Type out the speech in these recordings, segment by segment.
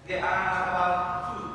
There are about two.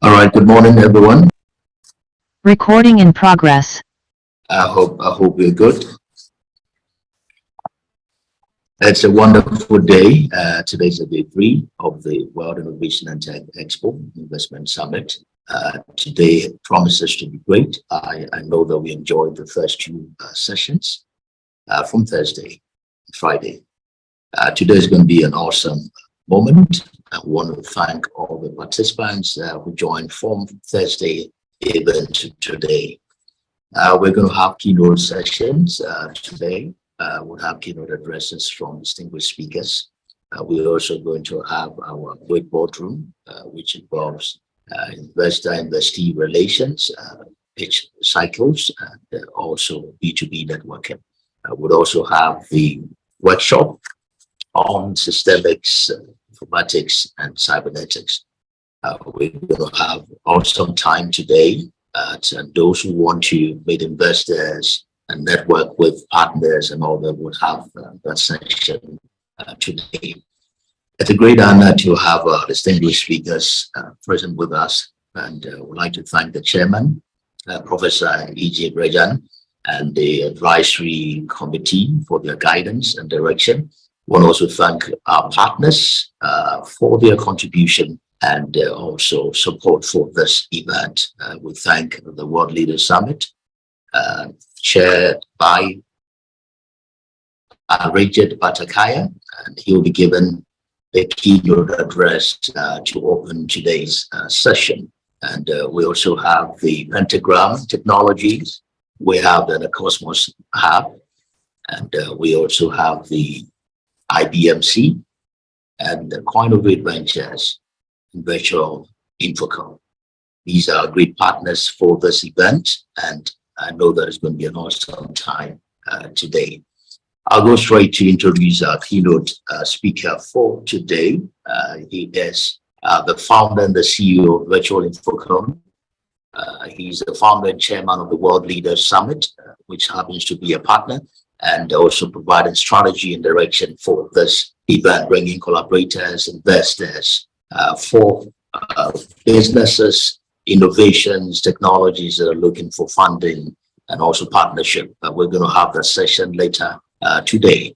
All right, good morning, everyone. Recording in progress. I hope you're good. It's a wonderful day. Today's day 3 of the World Innovation and Tech Expo Investment Summit. Today promises to be great. I know that we enjoyed the first 2 sessions from Thursday and Friday. Today is going to be an awesome moment. I want to thank all the participants who joined from Thursday even to today. We're going to have keynote sessions today. We'll have keynote addresses from distinguished speakers. We're also going to have our great boardroom, which involves investor-investee relations, pitch cycles, and also B2B networking. We'll also have the workshop on systemics, informatics, and cybernetics. We're going to have awesome time today. And those who want to meet investors and network with partners and all that would have that session today. It's a great honor to have distinguished speakers present with us, and would like to thank the chairman, Professor E.J. Brejan, and the advisory committee for their guidance and direction. We want to also thank our partners for their contribution and also support for this event. We thank the World Leaders Summit, chaired by Rajat Bhattacharya, and he will be given a keynote address to open today's session. And we also have the Pentagram Technologies, we have the Cosmos Hub, and we also have the IBMC and the Coinnovate Ventures and Virtual Infocom. These are great partners for this event, and I know that it's going to be an awesome time today. I'll go straight to introduce our keynote speaker for today. He is the founder and the CEO of Virtual Infocom. He's the founder and chairman of the World Leaders Summit, which happens to be a partner, and also providing strategy and direction for this event, bringing collaborators, investors, for businesses, innovations, technologies that are looking for funding and also partnership. We're going to have that session later today.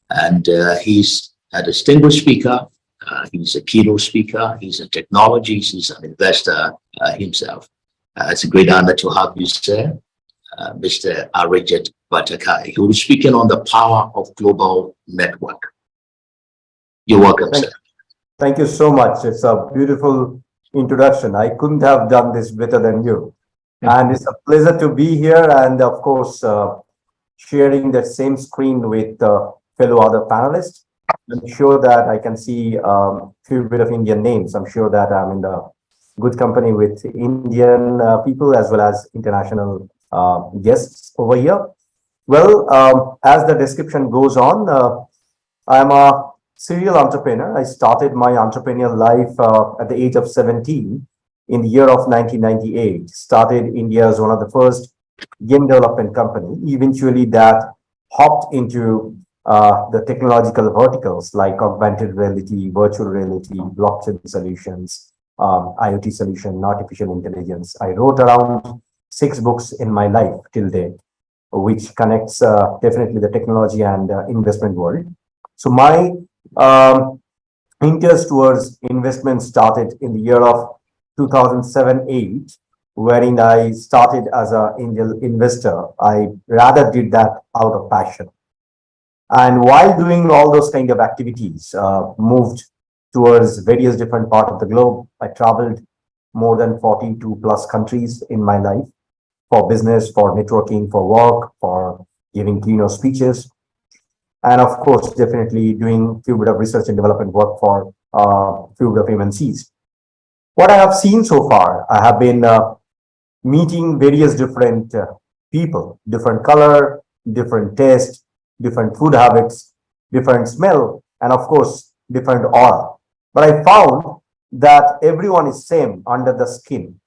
And he's a distinguished speaker. He's a keynote speaker. He's a technologist. He's an investor himself. It's a great honor to have you, sir. Mr. Rajat Bhattacharya, who will be speaking on the power of global network. You're welcome, sir. Thank you so much. It's a beautiful introduction. I couldn't have done this better than you. And it's a pleasure to be here and, of course, sharing that same screen with fellow other panelists. I'm sure that I can see a few bit of Indian names. I'm sure that I'm in the good company with Indian people as well as international guests over here. Well, as the description goes on, I'm a serial entrepreneur. I started my entrepreneurial life at the age of 17 in the year of 1998. Started India as one of the first game development company. Eventually that hopped into the technological verticals like augmented reality, virtual reality, blockchain solutions, IoT solution, artificial intelligence. I wrote around 6 books in my life till date, which connects definitely the technology and investment world. So my interest towards investment started in the year of 2007-8, wherein I started as an angel investor. I rather did that out of passion. And while doing all those kind of activities, moved towards various different parts of the globe. I traveled more than 42 plus countries in my life. for business, for networking, for work, for giving keynote speeches, and of course, definitely doing few bit of research and development work for few bit of MNCs. What I have seen so far, I have been meeting various different people, different color, different taste, different food habits, different smell, and of course, different aura. But I found that everyone is same under the skin.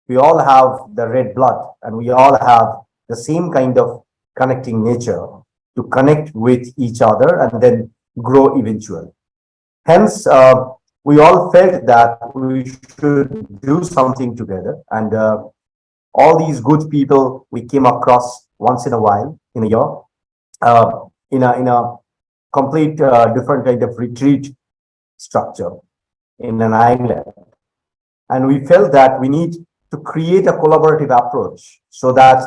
We all have the red blood and we all have the same kind of connecting nature to connect with each other and then grow eventually. Hence, we all felt that we should do something together, and all these good people we came across once in a while in a year, in a complete different kind of retreat structure in an island, and we felt that we need to create a collaborative approach so that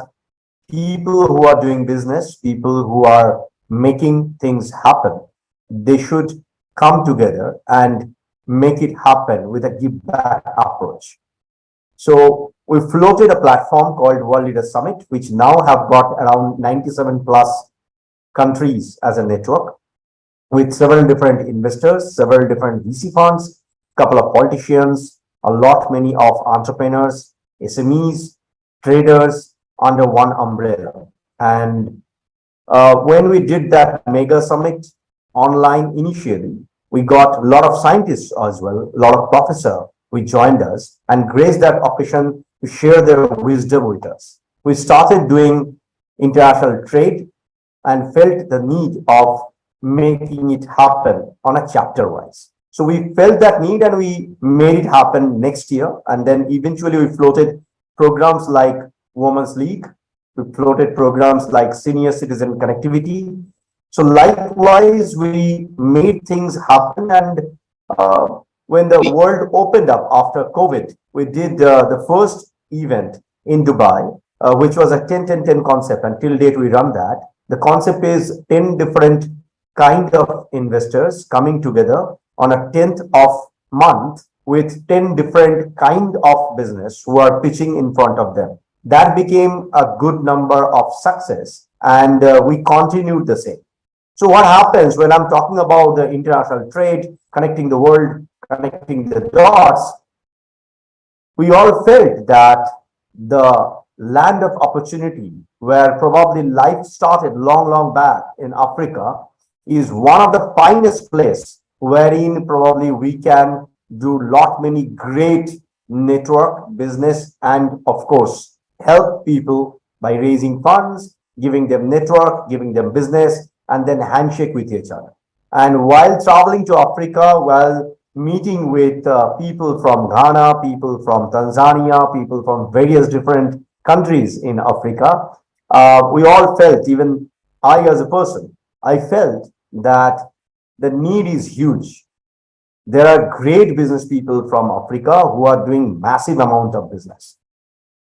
people who are doing business, people who are making things happen, they should come together and make it happen with a give back approach. So we floated a platform called World Leaders Summit, which now have got around 97 plus countries as a network with several different investors, several different VC funds, couple of politicians, a lot many of entrepreneurs, SMEs, traders under one umbrella. And when we did that mega summit online initially, we got a lot of scientists as well, a lot of professors who joined us and graced that occasion to share their wisdom with us. We started doing international trade and felt the need of making it happen on a chapter wise. So we felt that need and we made it happen next year. And then eventually we floated programs like Women's League. We floated programs like Senior Citizen Connectivity. So likewise, we made things happen. And when the world opened up after COVID, we did the first event in Dubai, which was a 10-10-10 concept. Until date, we run that. The concept is 10 different kind of investors coming together on a 10th of month with 10 different kind of business who are pitching in front of them. That became a good number of success, and we continued the same. So what happens when I'm talking about the international trade, connecting the world, connecting the dots, we all felt that the land of opportunity where probably life started long back in Africa is one of the finest place wherein probably we can do lot many great network business and of course help people by raising funds, giving them network, giving them business, and then handshake with each other. And while traveling to Africa, while meeting with people from Ghana, people from Tanzania, people from various different countries in Africa, we all felt, even I as a person, I felt that the need is huge. There are great business people from Africa who are doing massive amount of business.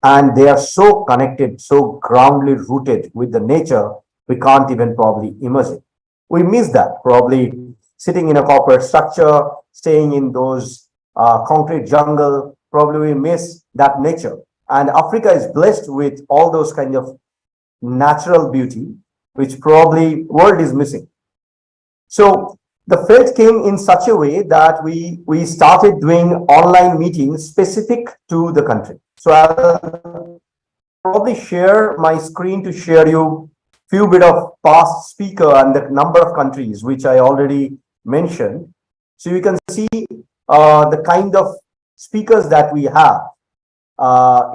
And they are so connected, so groundly rooted with the nature, we can't even probably imagine. We miss that, probably sitting in a corporate structure, staying in those concrete jungle, probably we miss that nature. And Africa is blessed with all those kind of natural beauty, which probably world is missing. So the felt came in such a way that we started doing online meetings specific to the country. So I'll probably share my screen to share you few bit of past speaker and the number of countries which I already mentioned. So you can see the kind of speakers that we have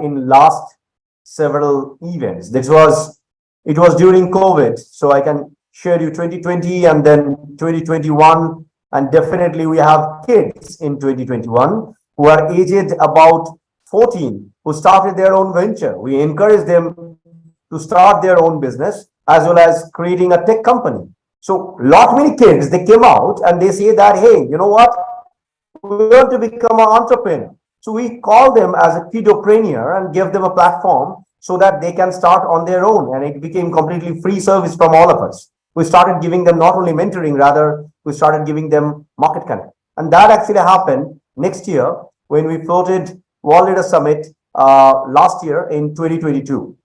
in last several events. It was during COVID, so I can share you 2020 and then 2021, and definitely we have kids in 2021 who are aged about 14 who started their own venture. We encourage them to start their own business as well as creating a tech company. So lot many kids, they came out and they say that, hey, you know what, we want to become an entrepreneur. So we call them as a kidopreneur and give them a platform so that they can start on their own, and it became completely free service from all of us. We started giving them not only mentoring, rather we started giving them market connect. And that actually happened next year when we floated World Leaders Summit last year in 2022,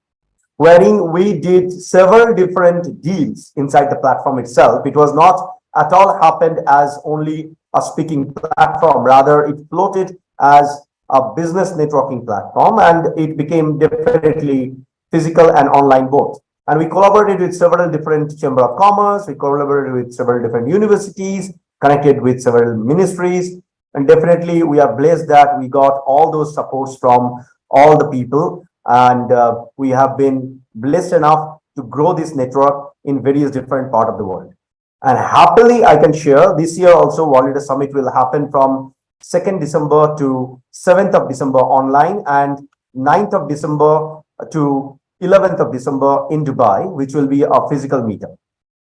wherein we did several different deals inside the platform itself. It was not at all happened as only a speaking platform. Rather, it floated as a business networking platform, and it became definitely physical and online both. And we collaborated with several different chamber of commerce. We collaborated with several different universities, connected with several ministries. And definitely we are blessed that we got all those supports from all the people. And we have been blessed enough to grow this network in various different part of the world. And happily, I can share this year also World Leader Summit will happen from 2nd December to 7th of December online, and 9th of December to 11th of December in Dubai, which will be a physical meetup.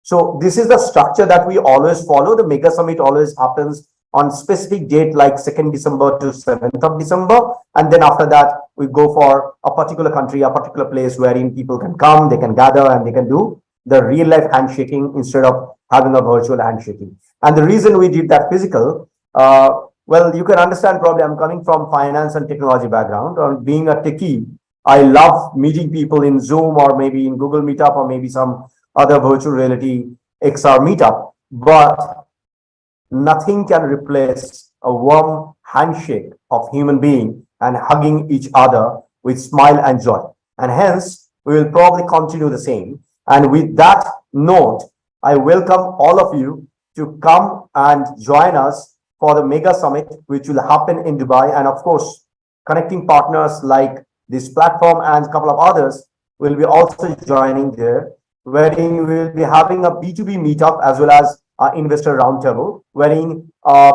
So this is the structure that we always follow. The Mega Summit always happens on specific date like 2nd December to 7th of December. And then after that, we go for a particular country, a particular place wherein people can come, they can gather, and they can do the real life handshaking instead of having a virtual handshaking. And the reason we did that physical, well, you can understand probably I'm coming from finance and technology background. Or being a techie, I love meeting people in Zoom or maybe in Google Meetup or maybe some other virtual reality XR meetup. But nothing can replace a warm handshake of human being and hugging each other with smile and joy. And hence, we will probably continue the same. And with that note, I welcome all of you to come and join us for the Mega Summit, which will happen in Dubai. And of course, connecting partners like this platform and a couple of others will be also joining there, wherein we will be having a B2B meetup as well as investor roundtable, wherein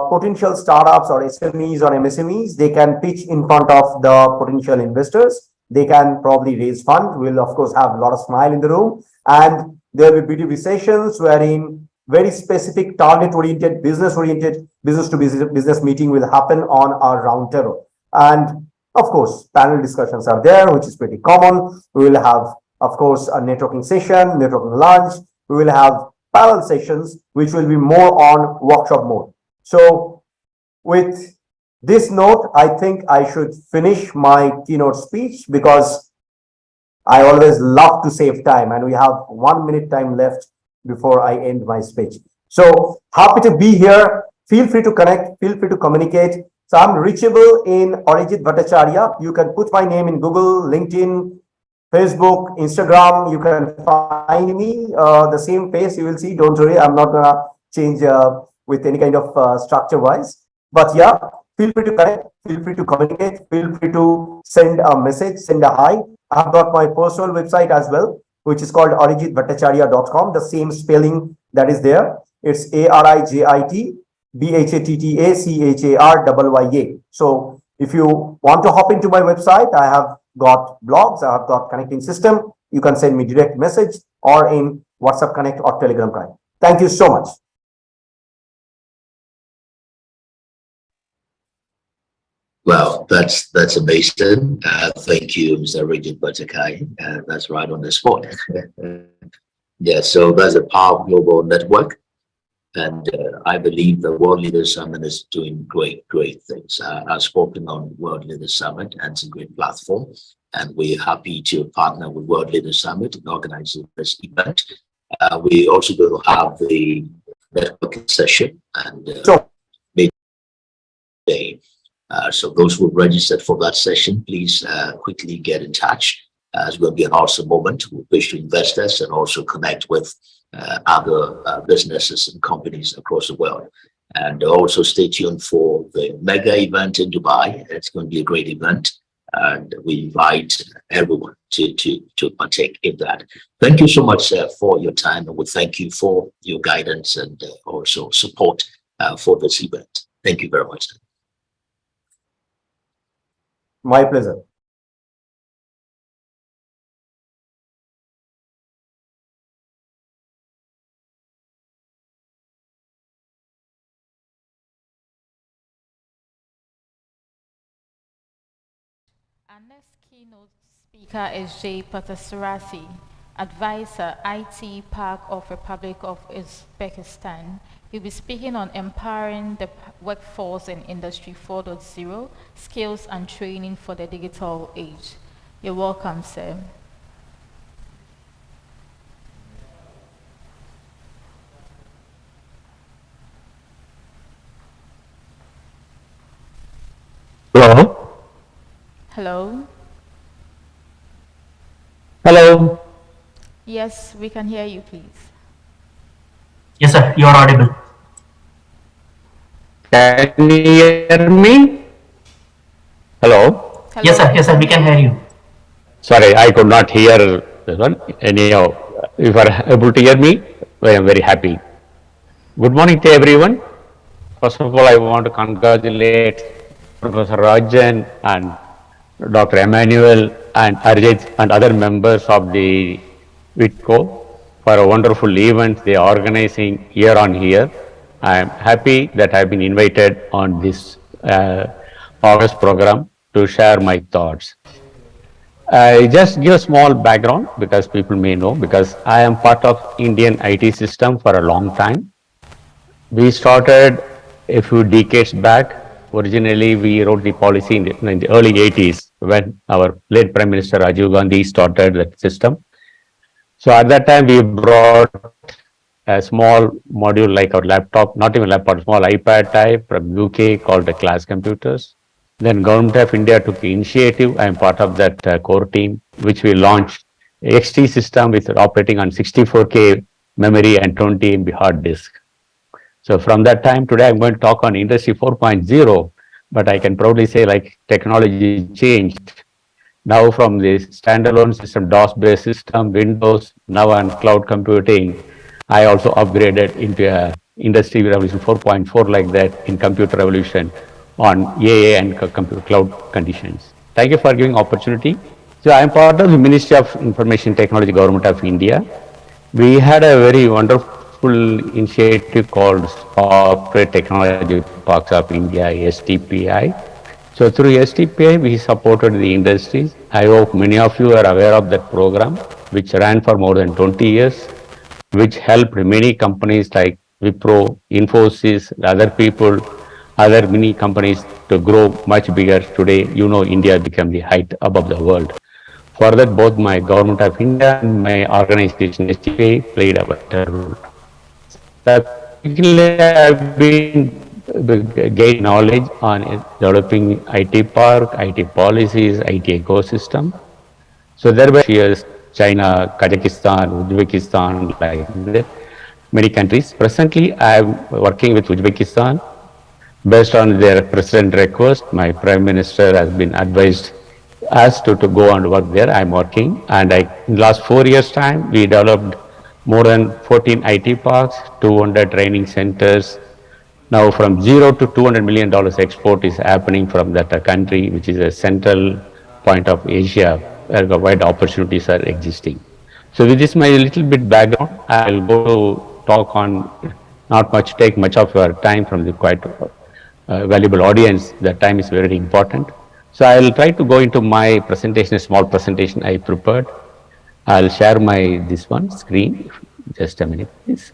potential startups or SMEs or MSMEs, they can pitch in front of the potential investors. They can probably raise funds. We'll of course have a lot of smile in the room, and there will be B2B sessions wherein very specific target-oriented, business-oriented, business-to-business meeting will happen on our roundtable. And of course, panel discussions are there, which is pretty common. We will have, of course, a networking session, networking lunch. We will have parallel sessions, which will be more on workshop mode. So with this note, I think I should finish my keynote speech because I always love to save time, and we have 1 minute time left before I end my speech. So happy to be here. Feel free to connect, feel free to communicate. So I'm reachable in Arijit Bhattacharya. You can put my name in Google, LinkedIn, Facebook, Instagram. You can find me the same face you will see. Don't worry, I'm not gonna change with any kind of structure wise. But yeah, feel free to connect, feel free to communicate, feel free to send a message, send a hi. I've got my personal website as well, which is called arijitbhattacharya.com. The same spelling that is there. It's ARIJIT So if you want to hop into my website, I have got blogs, I have got connecting system. You can send me direct message or in WhatsApp Connect or Telegram Connect. Thank you so much. Well, that's amazing. Thank you, Mr. Regent Batakai. That's right on the spot. Yeah, so that's a Power Global Network. And I believe the World Leaders Summit is doing great things. I've spoken on World Leaders Summit, and it's a great platform. And we're happy to partner with World Leaders Summit in organizing this event. We also going to have the networking session and midday. So those who registered for that session, please quickly get in touch. It's going to be an awesome moment. We wish to investors and also connect with other businesses and companies across the world. And also stay tuned for the mega event in Dubai. It's going to be a great event. And we invite everyone to partake in that. Thank you so much for your time. And we thank you for your guidance and also support for this event. Thank you very much. My pleasure. Our next keynote speaker is Jay Patasarasi. Advisor, IT Park of Republic of Uzbekistan. He'll be speaking on empowering the workforce in Industry 4.0, skills and training for the digital age. You're welcome, sir. Hello? Hello? Hello? Yes, we can hear you, please. Yes, sir, you are audible. Can you hear me? Hello? Hello, Yes, sir, we can hear you. Sorry, I could not hear this one. Anyhow, if you are able to hear me, I am very happy. Good morning to everyone. First of all, I want to congratulate Professor Rajan and Dr. Emmanuel and Arjit and other members of the WITCO for a wonderful event they are organizing year on year. I am happy that I have been invited on this August program to share my thoughts. I just give a small background because people may know, because I am part of Indian IT system for a long time. We started a few decades back. Originally, we wrote the policy in the early 80s when our late Prime Minister Rajiv Gandhi started that system. So at that time, we brought a small module like our laptop, not even laptop, small iPad type from UK called the Class Computers. Then Government of India took the initiative. I am part of that core team, which we launched XT system with operating on 64K memory and 20 MB hard disk. So from that time, today I'm going to talk on Industry 4.0, but I can proudly say like technology changed. Now from the standalone system, DOS-based system, Windows, now on cloud computing, I also upgraded into a Industry Revolution 4.4 like that in Computer Revolution on AA and cloud conditions. Thank you for giving opportunity. So I am part of the Ministry of Information Technology, Government of India. We had a very wonderful initiative called Corporate Technology Parks of India, STPI. So through STPI, we supported the industries. I hope many of you are aware of that program, which ran for more than 20 years, which helped many companies like Wipro, Infosys, other people, other many companies to grow much bigger. Today, you know, India became the height above the world. For that, both my Government of India and my organization STPA played a vital role. Particularly, I've been gaining knowledge on developing IT park, IT policies, IT ecosystem. So there were years China, Kazakhstan, Uzbekistan, like that, many countries. Presently, I'm working with Uzbekistan. Based on their president request, my prime minister has been advised us to go and work there. I'm working, and in the last 4 years' time, we developed more than 14 IT parks, 200 training centers. Now, from zero to $200 million export is happening from that country, which is a central point of Asia, where wide opportunities are existing. So, with this my little bit background, I'll go to talk on not much take much of your time from the quite valuable audience. That time is very important. So I'll try to go into my presentation, a small presentation I prepared. I'll share my this one screen. Just a minute, please.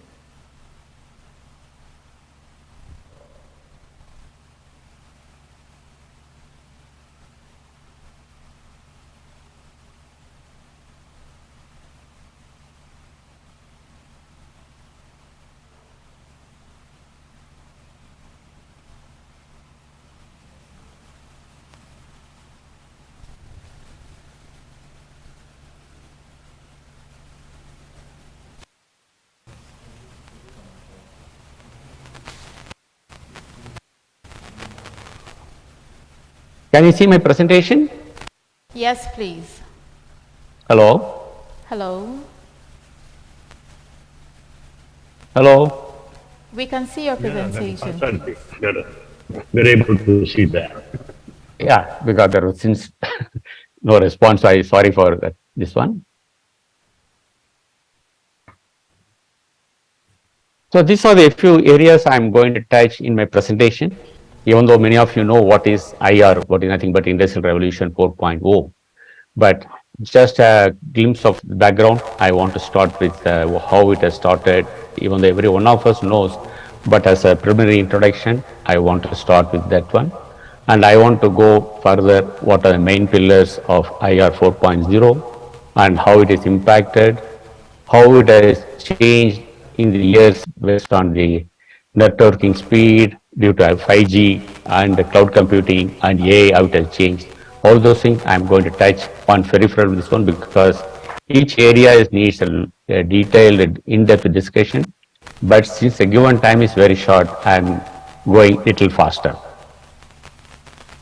Can you see my presentation? Yes, please. Hello? Hello? Hello? We can see your presentation. We're able to see that. Yeah, because there was since no response, I sorry for that, this one. So these are the few areas I'm going to touch in my presentation, even though many of you know what is IR, what is nothing but Industrial Revolution 4.0. But just a glimpse of the background. I want to start with how it has started, even though every one of us knows. But as a preliminary introduction, I want to start with that one. And I want to go further, what are the main pillars of IR 4.0 and how it is impacted, how it has changed in the years based on the networking speed due to 5G and the cloud computing and AI, how it has changed. All those things I'm going to touch on peripheral with this one because each area needs a detailed, in-depth discussion. But since the given time is very short, I'm going little faster.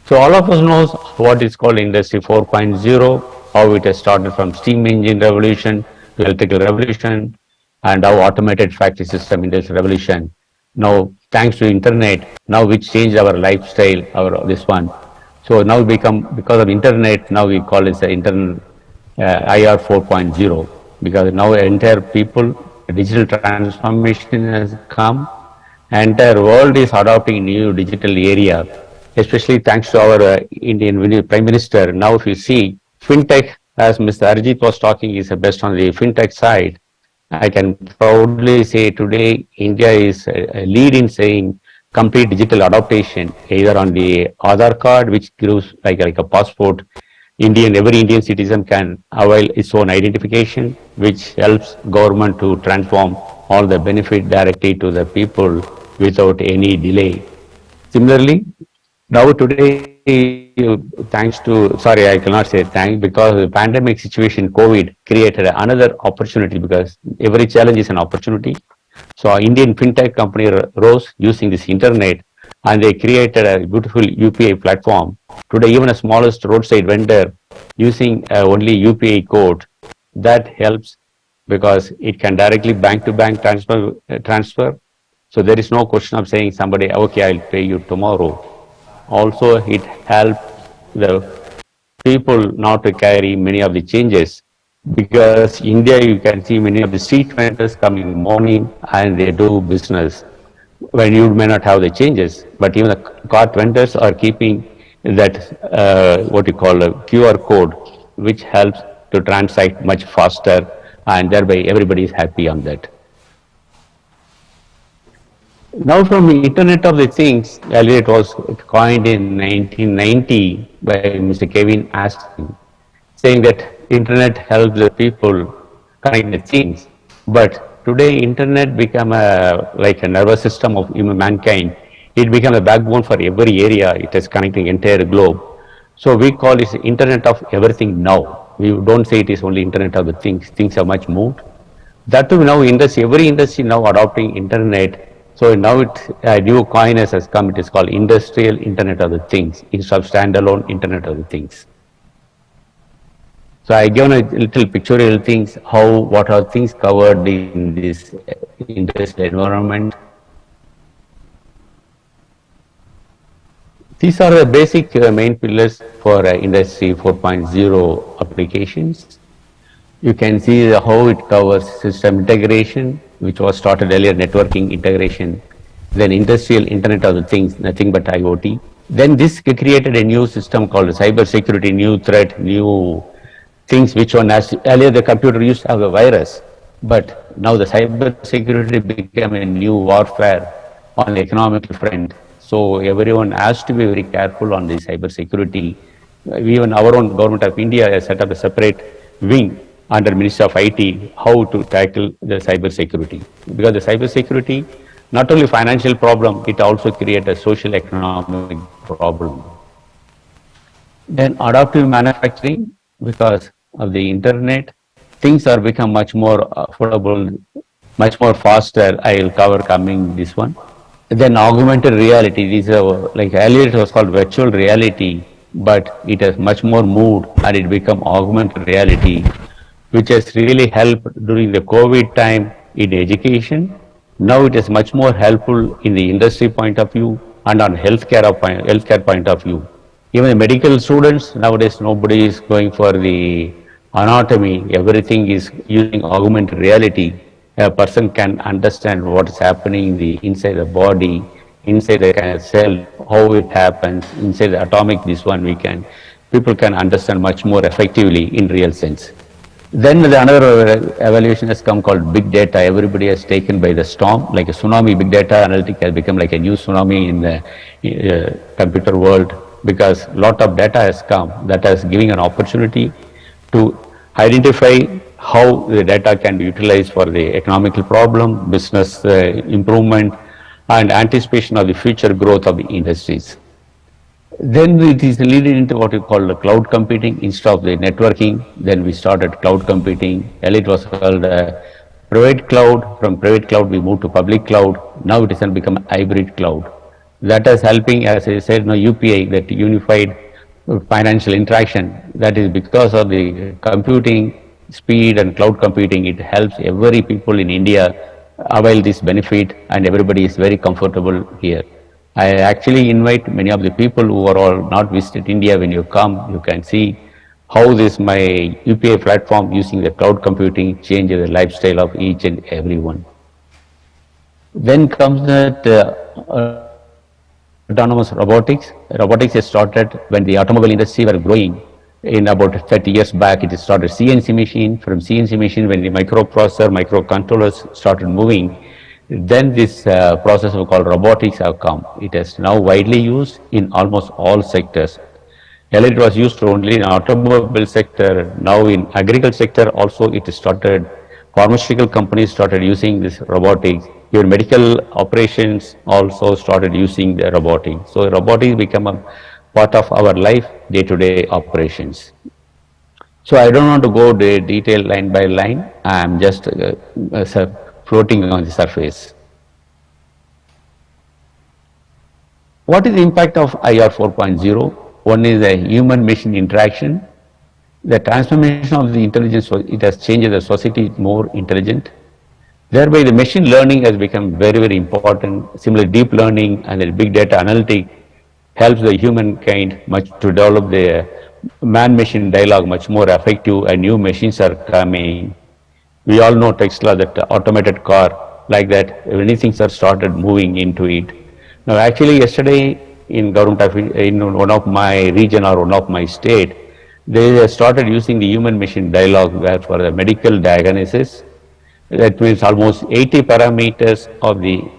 So all of us knows what is called Industry 4.0, how it has started from steam engine revolution to electrical revolution, and how automated factory system industrial revolution. Now, thanks to internet, now which changed our lifestyle, our this one. So now become because of internet, now we call it the internet IR 4.0 because now entire people digital transformation has come. Entire world is adopting new digital area, especially thanks to our Indian Prime Minister. Now, if you see, fintech, as Mr. Arjit was talking, is the best on the fintech side. I can proudly say today India is a lead in saying complete digital adaptation, either on the Aadhaar card, which gives like a passport. Every Indian citizen can avail its own identification, which helps government to transform all the benefit directly to the people without any delay. Similarly, now today, thanks to, sorry, I cannot say thanks because the pandemic situation, COVID, created another opportunity because every challenge is an opportunity. So our Indian fintech company rose using this internet and they created a beautiful UPI platform. Today, even a smallest roadside vendor using only UPI code, that helps because it can directly bank to bank transfer. So there is no question of saying somebody, okay, I'll pay you tomorrow. Also, it helps the people not to carry many of the changes because India, you can see many of the street vendors coming in the morning and they do business when you may not have the changes, but even the cart vendors are keeping that what you call a QR code, which helps to transact much faster and thereby everybody is happy on that. Now from Internet of the Things, earlier it was coined in 1990 by Mr. Kevin Aston, saying that Internet helps the people connect the things. But today Internet become like a nervous system of human mankind. It became a backbone for every area. It is connecting entire globe. So we call it Internet of everything now. We don't say it is only Internet of the things. Things are much moved. That too now every industry now adopting internet. So now a new coin has come, it is called Industrial Internet of the Things instead of standalone Internet of the Things. So I given a little pictorial things, what are things covered in this industrial environment. These are the basic main pillars for Industry 4.0 applications. You can see how it covers system integration, which was started earlier, networking integration, then industrial Internet of the Things, nothing but IoT. Then this created a new system called cyber security, new threat, new things which one has, earlier the computer used to have a virus, but now the cyber security became a new warfare on the economic front. So everyone has to be very careful on the cyber security. Even our own government of India has set up a separate wing under Ministry of IT, how to tackle the cyber security. Because the cyber security, not only financial problem, it also creates a social economic problem. Then adaptive manufacturing, because of the internet, things are become much more affordable, much more faster. I will cover coming this one. Then augmented reality, these are like earlier it was called virtual reality, but it has much more moved and it become augmented reality, which has really helped during the COVID time in education. Now it is much more helpful in the industry point of view and on healthcare point of view. Even the medical students, nowadays nobody is going for the anatomy, everything is using augmented reality. A person can understand what is happening in the inside the body, inside the kind of cell, how it happens, inside the atomic, this one we can people can understand much more effectively in real sense. Then another evaluation has come called big data. Everybody has taken by the storm, like a tsunami. Big data analytics has become like a new tsunami in the computer world, because a lot of data has come that has giving an opportunity to identify how the data can be utilized for the economical problem, business improvement, and anticipation of the future growth of the industries. Then it is leading into what we call the cloud computing instead of the networking. Then we started cloud computing. Earlier it was called private cloud. From private cloud we moved to public cloud. Now it has become a hybrid cloud. That is helping, as I said, UPI, that unified financial interaction. That is because of the computing speed and cloud computing. It helps every people in India avail this benefit, and everybody is very comfortable here. I actually invite many of the people who are all not visited India. When you come, you can see how this my UPI platform using the cloud computing changes the lifestyle of each and everyone. Then comes that autonomous robotics. Robotics has started when the automobile industry were growing. In about 30 years back, it started CNC machine. From CNC machine, when the microprocessor, microcontrollers started moving, then this process called robotics have come. It is now widely used in almost all sectors. Earlier it was used only in automobile sector. Now in agriculture sector also it started. Pharmaceutical companies started using this robotics. Even medical operations also started using the robotics. So robotics become a part of our life, day-to-day operations. So I don't want to go the detail line by line. I am just floating on the surface. What is the impact of IR 4.0? One is a human-machine interaction. The transformation of the intelligence, it has changed the society more intelligent. Thereby the machine learning has become very, very important. Similarly, deep learning and the big data analytics helps the humankind much to develop the man-machine dialogue much more effective, and new machines are coming. We all know Tesla, that automated car, like that, many things are started moving into it. Now, actually, yesterday in government, in one of my region or one of my state, they started using the human-machine dialogue where for the medical diagnosis. That means almost 80 parameters of the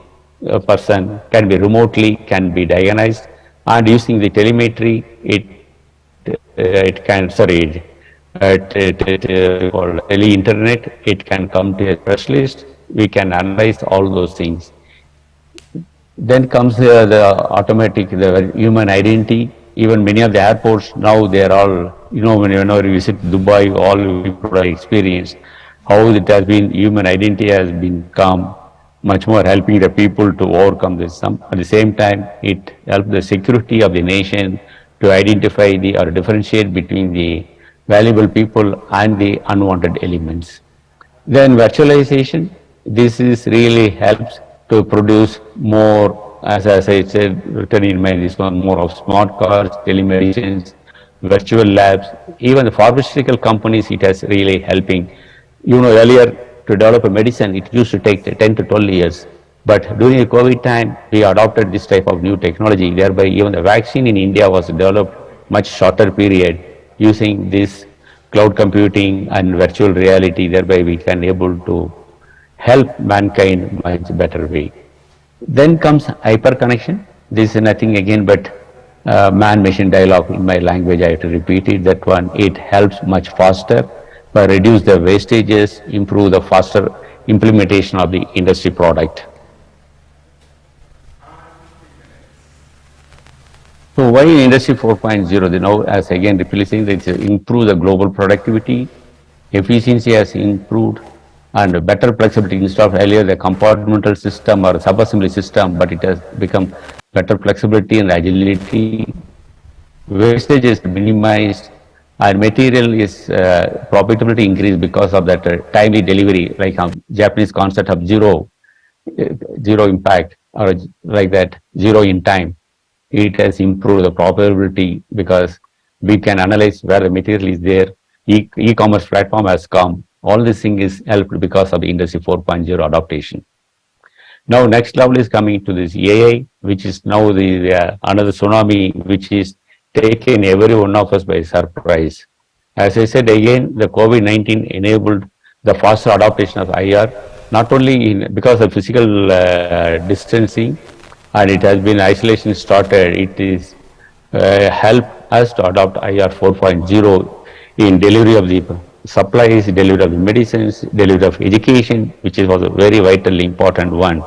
person can be remotely diagnosed, and using the telemetry, it can called tele-internet, it can come to a specialist, we can analyze all those things. Then comes the automatic, the human identity. Even many of the airports now, they are all, whenever you visit Dubai, all people are experienced how it has been, human identity has become much more helping the people to overcome this. At the same time, it helps the security of the nation to identify or differentiate between the valuable people and the unwanted elements. Then virtualization, this is really helps to produce more, as I said, written in my this one, more of smart cars, telemedicines, virtual labs, even the pharmaceutical companies, it has really helping. Earlier to develop a medicine, it used to take 10 to 12 years. But during the COVID time, we adopted this type of new technology. Thereby, even the vaccine in India was developed much shorter period using this cloud computing and virtual reality. Thereby, we can able to help mankind much better way. Then comes hyperconnection. This is nothing again but man-machine dialogue. In my language, I have to repeat it. That one, it helps much faster, reduce the wastages, improve the faster implementation of the industry product. So why in Industry 4.0? As again replacing that, improve the global productivity, efficiency has improved, and better flexibility. Instead of earlier the compartmental system or subassembly system, but it has become better flexibility and agility. Wastage is minimized, and material is profitability increased because of that timely delivery, like Japanese concept of zero impact, or like that, zero in time. It has improved the profitability because we can analyze where the material is there. E-commerce platform has come. All this thing is helped because of the Industry 4.0 adaptation. Now next level is coming to this AI, which is now the another tsunami, which is taken every one of us by surprise. As I said again, the COVID-19 enabled the faster adaptation of IR, not only because of physical distancing, and it has been isolation started, it is helped us to adopt IR 4.0 in delivery of the supplies, delivery of the medicines, delivery of education, which was a very vitally important one.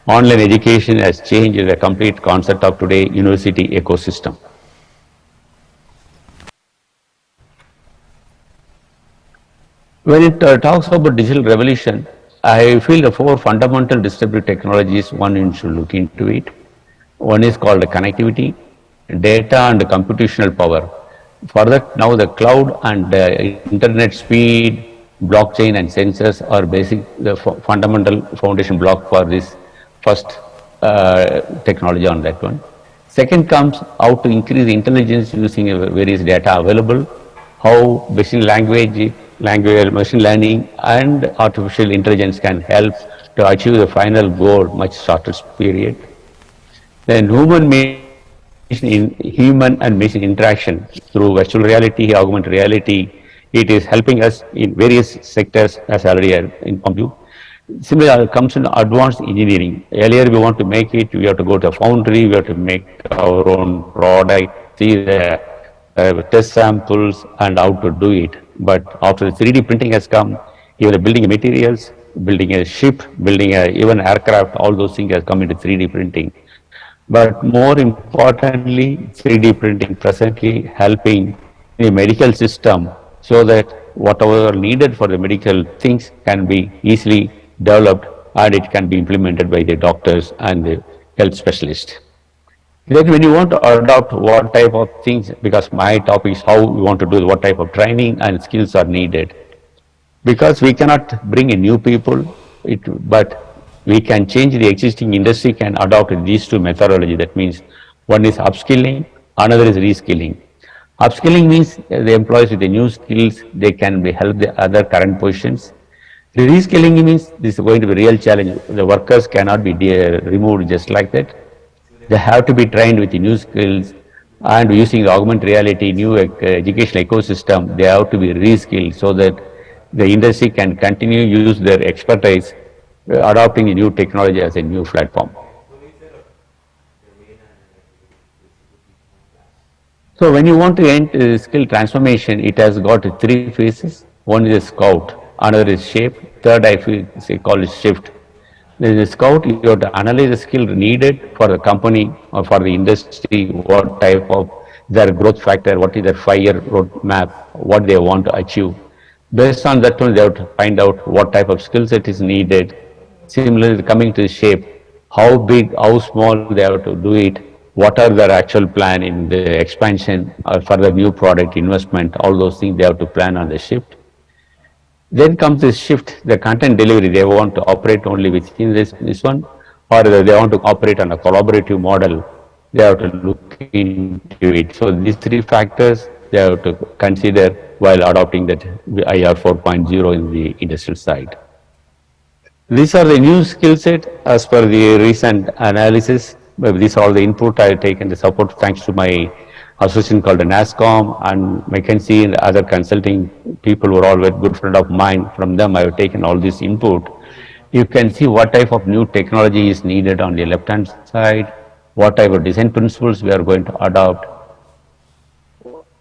Online education has changed the complete concept of today university ecosystem. When it talks about digital revolution, I feel the four fundamental distributed technologies one should look into it. One is called connectivity, data and computational power. For that, now the cloud and internet speed, blockchain and sensors are the fundamental foundation block for this first technology on that one. Second comes how to increase intelligence using various data available, how machine machine learning and artificial intelligence can help to achieve the final goal much shorter period. Then human and machine interaction through virtual reality, augmented reality, it is helping us in various sectors as already informed you. Similarly, comes in advanced engineering. Earlier, we want to make it, we have to go to a foundry, we have to make our own product, see the test samples and how to do it. But after the 3D printing has come, even building materials, building a ship, building even aircraft, all those things have come into 3D printing. But more importantly, 3D printing presently helping the medical system so that whatever needed for the medical things can be easily developed and it can be implemented by the doctors and the health specialists. Then when you want to adopt what type of things, because my topic is how we want to do what type of training and skills are needed. Because we cannot bring in new people, but we can change the existing industry, can adopt these two methodology. That means one is upskilling, another is reskilling. Upskilling means the employees with the new skills, they can be help the other current positions. Reskilling means this is going to be a real challenge. The workers cannot be removed just like that. They have to be trained with the new skills and using the augmented reality, new educational ecosystem, they have to be reskilled so that the industry can continue use their expertise, adopting the new technology as a new platform. So when you want to end skill transformation, it has got three phases. One is scout, another is shape, third I feel call it shift. There is a scout, you have to analyze the skill needed for the company or for the industry, what type of their growth factor, what is their 5-year roadmap, what they want to achieve. Based on that one, they have to find out what type of skill set is needed. Similarly, coming to the shape, how big, how small they have to do it, what are their actual plan in the expansion or for the new product investment, all those things they have to plan on the shift. Then comes this shift, the content delivery, they want to operate only within this one, or they want to operate on a collaborative model, they have to look into it. So these three factors they have to consider while adopting that IR 4.0 in the industrial side. These are the new skill set as per the recent analysis. These are all the input I have taken, the support thanks to my association called the NASCOM and McKinsey and other consulting people who are all very good friend of mine. From them I have taken all this input. You can see what type of new technology is needed on the left hand side, what type of design principles we are going to adopt.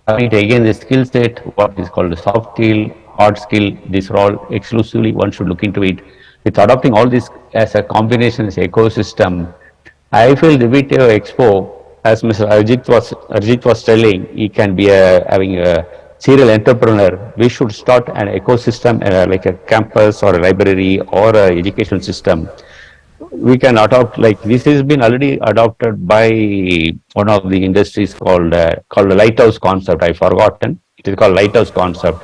Again, the skill set, what is called the soft skill, hard skill, these are all exclusively one should look into it. With adopting all this as a combination, as ecosystem, I feel the VTO Expo, as Mr. Arjit was telling, he can be having a serial entrepreneur. We should start an ecosystem like a campus or a library or an educational system. We can adopt, like this has been already adopted by one of the industries called the lighthouse concept. I've forgotten. It is called lighthouse concept.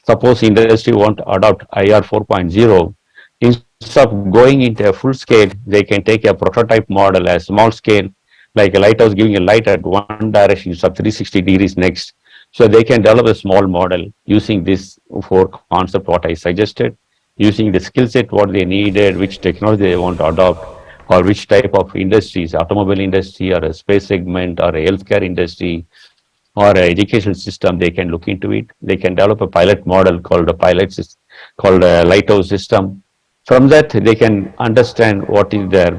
Suppose industry want to adopt IR 4.0, instead of going into a full scale, they can take a prototype model, a small scale, like a lighthouse giving a light at one direction, instead of 360 degrees next. So they can develop a small model using this four concept what I suggested, using the skill set what they needed, which technology they want to adopt, or which type of industries, automobile industry or a space segment or a healthcare industry or a educational system, they can look into it. They can develop a pilot model called a called a lighthouse system. From that, they can understand what is their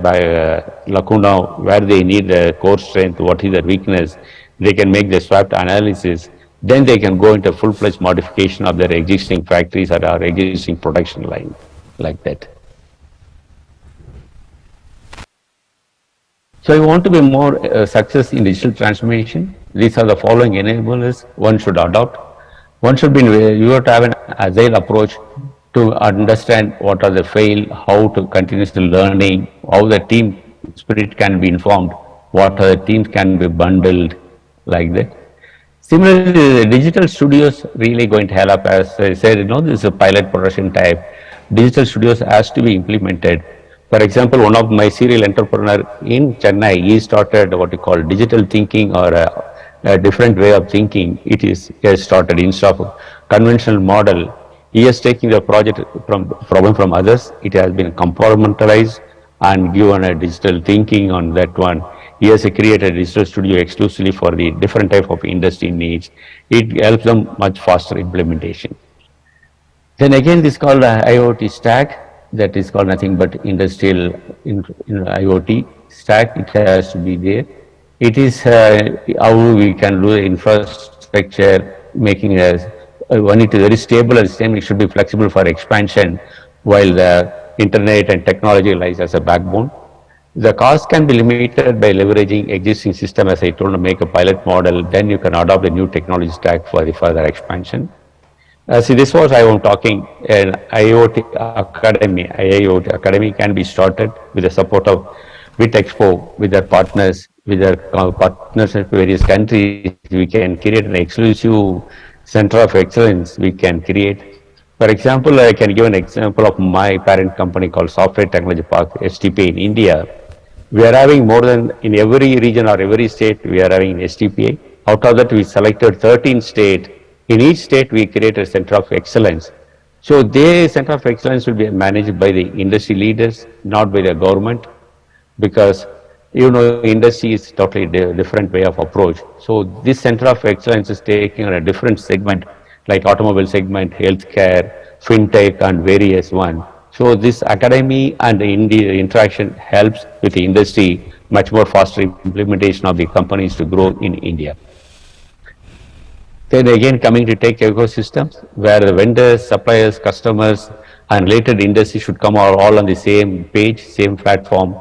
lacuna, where they need the core strength, what is their weakness. They can make the SWOT analysis. Then they can go into full-fledged modification of their existing factories or our existing production line, like that. So I want to be more success in digital transformation. These are the following enablers one should adopt. One should be, you have to have an agile approach to understand what are the fail, how to continuously learning, how the team spirit can be informed, what are the teams can be bundled, like that. Similarly, the digital studios really going to help. As I said, this is a pilot production type. Digital studios has to be implemented. For example, one of my serial entrepreneur in Chennai, he started what we call digital thinking, or a different way of thinking. He has started instead of conventional model. He is taking the problem from others. It has been compartmentalized and given a digital thinking on that one. He has created a digital studio exclusively for the different type of industry needs. It helps them much faster implementation. Then again, this is called IoT stack. That is called nothing but industrial IoT stack. It has to be there. It is how we can do the infrastructure, making one it is very stable, and same it should be flexible for expansion, while the internet and technology lies as a backbone. The cost can be limited by leveraging existing system, as I told, to make a pilot model. Then you can adopt a new technology stack for the further expansion. See, this was I was talking. An IIoT Academy can be started with the support of with Expo, with their partners, with their partners in various countries. We can create an exclusive center of excellence. We can create. For example, I can give an example of my parent company called Software Technology Park, STP in India. We are having more than in every region or every state, we are having STPA. Out of that, we selected 13 states. In each state, we created a center of excellence. So the center of excellence will be managed by the industry leaders, not by the government, because industry is totally different way of approach. So this center of excellence is taking on a different segment, like automobile segment, healthcare, fintech, and various one. So this academy and the interaction helps with the industry much more faster implementation of the companies to grow in India. Then again, coming to tech ecosystems, where the vendors, suppliers, customers, and related industry should come all on the same page, same platform.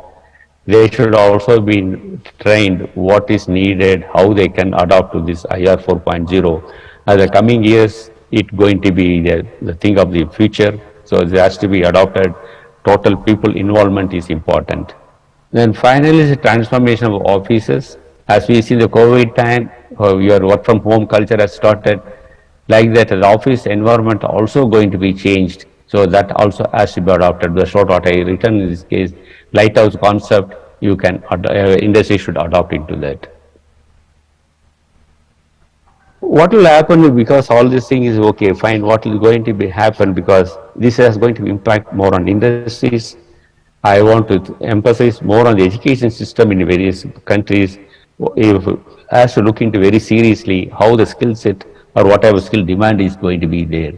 They should also be trained what is needed, how they can adapt to this IR 4.0. As the coming years, it's going to be the thing of the future. So it has to be adopted. Total people involvement is important. Then finally, the transformation of offices. As we see the COVID time, your work from home culture has started. Like that, the office environment also going to be changed. So that also has to be adopted. The short what I written in this case, lighthouse concept, you can industry should adopt into that. What will happen because all this thing is okay, fine. What is going to be happen because this is going to impact more on industries. I want to emphasize more on the education system in various countries. If has to look into very seriously how the skill set or whatever skill demand is going to be there.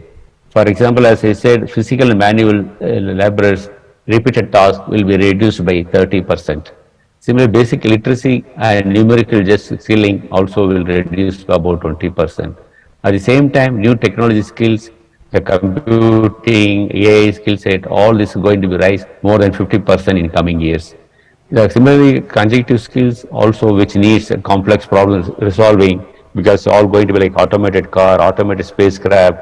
For example, as I said, physical and manual laborers, repeated tasks will be reduced by 30%. Similarly, basic literacy and numerical just skilling also will reduce to about 20%. At the same time, new technology skills, the computing, AI skill set, all this is going to be rise more than 50% in coming years. Similarly, consecutive skills also which needs complex problems resolving because all going to be like automated car, automated spacecraft,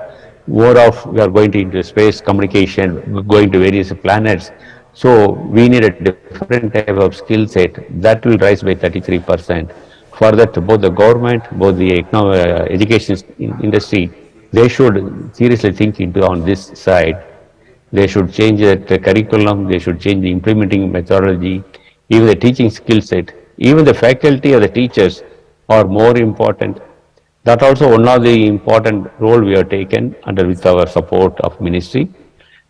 more of we are going to into space communication, going to various planets. So we need a different type of skill set that will rise by 33%. For that, both the government, both the education industry, they should seriously think into on this side. They should change the curriculum, they should change the implementing methodology, even the teaching skill set, even the faculty or the teachers are more important. That also one of the important role we have taken under with our support of ministry.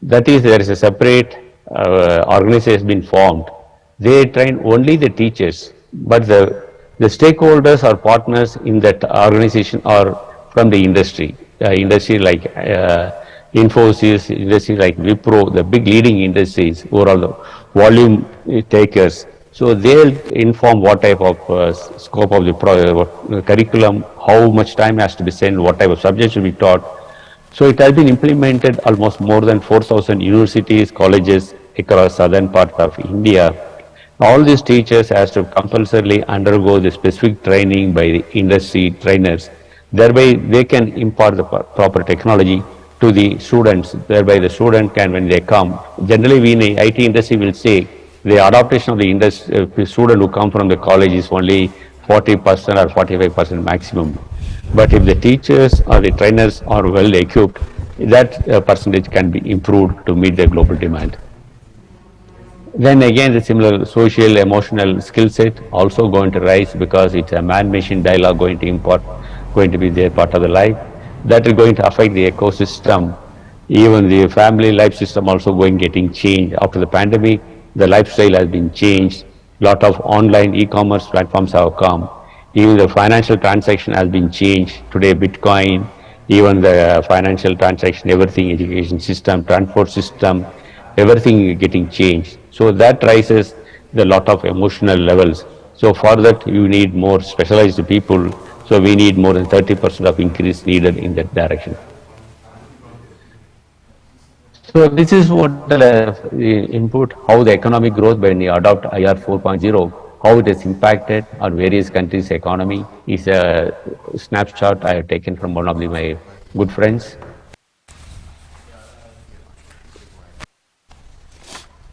That is, there is a separate organization has been formed. They train only the teachers, but the The stakeholders or partners in that organization are from the industry, industry like Infosys, industry like Wipro, the big leading industries, overall the volume takers. So they'll inform what type of scope of the curriculum, how much time has to be spent, what type of subjects should be taught. So it has been implemented almost more than 4,000 universities, colleges across southern part of India. All these teachers has to compulsorily undergo the specific training by the industry trainers. Thereby, they can impart the proper technology to the students. Thereby, the student can, when they come, generally we in the IT industry will say the adaptation of the industry, student who come from the college is only 40% or 45% maximum. But if the teachers or the trainers are well equipped, that percentage can be improved to meet the global demand. Then again, the similar social, emotional skill set also going to rise because it's a man-machine dialogue going to be there part of the life. That is going to affect the ecosystem. Even the family life system also getting changed after the pandemic. The lifestyle has been changed. Lot of online e-commerce platforms have come. Even the financial transaction has been changed. Today, Bitcoin, even the financial transaction, everything, education system, transport system, everything getting changed. So that raises the lot of emotional levels. So for that, you need more specialized people. So we need more than 30% of increase needed in that direction. So this is what the input, how the economic growth when you adopt IR 4.0, how it has impacted on various countries' economy is a snapshot I have taken from one of my good friends.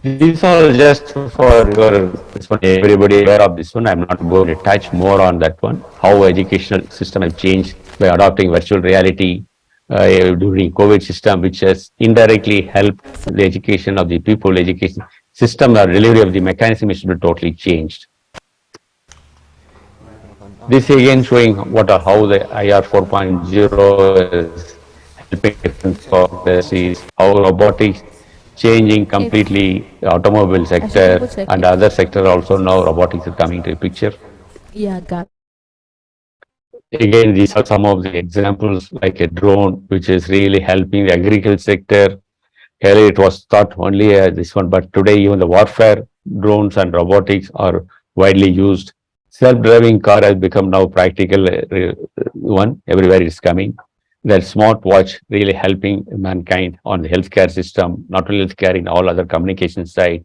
These are just for your, this one, everybody aware of this one. I'm not going to touch more on that one. How educational system has changed by adopting virtual reality during COVID system, which has indirectly helped the education of the people, education system or delivery of the mechanism is to be totally changed. This again showing what or how the IR 4.0 is helping different industries, how robotics changing completely the automobile sector and other sector also now robotics is coming to the picture. Yeah, got. Again, these are some of the examples like a drone, which is really helping the agriculture sector. Earlier it was thought only this one, but today even the warfare drones and robotics are widely used. Self-driving car has become now practical one, everywhere it's coming. That smart watch really helping mankind on the healthcare system, not only healthcare in all other communication side.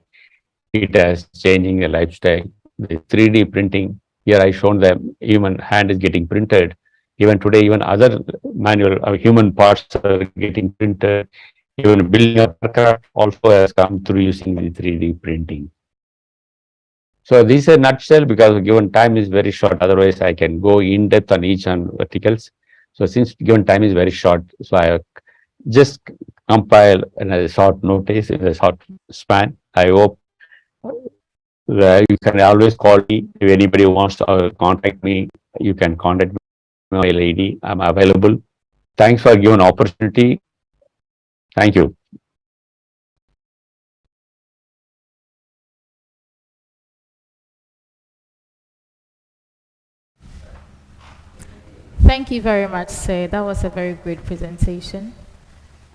It has changing the lifestyle. The 3D printing, here I shown them human hand is getting printed. Even today, even other manual human parts are getting printed. Even building a aircraft also has come through using the 3D printing. So this is a nutshell because given time is very short. Otherwise, I can go in depth on each and verticals. So since given time is very short, so I just compile in a short notice in a short span. I hope you can always call me if anybody wants to contact me. You can contact me. My lady, I'm available. Thanks for giving opportunity. Thank you. Thank you very much, sir. That was a very great presentation.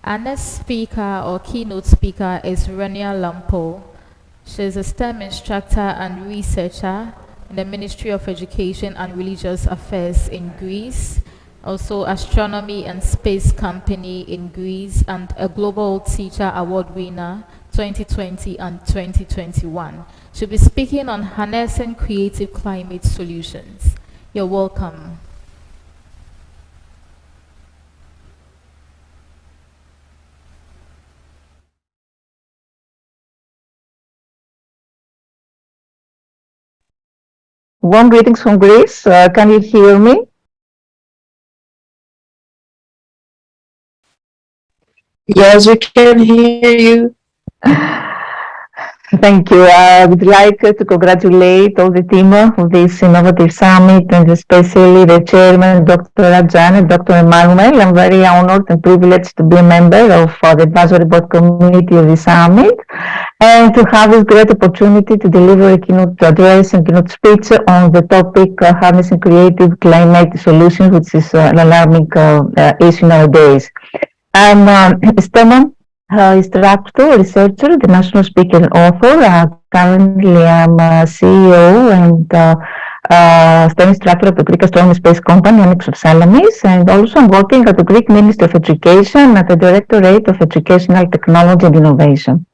Our next speaker or keynote speaker is Rania Lampo. She is a STEM instructor and researcher in the Ministry of Education and Religious Affairs in Greece, also astronomy and space company in Greece, and a Global Teacher Award winner 2020 and 2021. She'll be speaking on harnessing creative climate solutions. You're welcome. Warm greetings from Greece. Can you hear me? Yes, we can hear you. Thank you. I would like to congratulate all the team of this innovative summit and especially the chairman, Dr. Rajan and Dr. Emmanuel. I'm very honored and privileged to be a member of the advisory board committee of the summit and to have this great opportunity to deliver a keynote address and keynote speech on the topic harnessing creative climate solutions, which is an alarming issue nowadays. I'm Esteban, instructor, researcher, the national speaker and author. Currently, I'm CEO and STEM instructor of the Greek Astronomy Space Company, Annex of Salamis, and also I'm working at the Greek Ministry of Education at the Directorate of Educational Technology and Innovation.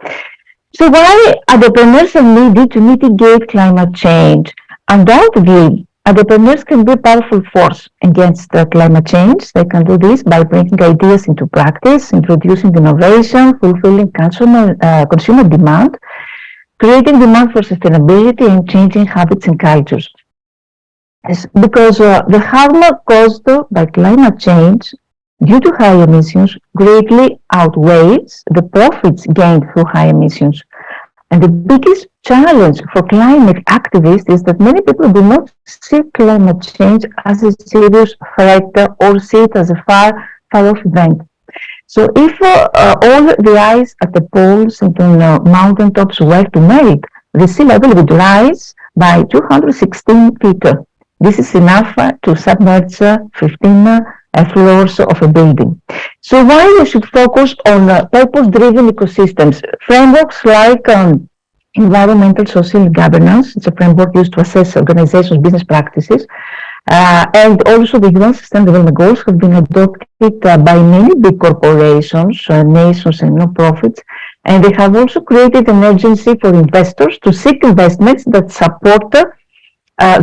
So why entrepreneurs are needed to mitigate climate change? Undoubtedly, entrepreneurs can be a powerful force against climate change. They can do this by bringing ideas into practice, introducing innovation, fulfilling consumer demand, creating demand for sustainability, and changing habits and cultures. Because the harm caused by climate change due to high emissions greatly outweighs the profits gained through high emissions. And the biggest challenge for climate activists is that many people do not see climate change as a serious threat or see it as a far-off event. So if all the ice at the poles and on mountaintops were to melt, the sea level would rise by 216 feet. This is enough to submerge 15 floors of a building. So why we should focus on purpose-driven ecosystems? Frameworks like environmental social governance, it's a framework used to assess organizations' business practices, and also the UN Sustainable Development Goals have been adopted by many big corporations, nations and non-profits, and they have also created an urgency for investors to seek investments that support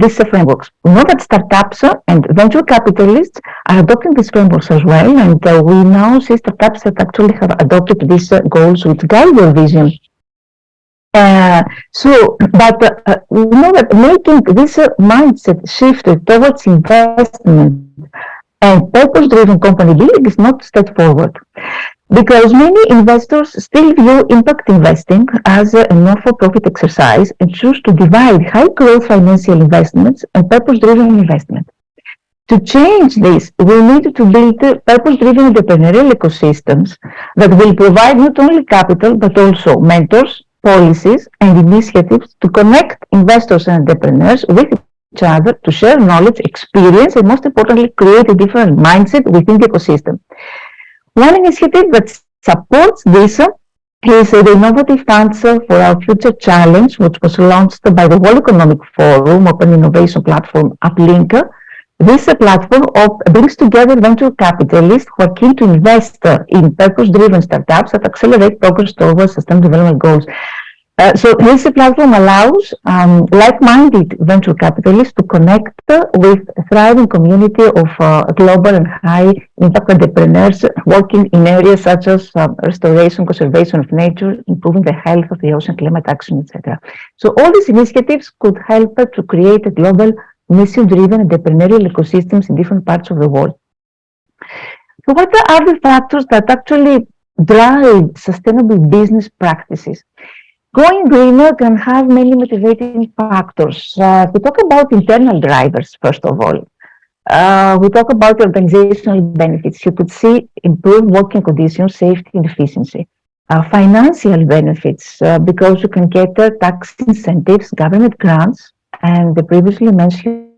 these frameworks. We know that startups and venture capitalists are adopting these frameworks as well, and we now see startups that actually have adopted these goals which guide their vision. But we know that making this mindset shift towards investment and purpose-driven company building is not straightforward, because many investors still view impact investing as a not-for-profit exercise and choose to divide high-growth financial investments and purpose-driven investment. To change this, we need to build purpose-driven entrepreneurial ecosystems that will provide not only capital, but also mentors, policies, and initiatives to connect investors and entrepreneurs with each other to share knowledge, experience, and most importantly, create a different mindset within the ecosystem. One initiative that supports this is the Innovative Funds for Our Future Challenge, which was launched by the World Economic Forum Open Innovation Platform Uplink. This platform brings together venture capitalists who are keen to invest in purpose-driven startups that accelerate progress towards sustainable development goals. So this platform allows like-minded venture capitalists to connect with a thriving community of global and high-impact entrepreneurs working in areas such as restoration, conservation of nature, improving the health of the ocean, climate action, etc. So all these initiatives could help to create a global mission-driven entrepreneurial ecosystems in different parts of the world. So what are the factors that actually drive sustainable business practices? Going greener can have many motivating factors. We talk about internal drivers, first of all. We talk about organizational benefits. You could see improved working conditions, safety, and efficiency. Financial benefits, because you can get tax incentives, government grants, and the previously mentioned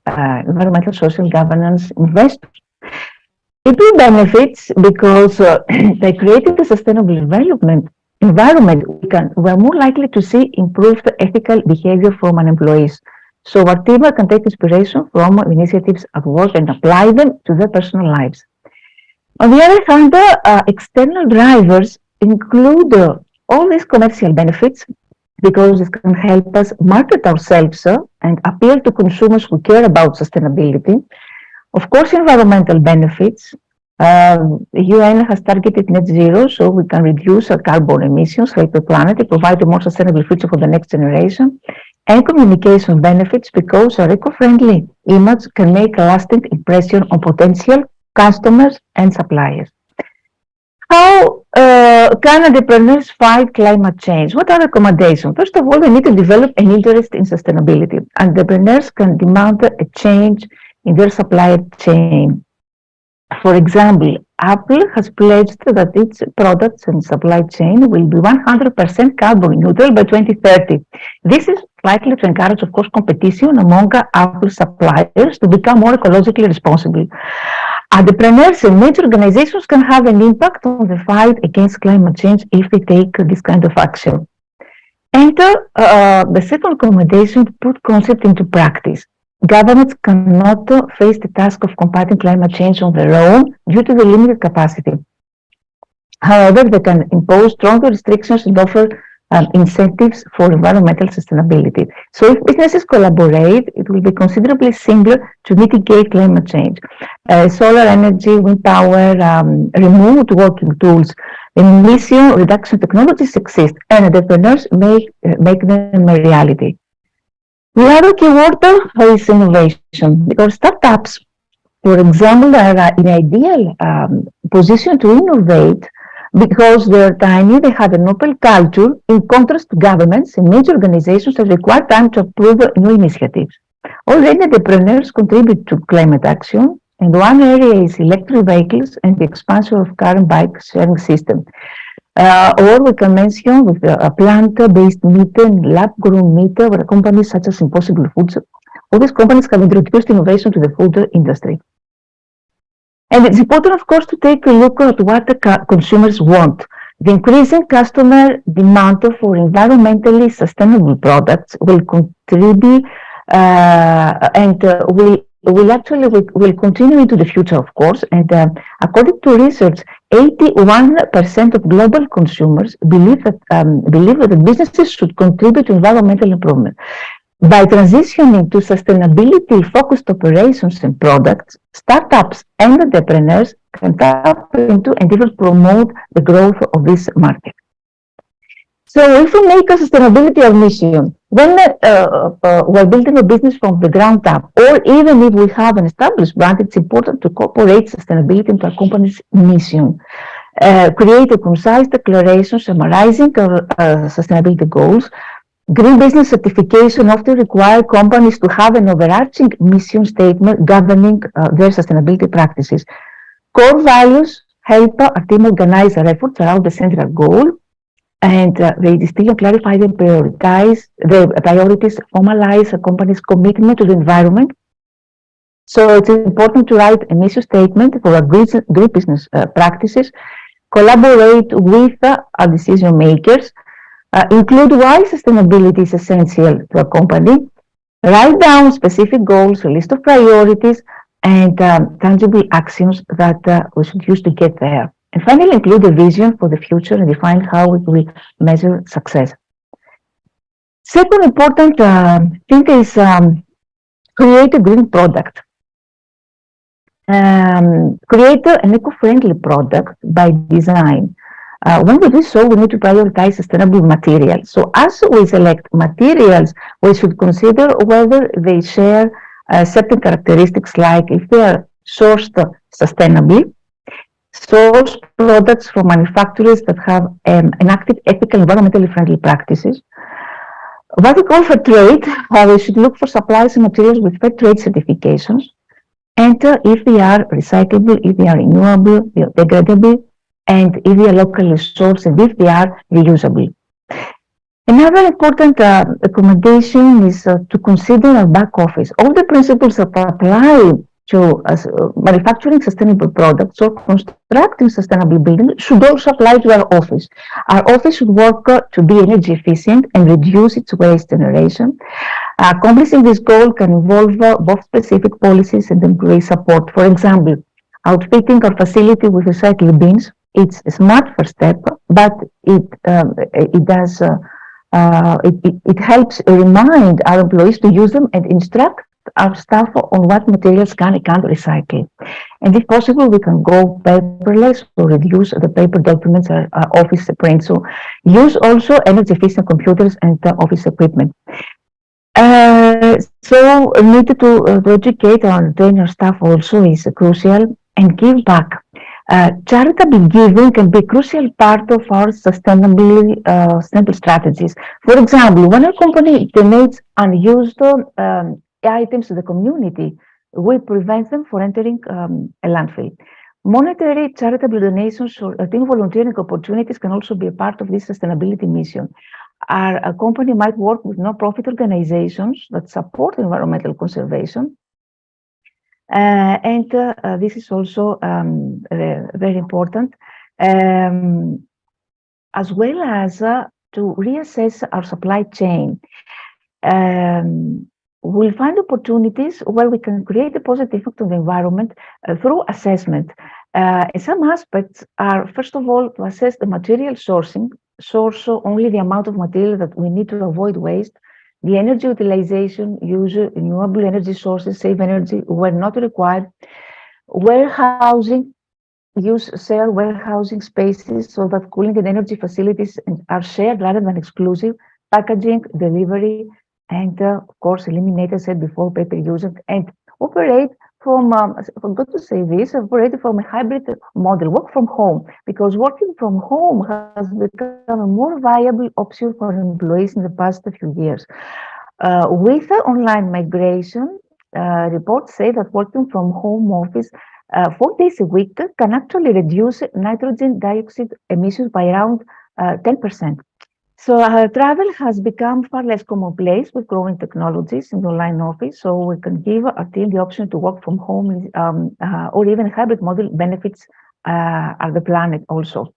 environmental social governance investors. People benefits because by creating a sustainable environment, we're more likely to see improved ethical behavior from our employees. So our team can take inspiration from initiatives at work and apply them to their personal lives. On the other hand, external drivers include all these commercial benefits, because it can help us market ourselves and appeal to consumers who care about sustainability. Of course, environmental benefits. The UN has targeted net zero, so we can reduce our carbon emissions, help the planet, and provide a more sustainable future for the next generation. And communication benefits, because our eco-friendly image can make a lasting impression on potential customers and suppliers. How can entrepreneurs fight climate change? What are recommendations? First of all, they need to develop an interest in sustainability. Entrepreneurs can demand a change in their supply chain. For example, Apple has pledged that its products and supply chain will be 100% carbon neutral by 2030. This is likely to encourage, of course, competition among Apple suppliers to become more ecologically responsible. Entrepreneurs and major organizations can have an impact on the fight against climate change if they take this kind of action. Enter the second recommendation to put concept into practice. Governments cannot face the task of combating climate change on their own due to the limited capacity. However, they can impose stronger restrictions and offer incentives for environmental sustainability. So if businesses collaborate, it will be considerably simpler to mitigate climate change. Solar energy, wind power, remote working tools, emission reduction technologies exist, and entrepreneurs make them a reality. The other keyword is innovation, because startups, for example, are in ideal position to innovate because they're tiny, they have an open culture, in contrast to governments and major organizations that require time to approve new initiatives. Already, entrepreneurs contribute to climate action, and one area is electric vehicles and the expansion of car and bike sharing system. Or we can mention with a plant-based meat and lab-grown meat, where companies such as Impossible Foods, all these companies have introduced innovation to the food industry. And it's important, of course, to take a look at what the consumers want. The increasing customer demand for environmentally sustainable products will contribute and will continue into the future, of course. And according to research, 81% of global consumers believe that businesses should contribute to environmental improvement. By transitioning to sustainability-focused operations and products, startups and entrepreneurs can tap into and even promote the growth of this market. So if we make a sustainability our mission, when we're building a business from the ground up, or even if we have an established brand, it's important to incorporate sustainability into our company's mission. Create a concise declaration summarizing our sustainability goals. Green business certification often require companies to have an overarching mission statement governing their sustainability practices. Core values help our team organize our efforts around the central goal, and they distill and clarify the priorities, formalize a company's commitment to the environment. So it's important to write a mission statement for our green business practices, collaborate with our decision makers, include why sustainability is essential to a company, write down specific goals, a list of priorities, and tangible actions that we should use to get there. And finally, include a vision for the future and define how we will measure success. Second important thing is create a green product. Create an eco-friendly product by design. When we do so, we need to prioritize sustainable materials. So as we select materials, we should consider whether they share certain characteristics, like if they are sourced sustainably, source products from manufacturers that have enacted ethical, environmentally friendly practices. What we call fair trade, we should look for supplies and materials with fair trade certifications, and if they are recyclable, if they are renewable, biodegradable, and if they are locally sourced, and if they are reusable. Another important recommendation is to consider our back office. All the principles that apply to manufacturing sustainable products or constructing sustainable buildings should also apply to our office. Our office should work to be energy efficient and reduce its waste generation. Accomplishing this goal can involve both specific policies and employee support. For example, outfitting our facility with recycling bins. It's a smart first step, but it helps remind our employees to use them and instruct our staff on what materials can and can't recycle. And if possible, we can go paperless or reduce the paper documents our office print. So use also energy efficient computers and office equipment. So needed to educate and train our staff also is crucial, and give back. Charitable giving can be a crucial part of our sustainable strategies. For example, when a company donates unused items to the community, we prevent them from entering a landfill. Monetary charitable donations or team volunteering opportunities can also be a part of this sustainability mission. A company might work with non-profit organizations that support environmental conservation. This is also very important, as well as to reassess our supply chain. We'll find opportunities where we can create a positive effect on the environment through assessment. Some aspects are, first of all, to assess the material source only the amount of material that we need to avoid waste, the energy utilization, use renewable energy sources, save energy where not required, warehousing, use shared warehousing spaces so that cooling and energy facilities are shared rather than exclusive, packaging, delivery, and of course, eliminate, as I said before, paper usage, and operate from, I forgot to say this, operate from a hybrid model, work from home, because working from home has become a more viable option for employees in the past few years. With online migration, reports say that working from home office 4 days a week can actually reduce nitrogen dioxide emissions by around 10%. So travel has become far less commonplace with growing technologies in the online office. So we can give our team the option to work from home or even a hybrid model benefits the planet also.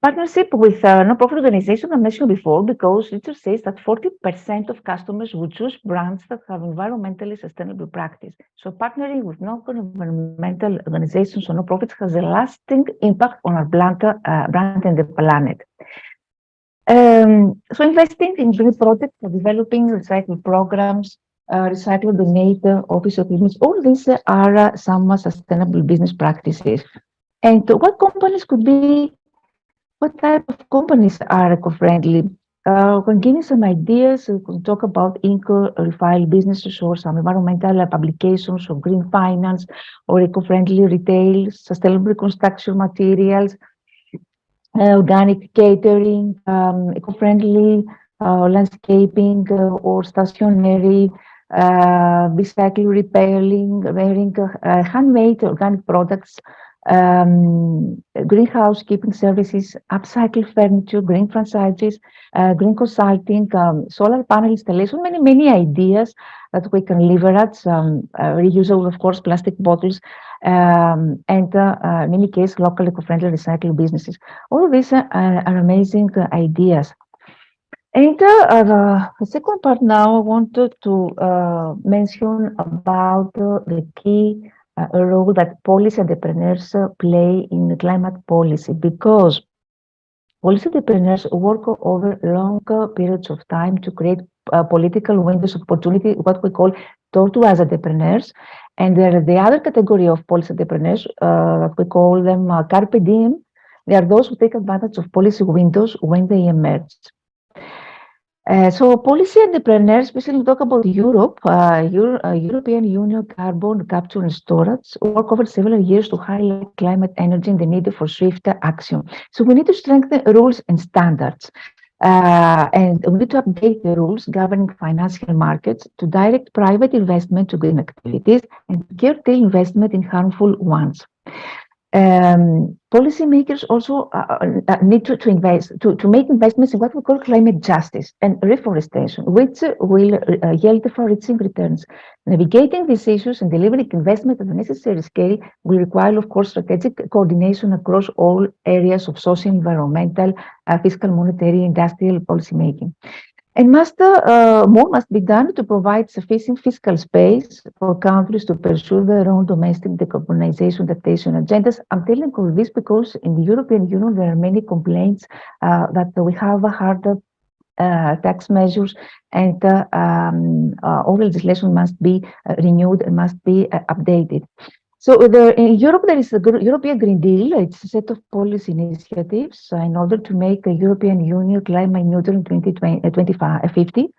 Partnership with non-profit organizations I mentioned before, because research says that 40% of customers would choose brands that have environmentally sustainable practice. So partnering with non-governmental organizations or non-profits has a lasting impact on our brand and the planet. So investing in green projects, developing recycle programs, recycle, donate, office agreements, all these are some sustainable business practices. And what companies could be, what type of companies are eco-friendly? When giving some ideas, we can talk about eco-refiled businesses or some environmental publications or green finance or eco-friendly retail, sustainable construction materials, organic catering, eco-friendly landscaping or stationery, recycle repairing, handmade organic products, greenhouse keeping services, upcycle furniture, green franchises, green consulting, solar panel installation, many ideas that we can leverage, reusable, of course, plastic bottles, and in many cases, local eco-friendly recycling businesses. All of these are amazing ideas. And the second part now, I wanted to mention about the key role that policy entrepreneurs play in climate policy, because policy entrepreneurs work over long periods of time to create political windows of opportunity, what we call tortuous entrepreneurs. And there is the other category of policy entrepreneurs that we call them carpe diem. They are those who take advantage of policy windows when they emerge. So policy entrepreneurs, especially talk about Europe, European Union carbon capture and storage, work over several years to highlight climate energy and the need for swift action. So we need to strengthen rules and standards. And we need to update the rules governing financial markets to direct private investment to green activities and curtail investment in harmful ones. Policymakers also need to invest, to make investments in what we call climate justice and reforestation, which will yield far-reaching returns. Navigating these issues and delivering investment at the necessary scale will require, of course, strategic coordination across all areas of social, environmental, fiscal, monetary, industrial policymaking. And more must be done to provide sufficient fiscal space for countries to pursue their own domestic decarbonization adaptation agendas. I'm telling all this because in the European Union, there are many complaints that we have harder tax measures, and all legislation must be renewed and must be updated. So in Europe, there is a European Green Deal. It's a set of policy initiatives in order to make the European Union climate neutral in 2050.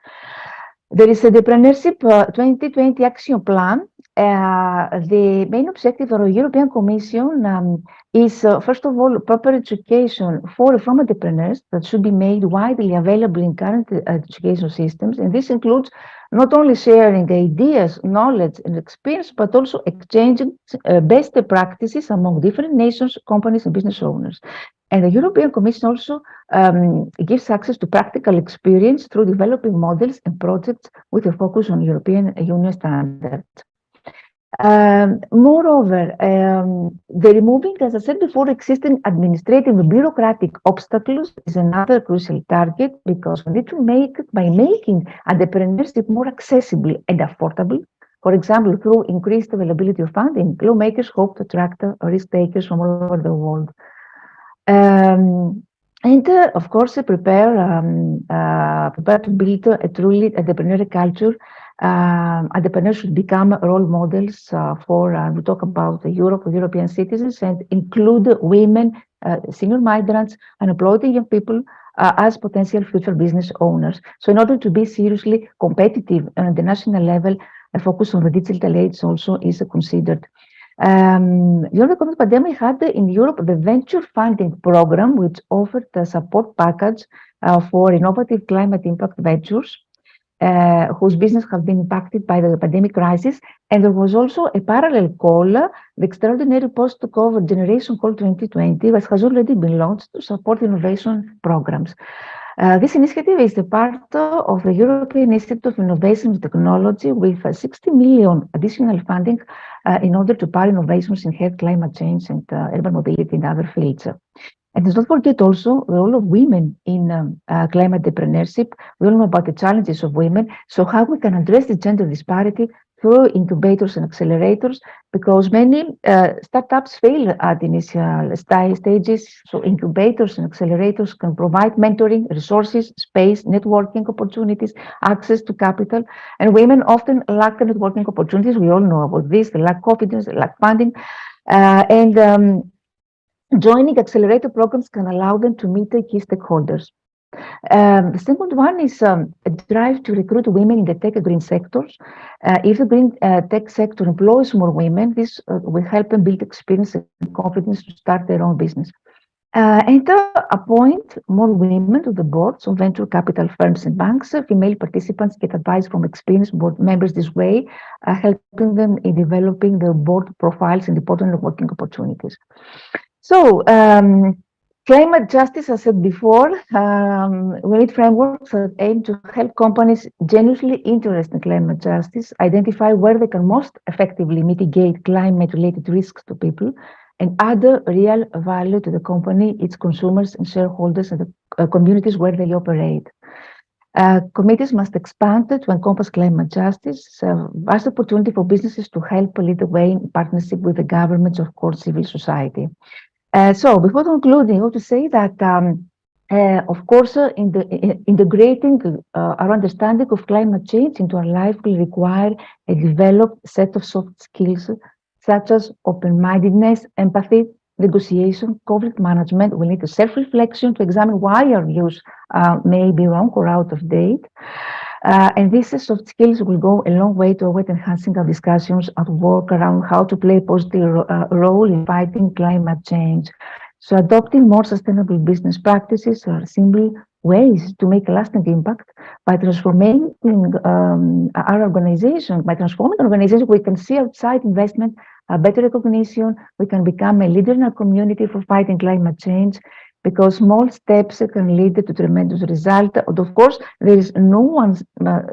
There is a Entrepreneurship 2020 Action Plan, The main objective of the European Commission is, first of all, proper education from entrepreneurs that should be made widely available in current education systems. And this includes not only sharing ideas, knowledge, and experience, but also exchanging best practices among different nations, companies, and business owners. And the European Commission also gives access to practical experience through developing models and projects with a focus on European Union standards. Moreover, the removing, as I said before, existing administrative and bureaucratic obstacles is another crucial target, because we need to make, by making entrepreneurship more accessible and affordable, for example, through increased availability of funding, lawmakers hope to attract risk takers from all over the world. Of course, prepare to build a truly entrepreneurial culture. Entrepreneurs should become role models we talk about Europe, European citizens, and include women, senior migrants, unemployed young people as potential future business owners. So in order to be seriously competitive on the national level, a focus on the digital age also is considered. During the COVID pandemic, had in Europe the venture funding program, which offered a support package for innovative climate impact ventures, whose business have been impacted by the pandemic crisis. And there was also a parallel call, the extraordinary post-COVID generation call 2020, that has already been launched to support innovation programs. This initiative is a part of the European Institute of Innovation and Technology, with 60 million additional funding in order to power innovations in health, climate change, and urban mobility and other fields. And let's not forget also the role of women in climate entrepreneurship. We all know about the challenges of women, so how we can address the gender disparity through incubators and accelerators, because many startups fail at initial stages. So incubators and accelerators can provide mentoring, resources, space, networking opportunities, access to capital. And women often lack the networking opportunities. We all know about this. They lack confidence, they lack funding. Joining accelerator programs can allow them to meet the key stakeholders. The second one is a drive to recruit women in the tech and green sectors. If the green tech sector employs more women, this will help them build experience and confidence to start their own business. And appoint more women to the boards of venture capital firms and banks. Female participants get advice from experienced board members this way, helping them in developing their board profiles and important networking opportunities. So, climate justice, as I said before, we need frameworks that aim to help companies genuinely interested in climate justice identify where they can most effectively mitigate climate-related risks to people and add real value to the company, its consumers and shareholders, and the communities where they operate. Committees must expand to encompass climate justice, as an opportunity for businesses to help lead the way in partnership with the governments, of course, civil society. So before concluding, I want to say that, of course, integrating our understanding of climate change into our life will require a developed set of soft skills, such as open-mindedness, empathy, negotiation, conflict management. We need a self-reflection to examine why our views may be wrong or out of date. And these soft skills will go a long way toward enhancing our discussions at work around how to play a positive role in fighting climate change. So adopting more sustainable business practices are simple ways to make a lasting impact by transforming our organization. By transforming organizations, we can see outside investment, better recognition. We can become a leader in our community for fighting climate change, because small steps can lead to tremendous result. And of course, there is no one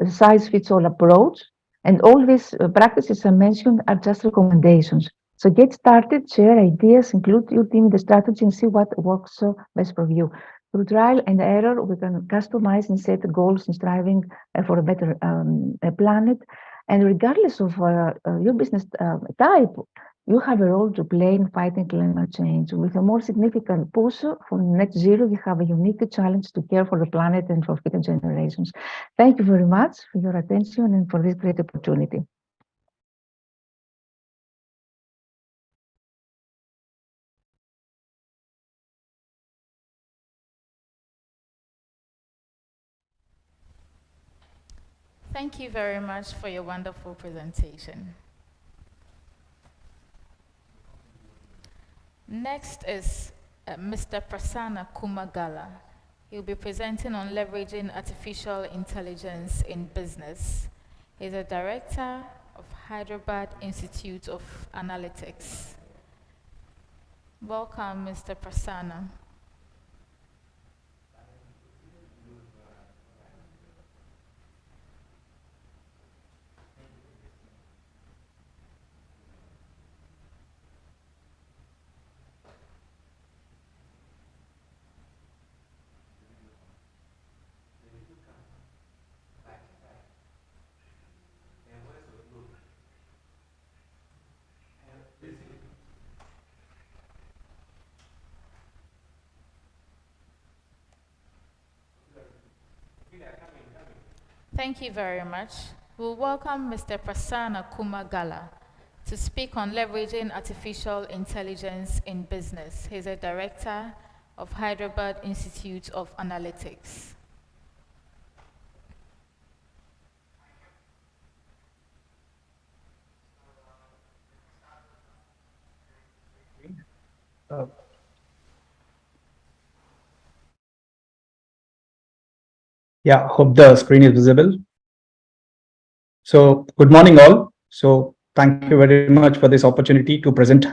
size fits all approach, and all these practices I mentioned are just recommendations. So get started, share ideas, include your team in the strategy, and see what works best for you. Through trial and error, we can customize and set goals and striving for a better planet. And regardless of your business type, you have a role to play in fighting climate change. With a more significant push for net zero, you have a unique challenge to care for the planet and for future generations. Thank you very much for your attention and for this great opportunity. Thank you very much for your wonderful presentation. Next is Mr. Prasanna Kumagala. He'll be presenting on leveraging artificial intelligence in business. He's a director of Hyderabad Institute of Analytics. Welcome, Mr. Prasanna. Thank you very much. We'll welcome Mr. Prasanna Kumagala to speak on leveraging artificial intelligence in business. He's a director of Hyderabad Institute of Analytics. Yeah, hope the screen is visible. So good morning all. So thank you very much for this opportunity to present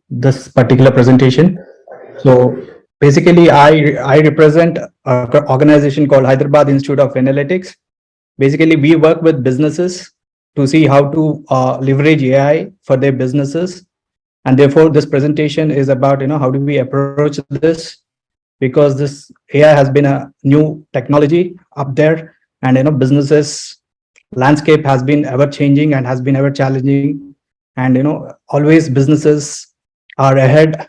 this particular presentation. So basically I represent an organization called Hyderabad Institute of Analytics. Basically we work with businesses to see how to leverage AI for their businesses. And therefore this presentation is about, how do we approach this, because this AI has been a new technology up there, and businesses landscape has been ever changing and has been ever challenging, and always businesses are ahead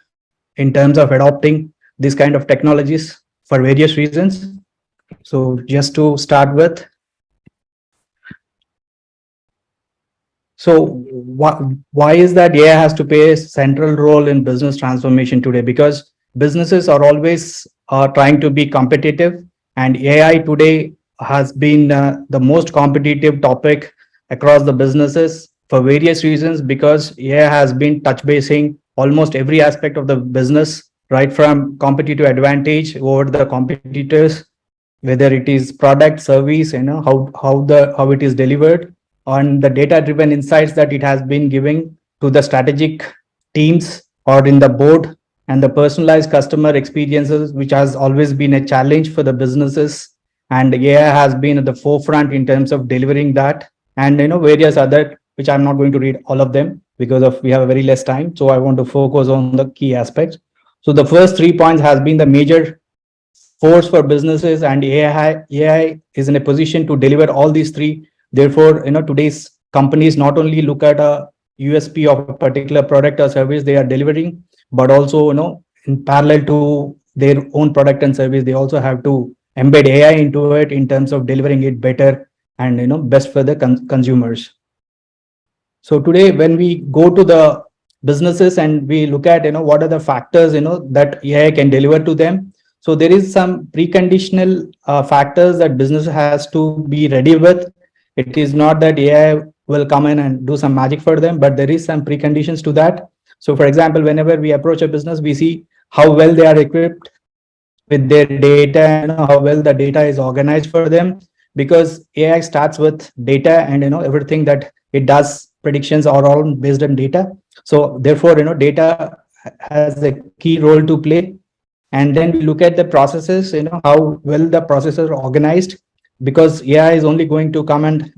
in terms of adopting these kind of technologies for various reasons. So just to start with, so why is that AI has to play a central role in business transformation today? Because businesses are always trying to be competitive, and AI today has been the most competitive topic across the businesses for various reasons, because AI has been touch basing almost every aspect of the business, right from competitive advantage over the competitors, whether it is product, service, how it is delivered, on the data driven insights that it has been giving to the strategic teams or in the board, and the personalized customer experiences, which has always been a challenge for the businesses, and AI has been at the forefront in terms of delivering that, and various other, which I'm not going to read all of them because of we have a very less time, so I want to focus on the key aspects. So the first 3 points has been the major force for businesses, and AI is in a position to deliver all these three. Therefore, today's companies not only look at a USP of a particular product or service they are delivering, but also, in parallel to their own product and service, they also have to embed AI into it in terms of delivering it better and, best for the consumers. So today, when we go to the businesses and we look at, what are the factors, that AI can deliver to them. So there is some preconditional factors that business has to be ready with. It is not that AI will come in and do some magic for them, but there is some preconditions to that. So for example, whenever we approach a business, we see how well they are equipped with their data, and how well the data is organized for them, because AI starts with data, and everything that it does, predictions are all based on data. So therefore, data has a key role to play. And then we look at the processes, how well the processes are organized, because AI is only going to come and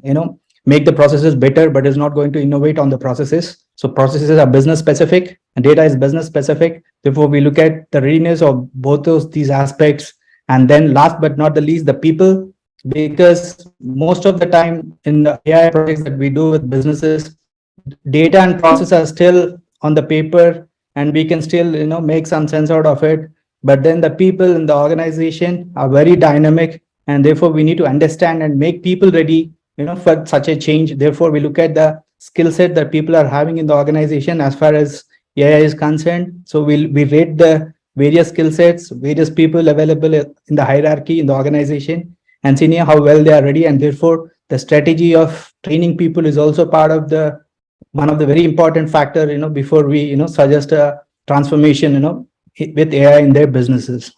make the processes better, but is not going to innovate on the processes. So processes are business specific and data is business specific. Therefore, we look at the readiness of both these aspects. And then last but not the least, the people, because most of the time in the AI projects that we do with businesses, data and process are still on the paper, and we can still make some sense out of it, but then the people in the organization are very dynamic, and therefore we need to understand and make people ready for such a change. Therefore, we look at the skill set that people are having in the organization as far as AI is concerned. So we rate the various skill sets, various people available in the hierarchy in the organization, and see how well they are ready. And therefore, the strategy of training people is also part of the one of the very important factor, before we, suggest a transformation, with AI in their businesses.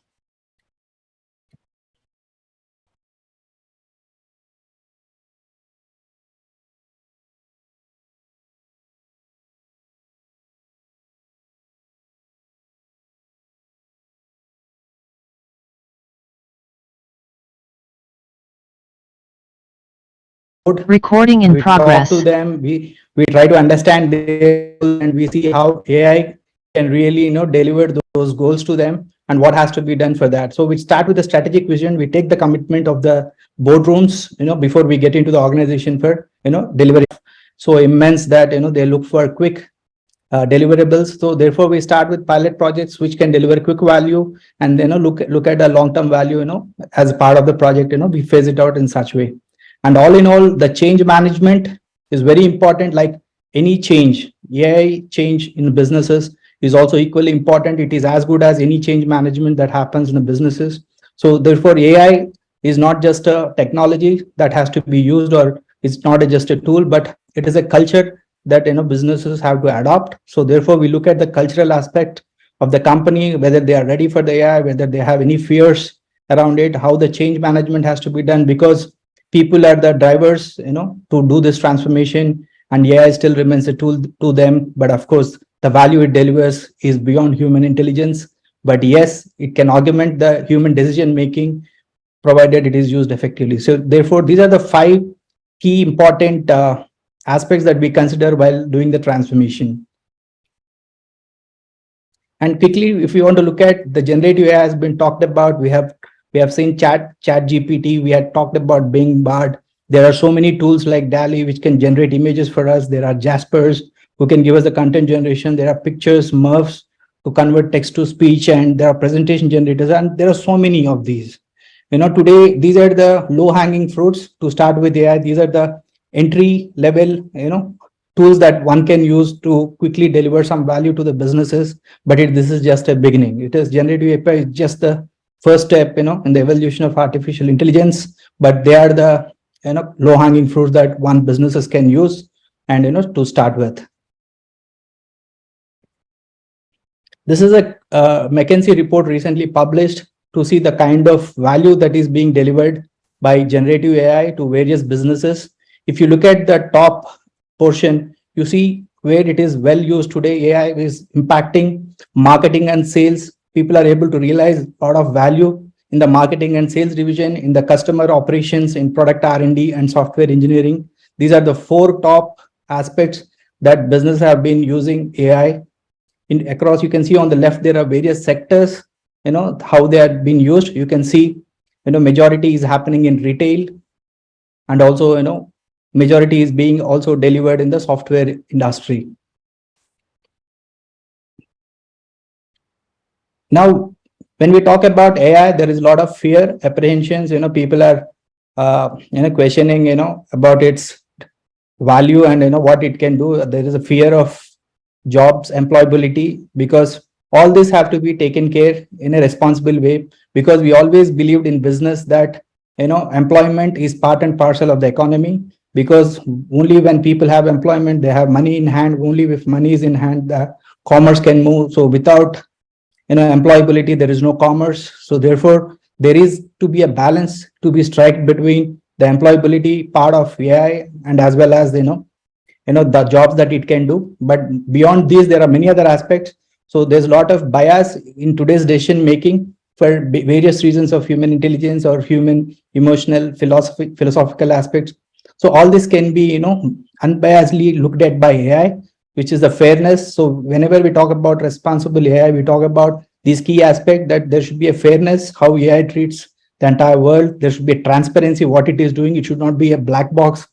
Recording in We talk to progress. them, we try to understand their goal, and we see how AI can really, deliver those goals to them and what has to be done for that. So we start with the strategic vision. We take the commitment of the boardrooms, before we get into the organization for, delivery. So immense that, they look for quick deliverables. So therefore, we start with pilot projects which can deliver quick value, and look at the long-term value. As part of the project, we phase it out in such way. And all in all, the change management is very important. Like any change, AI change in businesses is also equally important. It is as good as any change management that happens in the businesses. So therefore, AI is not just a technology that has to be used, or it's not just a tool, but it is a culture that businesses have to adopt. So therefore, we look at the cultural aspect of the company, whether they are ready for the AI, whether they have any fears around it, how the change management has to be done, because people are the drivers, to do this transformation, and AI still remains a tool to them. But of course, the value it delivers is beyond human intelligence. But yes, it can augment the human decision making, provided it is used effectively. So therefore, these are the 5 key important aspects that we consider while doing the transformation. And quickly, if you want to look at the generative AI has been talked about, we have seen chat GPT, we had talked about Bing, Bard. There are so many tools like DALI which can generate images for us. There are Jaspers who can give us the content generation. There are pictures, Murphs to convert text to speech, and there are presentation generators, and there are so many of these. Today these are the low hanging fruits to start with AI. These are the entry level, tools that one can use to quickly deliver some value to the businesses. But this is just a beginning. It is generative AI is just the first step, in the evolution of artificial intelligence. But they are the low hanging fruits that one businesses can use, and to start with. This is a McKinsey report recently published to see the kind of value that is being delivered by generative AI to various businesses. If you look at the top portion, you see where it is well used today. AI is impacting marketing and sales. People are able to realize a lot of value in the marketing and sales division, in the customer operations, in product R&D and software engineering. These are the 4 top aspects that businesses have been using AI in across. You can see on the left, there are various sectors, how they are being used. You can see, majority is happening in retail, and also, majority is being also delivered in the software industry. Now, when we talk about AI, there is a lot of fear, apprehensions. People are, questioning, about its value and what it can do. There is a fear of jobs, employability, because all this have to be taken care in a responsible way. Because we always believed in business that employment is part and parcel of the economy. Because only when people have employment, they have money in hand. Only if money is in hand, the commerce can move. So without employability, there is no commerce. So therefore, there is to be a balance to be struck between the employability part of AI and as well as the jobs that it can do. But beyond these, there are many other aspects. So there's a lot of bias in today's decision making for various reasons of human intelligence or human emotional philosophical aspects. So all this can be unbiasedly looked at by AI, which is the fairness. So whenever we talk about responsible AI, we talk about these key aspects, that there should be a fairness, how AI treats the entire world. There should be a transparency, what it is doing. It should not be a black box.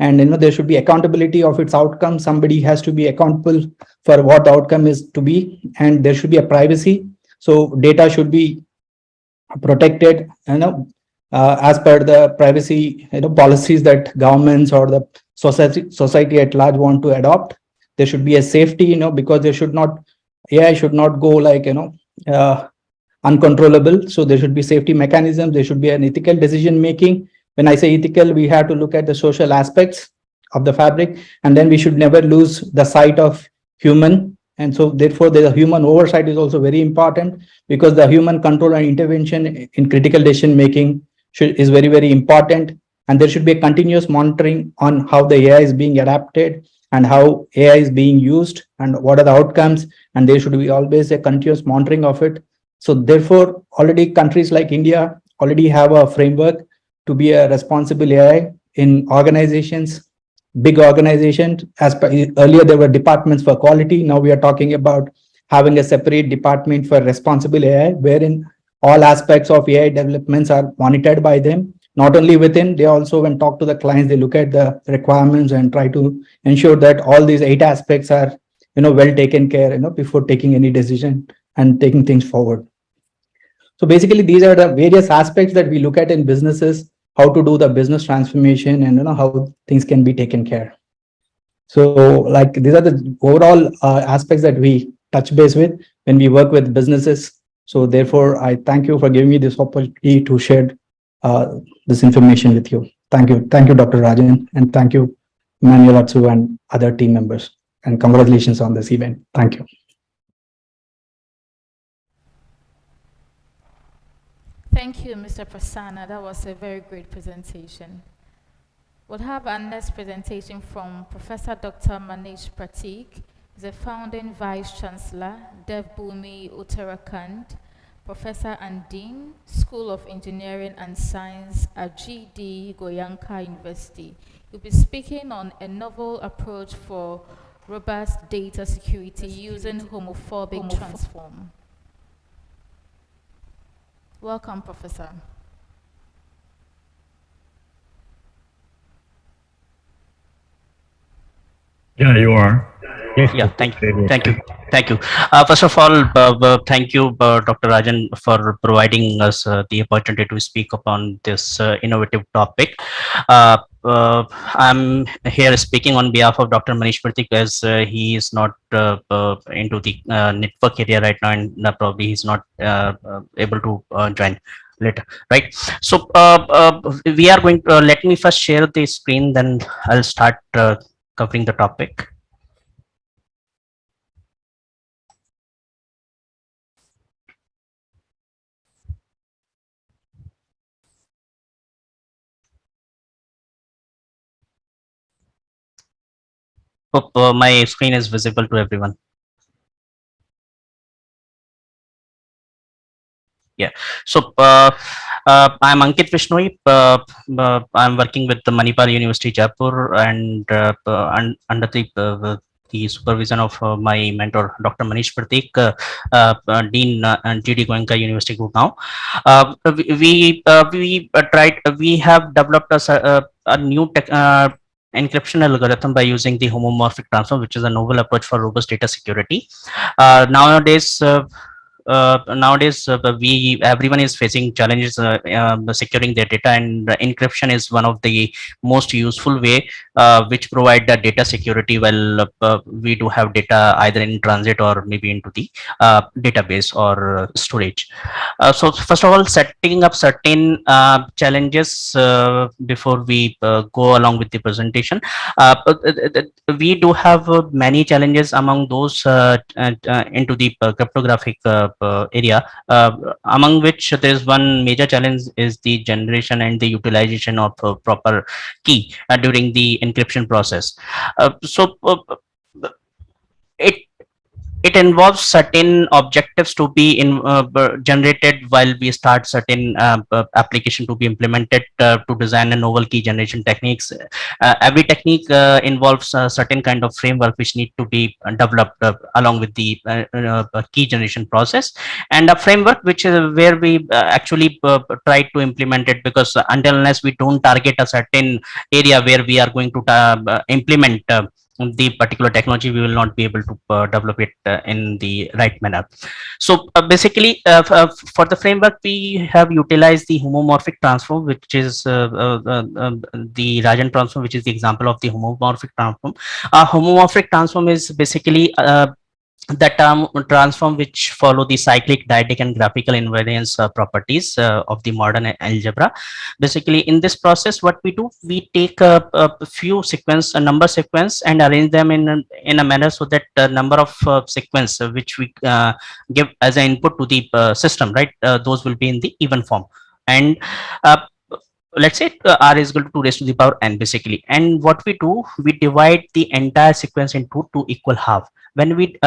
And there should be accountability of its outcome. Somebody has to be accountable for what the outcome is to be, and there should be a privacy. So data should be protected, as per the privacy policies that governments or the society at large want to adopt. There should be a safety, because there should not, AI should not go like uncontrollable. So there should be safety mechanisms. There should be an ethical decision making. When I say ethical, we have to look at the social aspects of the fabric, and then we should never lose the sight of human. And so therefore the human oversight is also very important, because the human control and intervention in critical decision making is very, very important. And there should be a continuous monitoring on how the AI is being adapted and how AI is being used and what are the outcomes. And there should be always a continuous monitoring of it. So therefore, already countries like India already have a framework to be a responsible AI in organizations, big organizations. Earlier, there were departments for quality. Now we are talking about having a separate department for responsible AI, wherein all aspects of AI developments are monitored by them. Not only within, they also, when talk to the clients, they look at the requirements and try to ensure that all these 8 aspects are, well taken care, before taking any decision and taking things forward. So basically, these are the various aspects that we look at in businesses, how to do the business transformation, and how things can be taken care. So like these are the overall aspects that we touch base with when we work with businesses. So therefore, I thank you for giving me this opportunity to share this information with you. Thank you, Dr. Rajan, and thank you, Manuel Atsu and other team members. And congratulations on this event. Thank you. Thank you, Mr. Prasanna. That was a very great presentation. We'll have our next presentation from Professor Dr. Manish Pratik, the founding Vice Chancellor, Devbhoomi Uttarakhand, Professor and Dean, School of Engineering and Science at GD Goenka University. He'll be speaking on a novel approach for robust data security using homophobic transform. Welcome, Professor. Yeah, you are. Yes, yeah, thank you. First of all, thank you, Dr. Rajan, for providing us the opportunity to speak upon this innovative topic. I'm here speaking on behalf of Dr. Manish Pratik, as he is not into the network area right now, and probably he's not able to join later, right? So we are going to, let me first share the screen, then I'll start covering the topic. Hope my screen is visible to everyone. Yeah, so I'm Ankit Vishnoi. I'm working with the Manipal University, Jaipur, and under the supervision of my mentor, Dr. Manish Pratik, Dean and GD Goenka University, Gurgaon. We have developed a new encryption algorithm by using the homomorphic transform, which is a novel approach for robust data security. Nowadays, everyone is facing challenges securing their data, and encryption is one of the most useful way which provide the data security while we do have data either in transit or maybe into the database or storage. So first of all, setting up certain challenges before we go along with the presentation. We do have many challenges among those into the cryptographic area, among which there is one major challenge is the generation and the utilization of proper key during the encryption process. It involves certain objectives to be generated while we start certain application to be implemented to design a novel key generation techniques. Every technique involves a certain kind of framework which need to be developed along with the key generation process, and a framework which is where we actually try to implement it, because until unless we don't target a certain area where we are going to implement the particular technology, we will not be able to develop it in the right manner. So basically, for the framework, we have utilized the homomorphic transform, which is the Rajan transform, which is the example of the homomorphic transform. Homomorphic transform is basically the term transform which follow the cyclic, dyadic, and graphical invariance properties of the modern algebra. Basically, in this process, what we do, we take a few sequence, a number sequence, and arrange them in a manner so that the number of sequence which we give as an input to the system, right? Those will be in the even form, and uh, let's say r is equal to 2 raised to the power n, basically. And what we do, we divide the entire sequence into two equal half. When we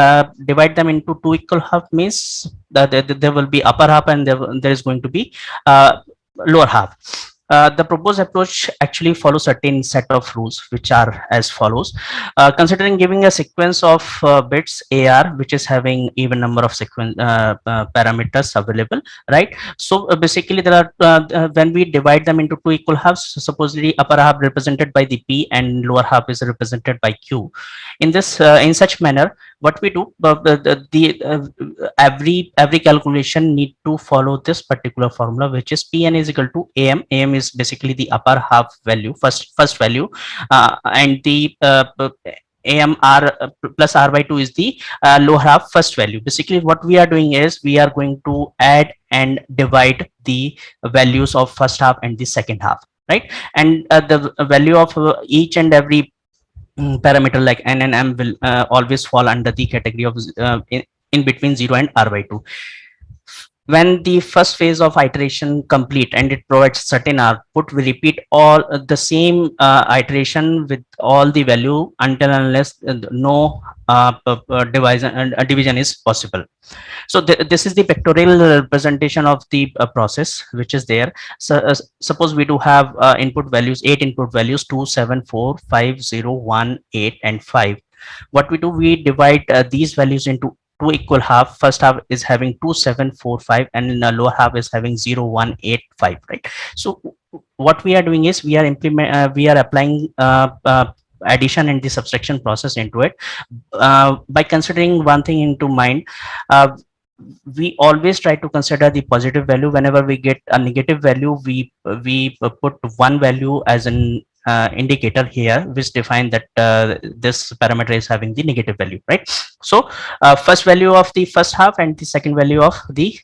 divide them into two equal half, means that there will be upper half and there is going to be lower half. The proposed approach actually follows certain set of rules which are as follows. Considering giving a sequence of bits AR which is having even number of sequence parameters available, right? So basically there are when we divide them into two equal halves, supposedly upper half represented by the P and lower half is represented by Q. In this in such manner, what we do, every calculation need to follow this particular formula, which is Pn is equal to am is basically the upper half value, first value, and the amr plus r by 2 is the lower half first value. Basically what we are doing is we are going to add and divide the values of first half and the second half, right? And the value of each and every parameter like n and m will always fall under the category of in between 0 and r by 2. When the first phase of iteration complete and it provides certain output, we repeat all the same iteration with all the value until unless no division is possible. So this is the pictorial representation of the process which is there. So suppose we do have input values, 8 input values, 2, 7, 4, 5, 0, 1, 8, and 5. What we do, we divide these values into two equal half. First half is having 2, 7, 4, 5, and in the lower half is having 0, 1, 8, 5, right? So what we are doing is we are applying addition and the subtraction process into it. By considering one thing into mind, we always try to consider the positive value. Whenever we get a negative value, we put one value as an indicator here which define that this parameter is having the negative value, right? So first value of the first half and the second value of the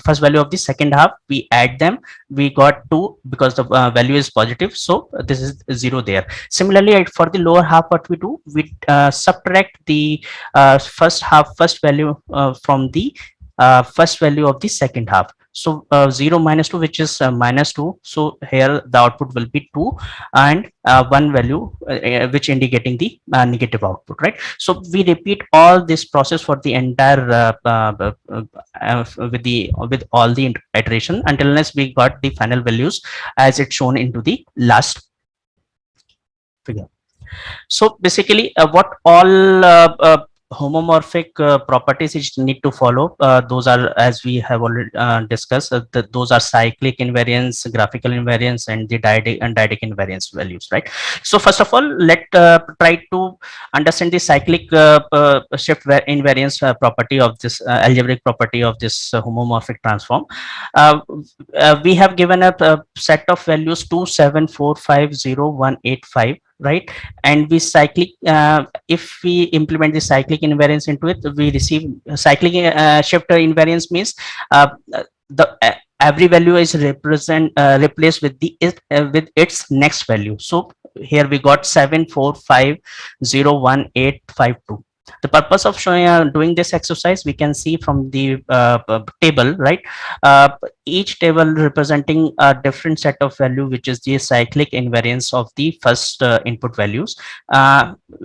first value of the second half, we add them, we got 2 because the value is positive, so this is 0 there. Similarly, for the lower half, what we do, we subtract the first half first value from the first value of the second half. So 0 minus 2, which is minus 2. So here the output will be 2 and one value which indicating the negative output, right? So we repeat all this process for the entire with all the iteration until unless we got the final values as it's shown into the last figure. So basically what all homomorphic properties which need to follow, those are, as we have already discussed, those are cyclic invariance, graphical invariance, and the dyadic invariance values, right? So first of all, let try to understand the cyclic shift invariance property of this algebraic property of this homomorphic transform. We have given a set of values 2, 7, 4, 5, 0, 1, 8, 5, right? And we cyclic if we implement the cyclic invariance into it, we receive cyclic shift invariance means the every value is replaced with the with its next value. So here we got 7, 4, 5, 0, 1, 8, 5, 2. The purpose of showing doing this exercise, we can see from the table, right? Each table representing a different set of value, which is the cyclic invariance of the first input values.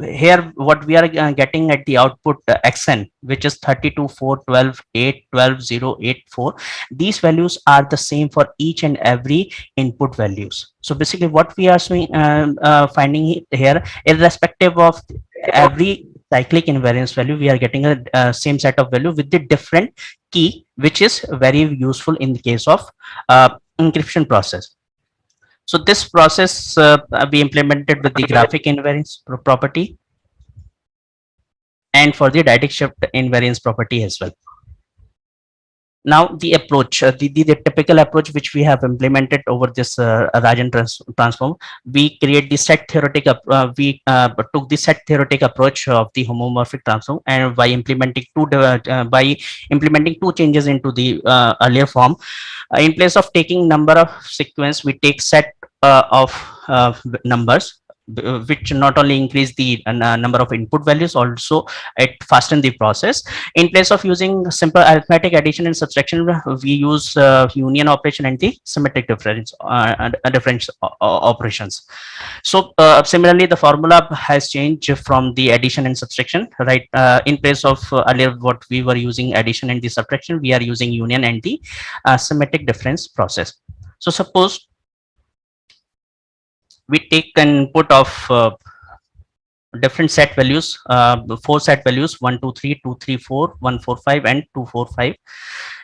Here what we are getting at the output xn, which is 32, 4, 12, 8, 12, 0, 8, 4. These values are the same for each and every input values. So basically what we are showing, finding here, irrespective of every cyclic invariance value, we are getting a same set of value with the different key, which is very useful in the case of encryption process. So this process we implemented with the graphic invariance property and for the dyadic shift invariance property as well. Now the approach, the typical approach which we have implemented over this Rajan transform, we create the set theoretic we took the set theoretic approach of the homomorphic transform, and by implementing two changes into the earlier form. In place of taking number of sequence, we take set of numbers, which not only increase the number of input values, also it fasten the process. In place of using simple arithmetic addition and subtraction, we use union operation and the symmetric difference operations. So similarly, the formula has changed from the addition and subtraction, right? In place of earlier what we were using addition and the subtraction, we are using union and the symmetric difference process. So suppose we take an input of different set values, four set values, 1 2 3 2 3 4 1 4 5 and 2 4 5.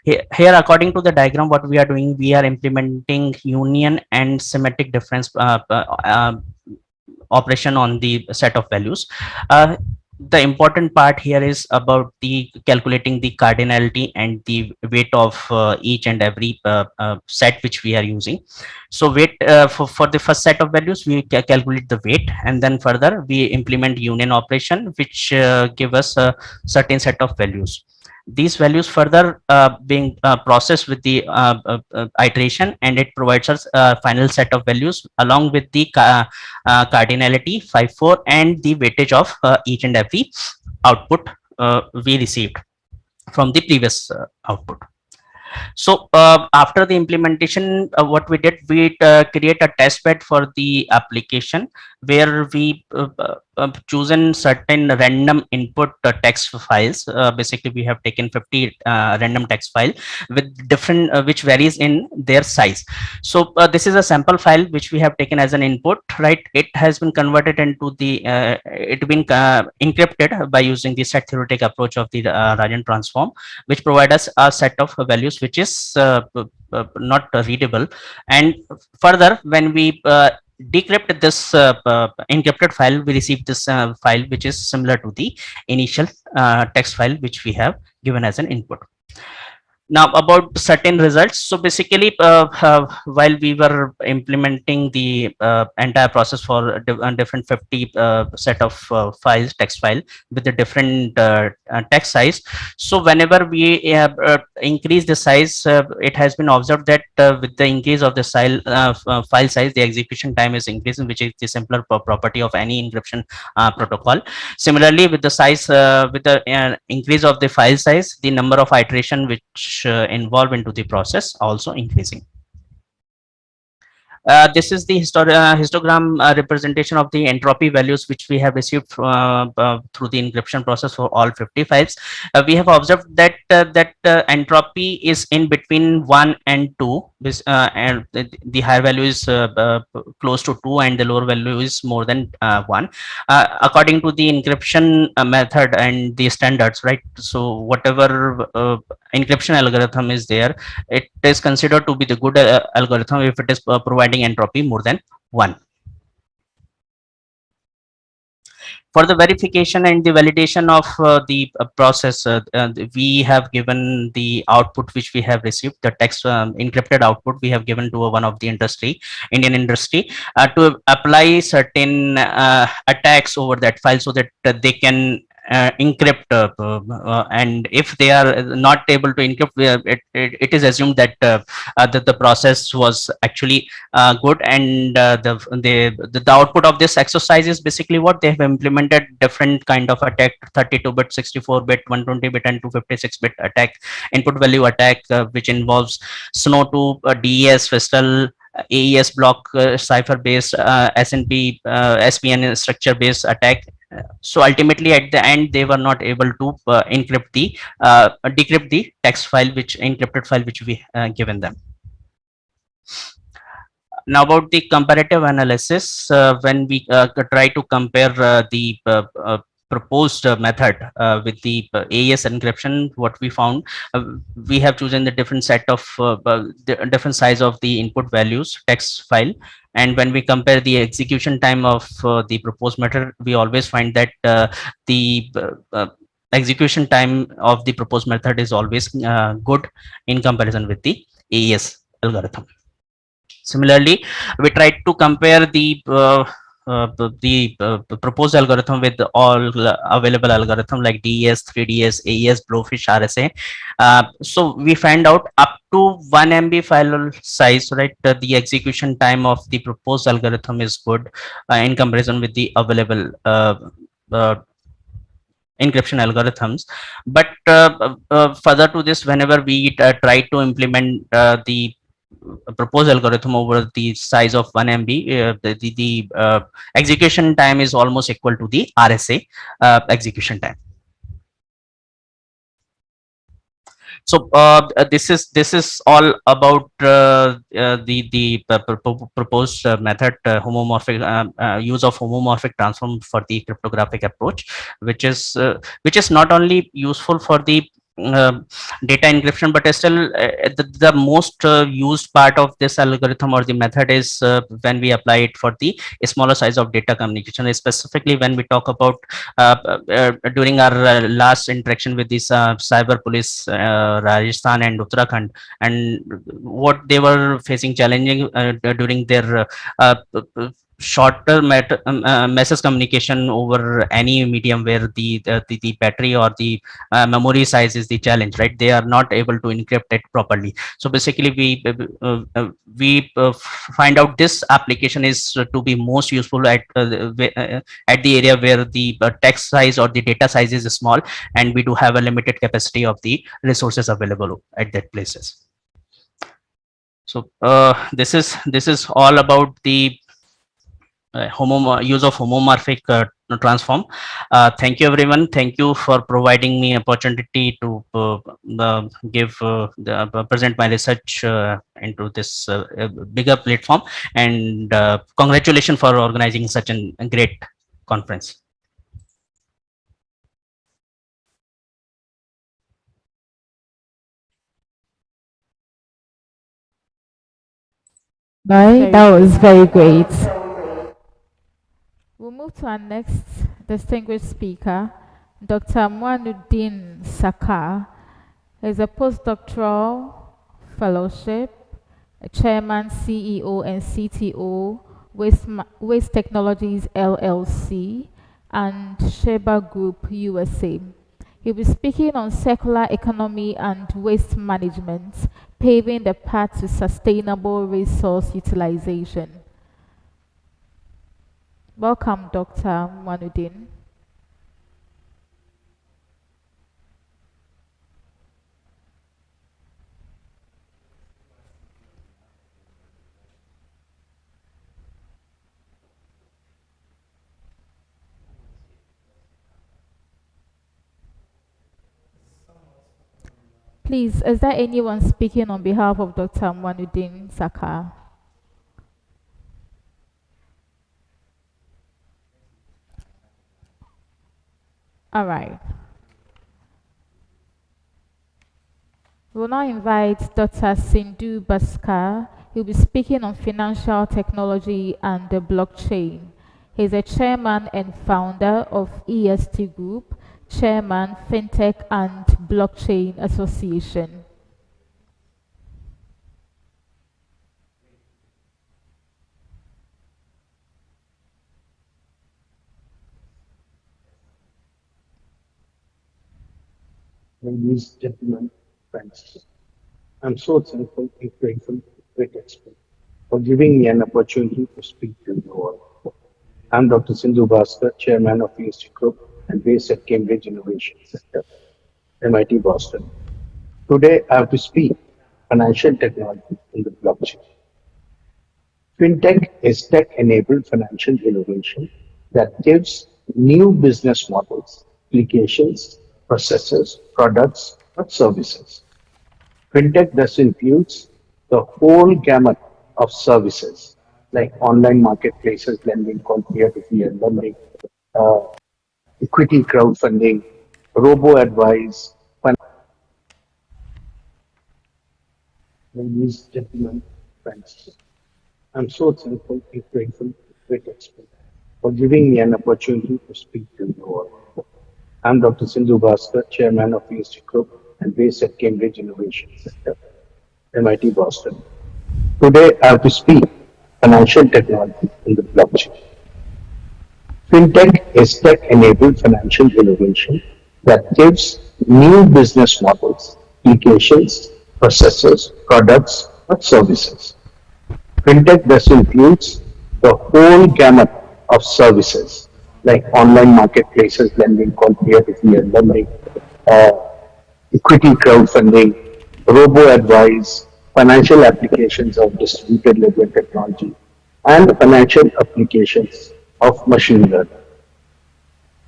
Here according to the diagram, what we are doing, we are implementing union and symmetric difference operation on the set of values. The important part here is about the calculating the cardinality and the weight of each and every set which we are using. So weight for the first set of values, we calculate the weight, and then further we implement union operation, which give us a certain set of values. These values further being processed with the iteration, and it provides us a final set of values along with the cardinality 5 4 and the weightage of each and every output we received from the previous output. So after the implementation, what we did, we create a test bed for the application, where we chosen certain random input text files. Basically, we have taken 50 random text file with different which varies in their size. So this is a sample file which we have taken as an input, right? It has been converted into the it been encrypted by using the set theoretic approach of the Rajan transform, which provide us a set of values which is not readable. And further, when we decrypt this encrypted file, we receive this file which is similar to the initial text file which we have given as an input. Now about certain results. So basically, while we were implementing the entire process for different 50 set of files, text file with the different text size. So whenever we increase the size, it has been observed that with the increase of the file size, the execution time is increasing, which is the simpler property of any encryption protocol. Similarly, with the size, with the increase of the file size, the number of iteration which involved into the process also increasing. This is the histogram representation of the entropy values which we have received through the encryption process for all 50 files. We have observed that entropy is in between 1 and 2, and the higher value is close to 2 and the lower value is more than 1, according to the encryption method and the standards, right? So whatever encryption algorithm is there, it is considered to be the good algorithm if it is providing entropy more than 1. For the verification and the validation of the process, we have given the output which we have received, the text encrypted output we have given to one of the Indian industry, to apply certain attacks over that file so that they can encrypt, and if they are not able to encrypt, it is assumed that the process was actually good, and the output of this exercise is basically what they have implemented: different kind of attack, 32-bit, 64-bit, 120-bit and 256-bit attack, input value attack, which involves SNO2, DES, Festal, AES block, cipher based, SNP, SPN structure based attack. So ultimately at the end they were not able to decrypt the text file, which encrypted file which we given them. Now about the comparative analysis, when we try to compare the proposed method with the AES encryption, what we found, we have chosen the different set of the different size of the input values text file, and when we compare the execution time of the proposed method, we always find that the execution time of the proposed method is always good in comparison with the AES algorithm. Similarly, we tried to compare the proposed algorithm with all available algorithm like DES, 3DS, AES, Blowfish, RSA. So we find out up to 1 MB file size, right? The execution time of the proposed algorithm is good in comparison with the available uh, encryption algorithms. But further to this, whenever we try to implement the proposed algorithm over the size of 1 MB, the execution time is almost equal to the RSA execution time. So this is all about the proposed method, homomorphic use of homomorphic transform for the cryptographic approach, which is not only useful for the uh, data encryption, but still the most used part of this algorithm or the method is when we apply it for the smaller size of data communication, specifically when we talk about during our last interaction with this cyber police Rajasthan and Uttarakhand, and what they were facing challenging during their shorter message communication over any medium where the battery or the memory size is the challenge, right? They are not able to encrypt it properly. So basically we find out this application is to be most useful at the area where the text size or the data size is small, and we do have a limited capacity of the resources available at that places. So this is all about the use of homomorphic transform. Thank you everyone. Thank you for providing me opportunity to present my research into this bigger platform, and congratulations for organizing such a great conference. Right, that was very great. We'll move to our next distinguished speaker, Dr. Muanuddin Saka. He's a postdoctoral fellowship, a chairman, CEO, and CTO, Waste Technologies LLC, and Sheba Group USA. He'll be speaking on circular economy and waste management, paving the path to sustainable resource utilization. Welcome, Dr. Muanuddin. Please, is there anyone speaking on behalf of Dr. Muanuddin Saka? All right. We'll now invite Dr. Sindhu Bhaskar. He'll be speaking on financial technology and the blockchain. He's a chairman and founder of EST Group, chairman, FinTech and Blockchain Association. Ladies, gentlemen, friends, I'm so thankful and grateful to Expo for giving me an opportunity to speak to you all. I'm Dr. Sindhu Bhaskar, Chairman of EST Group and based at Cambridge Innovation Center, MIT Boston. Today, I have to speak financial technology in the blockchain. FinTech is tech-enabled financial innovation that gives new business models, applications, processes, products, or services. FinTech thus includes the whole gamut of services like online marketplaces, lending called peer-to-peer lending, equity crowdfunding, robo-advice. Ladies, gentlemen, friends, I'm so thankful and grateful to Expo for giving me an opportunity to speak to you all. I'm Dr. Sindhu Bhaskar, Chairman of ESG Group and based at Cambridge Innovation Center, MIT Boston. Today, I have to speak financial technology in the blockchain. FinTech is tech-enabled financial innovation that gives new business models, applications, processes, products, or services. FinTech thus includes the whole gamut of services like online marketplaces, lending called peer-to-peer lending, uh, equity crowdfunding, robo-advice, financial applications of distributed ledger technology, and financial applications of machine learning.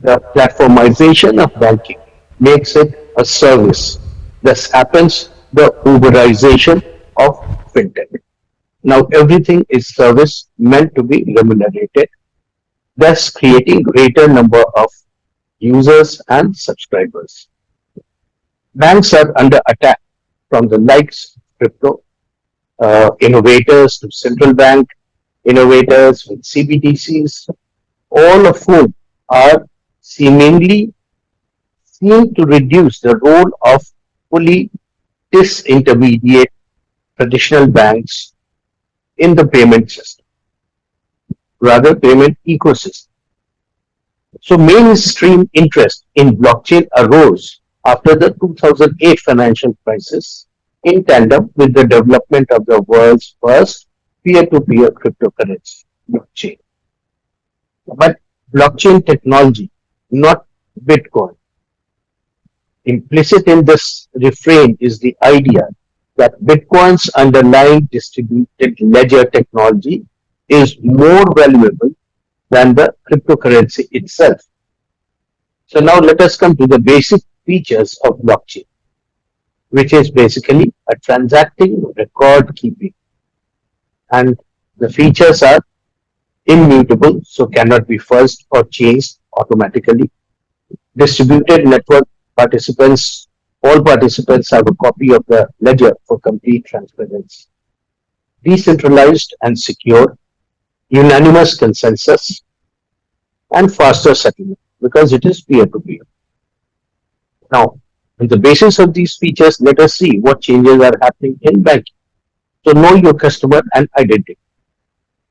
The platformization of banking makes it a service. Thus happens the Uberization of fintech. Now everything is service meant to be remunerated, thus creating greater number of users and subscribers. Banks are under attack from the likes of crypto innovators to central bank innovators with CBDCs, all of whom are seemingly seen to reduce the role of fully disintermediate traditional banks in the payment system, rather payment ecosystem. So mainstream interest in blockchain arose after the 2008 financial crisis in tandem with the development of the world's first peer-to-peer cryptocurrency, blockchain. But blockchain technology, not Bitcoin. Implicit in this refrain is the idea that Bitcoin's underlying distributed ledger technology is more valuable than the cryptocurrency itself. So now let us come to the basic features of blockchain, which is basically a transacting record keeping. And the features are immutable, so cannot be fuzzed or changed automatically. Distributed network participants, all participants have a copy of the ledger for complete transparency. Decentralized and secure, unanimous consensus, and faster settlement because it is peer-to-peer. Now, on the basis of these features, let us see what changes are happening in banking. So know your customer and identity.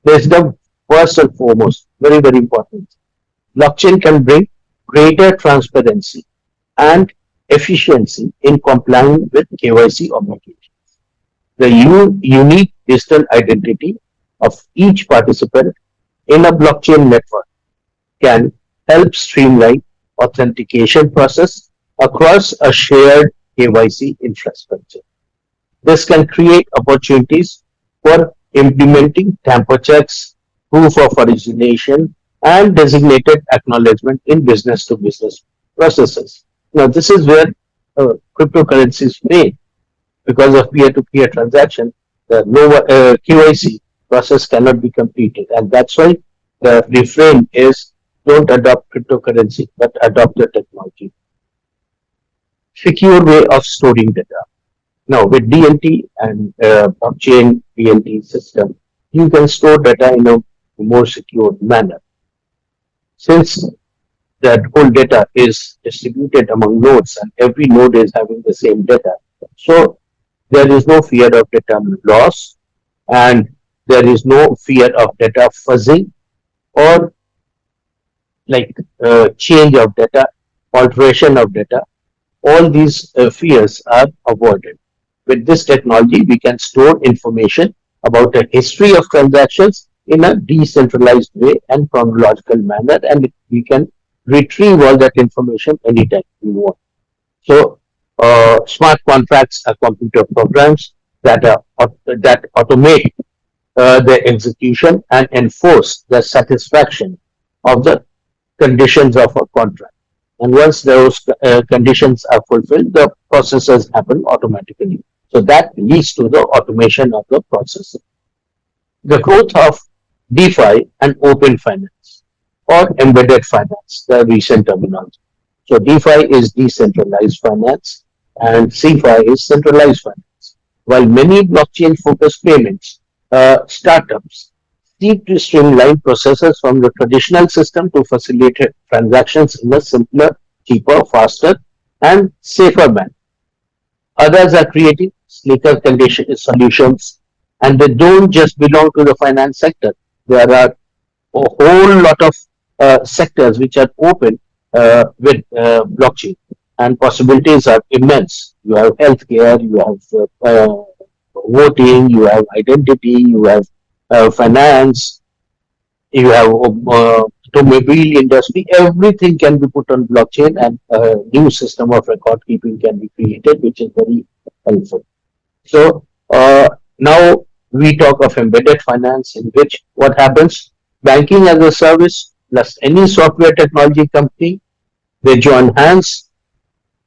There's the first and foremost, very, very important. Blockchain can bring greater transparency and efficiency in complying with KYC obligations. The unique digital identity of each participant in a blockchain network can help streamline authentication process across a shared KYC infrastructure. This can create opportunities for implementing tamper checks, proof of origination, and designated acknowledgement in business-to-business processes. Now, this is where cryptocurrencies fail because of peer-to-peer transaction. The KYC process cannot be completed, and that's why the refrain is don't adopt cryptocurrency, but adopt the technology. Secure way of storing data. Now, with DLT and blockchain DLT system, you can store data in a more secure manner. Since that whole data is distributed among nodes and every node is having the same data, so there is no fear of data loss and there is no fear of data fuzzing or like change of data, alteration of data. All these fears are avoided. With this technology, we can store information about a history of transactions in a decentralized way and chronological manner, and we can retrieve all that information anytime we want. So, smart contracts are computer programs that automate the execution and enforce the satisfaction of the conditions of a contract. And once those conditions are fulfilled, the processes happen automatically. So that leads to the automation of the process. The growth of DeFi and open finance or embedded finance, the recent terminology. So DeFi is decentralized finance and CeFi is centralized finance. While many blockchain-focused payments startups seek to streamline processes from the traditional system to facilitate transactions in a simpler cheaper, faster, and safer manner. Others are creating sleeker condition solutions, and they don't just belong to the finance sector. There are a whole lot of sectors which are open with blockchain, and possibilities are immense. You have healthcare, you have voting, you have identity, you have finance, you have automobile industry. Everything can be put on blockchain, and a new system of record keeping can be created, which is very helpful. So now we talk of embedded finance, in which what happens, banking as a service plus any software technology company, they join hands,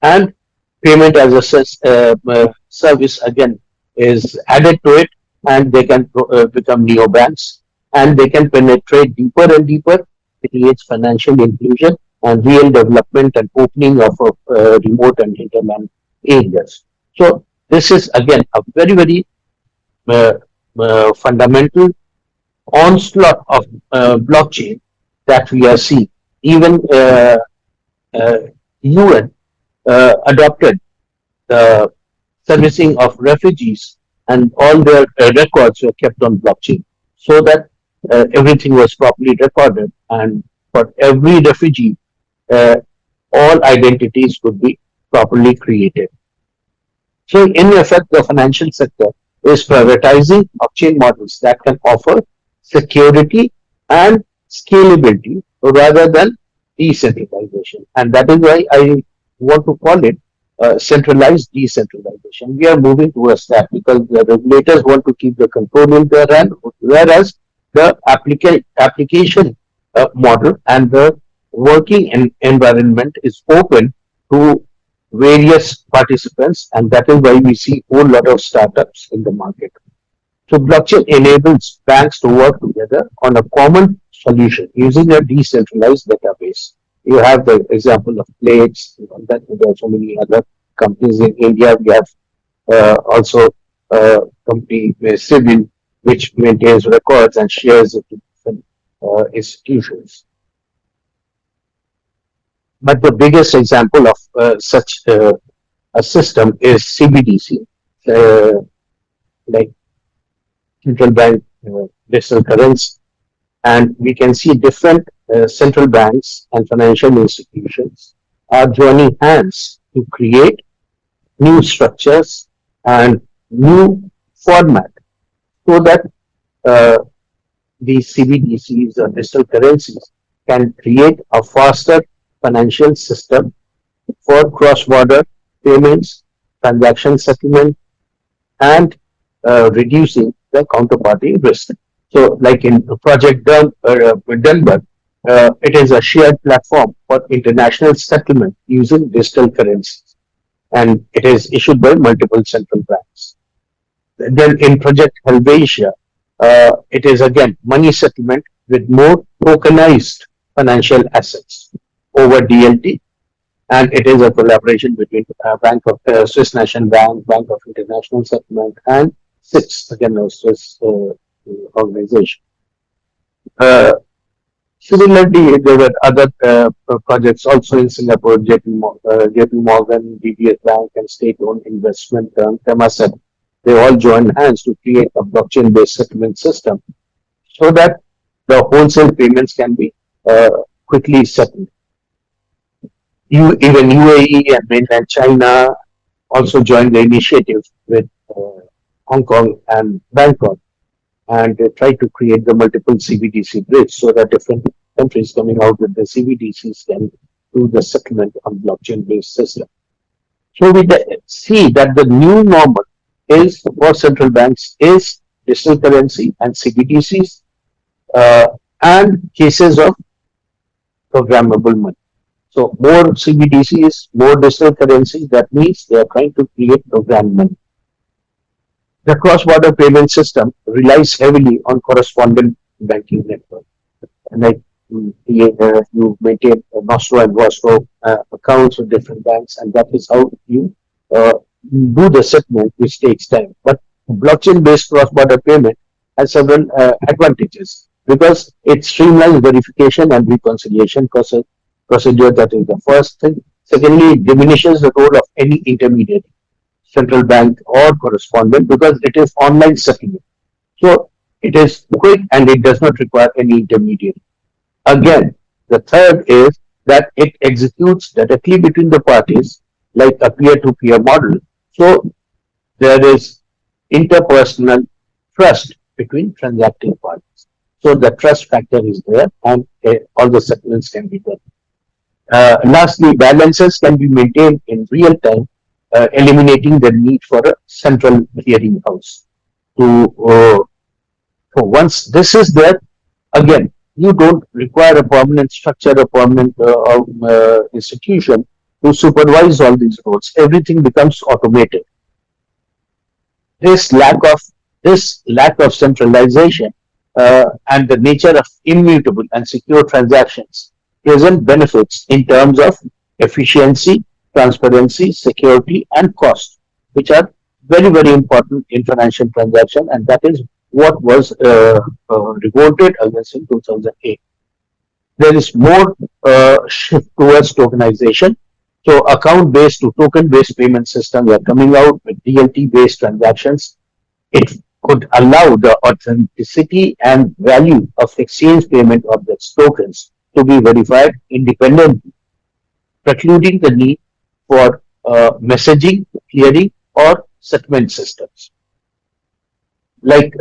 and payment as a service again is added to it, and they can become neobanks, and they can penetrate deeper and deeper. It creates financial inclusion and real development and opening of remote and hinterland areas. So this is again a very, very uh, fundamental onslaught of blockchain that we are seeing. Even uh, UN adopted the servicing of refugees, and all their records were kept on blockchain, so that everything was properly recorded, and for every refugee, uh, all identities could be properly created. So, in effect, the financial sector is prioritizing blockchain models that can offer security and scalability rather than decentralization. And that is why I want to call it centralized decentralization. We are moving towards that because the regulators want to keep the control in their hand, whereas the application model and the working environment is open to various participants, and that is why we see a whole lot of startups in the market. So blockchain enables banks to work together on a common solution using a decentralized database. You have the example of plates, that there are so many other companies in India. We have also a company Civil, which maintains records and shares it to different institutions. But the biggest example of such a system is CBDC, like central bank digital currency. And we can see different central banks and financial institutions are joining hands to create new structures and new format, so that uh, these CBDCs or digital currencies can create a faster financial system for cross-border payments, transaction settlement, and reducing the counterparty risk. So, like in Project Denver, it is a shared platform for international settlement using digital currencies, and it is issued by multiple central banks. Then in Project Helvetia, it is again money settlement with more tokenized financial assets over DLT, and it is a collaboration between Bank of Swiss National Bank, Bank of International Settlement, and SIX, again a Swiss organization. Similarly, there were other projects also in Singapore, JP Morgan, DBS Bank, and state-owned investment firm Temasek. They all joined hands to create a blockchain-based settlement system, so that the wholesale payments can be quickly settled. Even UAE and mainland China also joined the initiative with Hong Kong and Bangkok, and they try to create the multiple CBDC bridge, so that different countries coming out with the CBDCs can do the settlement on blockchain-based system. So we see that the new normal is for central banks is digital currency and CBDCs, and cases of programmable money. So more CBDCs, more digital currency, that means they are trying to create program money. The cross-border payment system relies heavily on correspondent banking network. And like you maintain Nostro and Vostro accounts with different banks, and that is how you do the settlement, which takes time. But blockchain-based cross-border payment has several advantages, because it streamlines verification and reconciliation procedure. That is the first thing. Secondly, it diminishes the role of any intermediary, central bank or correspondent, because it is online settlement. So it is quick and it does not require any intermediary. Again, the third is that it executes directly between the parties like a peer-to-peer model. So there is interpersonal trust between transacting parties. So the trust factor is there and all the settlements can be done. Lastly, balances can be maintained in real time, eliminating the need for a central clearing house. So once this is there, again, you don't require a permanent structure, a permanent institution to supervise all these roles. Everything becomes automated. This lack of centralization and the nature of immutable and secure transactions present benefits in terms of efficiency, transparency, security, and cost, which are very important in financial transaction, and that is what was revolted against in 2008. There is more shift towards tokenization. So account-based to token-based payment systems are coming out with DLT-based transactions. It could allow the authenticity and value of exchange payment objects tokens to be verified independently, precluding the need for messaging, clearing, or settlement systems. Like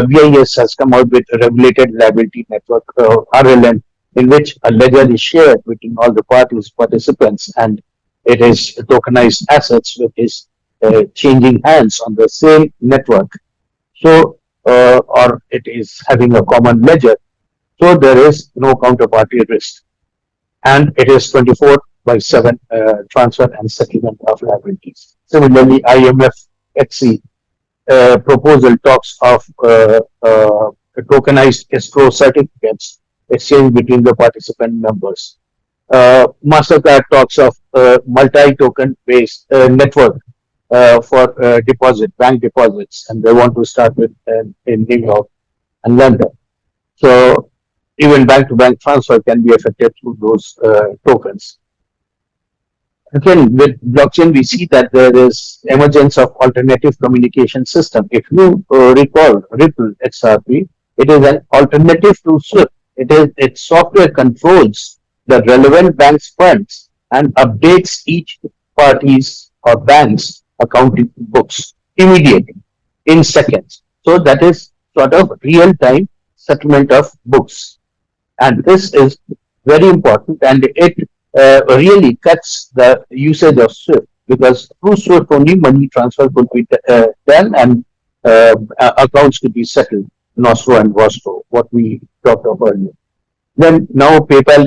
BIS has come out with a regulated liability network, RLN, in which a ledger is shared between all the participants, and it is tokenized assets which is changing hands on the same network. So, or it is having a common ledger. So there is no counterparty risk, and it is 24/7 transfer and settlement of liabilities. Similarly, IMF XC proposal talks of tokenized escrow certificates exchanged between the participant members. MasterCard talks of multi-token based network for bank deposits, and they want to start with in New York and London. So even bank-to-bank transfer can be effected through those tokens. Again, with blockchain, we see that there is emergence of alternative communication system. If you recall Ripple XRP, it is an alternative to SWIFT. Its software controls the relevant bank's funds and updates each party's or bank's accounting books immediately in seconds. So that is sort of real-time settlement of books, and this is very important, and it really cuts the usage of SWIFT, because through SWIFT only money transfer could be done, and accounts could be settled, Nostro and Vostro, what we talked about earlier. Then now PayPal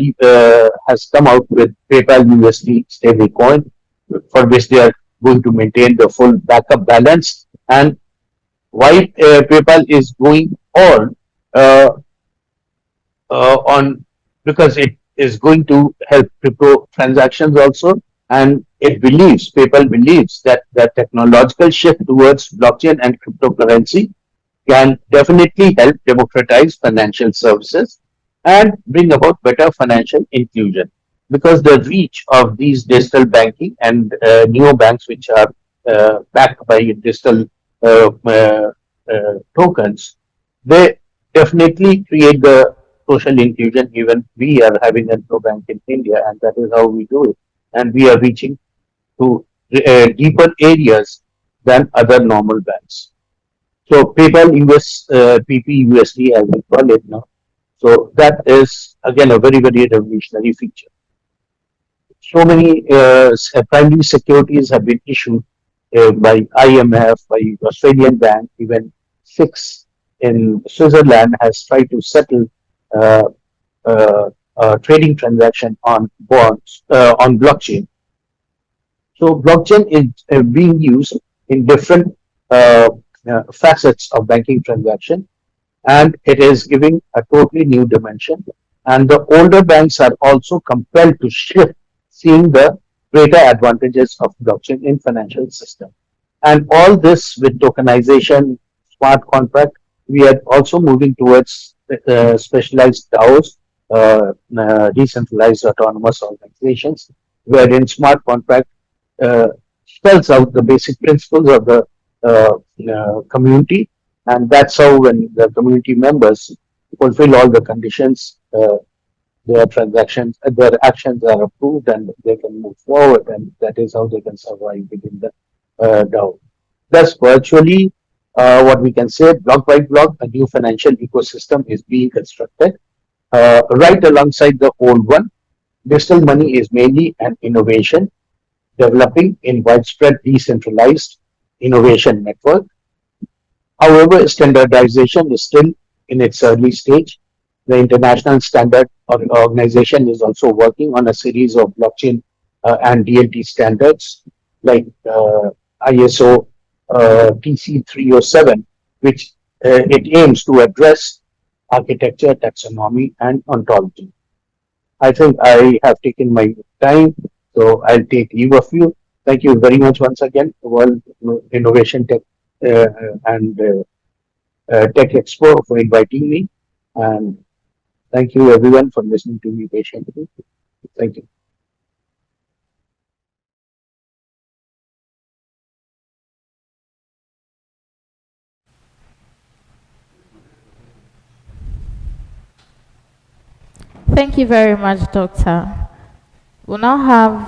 has come out with PayPal USD stablecoin, for which they are going to maintain the full backup balance. And why PayPal is going on, because it is going to help crypto transactions also, and PayPal believes that the technological shift towards blockchain and cryptocurrency can definitely help democratize financial services and bring about better financial inclusion, because the reach of these digital banking and neobanks, which are backed by digital tokens, they definitely create the social inclusion. Even we are having a bank in India, and that is how we do it. And we are reaching to deeper areas than other normal banks. So PayPal PPUSD, as we call it now. So that is again a very revolutionary feature. So many primary securities have been issued by IMF, by Australian Bank, even SIX in Switzerland has tried to settle trading transaction on bonds on blockchain. So blockchain is being used in different facets of banking transaction, and it is giving a totally new dimension. And the older banks are also compelled to shift, seeing the greater advantages of blockchain in financial system. And all this with tokenization, smart contract, we are also moving towards specialized DAOs, decentralized autonomous organizations, wherein smart contract spells out the basic principles of the community, and that's how when the community members fulfill all the conditions, their actions are approved, and they can move forward, and that is how they can survive within the DAO. Thus, virtually, what we can say, block by block, a new financial ecosystem is being constructed right alongside the old one. Digital money is mainly an innovation developing in widespread decentralized innovation network. However, standardization is still in its early stage. The International Standard Organization is also working on a series of blockchain and DLT standards like ISO TC 307, which it aims to address architecture, taxonomy, and ontology. I think I have taken my time, so I'll take leave of you. Thank you very much once again, World Innovation Tech and Tech Expo, for inviting me. And thank you everyone for listening to me patiently. Thank you. Thank you very much, Doctor. We'll now have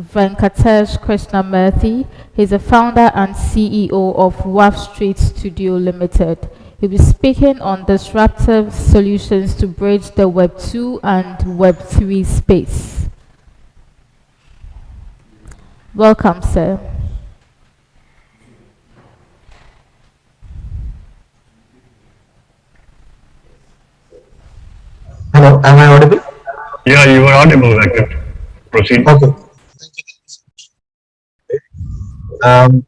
Venkatesh Krishnamurthy. He's the founder and CEO of WAF Street Studio Limited. He'll be speaking on disruptive solutions to bridge the Web 2 and Web 3 space. Welcome, sir. Hello, am I audible? Yeah, you are audible, Venkat. Proceed. Okay.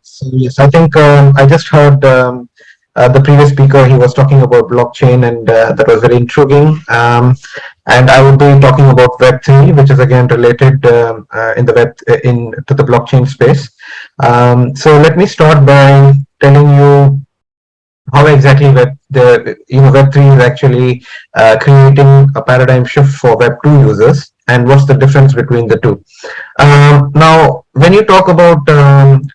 So yes, I think I just heard the previous speaker. He was talking about blockchain, and that was very intriguing. And I would be talking about Web3, which is again related in the to the blockchain space. So let me start by telling you how exactly Web3 is actually creating a paradigm shift for Web2 users, and what's the difference between the two. Now, when you talk about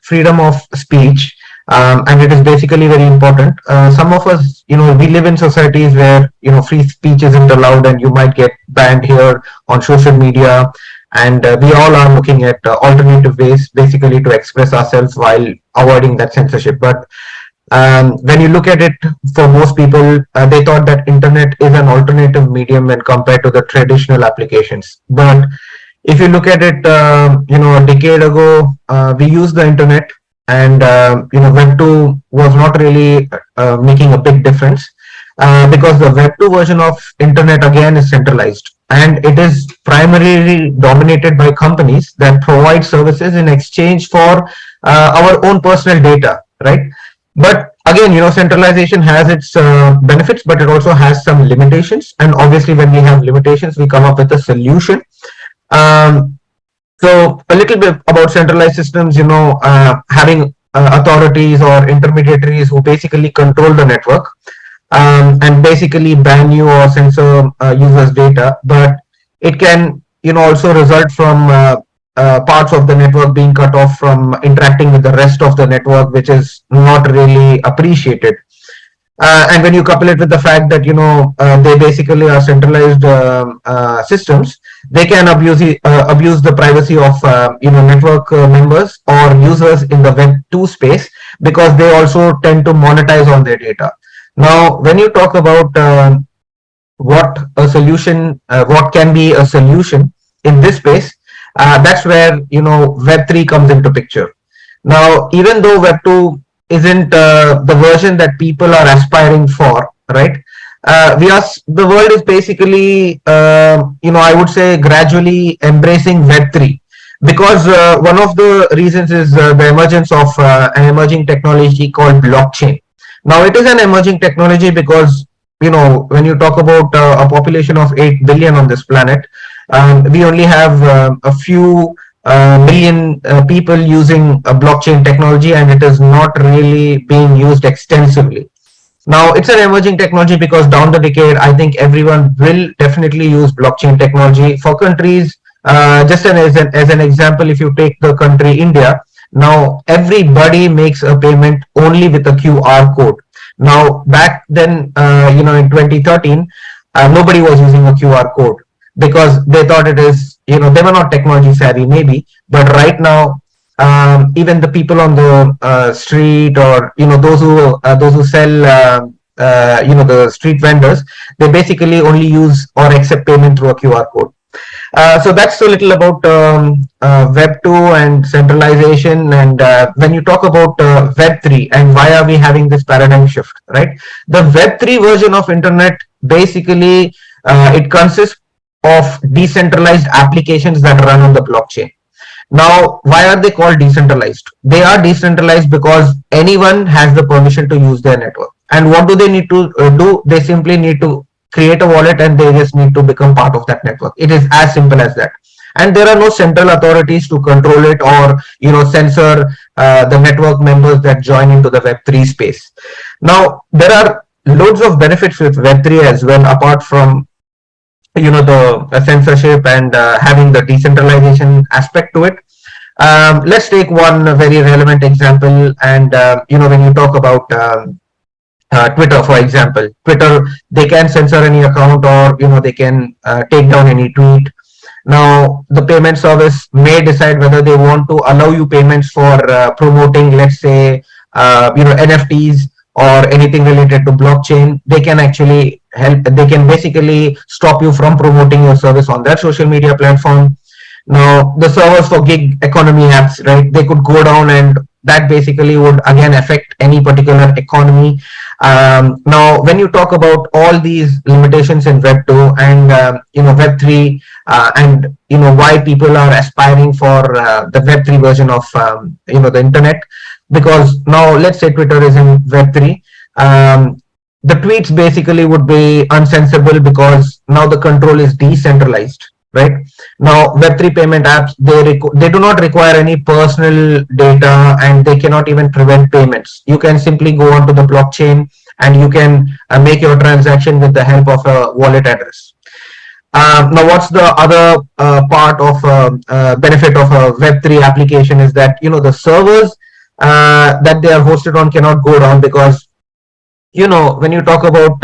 freedom of speech, and it is basically very important. Some of us, we live in societies where free speech isn't allowed, and you might get banned here on social media. And we all are looking at alternative ways, basically, to express ourselves while avoiding that censorship. But when you look at it, for most people, they thought that internet is an alternative medium when compared to the traditional applications. But if you look at it, a decade ago, we used the internet, and Web2 was not really making a big difference because the Web2 version of internet again is centralized, and it is primarily dominated by companies that provide services in exchange for our own personal data, right? But again, centralization has its benefits, but it also has some limitations. And obviously, when we have limitations, we come up with a solution. So a little bit about centralized systems, having authorities or intermediaries who basically control the network and basically ban you or censor users' data. But it can, also result from parts of the network being cut off from interacting with the rest of the network, which is not really appreciated. And when you couple it with the fact that they basically are centralized systems, they can abuse the privacy of network members or users in the Web2 space, because they also tend to monetize on their data. Now, when you talk about what can be a solution in this space, that's where Web3 comes into picture. Now, even though Web2 isn't the version that people are aspiring for, right? The world is basically, I would say, gradually embracing Web3, because one of the reasons is the emergence of an emerging technology called blockchain. Now, it is an emerging technology because, when you talk about a population of 8 billion on this planet, we only have a few million people using a blockchain technology, and it is not really being used extensively. Now, it's an emerging technology because down the decade, I think everyone will definitely use blockchain technology. For countries, Just as an example, if you take the country India, now everybody makes a payment only with a QR code. Now back then, in 2013, nobody was using a QR code because they thought it is, they were not technology savvy maybe, but right now, even the people on the street, or those who sell the street vendors, they basically only use or accept payment through a QR code. So that's a little about Web 2 and centralization. And when you talk about Web 3 and why are we having this paradigm shift, right? The Web 3 version of internet, basically it consists of decentralized applications that run on the blockchain. Now, why are they called decentralized? They are decentralized because anyone has the permission to use their network. And what do they need to do? They simply need to create a wallet, and they just need to become part of that network. It is as simple as that. And there are no central authorities to control it, or censor the network members that join into the Web3 space. Now, there are loads of benefits with Web3 as well, apart from the censorship and having the decentralization aspect to it. Let's take one very relevant example. And when you talk about Twitter, for example, Twitter, they can censor any account, or they can take down any tweet. Now, the payment service may decide whether they want to allow you payments for promoting, let's say, NFTs or anything related to blockchain. They can actually help. They can basically stop you from promoting your service on their social media platform. Now, the servers for gig economy apps, right? They could go down, and that basically would again affect any particular economy. Now, when you talk about all these limitations in Web 2 and Web 3, and why people are aspiring for the Web 3 version of the internet, because now let's say Twitter is in Web 3. The tweets basically would be uncensorable because now the control is decentralized. Right now, Web3 payment apps, they do not require any personal data, and they cannot even prevent payments. You can simply go onto the blockchain, and you can make your transaction with the help of a wallet address. Now, what's the other part of benefit of a Web3 application is that the servers that they are hosted on cannot go down, because when you talk about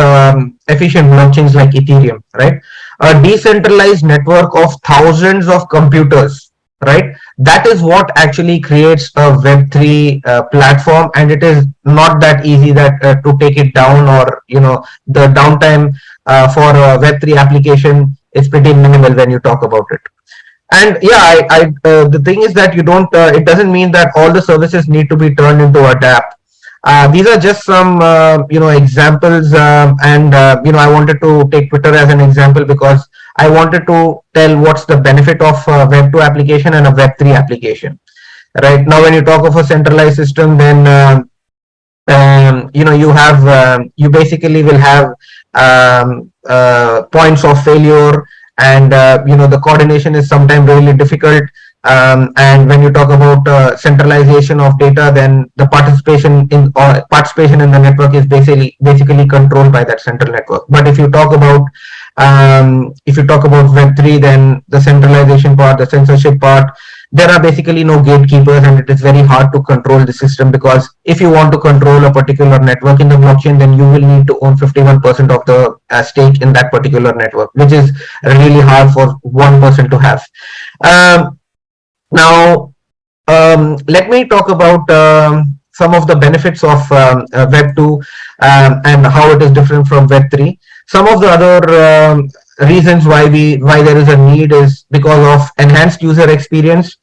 efficient blockchains like Ethereum, right? A decentralized network of thousands of computers, right? That is what actually creates a Web3 platform, and it is not that easy that to take it down, or the downtime for a Web3 application is pretty minimal when you talk about it. And yeah, the thing is that you don't. It doesn't mean that all the services need to be turned into a DApp. These are just some examples, and I wanted to take Twitter as an example because I wanted to tell what's the benefit of a Web 2 application and a Web 3 application. Right now, when you talk of a centralized system, then you basically will have points of failure, and the coordination is sometimes really difficult. And when you talk about centralization of data, then the participation in the network is basically controlled by that central network. But if you talk about Web3, then the centralization part, the censorship part, there are basically no gatekeepers, and it is very hard to control the system, because if you want to control a particular network in the blockchain, then you will need to own 51% of the stake in that particular network, which is really hard for one person to have. Now, let me talk about some of the benefits of Web 2 and how it is different from Web 3. Some of the other reasons why there is a need is because of enhanced user experience.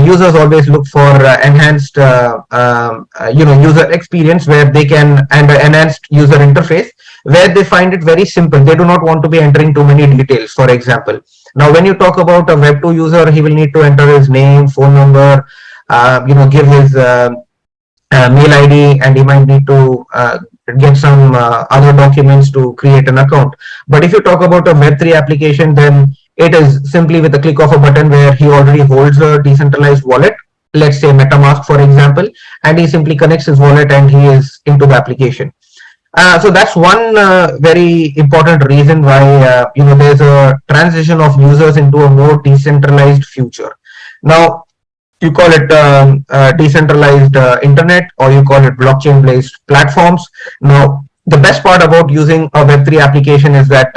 Users always look for enhanced user experience where they can, and enhanced user interface where they find it very simple. They do not want to be entering too many details, for example. Now, when you talk about a Web 2 user, he will need to enter his name, phone number, give his mail ID, and he might need to get some other documents to create an account. But if you talk about a Web3 application, then it is simply with a click of a button where he already holds a decentralized wallet, let's say MetaMask, for example, and he simply connects his wallet and he is into the application. So that's one very important reason why there's a transition of users into a more decentralized future. Now, you call it decentralized internet, or you call it blockchain based platforms. Now, the best part about using a Web3 application is that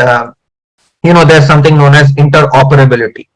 there's something known as interoperability.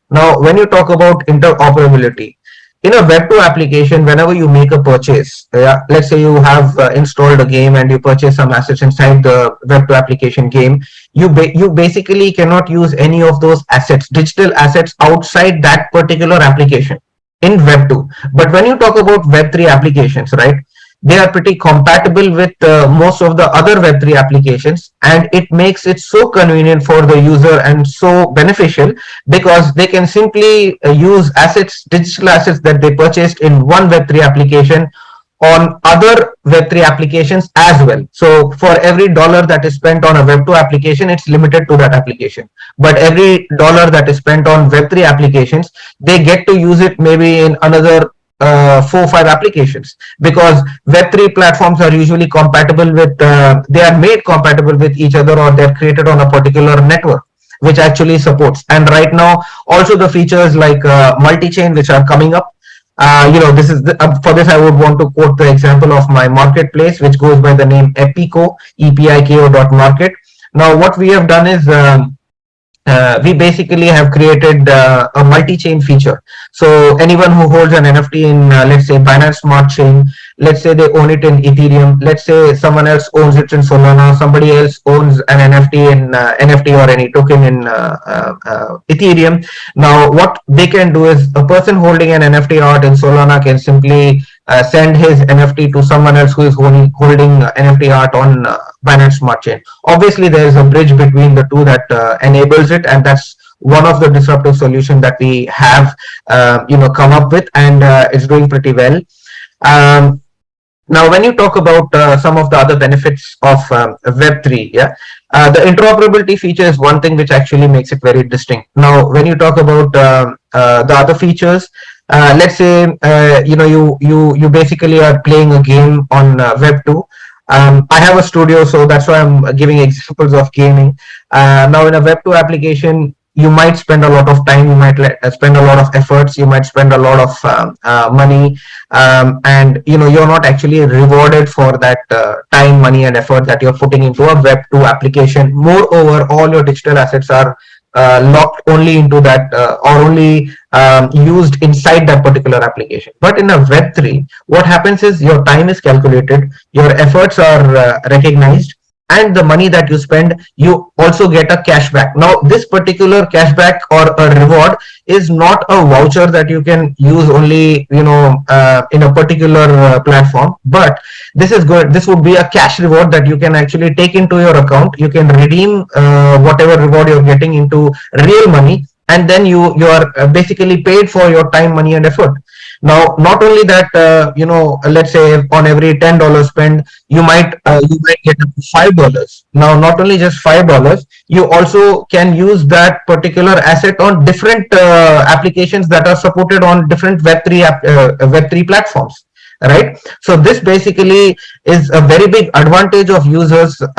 Now, when you talk about interoperability, in a Web2 application, whenever you make a purchase, let's say you have installed a game and you purchase some assets inside the Web2 application game, you basically cannot use any of those assets, digital assets, outside that particular application in Web2. But when you talk about Web3 applications, right, they are pretty compatible with most of the other Web3 applications, and it makes it so convenient for the user and so beneficial, because they can simply use assets, digital assets that they purchased in one Web3 application on other Web3 applications as well. So for every dollar that is spent on a Web2 application, it's limited to that application. But every dollar that is spent on Web3 applications, they get to use it maybe in another 4 or 5 applications, because Web3 platforms are usually compatible with, they are made compatible with each other, or they're created on a particular network which actually supports. And right now, also the features like multi-chain, which are coming up. This is for this I would want to quote the example of my marketplace, which goes by the name Epiko, epiko.market. Now, what we have done is we basically have created a multi-chain feature. So anyone who holds an NFT in, let's say, Binance Smart Chain, let's say they own it in Ethereum, let's say someone else owns it in Solana, somebody else owns an NFT in NFT or any token in Ethereum. Now, what they can do is, a person holding an NFT art in Solana can simply send his NFT to someone else who is holding NFT art on Binance Smart Chain. Obviously, there is a bridge between the two that enables it, and that's one of the disruptive solutions that we have come up with, and it's doing pretty well. Now, when you talk about some of the other benefits of Web3, the interoperability feature is one thing which actually makes it very distinct. Now, when you talk about the other features, let's say you basically are playing a game on Web2. I have a studio, so that's why I'm giving examples of gaming. Now, in a Web2 application, you might spend a lot of time, you might spend a lot of efforts, you might spend a lot of money, and you're not actually rewarded for that time, money, and effort that you're putting into a Web2 application. Moreover, all your digital assets are locked only into that or only used inside that particular application. But in a Web3, what happens is your time is calculated, your efforts are recognized, and the money that you spend, you also get a cashback. Now, this particular cashback or a reward is not a voucher that you can use only in a particular platform, but this is good. This would be a cash reward that you can actually take into your account. You can redeem whatever reward you're getting into real money, and then you are basically paid for your time, money, and effort. Now, not only that, let's say on every $10 spend, you might get $5. Now, not only just $5, you also can use that particular asset on different applications that are supported on different Web3 platforms. Right. So this basically is a very big advantage of users, for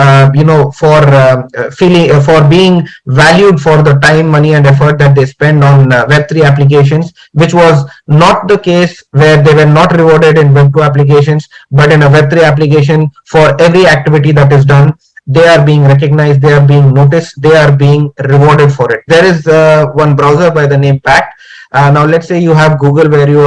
being valued for the time, money, and effort that they spend on Web3 applications, which was not the case where they were not rewarded in Web2 applications, but in a Web3 application, for every activity that is done, they are being recognized, they are being noticed, they are being rewarded for it. There is one browser by the name Pact. Now, let's say you have Google, where you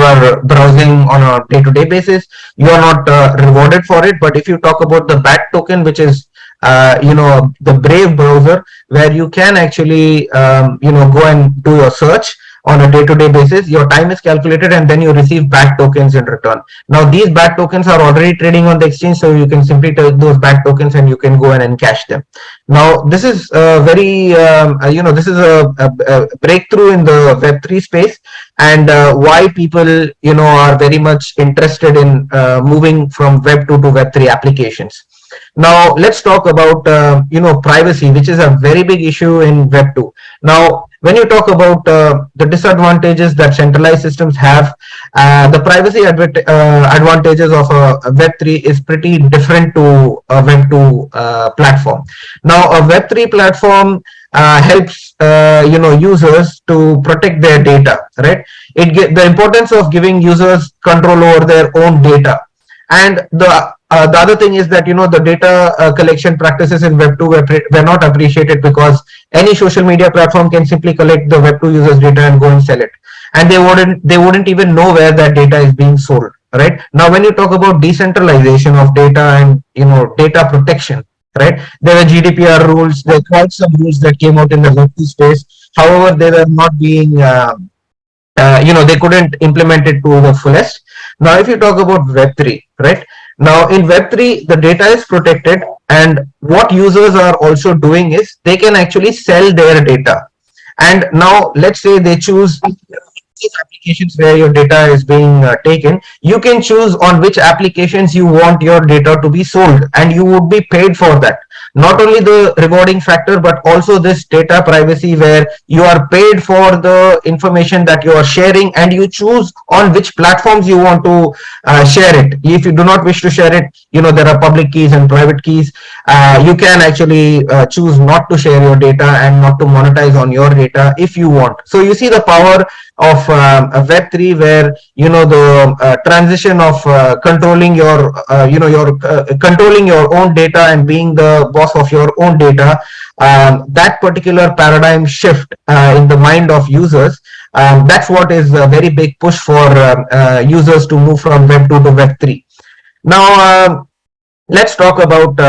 are browsing on a day-to-day basis. You are not rewarded for it. But if you talk about the BAT token, which is the Brave browser, where you can actually go and do your search on a day-to-day basis, your time is calculated, and then you receive BAT tokens in return. Now, these BAT tokens are already trading on the exchange, so you can simply take those BAT tokens and you can go and encash them. Now, this is very this is a breakthrough in the Web3 space, and why people are very much interested in moving from Web2 to Web3 applications. Now, let's talk about privacy, which is a very big issue in Web2. Now, When you talk about the disadvantages that centralized systems have, the privacy advantages of a Web3 is pretty different to a Web2 platform. Now, a Web3 platform helps users to protect their data, right? The importance of giving users control over their own data. And the other thing is that the data collection practices in Web2 were not appreciated, because any social media platform can simply collect the Web2 users data and go and sell it, and they wouldn't even know where that data is being sold. Right now, when you talk about decentralization of data and data protection, right, there were GDPR rules. There were quite some rules that came out in the Web2 space. However, they were not being they couldn't implement it to the fullest. Now, if you talk about Web3, right? Now, in Web3, the data is protected, and what users are also doing is they can actually sell their data. And now, let's say they choose applications where your data is being taken. You can choose on which applications you want your data to be sold, and you would be paid for that. Not only the rewarding factor, but also this data privacy, where you are paid for the information that you are sharing, and you choose on which platforms you want to share it. If you do not wish to share it, there are public keys and private keys. You can actually choose not to share your data and not to monetize on your data if you want. So you see the power of Web3, where the transition of controlling your controlling your own data and being the boss of your own data, that particular paradigm shift in the mind of users, that's what is a very big push for users to move from Web2 to Web3. Now, let's talk about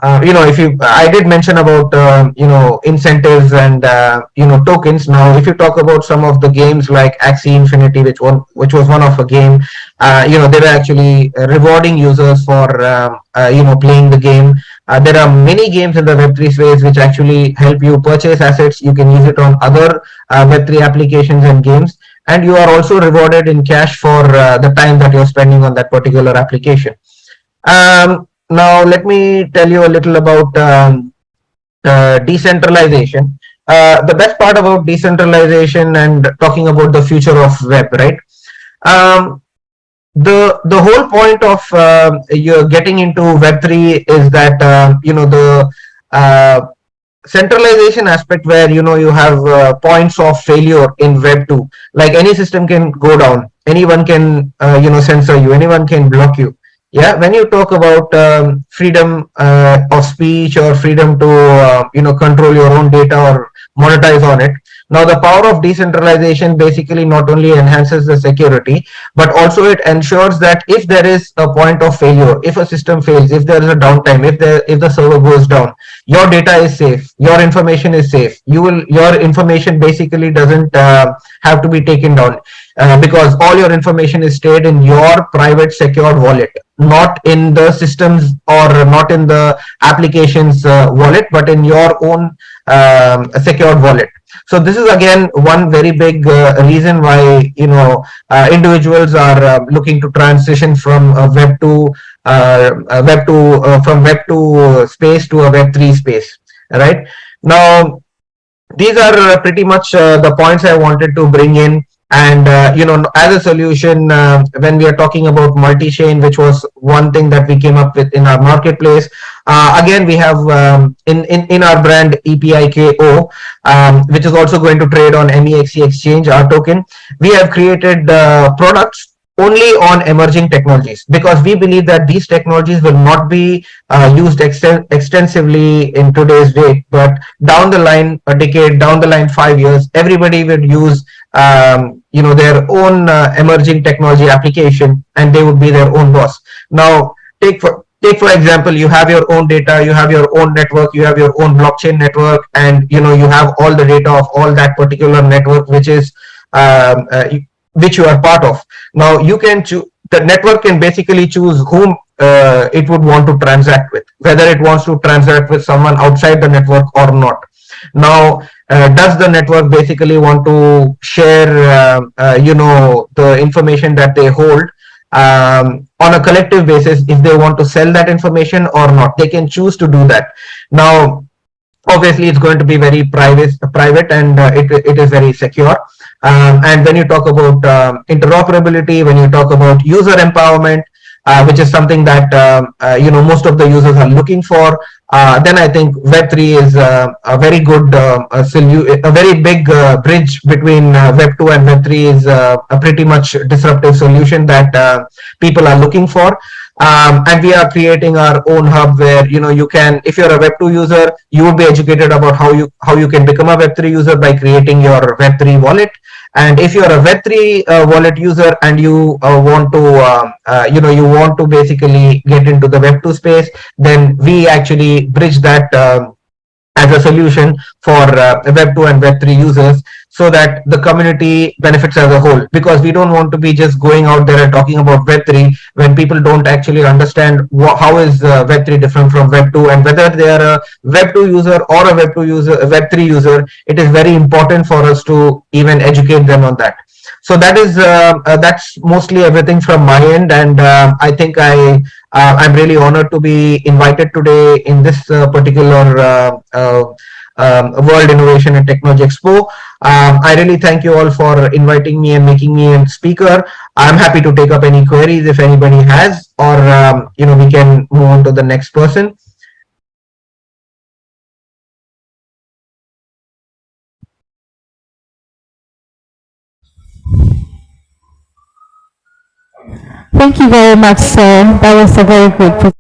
I did mention about incentives and tokens. Now, if you talk about some of the games like Axie Infinity, which was one of a game, they were actually rewarding users for playing the game. There are many games in the Web3 space which actually help you purchase assets. You can use it on other Web3 applications and games, and you are also rewarded in cash for the time that you're spending on that particular application. Now, let me tell you a little about decentralization. The best part about decentralization and talking about the future of web, right? The whole point of you're getting into Web3 is that the centralization aspect, where you have points of failure in Web2. Like, any system can go down, anyone can censor you, anyone can block you. Yeah, when you talk about freedom of speech, or freedom to control your own data or monetize on it. Now, the power of decentralization basically not only enhances the security, but also it ensures that if there is a point of failure, if a system fails, if there is a downtime, if the server goes down, your data is safe, your information is safe. Your information basically doesn't have to be taken down, because all your information is stayed in your private secured wallet, not in the systems or not in the application's wallet, but in your own secured wallet. So this is again one very big reason why individuals are looking to transition from a from Web2 space to a Web3 space. Right now, these are pretty much the points I wanted to bring in. And as a solution, when we are talking about multi-chain, which was one thing that we came up with in our marketplace, again we have in our brand EPIKO, which is also going to trade on MEXC exchange, our token. We have created products only on emerging technologies, because we believe that these technologies will not be used extensively in today's date, but down the line, a decade down the line, 5 years, everybody would use their own emerging technology application, and they would be their own boss. Now, take for example, you have your own data, you have your own network, you have your own blockchain network, and you have all the data of all that particular network, which is which you are part of. Now, you can choose, the network can basically choose whom it would want to transact with, whether it wants to transact with someone outside the network or not. Now, does the network basically want to share the information that they hold on a collective basis? If they want to sell that information or not, they can choose to do that. Now, obviously it's going to be very private, and it is very secure. And when you talk about interoperability, when you talk about user empowerment, which is something that most of the users are looking for, then I think Web3 is a very good a very big bridge between Web2 and Web3 is a pretty much disruptive solution that people are looking for. And we are creating our own hub where you can, if you're a Web2 user, you will be educated about how you can become a Web3 user by creating your Web3 wallet. And if you're a Web3 wallet user and you want to you want to basically get into the Web2 space, then we actually bridge that as a solution for Web2 and Web3 users, so that the community benefits as a whole. Because we don't want to be just going out there and talking about Web3 when people don't actually understand how is Web3 different from Web2, and whether they are a Web2 user or a Web3 user, it is very important for us to even educate them on that. So that is that's mostly everything from my end, and I think I'm really honored to be invited today in this particular World Innovation and Technology Expo. I really thank you all for inviting me and making me a speaker. I'm happy to take up any queries if anybody has, or we can move on to the next person. Thank you very much, sir. That was a very good presentation.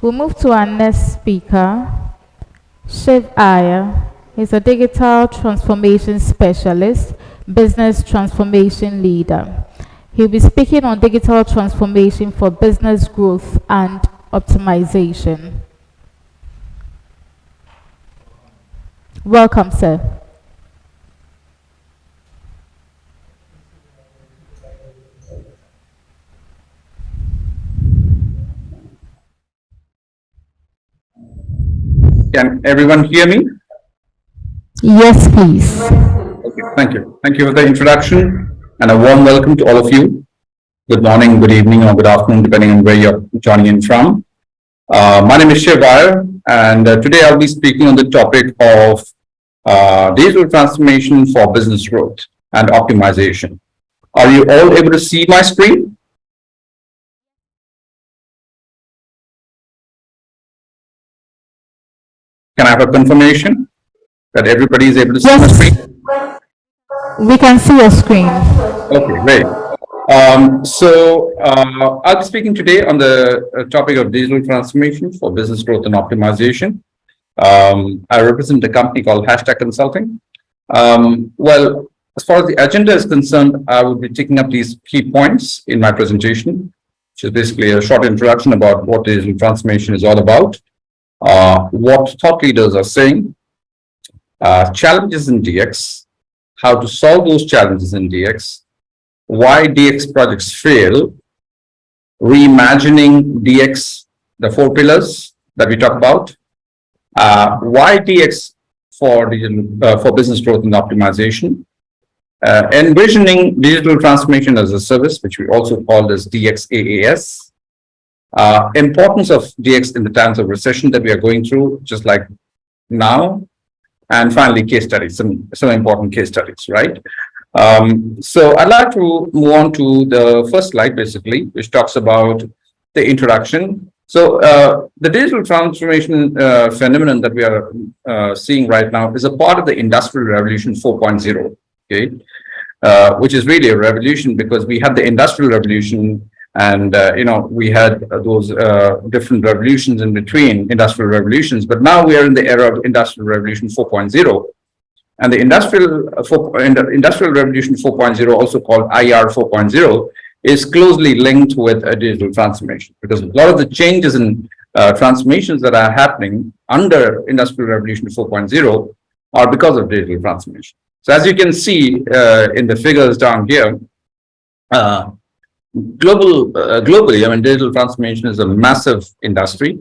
We'll move to our next speaker, Shiv Iyer. He's a digital transformation specialist, business transformation leader. He'll be speaking on digital transformation for business growth and optimization. Welcome, sir. Can everyone hear me? Yes, please. Okay, thank you. Thank you for the introduction, and a warm welcome to all of you. Good morning, good evening, or good afternoon, depending on where you're joining in from. My name is Shiv Iyer, and today I'll be speaking on the topic of digital transformation for business growth and optimization. Are you all able to see my screen? Can I have a confirmation that everybody is able to see my screen? We can see your screen. Okay, great. I'll be speaking today on the topic of digital transformation for business growth and optimization. I represent a company called Hashtag Consulting. Well, as far as the agenda is concerned, I will be taking up these key points in my presentation, which is basically a short introduction about what digital transformation is all about, what thought leaders are saying, challenges in DX, how to solve those challenges in DX, why DX projects fail, reimagining DX, the 4 pillars that we talk about, why DX for business growth and optimization, envisioning digital transformation as a service, which we also call as DXaaS, importance of DX in the times of recession that we are going through, just like now, and finally case studies, some important case studies, right? So I'd like to move on to the first slide, basically, which talks about the introduction. So the digital transformation phenomenon that we are seeing right now is a part of the Industrial Revolution 4.0, okay? Which is really a revolution, because we had the Industrial Revolution, and we had those different revolutions in between, industrial revolutions, but now we are in the era of Industrial Revolution 4.0. And the Industrial Revolution 4.0, also called IR 4.0, is closely linked with a digital transformation, because a lot of the changes in transformations that are happening under Industrial Revolution 4.0 are because of digital transformation. So as you can see in the figures down here, globally, I mean, digital transformation is a massive industry,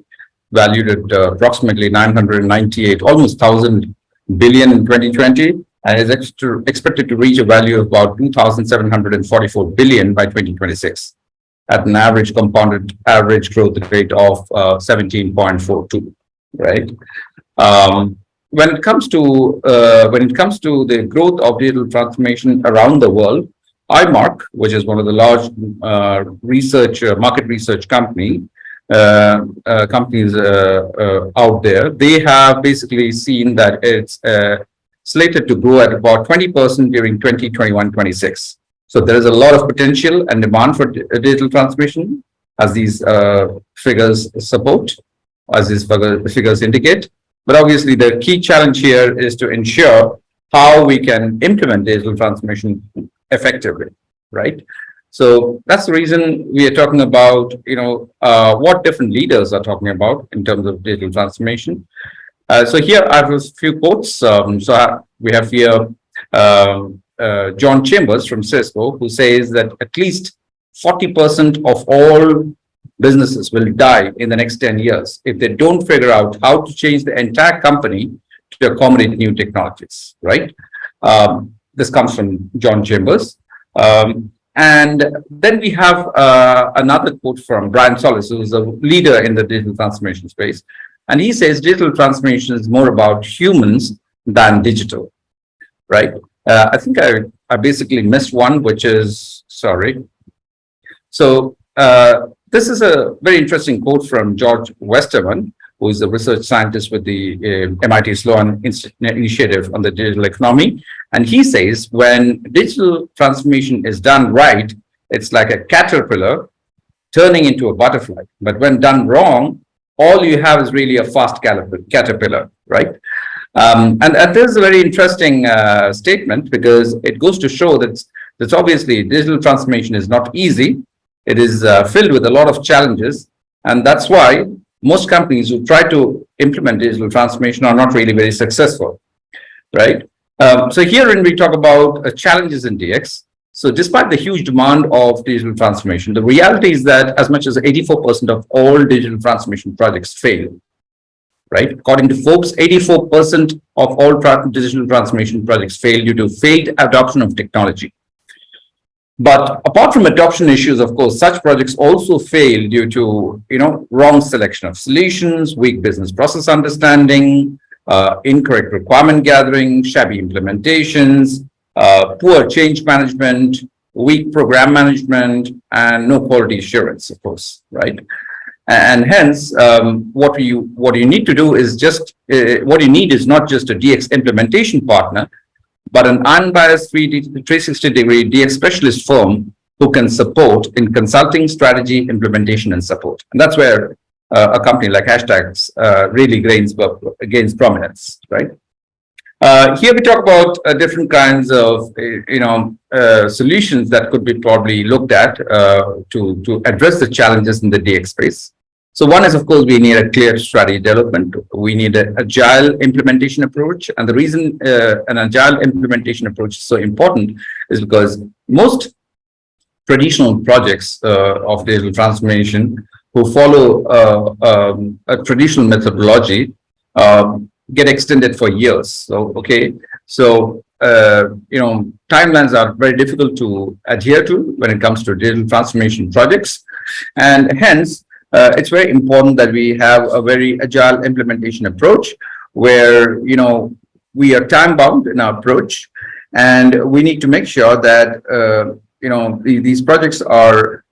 valued at approximately 998, almost 1,000 billion in 2020, and is expected to reach a value of about 2,744 billion by 2026, at an average compounded average growth rate of 17.42. right? When it comes to the growth of digital transformation around the world, IMARC, which is one of the large market research companies out there, they have basically seen that it's slated to grow at about 20% during 2021-26. So there is a lot of potential and demand for digital transformation, as these figures support, as these figures indicate. But obviously, the key challenge here is to ensure how we can implement digital transformation effectively, right? So that's the reason we are talking about, what different leaders are talking about in terms of digital transformation. So here I have a few quotes. We have here John Chambers from Cisco, who says that at least 40% of all businesses will die in the next 10 years if they don't figure out how to change the entire company to accommodate new technologies, right? This comes from John Chambers. And then we have another quote from Brian Solis, who is a leader in the digital transformation space. And he says digital transformation is more about humans than digital, right? I think I basically missed one, which is, sorry. So this is a very interesting quote from George Westerman, who is a research scientist with the MIT Sloan Initiative on the Digital Economy. And he says, when digital transformation is done right, it's like a caterpillar turning into a butterfly. But when done wrong, all you have is really a fast caterpillar, right? And this is a very interesting statement, because it goes to show that obviously digital transformation is not easy. It is filled with a lot of challenges. And that's why most companies who try to implement digital transformation are not really very successful, right? So here when we talk about challenges in DX, so despite the huge demand of digital transformation, the reality is that as much as 84% of all digital transformation projects fail, right? According to Forbes, 84% of all digital transformation projects fail due to failed adoption of technology. But apart from adoption issues, of course, such projects also fail due to, wrong selection of solutions, weak business process understanding, incorrect requirement gathering, shabby implementations, poor change management, weak program management, and no quality assurance, of course, right? And hence, what you need to do is what you need is not just a DX implementation partner, but an unbiased 360-degree DX specialist firm who can support in consulting, strategy, implementation, and support. And that's where a company like Hashtags really gains prominence, right? Here we talk about different kinds of, solutions that could be probably looked at to address the challenges in the DX space. So one is, of course, we need a clear strategy development. We need an agile implementation approach. And the reason an agile implementation approach is so important is because most traditional projects of digital transformation who follow a traditional methodology get extended for years. So, timelines are very difficult to adhere to when it comes to digital transformation projects. And hence, it's very important that we have a very agile implementation approach where, we are time bound in our approach, and we need to make sure that, these projects are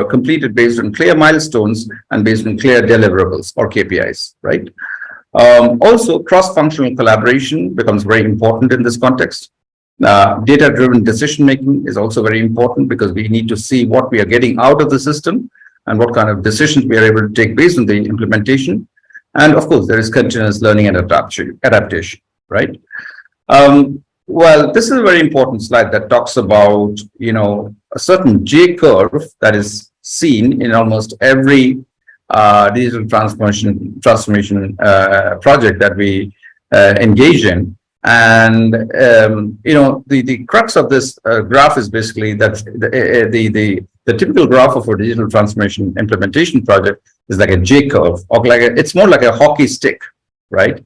completed based on clear milestones and based on clear deliverables or KPIs, right? Also, cross-functional collaboration becomes very important in this context. Data-driven decision-making is also very important, because we need to see what we are getting out of the system and what kind of decisions we are able to take based on the implementation. And of course, there is continuous learning and adaptation, right? Well, this is a very important slide that talks about, a certain J curve that is seen in almost every digital transformation project that we engage in. And, the crux of this graph is basically that the typical graph of a digital transformation implementation project is like a J curve, or it's more like a hockey stick, right?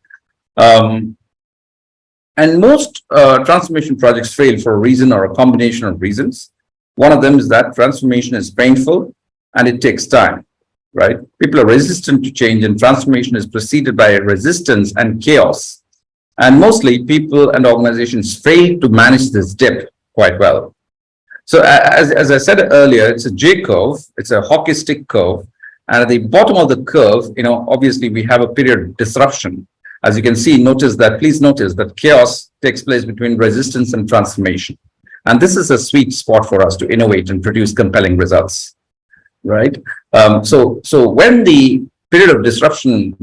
And most transformation projects fail for a reason or a combination of reasons. One of them is that transformation is painful and it takes time. right? People are resistant to change, and transformation is preceded by resistance and chaos. And mostly people and organizations fail to manage this dip quite well. So as I said earlier, it's a J curve, it's a hockey stick curve. And at the bottom of the curve, obviously we have a period of disruption. As you can see, please notice that chaos takes place between resistance and transformation. And this is a sweet spot for us to innovate and produce compelling results, right? So when the period of disruption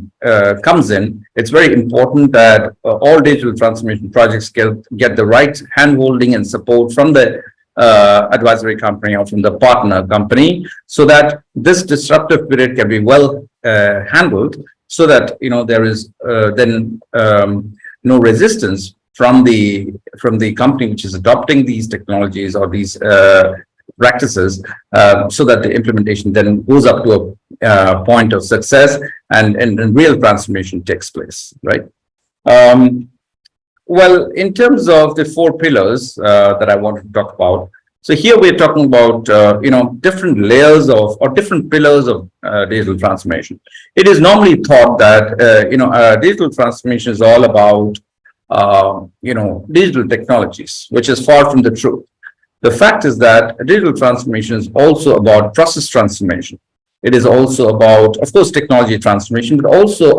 comes in, it's very important that all digital transformation projects get the right handholding and support from the advisory company or from the partner company, so that this disruptive period can be well handled, so that there is then no resistance from the company which is adopting these technologies or these practices, so that the implementation then goes up to a point of success and real transformation takes place, right? Well, in terms of the 4 pillars that I wanted to talk about, so here we're talking about different layers of or different pillars of digital transformation. It is normally thought that digital transformation is all about digital technologies, which is far from the truth. The fact is that digital transformation is also about process transformation. It is also about, of course, technology transformation, but also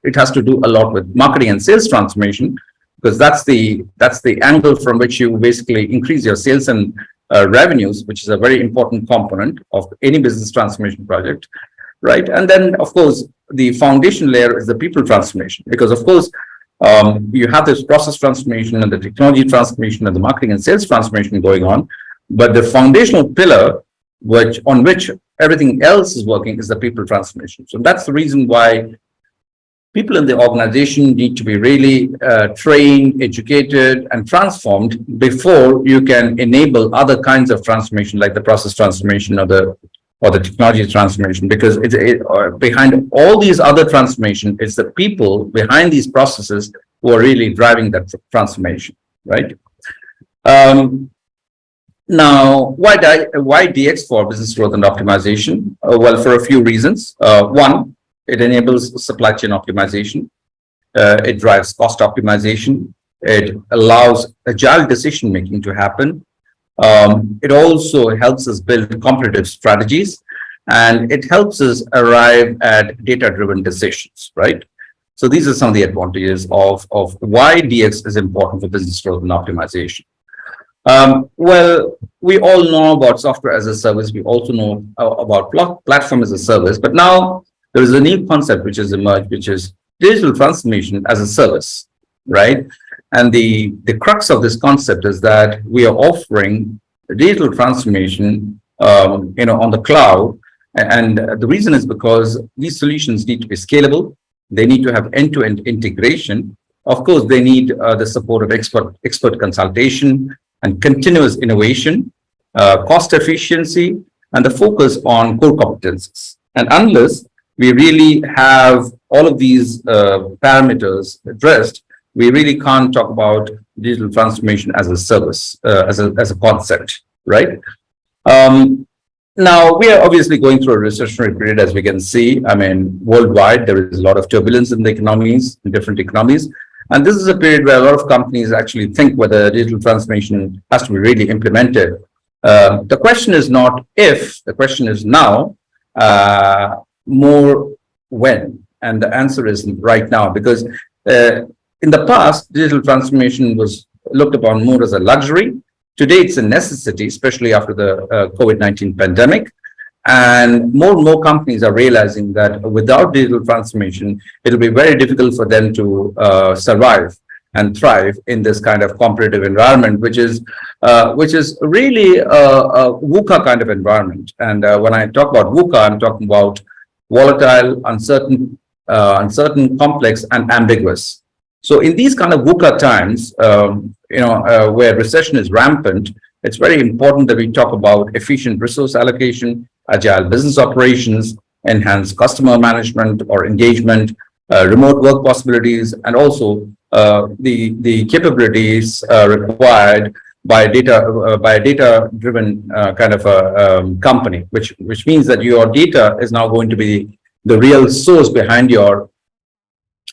it has to do a lot with marketing and sales transformation, because that's the angle from which you basically increase your sales and revenues, which is a very important component of any business transformation project, right? And then, of course, the foundation layer is the people transformation, because, of course, you have this process transformation and the technology transformation and the marketing and sales transformation going on, but the foundational pillar on which everything else is working is the people transformation. So that's the reason why people in the organization need to be really trained, educated, and transformed before you can enable other kinds of transformation, like the process transformation or the technology transformation, because behind all these other transformation, it's the people behind these processes who are really driving that transformation, right? Now, why DX for business growth and optimization? Well, for a few reasons. One, it enables supply chain optimization. It drives cost optimization. It allows agile decision making to happen. It also helps us build competitive strategies, and it helps us arrive at data-driven decisions, right? So these are some of the advantages of why DX is important for business growth and optimization. Well, we all know about software as a service. We also know about platform as a service, but now there is a new concept which has emerged, which is digital transformation as a service, right? And the crux of this concept is that we are offering digital transformation, on the cloud. And the reason is because these solutions need to be scalable. They need to have end-to-end integration. Of course, they need the support of expert consultation and continuous innovation, cost efficiency, and the focus on core competencies. And unless we really have all of these parameters addressed, we really can't talk about digital transformation as a service, as a concept, right? Now, we are obviously going through a recessionary period, as we can see. I mean, worldwide, there is a lot of turbulence in the economies, in different economies. And this is a period where a lot of companies actually think whether digital transformation has to be really implemented. The question is not if, the question is now, more when. And the answer is right now, because in the past, digital transformation was looked upon more as a luxury. Today, it's a necessity, especially after the COVID-19 pandemic. And more companies are realizing that without digital transformation, it'll be very difficult for them to survive and thrive in this kind of competitive environment, which is really a VUCA kind of environment. And when I talk about VUCA, I'm talking about volatile, uncertain, complex, and ambiguous. So in these kind of VUCA times, where recession is rampant, it's very important that we talk about efficient resource allocation, agile business operations, enhanced customer management or engagement, remote work possibilities, and also the capabilities required by a data-driven kind of a company, which means that your data is now going to be the real source behind your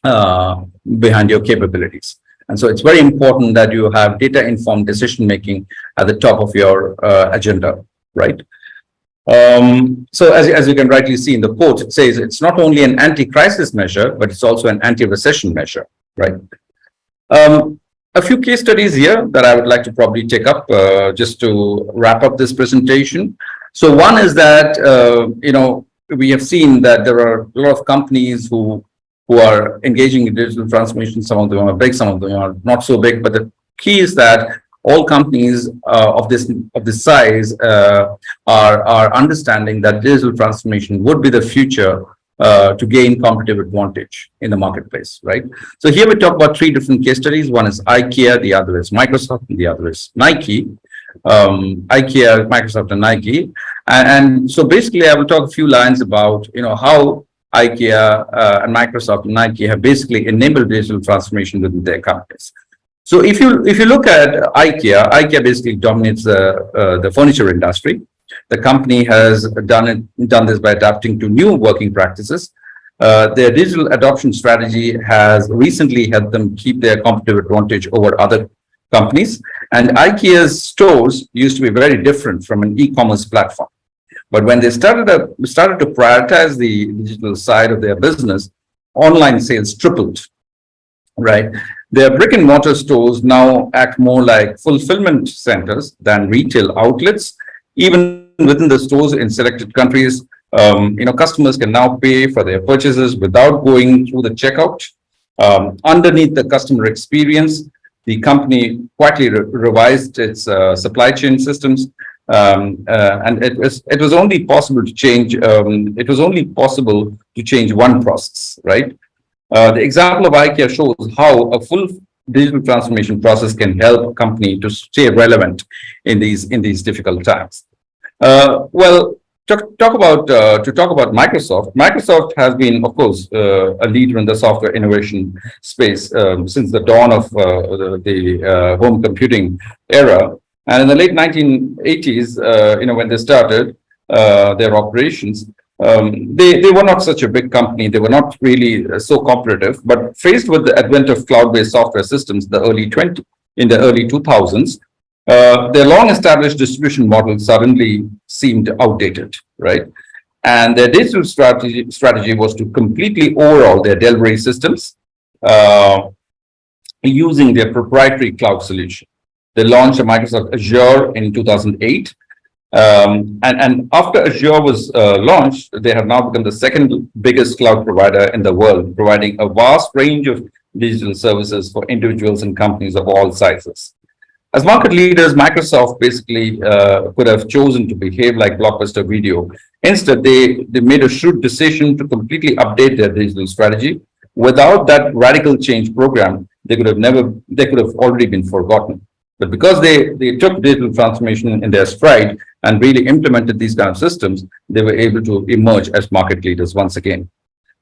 capabilities. And so it's very important that you have data-informed decision-making at the top of your agenda, right? So as you can rightly see in the quote, it says it's not only an anti-crisis measure, but it's also an anti-recession measure, right? A few case studies here that I would like to probably take up just to wrap up this presentation. So one is that, we have seen that there are a lot of companies who are engaging in digital transformation. Some of them are big, some of them are not so big, but the key is that all companies of this size are understanding that digital transformation would be the future to gain competitive advantage in the marketplace, right? So here we talk about 3 different case studies. One is IKEA, the other is Microsoft, and the other is Nike. IKEA, Microsoft, and Nike. And so basically, I will talk a few lines about how IKEA and Microsoft and Nike have basically enabled digital transformation within their companies. So if you look at IKEA basically dominates the furniture industry. The company has done this by adapting to new working practices. Their digital adoption strategy has recently helped them keep their competitive advantage over other companies. And IKEA's stores used to be very different from an e-commerce platform. But when they started to prioritize the digital side of their business, online sales tripled, right? Their brick and mortar stores now act more like fulfillment centers than retail outlets. Even within the stores in selected countries, customers can now pay for their purchases without going through the checkout. Underneath the customer experience, the company quietly revised its supply chain systems, and it was only possible to change. It was only possible to change one process, right? The example of IKEA shows how a full digital transformation process can help a company to stay relevant in these difficult times. To talk about Microsoft. Microsoft has been, of course, a leader in the software innovation space since the dawn of the home computing era. And in the late 1980s, when they started their operations, they were not such a big company. They were not really so competitive. But faced with the advent of cloud-based software systems in the early 2000s, their long-established distribution model suddenly seemed outdated, right? And their digital strategy was to completely overhaul their delivery systems using their proprietary cloud solution. They launched a Microsoft Azure in 2008. And after Azure was launched, they have now become the second biggest cloud provider in the world, providing a vast range of digital services for individuals and companies of all sizes. As market leaders, Microsoft basically could have chosen to behave like Blockbuster Video. Instead, they made a shrewd decision to completely update their digital strategy. Without that radical change program, they could have already been forgotten. But because they took digital transformation in their stride and really implemented these kind of systems, they were able to emerge as market leaders once again.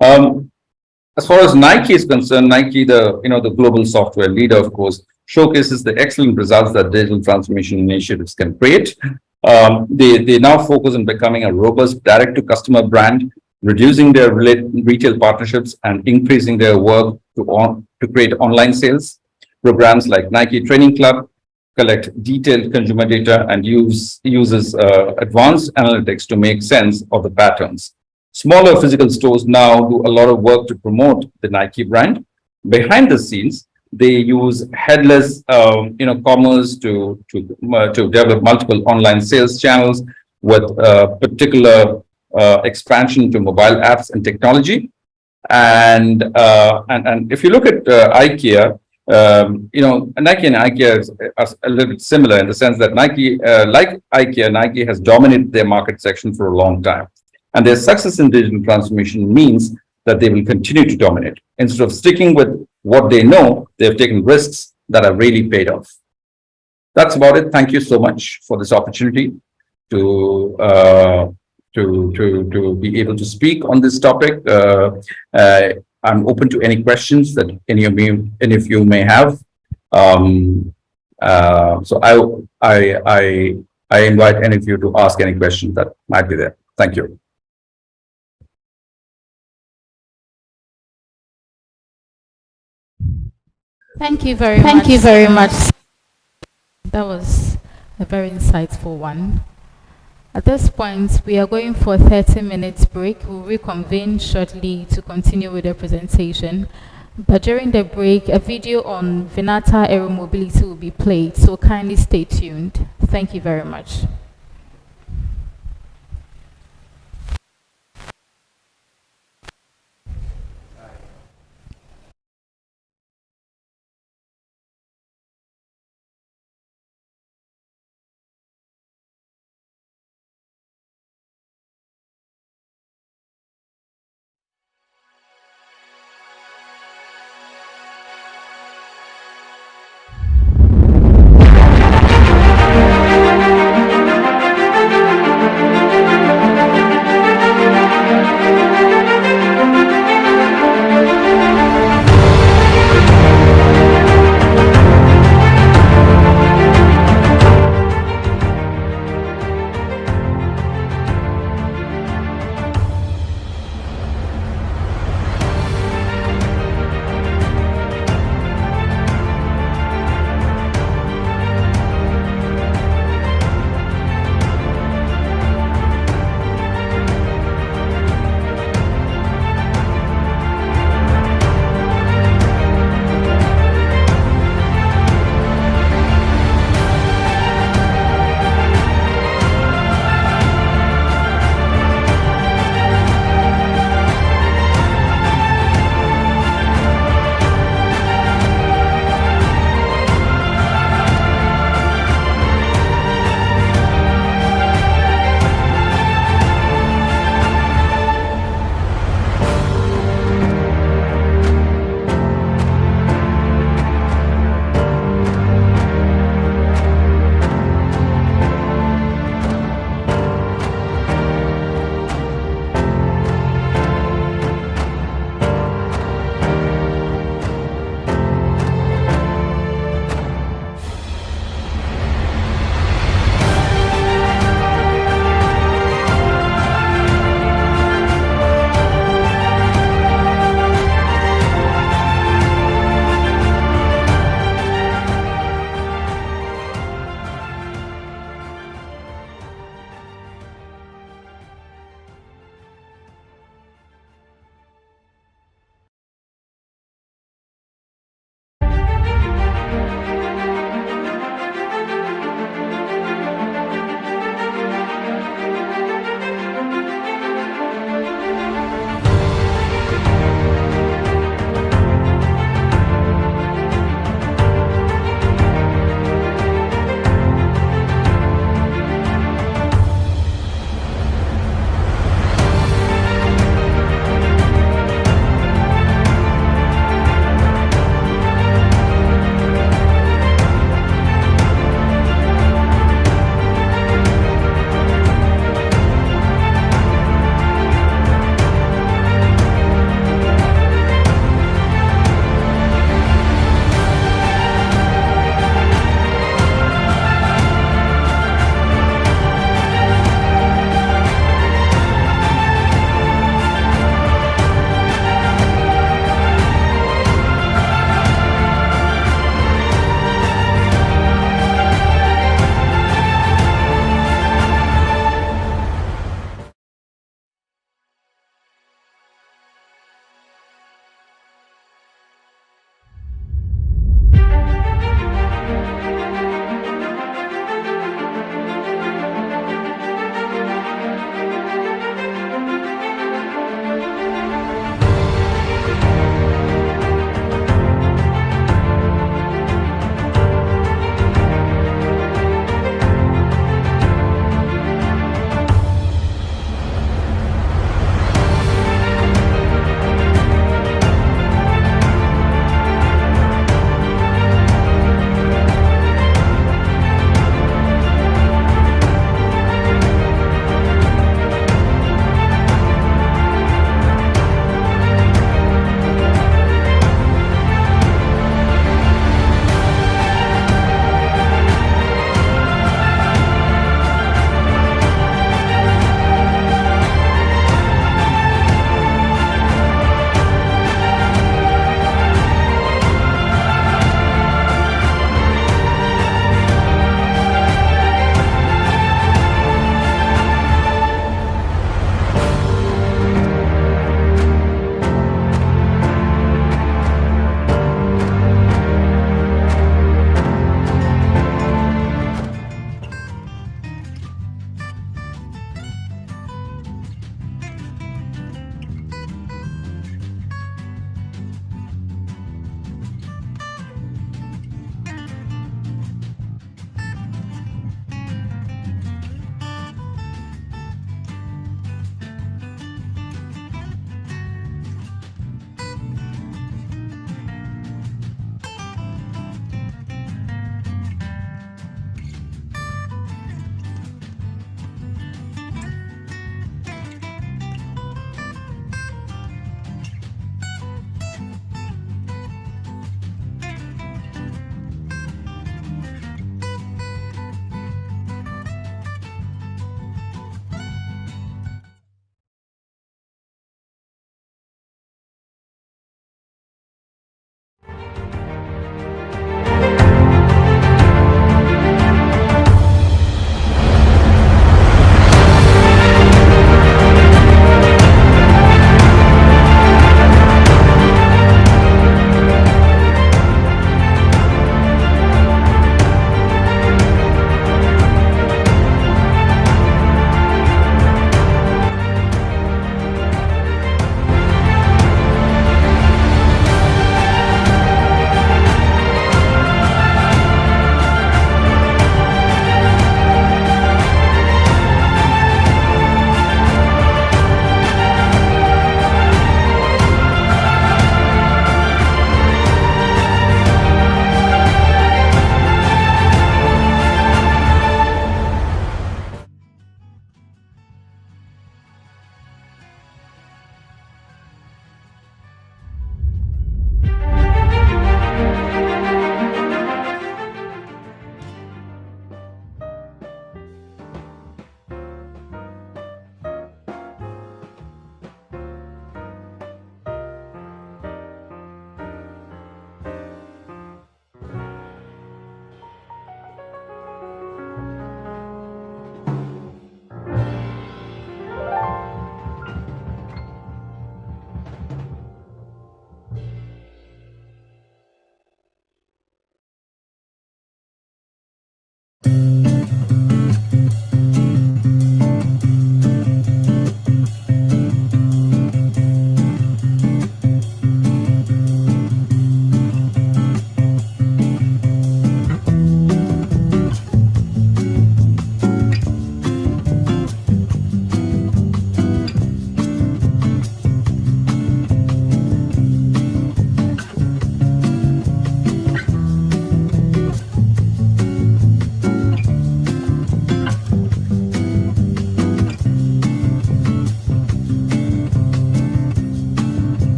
As far as Nike is concerned, Nike, the global software leader, of course, showcases the excellent results that digital transformation initiatives can create. They now focus on becoming a robust direct-to-customer brand, reducing their retail partnerships, and increasing their work to create online sales. Programs like Nike Training Club collect detailed consumer data and uses advanced analytics to make sense of the patterns. Smaller physical stores now do a lot of work to promote the Nike brand. Behind the scenes, they use headless, commerce to develop multiple online sales channels with particular expansion to mobile apps and technology. And if you look at IKEA, Nike and IKEA are a little bit similar in the sense that Nike, like IKEA, Nike has dominated their market section for a long time. And their success in digital transformation means that they will continue to dominate. Instead of sticking with what they know, they've taken risks that have really paid off. That's about it. Thank you so much for this opportunity to be able to speak on this topic. I'm open to any questions that any of you may have. So I invite any of you to ask any questions that might be there. Thank you. Thank you very much. Thank you very much. That was a very insightful one. At this point, we are going for a 30 minutes break. We'll reconvene shortly to continue with the presentation. But during the break, a video on Vinata Aero Mobility will be played, so kindly stay tuned. Thank you very much.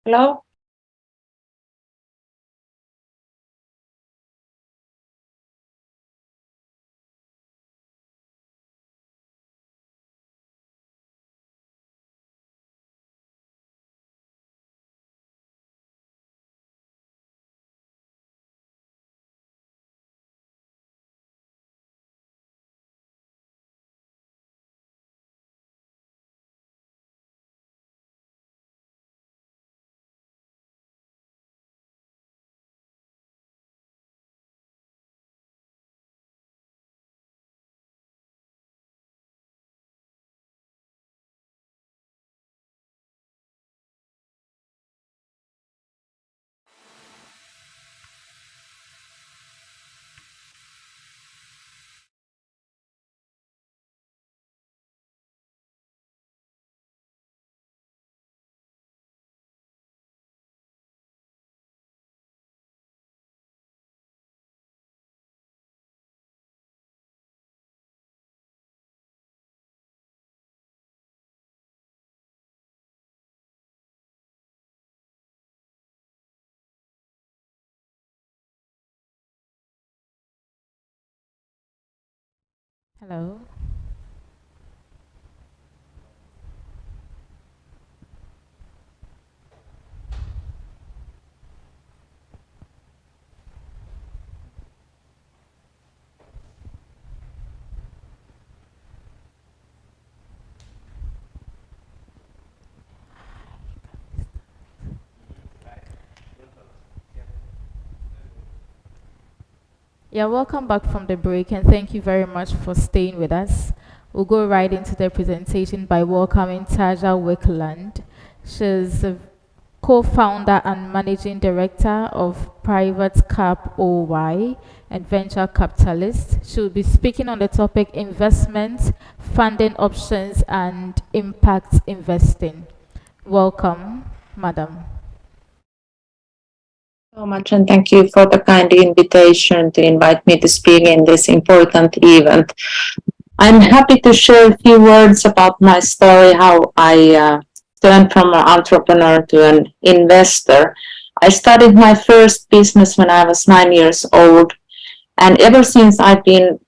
Hello? Hello. Yeah, welcome back from the break and thank you very much for staying with us. We'll go right into the presentation by welcoming Taja Wickland. She's a co-founder and managing director of Private Cap OY and venture capitalist. She'll be speaking on the topic investments, funding options, and impact investing. Welcome, madam. So much, and thank you for the kind invitation to invite me to speak in this important event. I'm happy to share a few words about my story, how I turned from an entrepreneur to an investor. I started my first business when I was 9 years old, and ever since I've been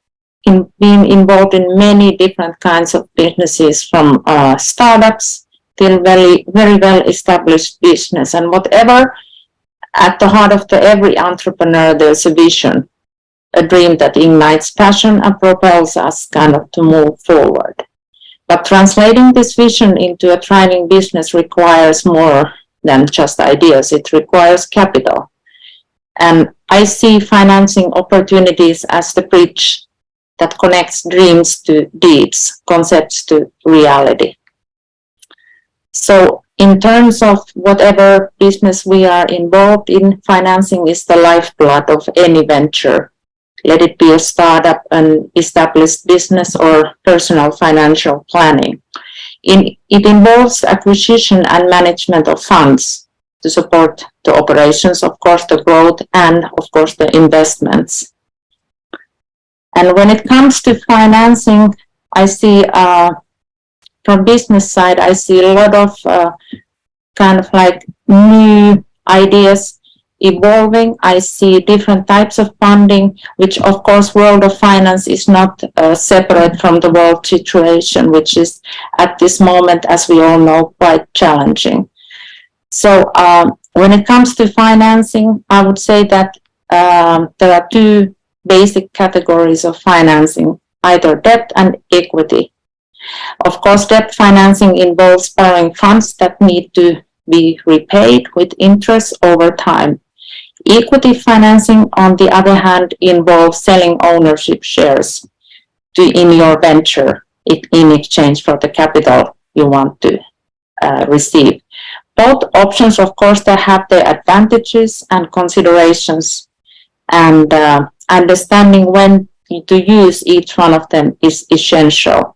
involved in many different kinds of businesses, from startups till very well established business. And whatever, at the heart of every entrepreneur, there's a vision, a dream that ignites passion and propels us kind of to move forward. But translating this vision into a thriving business requires more than just ideas. It requires capital. And I see financing opportunities as the bridge that connects dreams to deeds, concepts to reality. So in terms of whatever business we are involved in, financing is the lifeblood of any venture. Let it be a startup, an established business, or personal financial planning. It involves acquisition and management of funds to support the operations, of course, the growth, and of course, the investments. And when it comes to financing, I see from business side, I see a lot of kind of like new ideas evolving. I see different types of funding, which of course world of finance is not separate from the world situation, which is at this moment, as we all know, quite challenging. So when it comes to financing, I would say that there are two basic categories of financing, either debt and equity. Of course, debt financing involves borrowing funds that need to be repaid with interest over time. Equity financing, on the other hand, involves selling ownership shares in your venture in exchange for the capital you want to receive. Both options, of course, they have their advantages and considerations, and understanding when to use each one of them is essential.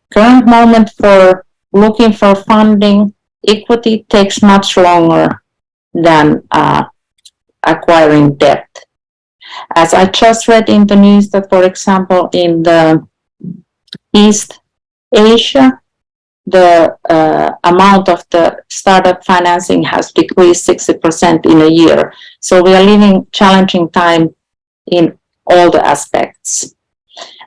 Current moment for looking for funding, equity takes much longer than acquiring debt. As I just read in the news that, for example, in the East Asia, the amount of the startup financing has decreased 60% in a year. So we are living challenging time in all the aspects.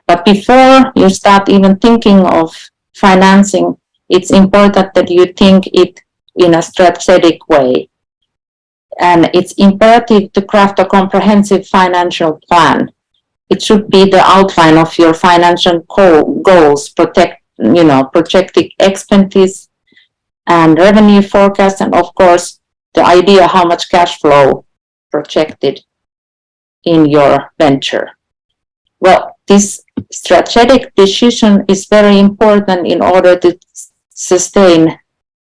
But before you start even thinking of financing, it's important that you think it in a strategic way. And it's imperative to craft a comprehensive financial plan. It should be the outline of your financial goals, projected expenses and revenue forecast, and of course, the idea how much cash flow projected in your venture. Well, this strategic decision is very important in order to sustain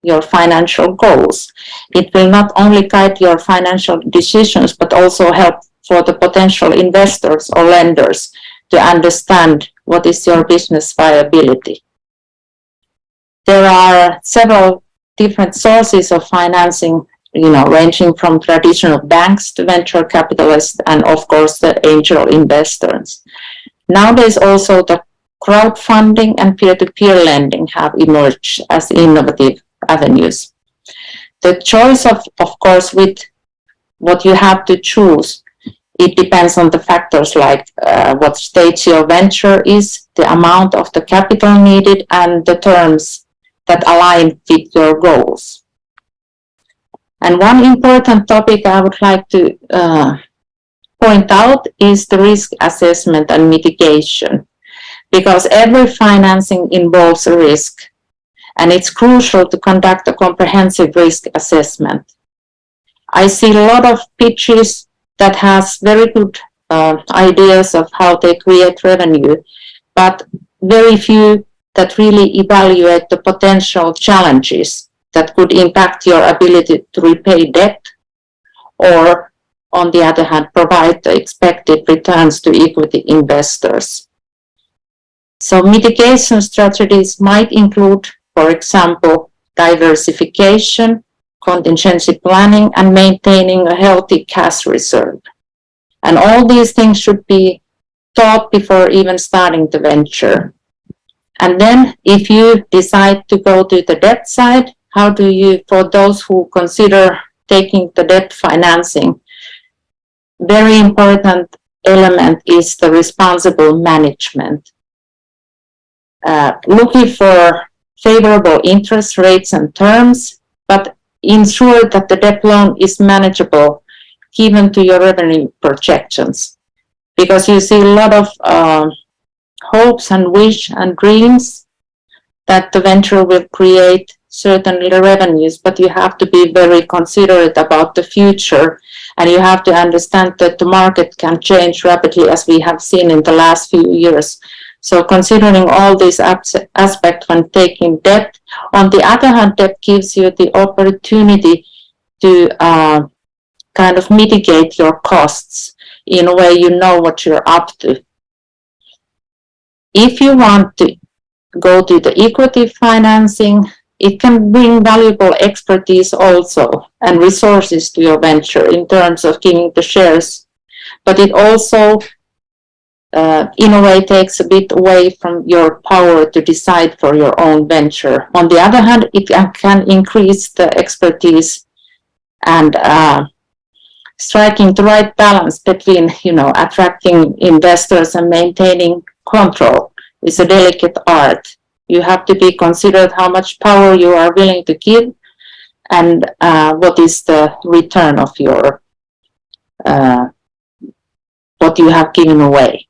your financial goals. It will not only guide your financial decisions, but also help for the potential investors or lenders to understand what is your business viability. There are several different sources of financing, ranging from traditional banks to venture capitalists and of course the angel investors. Nowadays also the crowdfunding and peer-to-peer lending have emerged as innovative avenues. The choice of course, with what you have to choose, it depends on the factors like what stage your venture is, the amount of the capital needed, and the terms that align with your goals. And one important topic I would like to point out is the risk assessment and mitigation, because every financing involves a risk, and it's crucial to conduct a comprehensive risk assessment. I see a lot of pitches that has very good ideas of how they create revenue, but very few that really evaluate the potential challenges that could impact your ability to repay debt, or on the other hand, provide the expected returns to equity investors. So mitigation strategies might include, for example, diversification, contingency planning, and maintaining a healthy cash reserve. And all these things should be thought before even starting the venture. And then if you decide to go to the debt side, how do you, for those who consider taking the debt financing, very important element is the responsible management. Looking for favorable interest rates and terms, but ensure that the debt loan is manageable given to your revenue projections. Because you see a lot of hopes and wish and dreams that the venture will create certain revenues, but you have to be very considerate about the future, and you have to understand that the market can change rapidly, as we have seen in the last few years. So considering all these aspects when taking debt, on the other hand, debt gives you the opportunity to kind of mitigate your costs in a way you know what you're up to. If you want to go to the equity financing, it can bring valuable expertise also and resources to your venture in terms of giving the shares, but it also in a way takes a bit away from your power to decide for your own venture. On the other hand, it can increase the expertise and striking the right balance between, attracting investors and maintaining control is a delicate art. You have to be considered how much power you are willing to give and what is the return of your what you have given away.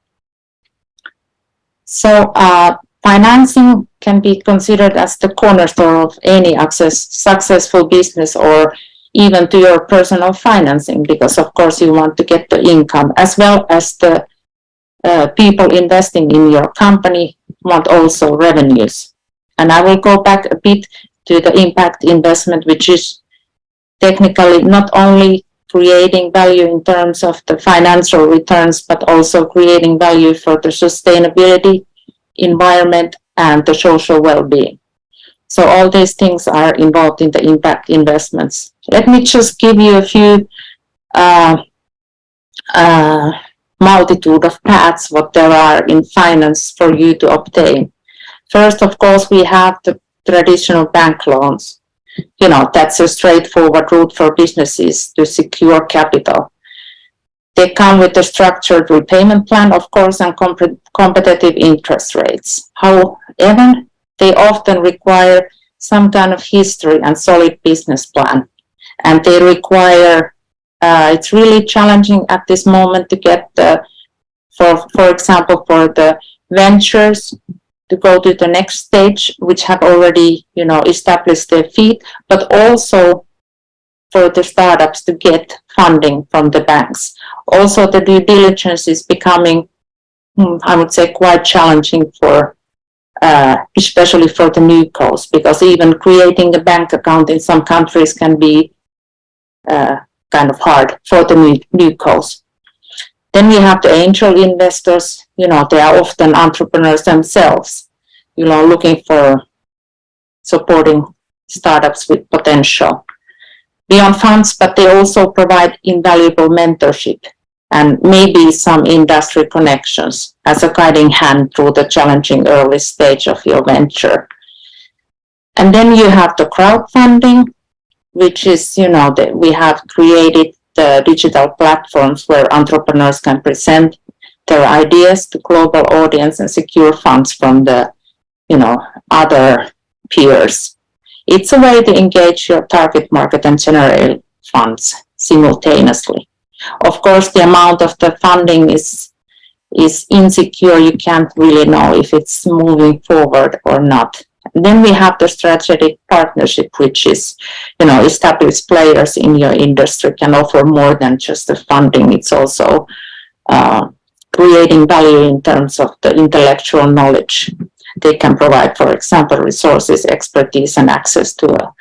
So financing can be considered as the cornerstone of any successful business, or even to your personal financing, because of course you want to get the income, as well as the people investing in your company want also revenues. And I will go back a bit to the impact investment, which is technically not only creating value in terms of the financial returns, but also creating value for the sustainability, environment, and the social well-being. So all these things are involved in the impact investments. Let me just give you a few multitude of paths what there are in finance for you to obtain. First, of course, we have the traditional bank loans. That's a straightforward route for businesses to secure capital. They come with a structured repayment plan, of course, and competitive interest rates. However, they often require some kind of history and solid business plan. And they require, it's really challenging at this moment to get for example, for the ventures to go to the next stage, which have already, established their feet, but also for the startups to get funding from the banks. Also, the due diligence is becoming, I would say, quite challenging for, especially for the newcos, because even creating a bank account in some countries can be kind of hard for the newcos. Then we have the angel investors. They are often entrepreneurs themselves, looking for supporting startups with potential beyond funds, but they also provide invaluable mentorship and maybe some industry connections as a guiding hand through the challenging early stage of your venture. And then you have the crowdfunding, which is, that we have created the digital platforms where entrepreneurs can present their ideas to global audience and secure funds from the, other peers. It's a way to engage your target market and generate funds simultaneously. Of course, the amount of the funding is insecure. You can't really know if it's moving forward or not. And then we have the strategic partnership, which is, established players in your industry can offer more than just the funding. It's also creating value in terms of the intellectual knowledge. They can provide, for example, resources, expertise, and access to a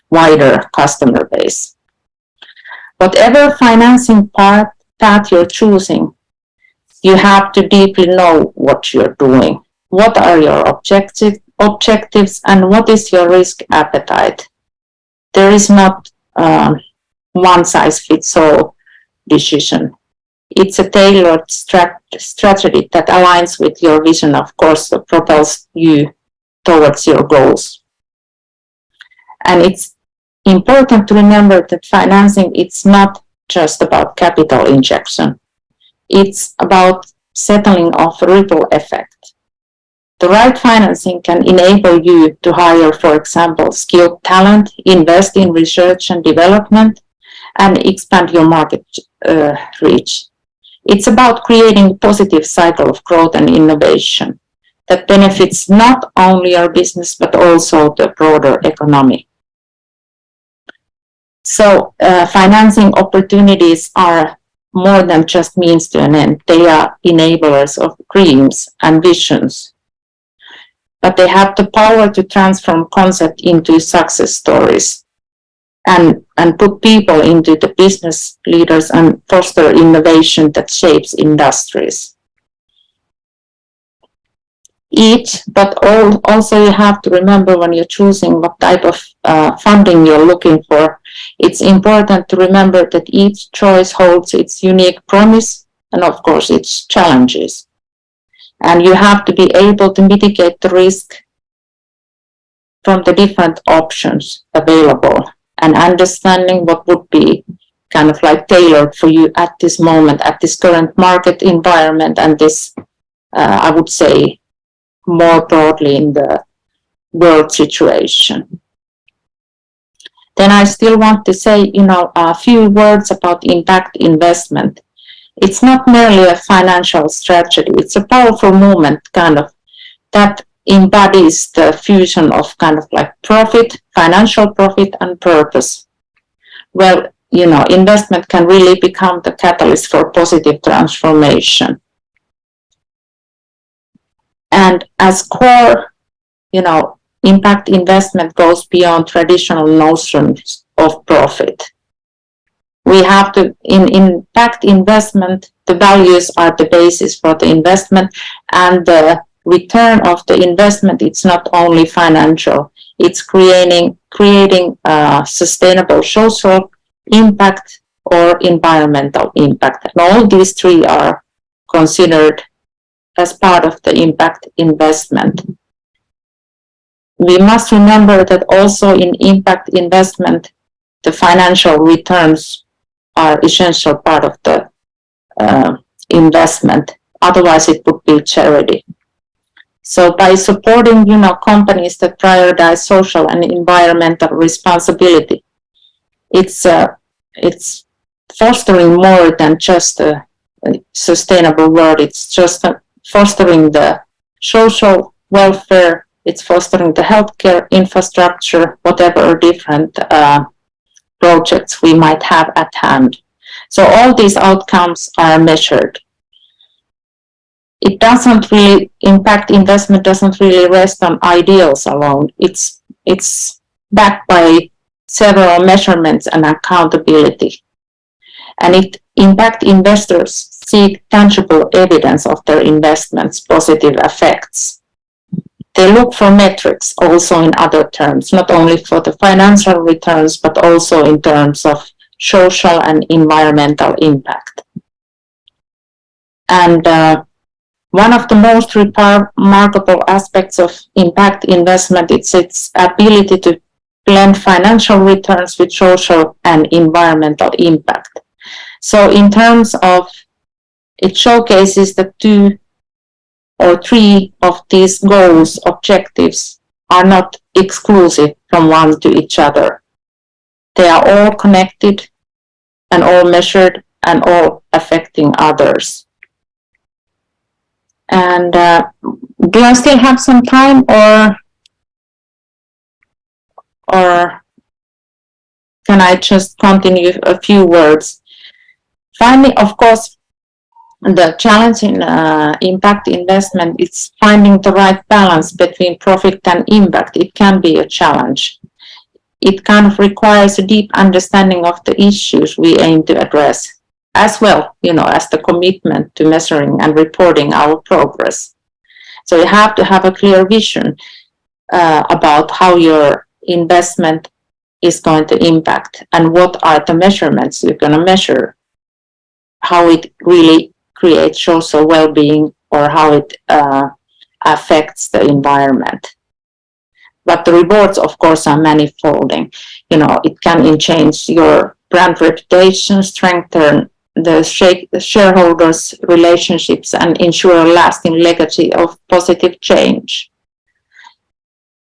wider customer base. Whatever financing path you're choosing, you have to deeply know what you're doing. What are your objectives and what is your risk appetite? There is not one size fits all decision. It's a tailored strategy that aligns with your vision, of course, that propels you towards your goals. And it's important to remember that financing, it's not just about capital injection. It's about settling off a ripple effect. The right financing can enable you to hire, for example, skilled talent, invest in research and development, and expand your market reach. It's about creating a positive cycle of growth and innovation that benefits not only your business, but also the broader economy. So financing opportunities are more than just means to an end. They are enablers of dreams and visions. But they have the power to transform concept into success stories and put people into the business leaders and foster innovation that shapes industries. Also you have to remember when you're choosing what type of funding you're looking for, it's important to remember that each choice holds its unique promise and of course its challenges. And you have to be able to mitigate the risk from the different options available and understanding what would be kind of like tailored for you at this moment, at this current market environment, and this, I would say, more broadly in the world situation. Then I still want to say, a few words about impact investment. It's not merely a financial strategy. It's a powerful movement kind of that embodies the fusion of kind of like profit, financial profit and purpose. Well, investment can really become the catalyst for positive transformation. And as core, impact investment goes beyond traditional notions of profit. We have to, in impact investment, the values are the basis for the investment, and the return of the investment, it's not only financial, it's creating sustainable social impact or environmental impact. And all these three are considered as part of the impact investment. we must remember that also in impact investment, the financial returns are essential part of the investment. Otherwise, it would be charity. So by supporting, companies that prioritize social and environmental responsibility, it's fostering more than just a sustainable world. It's just fostering the social welfare. It's fostering the healthcare infrastructure, whatever different projects we might have at hand. So all these outcomes are measured. It doesn't really, impact investment doesn't really rest on ideals alone. It's backed by several measurements and accountability. And impact investors seek tangible evidence of their investments' positive effects. They look for metrics also in other terms, not only for the financial returns, but also in terms of social and environmental impact. And one of the most remarkable aspects of impact investment is its ability to blend financial returns with social and environmental impact. So in terms of, it showcases that 2 or 3 of these goals, objectives, are not exclusive from one to each other. They are all connected and all measured and all affecting others. And do I still have some time, or can I just continue a few words? Finally, of course, the challenge in impact investment is finding the right balance between profit and impact. It can be a challenge. It kind of requires a deep understanding of the issues we aim to address, as well, as the commitment to measuring and reporting our progress. So you have to have a clear vision about how your investment is going to impact and what are the measurements you're going to measure, how it really creates social well-being or how it affects the environment. But the rewards, of course, are manifolding. It can change your brand reputation, strengthen the shareholders' relationships, and ensure a lasting legacy of positive change.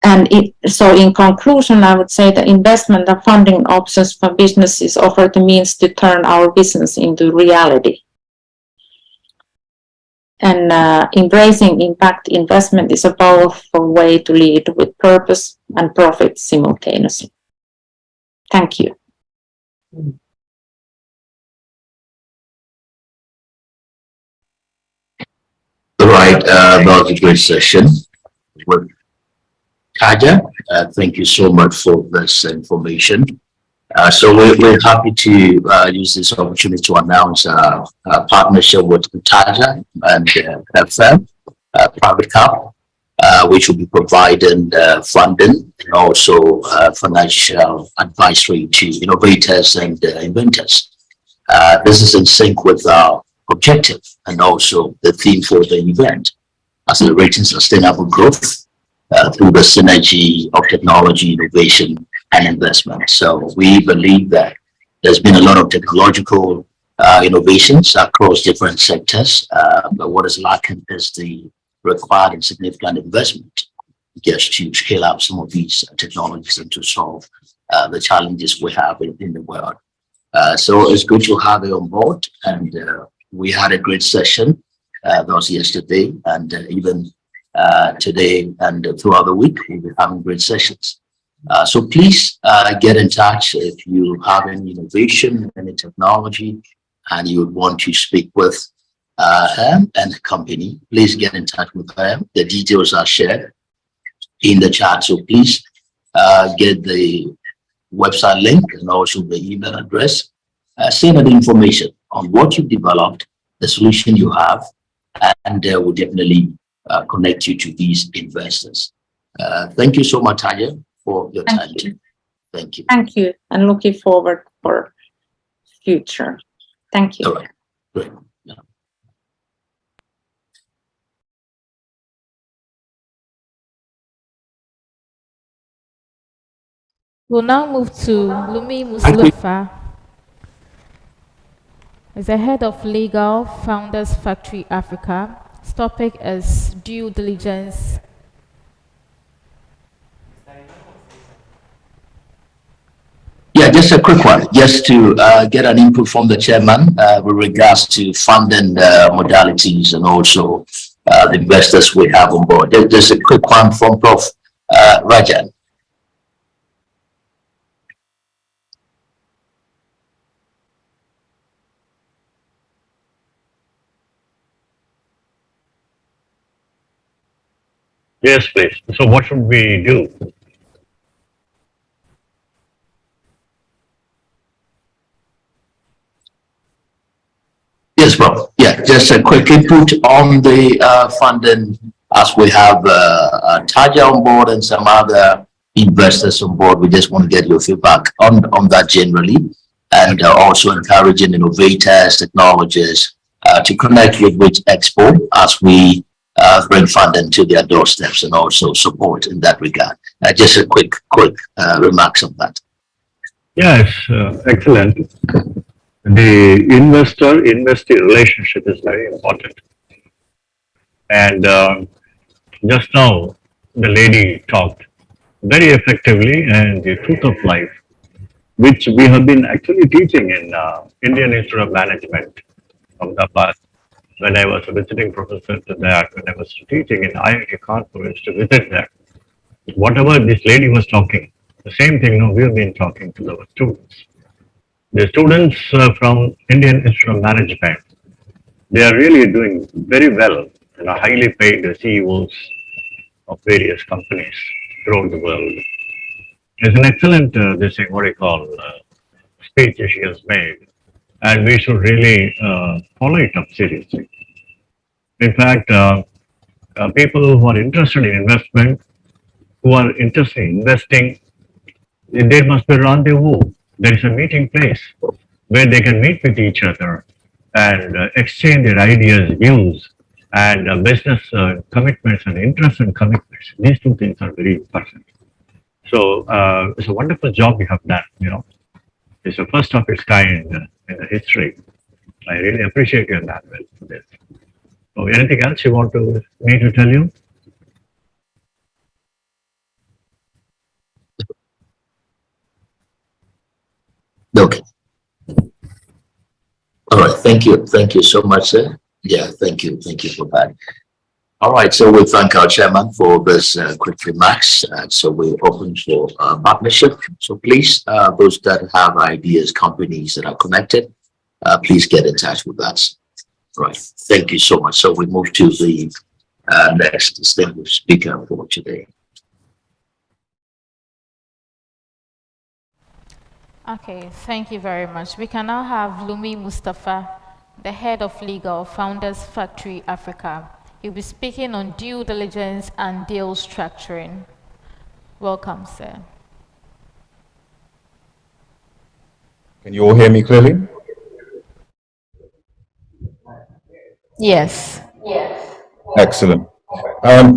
And so in conclusion, I would say that investment and funding options for businesses offer the means to turn our business into reality. And embracing impact investment is a powerful way to lead with purpose and profit simultaneously. Thank you. All right, that was a great session with Kaja. Thank you so much for this information. So we're happy to use this opportunity to announce a partnership with Taja and FM, Private Cap, which will be providing funding and also financial advisory to innovators and inventors. This is in sync with our objective and also the theme for the event, accelerating sustainable growth through the synergy of technology, innovation, and investment. So we believe that there's been a lot of technological innovations across different sectors, but what is lacking is the required and significant investment just to scale up some of these technologies and to solve the challenges we have in the world. So it's good to have you on board, and we had a great session. That was yesterday, and even today and throughout the week, we'll be having great sessions. So please get in touch if you have any innovation, any technology, and you would want to speak with her and the company. Please get in touch with her. The details are shared in the chat. So please get the website link and also the email address. Send the information on what you've developed, the solution you have, and we'll definitely connect you to these investors. Thank you so much, Tanya, for your time. Thank you. Thank you, and looking forward for future. Thank you. All right. Great. We'll now move to Lumi Mustafa, as the head of legal Founders Factory Africa. His topic is due diligence. Yeah, just a quick one, just to get an input from the chairman with regards to funding modalities and also the investors we have on board. Just a quick one from Prof. Rajan. Yes, please. So what should we do? Yes, Prof. Yeah, just a quick input on the funding, as we have Taja on board and some other investors on board. We just want to get your feedback on that generally, and also encouraging innovators, technologists to connect with Expo as we bring funding to their doorsteps and also support in that regard. Just a quick remarks on that. Yes, excellent. The investor-investee relationship is very important. And just now, the lady talked very effectively and the truth of life, which we have been actually teaching in Indian Institute of Management from the past. When I was a visiting professor to that, when I was teaching in IIT Kanpur, to visit that. Whatever this lady was talking, the same thing we've been talking to our students. The students from Indian Institute of Management, they are really doing very well, highly paid CEOs of various companies throughout the world. It's an excellent, speech she has made, and we should really follow it up seriously. In fact, people who are interested in investment, who are interested in investing, there must be a rendezvous. There is a meeting place where they can meet with each other and exchange their ideas, views, and business commitments and interest and commitments. These two things are very important. So it's a wonderful job you have done. It's the first of its kind in the history. I really appreciate you in that way for this. So anything else you want me to tell you? Okay. All right. Thank you so much, sir. Yeah, thank you for that. All right. So we thank our chairman for this quick remarks. So we're open for partnership. So please, those that have ideas, companies that are connected, please get in touch with us. All right. Thank you so much. So we move to the next distinguished speaker for today. Okay, thank you very much. We can now have Lumi Mustafa, the head of legal Founders Factory Africa. He'll be speaking on due diligence and deal structuring. Welcome, sir. Can you all hear me clearly? Yes. Excellent.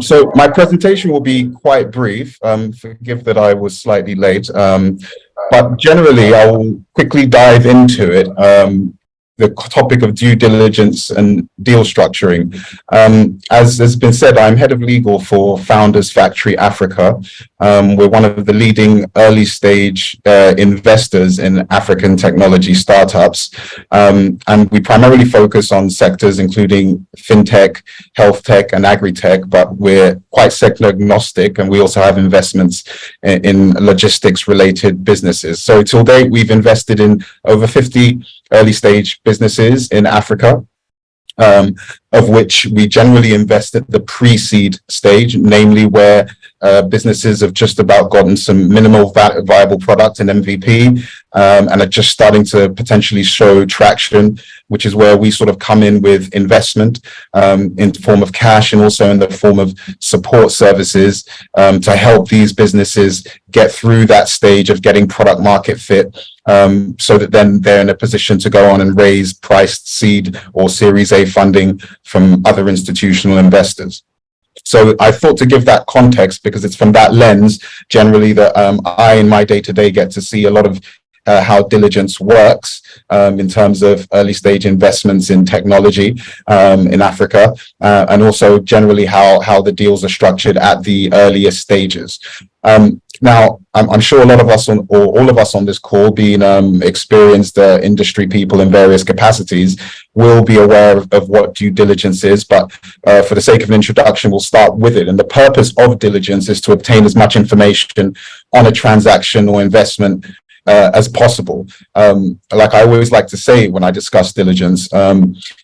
So my presentation will be quite brief. Forgive that I was slightly late. But generally, I will quickly dive into it. The topic of due diligence and deal structuring. As has been said, I'm head of legal for Founders Factory Africa. We're one of the leading early stage investors in African technology startups. And we primarily focus on sectors including fintech, health tech, and agri-tech, but we're quite sector agnostic, and we also have investments in logistics related businesses. So till date, we've invested in over 50 early stage businesses in Africa, of which we generally invest at the pre-seed stage, namely where businesses have just about gotten some minimal viable product and MVP, and are just starting to potentially show traction, which is where we sort of come in with investment in the form of cash and also in the form of support services to help these businesses get through that stage of getting product market fit, so that then they're in a position to go on and raise priced seed or Series A funding from other institutional investors. So I thought to give that context because it's from that lens generally that I in my day-to-day get to see a lot of how diligence works in terms of early stage investments in technology in Africa, and also generally how the deals are structured at the earliest stages. Now, I'm sure a lot of us or all of us on this call, being experienced industry people in various capacities, will be aware of what due diligence is. But for the sake of an introduction, we'll start with it. And the purpose of diligence is to obtain as much information on a transaction or investment as possible. Like I always like to say when I discuss diligence,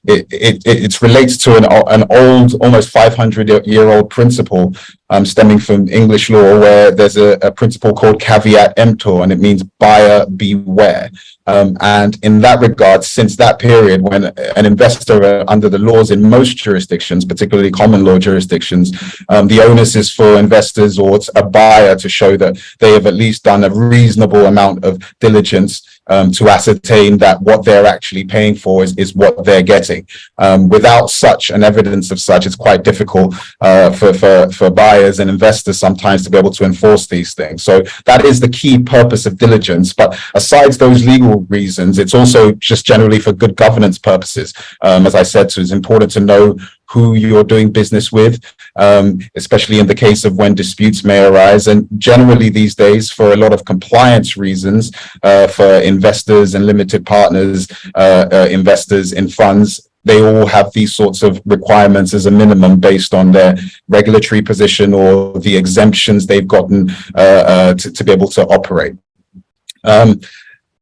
it relates to an old, almost 500-year-old principle stemming from English law, where there's a principle called caveat emptor, and it means buyer beware. And in that regard, since that period when an investor under the laws in most jurisdictions, particularly common law jurisdictions, the onus is for investors or a buyer to show that they have at least done a reasonable amount of diligence to ascertain that what they're actually paying for is what they're getting. Without such an evidence of such, it's quite difficult for buyers and investors sometimes to be able to enforce these things. So that is the key purpose of diligence. But aside those legal reasons, it's also just generally for good governance purposes. As I said, so it's important to know who you're doing business with, especially in the case of when disputes may arise. And generally these days, for a lot of compliance reasons, for investors and limited partners, investors in funds, they all have these sorts of requirements as a minimum based on their regulatory position or the exemptions they've gotten to be able to operate.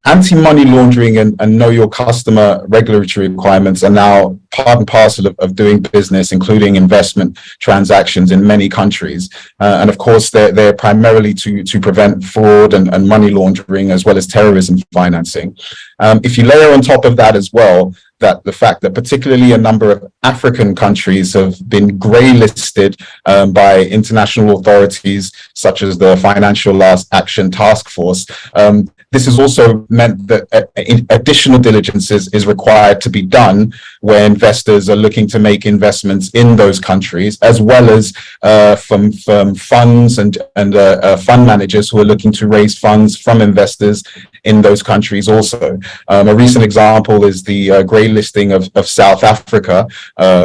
Anti-money laundering and know your customer regulatory requirements are now part and parcel of doing business, including investment transactions in many countries. And of course, they're primarily to prevent fraud and money laundering, as well as terrorism financing. If you layer on top of that as well, that the fact that particularly a number of African countries have been grey listed by international authorities, such as the Financial Action Task Force, this has also meant that additional diligence is required to be done where investors are looking to make investments in those countries, as well as from funds and fund managers who are looking to raise funds from investors in those countries also. A recent example is the grey listing of South Africa,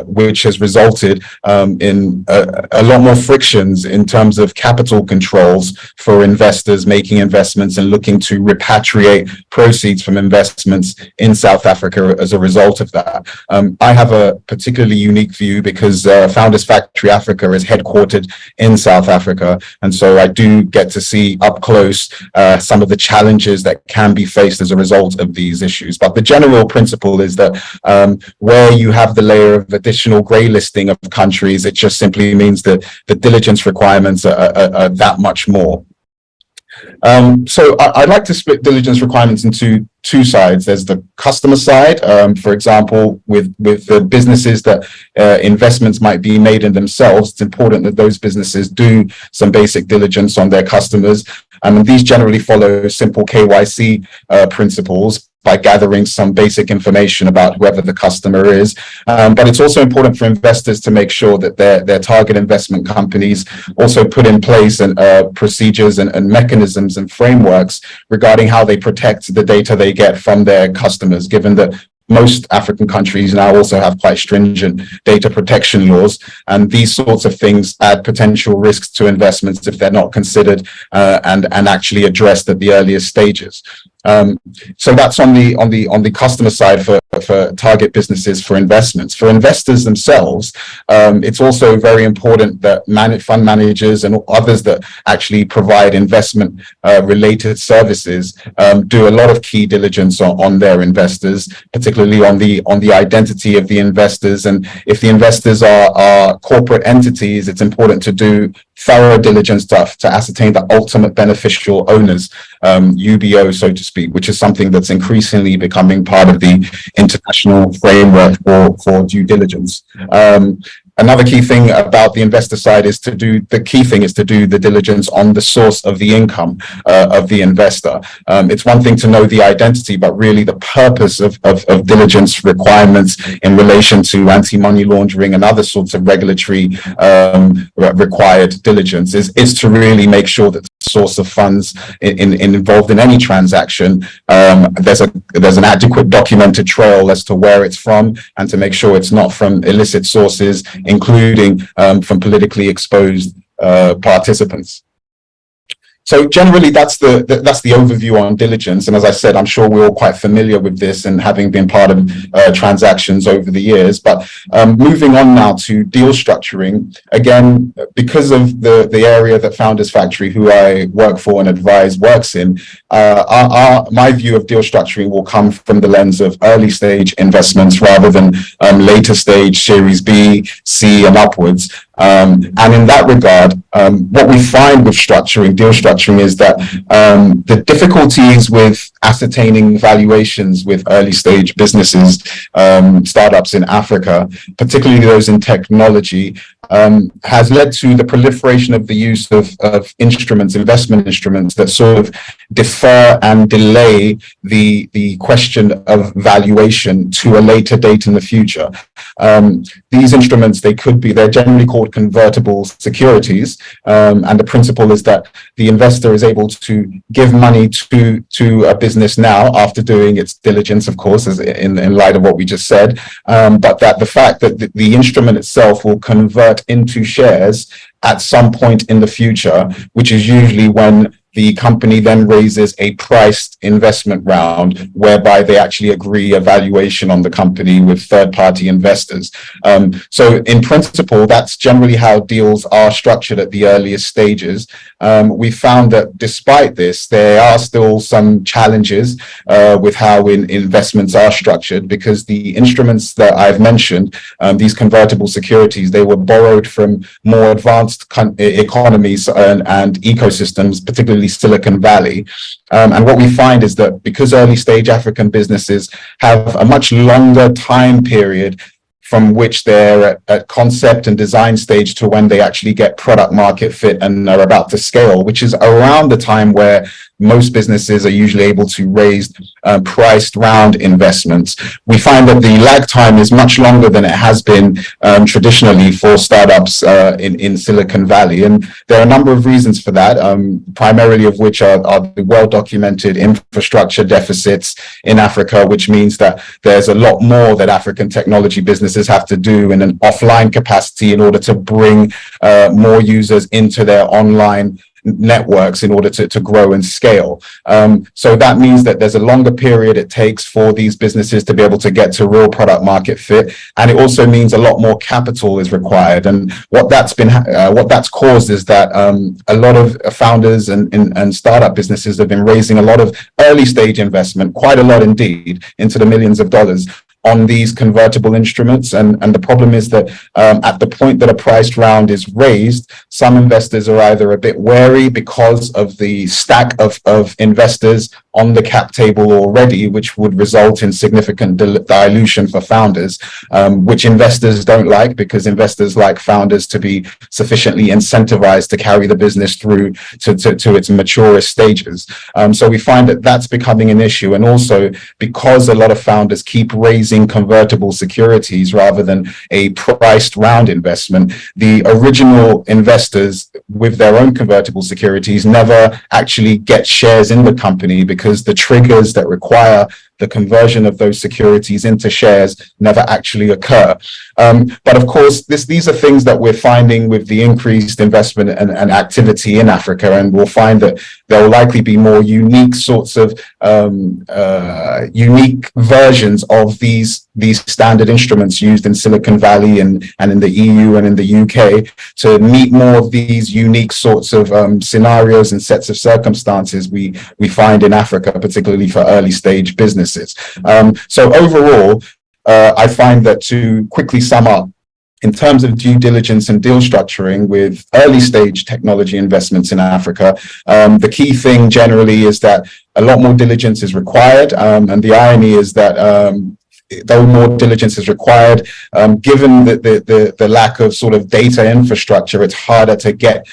which has resulted in a lot more frictions in terms of capital controls for investors making investments and looking to repatriate proceeds from investments in South Africa as a result of that. I have a particularly unique view because Founders Factory Africa is headquartered in South Africa, and so I do get to see up close some of the challenges that can be faced as a result of these issues. But the general principle is that where you have the layer of additional grey listing of countries, it just simply means that the diligence requirements are that much more. So I'd like to split diligence requirements into two sides. There's the customer side, for example, with the businesses that investments might be made in themselves. It's important that those businesses do some basic diligence on their customers. And these generally follow simple KYC principles by gathering some basic information about whoever the customer is. But it's also important for investors to make sure that their target investment companies also put in place procedures and mechanisms and frameworks regarding how they protect the data they get from their customers, given that most African countries now also have quite stringent data protection laws, and these sorts of things add potential risks to investments if they're not considered and actually addressed at the earliest stages. So that's on the customer side for target businesses for investments. For investors themselves, it's also very important that fund managers and others that actually provide investment related services do a lot of key diligence on their investors, particularly on the identity of the investors. And if the investors are corporate entities, it's important to do thorough diligence to ascertain the ultimate beneficial owners, UBO, so to speak, which is something that's increasingly becoming part of the international framework for due diligence. Another key thing about the investor side is to do the diligence on the source of the income of the investor. It's one thing to know the identity, but really the purpose of diligence requirements in relation to anti-money laundering and other sorts of regulatory required diligence is to really make sure that the source of funds involved in any transaction, there's an adequate documented trail as to where it's from, and to make sure it's not from illicit sources, including from politically exposed participants. So generally, that's the overview on diligence. And as I said, I'm sure we're all quite familiar with this and having been part of transactions over the years. But moving on now to deal structuring, again, because of the area that Founders Factory, who I work for and advise, works in, my view of deal structuring will come from the lens of early stage investments rather than later stage Series B, C, and upwards. And in that regard, what we find with deal structuring is that the difficulties with ascertaining valuations with early stage businesses, startups in Africa, particularly those in technology, has led to the proliferation of the use of investment instruments that sort of defer and delay the question of valuation to a later date in the future. These instruments, they're generally called convertible securities, and the principle is that the investor is able to give money to a business now after doing its diligence, of course, as in light of what we just said, but that the fact that the instrument itself will convert into shares at some point in the future, which is usually when the company then raises a priced investment round whereby they actually agree a valuation on the company with third-party investors. So in principle, that's generally how deals are structured at the earliest stages. We found that despite this, there are still some challenges with how investments are structured, because the instruments that I've mentioned, these convertible securities, they were borrowed from more advanced economies and ecosystems, particularly Silicon Valley. And what we find is that because early stage African businesses have a much longer time period from which they're at concept and design stage to when they actually get product market fit and are about to scale, which is around the time where most businesses are usually able to raise priced round investments. We find that the lag time is much longer than it has been traditionally for startups in Silicon Valley. And there are a number of reasons for that, primarily of which are the well-documented infrastructure deficits in Africa, which means that there's a lot more that African technology businesses have to do in an offline capacity in order to bring more users into their online networks in order to grow and scale. So that means that there's a longer period it takes for these businesses to be able to get to real product market fit. And it also means a lot more capital is required. And what that's caused is that a lot of founders and startup businesses have been raising a lot of early stage investment, quite a lot indeed, into the millions of dollars on these convertible instruments. And the problem is that at the point that a priced round is raised, some investors are either a bit wary because of the stack of investors on the cap table already, which would result in significant dilution for founders, which investors don't like, because investors like founders to be sufficiently incentivized to carry the business through to its maturest stages. So we find that that's becoming an issue. And also because a lot of founders keep raising convertible securities rather than a priced round investment, the original investors with their own convertible securities never actually get shares in the company, because the triggers that require the conversion of those securities into shares never actually occur. But of course, these are things that we're finding with the increased investment and activity in Africa, and we'll find that there will likely be more unique sorts of unique versions of these standard instruments used in Silicon Valley and in the EU and in the UK to meet more of these unique sorts of scenarios and sets of circumstances we find in Africa, particularly for early stage businesses. So overall, I find that, to quickly sum up, in terms of due diligence and deal structuring with early stage technology investments in Africa, the key thing generally is that a lot more diligence is required. And the irony is that though more diligence is required, given the lack of sort of data infrastructure, it's harder to get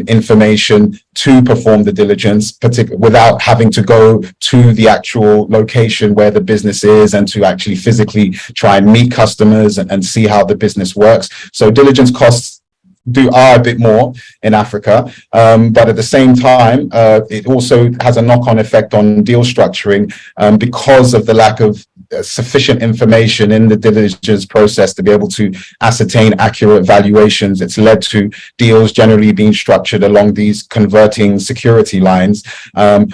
information to perform the diligence, particularly without having to go to the actual location where the business is and to actually physically try and meet customers and see how the business works. So diligence costs are a bit more in Africa, but at the same time, it also has a knock-on effect on deal structuring because of the lack of sufficient information in the diligence process to be able to ascertain accurate valuations. It's led to deals generally being structured along these converting security lines,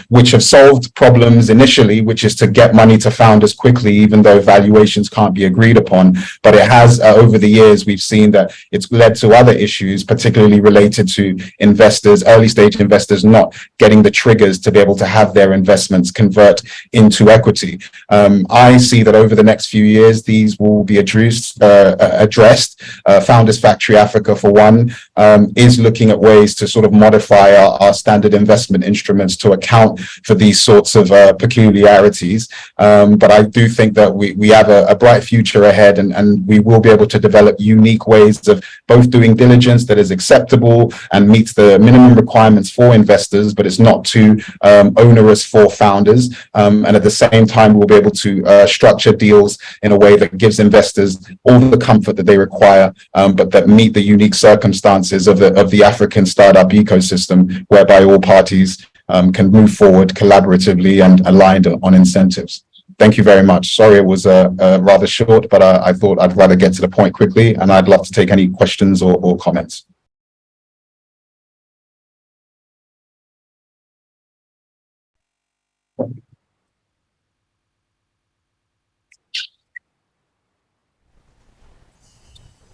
which have solved problems initially, which is to get money to founders quickly, even though valuations can't be agreed upon. But it has, over the years, we've seen that it's led to other issues, particularly related to investors, early stage investors not getting the triggers to be able to have their investments convert into equity. I see that over the next few years, these will be addressed. Founders Factory Africa, for one, is looking at ways to sort of modify our standard investment instruments to account for these sorts of peculiarities. But I do think that we have a bright future ahead, and we will be able to develop unique ways of both doing diligence that is acceptable and meets the minimum requirements for investors, but it's not too onerous for founders. And at the same time, we'll be able to structure deals in a way that gives investors all the comfort that they require, but that meet the unique circumstances of the African startup ecosystem, whereby all parties can move forward collaboratively and aligned on incentives. Thank you very much. Sorry it was rather short, but I thought I'd rather get to the point quickly, and I'd love to take any questions or comments.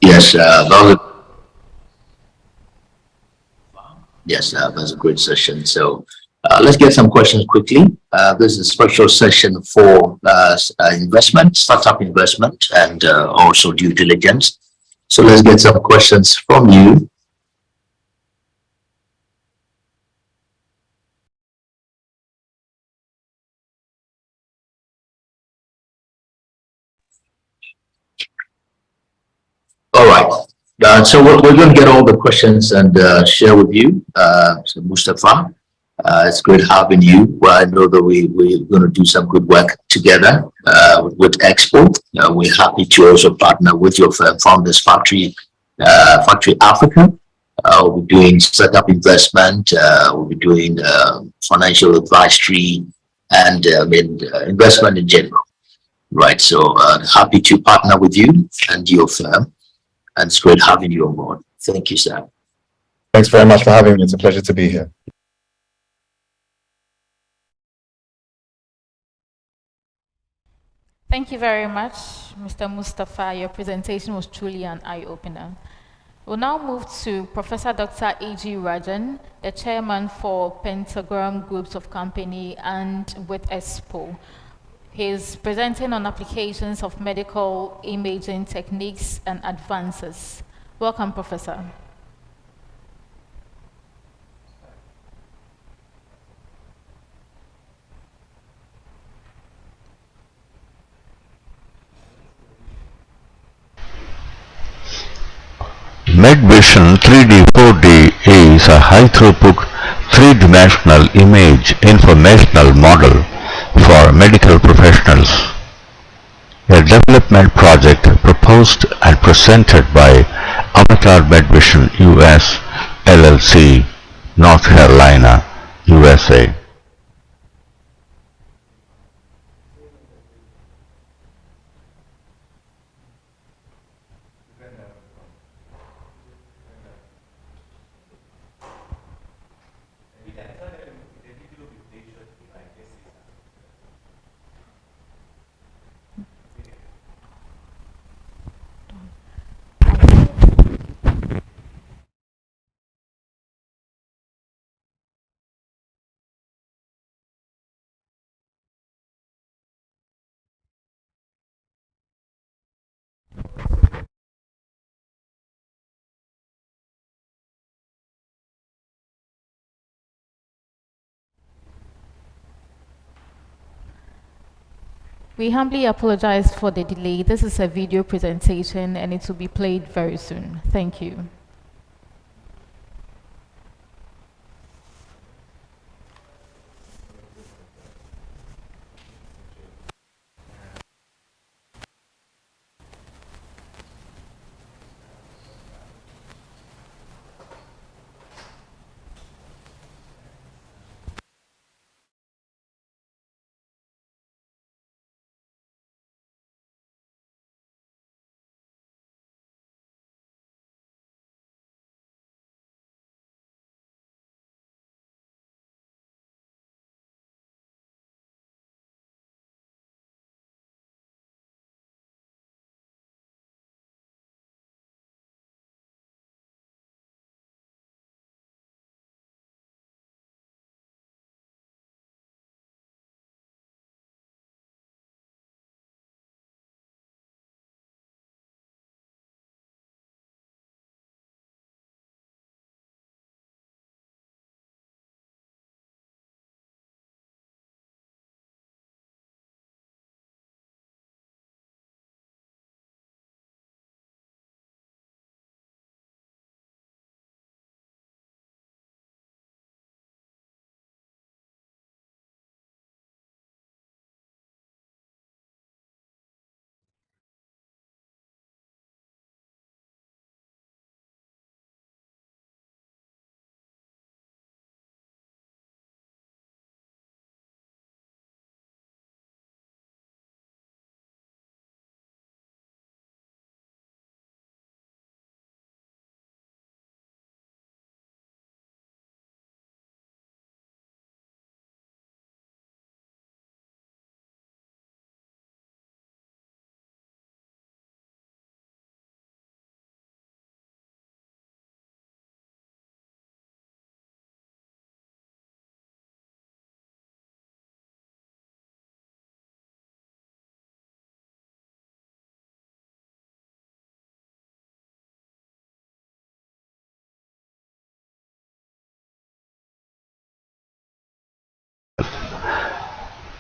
Yes, that was a great session. So let's get some questions quickly. This is a special session for investment, startup investment, and also due diligence. So let's get some questions from you. All right. So we're going to get all the questions and share with you. So Mustafa, it's great having you. Well, I know that we're going to do some good work together with Expo. We're happy to also partner with your firm, Founders Factory Africa. We'll be doing startup investment. We'll be doing financial advisory and investment in general. Right. So happy to partner with you and your firm. And it's great having you on board. Thank you, sir. Thanks very much for having me. It's a pleasure to be here. Thank you very much, Mr. Mustafa. Your presentation was truly an eye-opener. We'll now move to Professor Dr. A.G. Rajan, the chairman for Pentagram Groups of Company and with Expo. He's presenting on applications of medical imaging techniques and advances. Welcome, Professor. MedVision 3D 4D is a high-throughput three-dimensional image informational model for medical professionals. A development project proposed and presented by Avatar MedVision US LLC, North Carolina, USA. We humbly apologize for the delay. This is a video presentation and it will be played very soon. Thank you.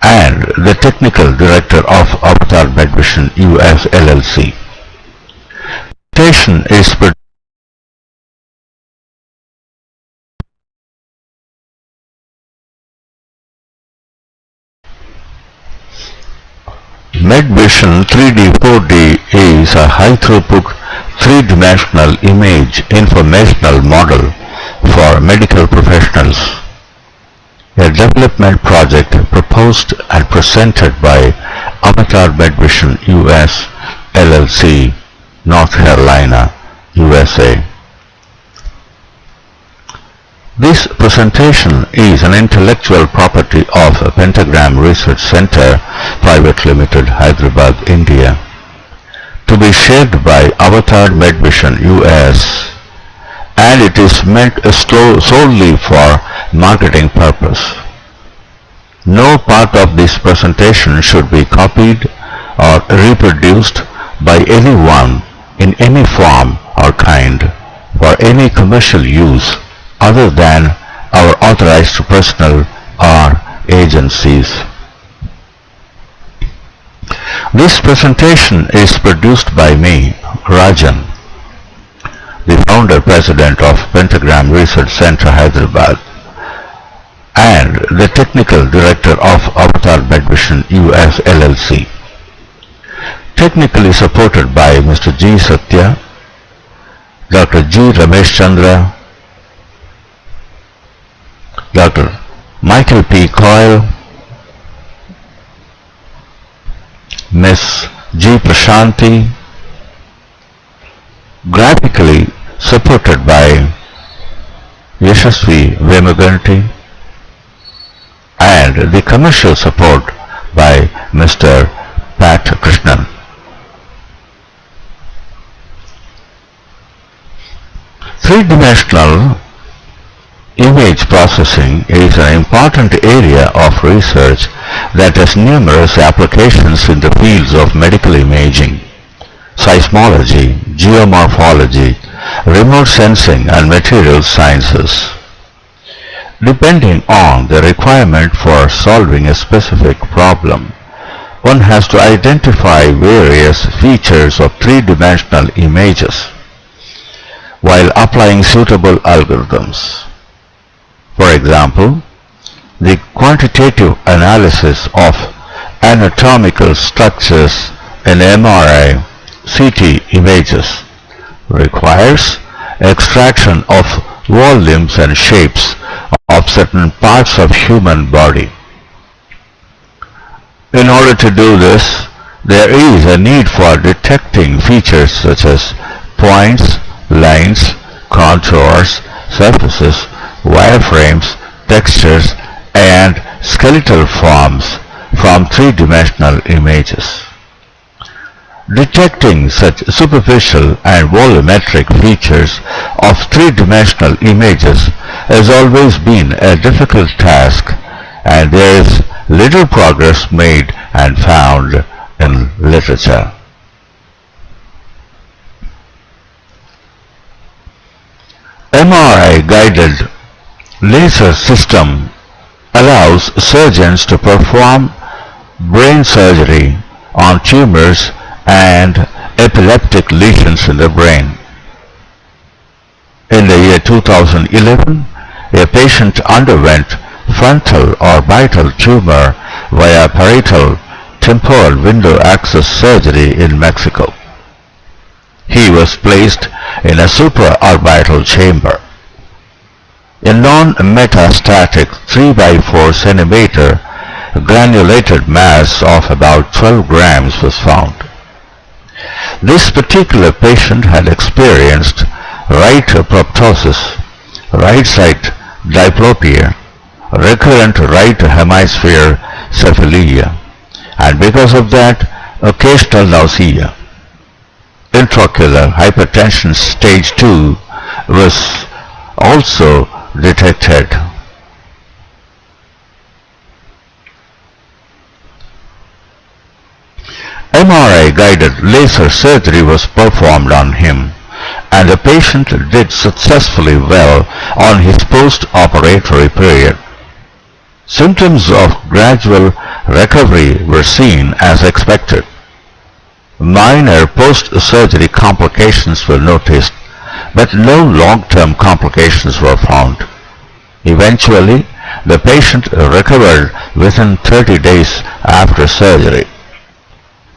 and the Technical Director of Avatar Medvision US LLC. Presentation is Medvision 3D 4D is a high-throughput three-dimensional image informational model for medical professionals. A development project proposed and presented by Avatar Medvision US LLC, North Carolina, USA. This presentation is an intellectual property of Pentagram Research Center Private Limited, Hyderabad, India, to be shared by Avatar Medvision US, and it is meant solely for marketing purpose. No part of this presentation should be copied or reproduced by anyone in any form or kind for any commercial use other than our authorized personnel or agencies. This presentation is produced by me, Rajan, the founder president of Pentagram Research Center, Hyderabad, and the technical director of Avatar Medvision US LLC. Technically supported by Mr. G. Satya, Dr. G. Ramesh Chandra, Dr. Michael P. Coyle, Ms. G. Prashanti, graphically supported by Yashasvi Vemuganti, and the commercial support by Mr. Pat Krishnan. Three-dimensional image processing is an important area of research that has numerous applications in the fields of medical imaging, seismology, geomorphology, remote sensing, and material sciences. Depending on the requirement for solving a specific problem, one has to identify various features of three-dimensional images while applying suitable algorithms. For example, the quantitative analysis of anatomical structures in MRI, CT images requires extraction of volumes and shapes of certain parts of human body. In order to do this, there is a need for detecting features such as points, lines, contours, surfaces, wireframes, textures, and skeletal forms from three-dimensional images. Detecting such superficial and volumetric features of three-dimensional images has always been a difficult task, and there is little progress made and found in literature. MRI-guided laser system allows surgeons to perform brain surgery on tumors and epileptic lesions in the brain. In the year 2011, a patient underwent frontal orbital tumor via parietal temporal window access surgery in Mexico. He was placed in a supraorbital chamber. A non-metastatic 3 by 4 centimeter granulated mass of about 12 grams was found. This particular patient had experienced right proptosis, right side diplopia, recurrent right hemisphere cephalia, and because of that, occasional nausea. Intraocular hypertension stage 2 was also detected. MRI-guided laser surgery was performed on him, and the patient did successfully well on his post-operatory period. Symptoms of gradual recovery were seen as expected. Minor post-surgery complications were noticed, but no long-term complications were found. Eventually, the patient recovered within 30 days after surgery.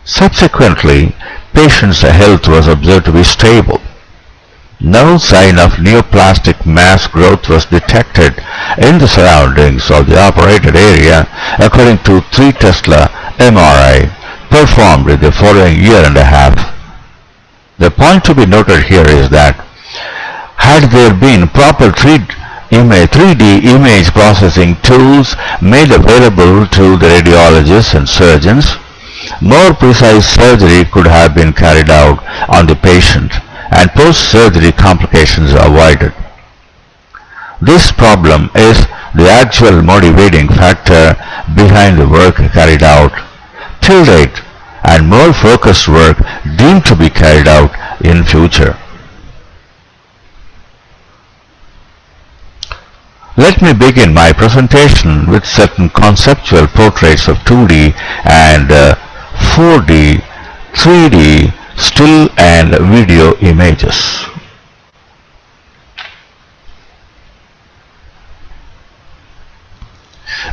Subsequently, patient's health was observed to be stable. No sign of neoplastic mass growth was detected in the surroundings of the operated area according to 3 Tesla MRI performed in the following year and a half. The point to be noted here is that had there been proper 3D image processing tools made available to the radiologists and surgeons, more precise surgery could have been carried out on the patient and post-surgery complications avoided. This problem is the actual motivating factor behind the work carried out till date, and more focused work deemed to be carried out in future. Let me begin my presentation with certain conceptual portraits of 2D and 4D, 3D still and video images.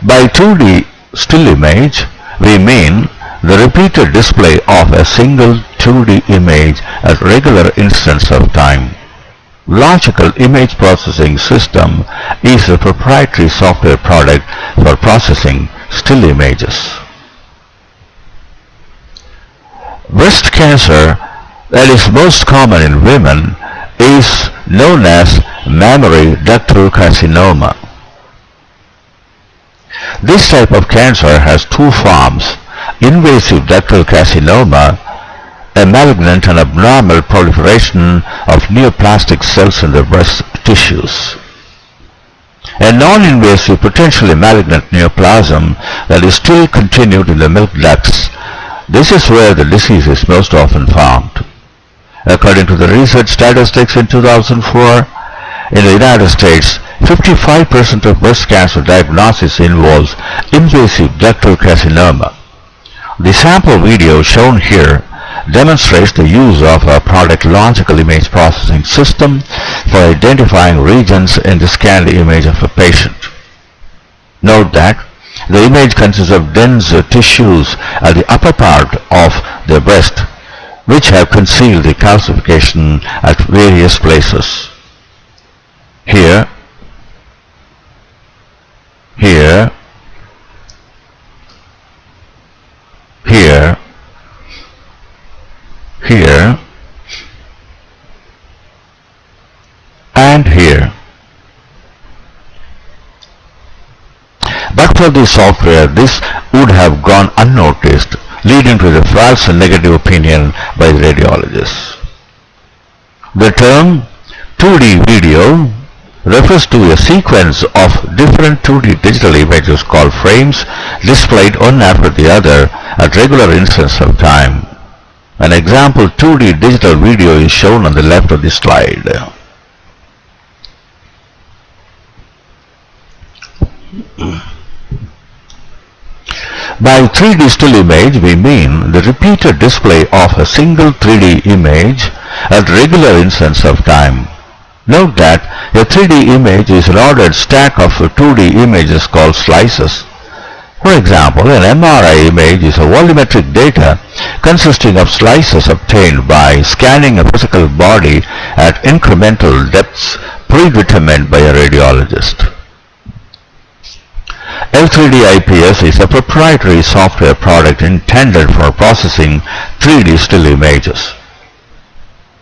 By 2D still image, we mean the repeated display of a single 2D image at regular instants of time. Logical Image Processing System is a proprietary software product for processing still images. Breast cancer that is most common in women is known as mammary ductal carcinoma. This type of cancer has 2 forms: invasive ductal carcinoma, a malignant and abnormal proliferation of neoplastic cells in the breast tissues, a non-invasive potentially malignant neoplasm that is still continued in the milk ducts. This is where the disease is most often found. According to the research statistics in 2004, in the United States, 55% of breast cancer diagnosis involves invasive ductal carcinoma. The sample video shown here demonstrates the use of a product logical image processing system for identifying regions in the scanned image of a patient. Note that the image consists of dense tissues at the upper part of the breast, which have concealed the calcification at various places. Here, here, here, here, and here. But for the software, this would have gone unnoticed, leading to the false and negative opinion by the radiologists. The term 2D video refers to a sequence of different 2D digital images called frames displayed one after the other at regular instants of time. An example 2D digital video is shown on the left of the slide. By 3D still image, we mean the repeated display of a single 3D image at regular instants of time. Note that a 3D image is an ordered stack of 2D images called slices. For example, an MRI image is a volumetric data consisting of slices obtained by scanning a physical body at incremental depths predetermined by a radiologist. L3D IPS is a proprietary software product intended for processing 3D still images.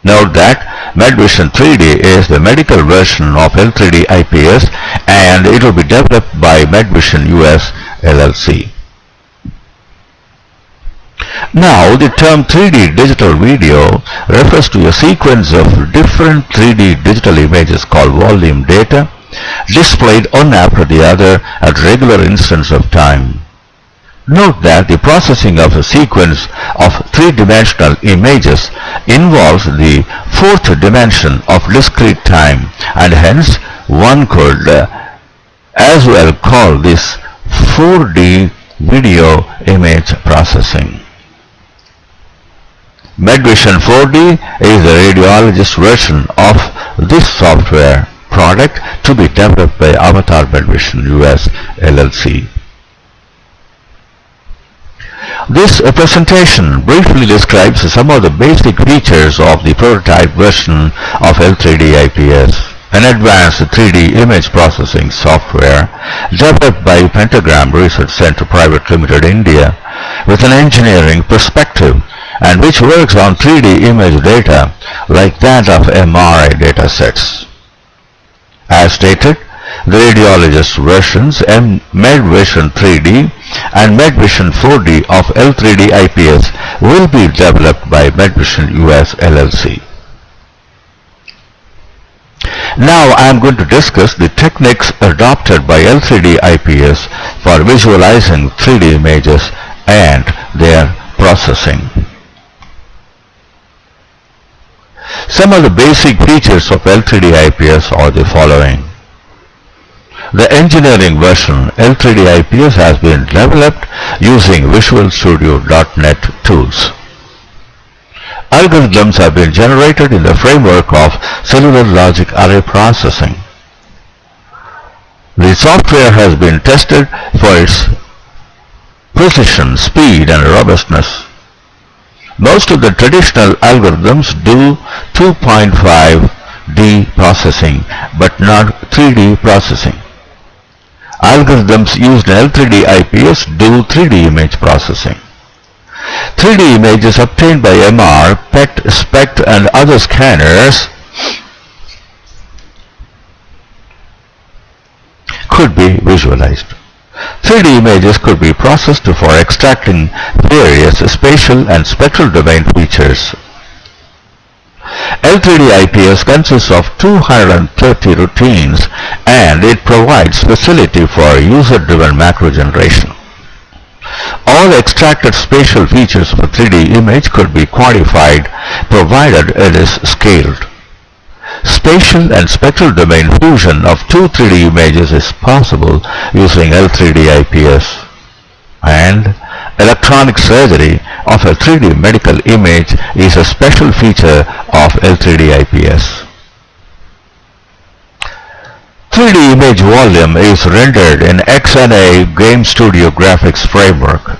Note that MedVision 3D is the medical version of L3D IPS and it will be developed by MedVision US LLC. Now, the term 3D digital video refers to a sequence of different 3D digital images called volume data displayed one after the other at regular instants of time. Note that the processing of a sequence of three-dimensional images involves the fourth dimension of discrete time, and hence one could as well call this 4D video image processing. MedVision 4D is the radiologist version of this software product to be developed by Avatar MedVision US LLC. This presentation briefly describes some of the basic features of the prototype version of L3D IPS, an advanced 3D image processing software developed by Pentagram Research Center Private Limited, India, with an engineering perspective and which works on 3D image data like that of MRI datasets. As stated, the radiologist versions MedVision 3D and MedVision 4D of L3D IPS will be developed by MedVision US LLC. Now I am going to discuss the techniques adopted by L3D IPS for visualizing 3D images and their processing. Some of the basic features of L3D IPS are the following. The engineering version L3D IPS has been developed using Visual Studio.NET tools. Algorithms have been generated in the framework of cellular logic array processing. The software has been tested for its precision, speed, and robustness. Most of the traditional algorithms do 2.5D processing, but not 3D processing. Algorithms used in L3D IPS do 3D image processing. 3D images obtained by MR, PET, SPECT, and other scanners could be visualized. 3D images could be processed for extracting various spatial and spectral domain features. L3D IPS consists of 230 routines and it provides facility for user-driven macro generation. All extracted spatial features of a 3D image could be quantified provided it is scaled. Spatial and spectral domain fusion of two 3D images is possible using L3D IPS, and Electronic surgery of a 3D medical image is a special feature of L3D IPS. 3D image volume is rendered in XNA Game Studio graphics framework.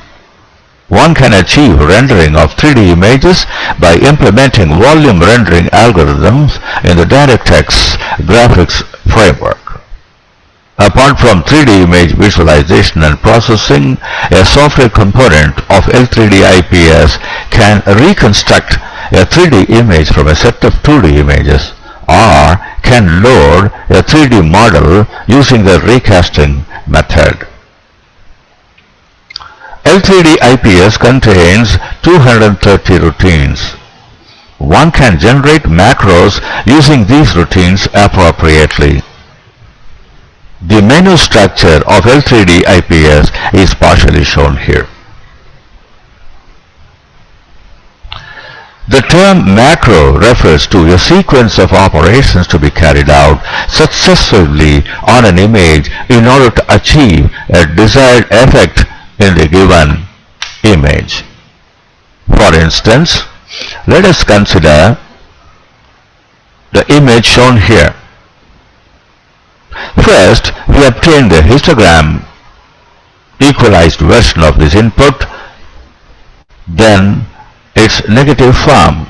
One can achieve rendering of 3D images by implementing volume rendering algorithms in the DirectX graphics framework. Apart from 3D image visualization and processing, a software component of L3D IPS can reconstruct a 3D image from a set of 2D images, or can load a 3D model using the recasting method. L3D IPS contains 230 routines. One can generate macros using these routines appropriately. The menu structure of L3D IPS is partially shown here. The term macro refers to a sequence of operations to be carried out successively on an image in order to achieve a desired effect in the given image. For instance, let us consider the image shown here. First, we obtain the histogram equalized version of this input, then its negative form.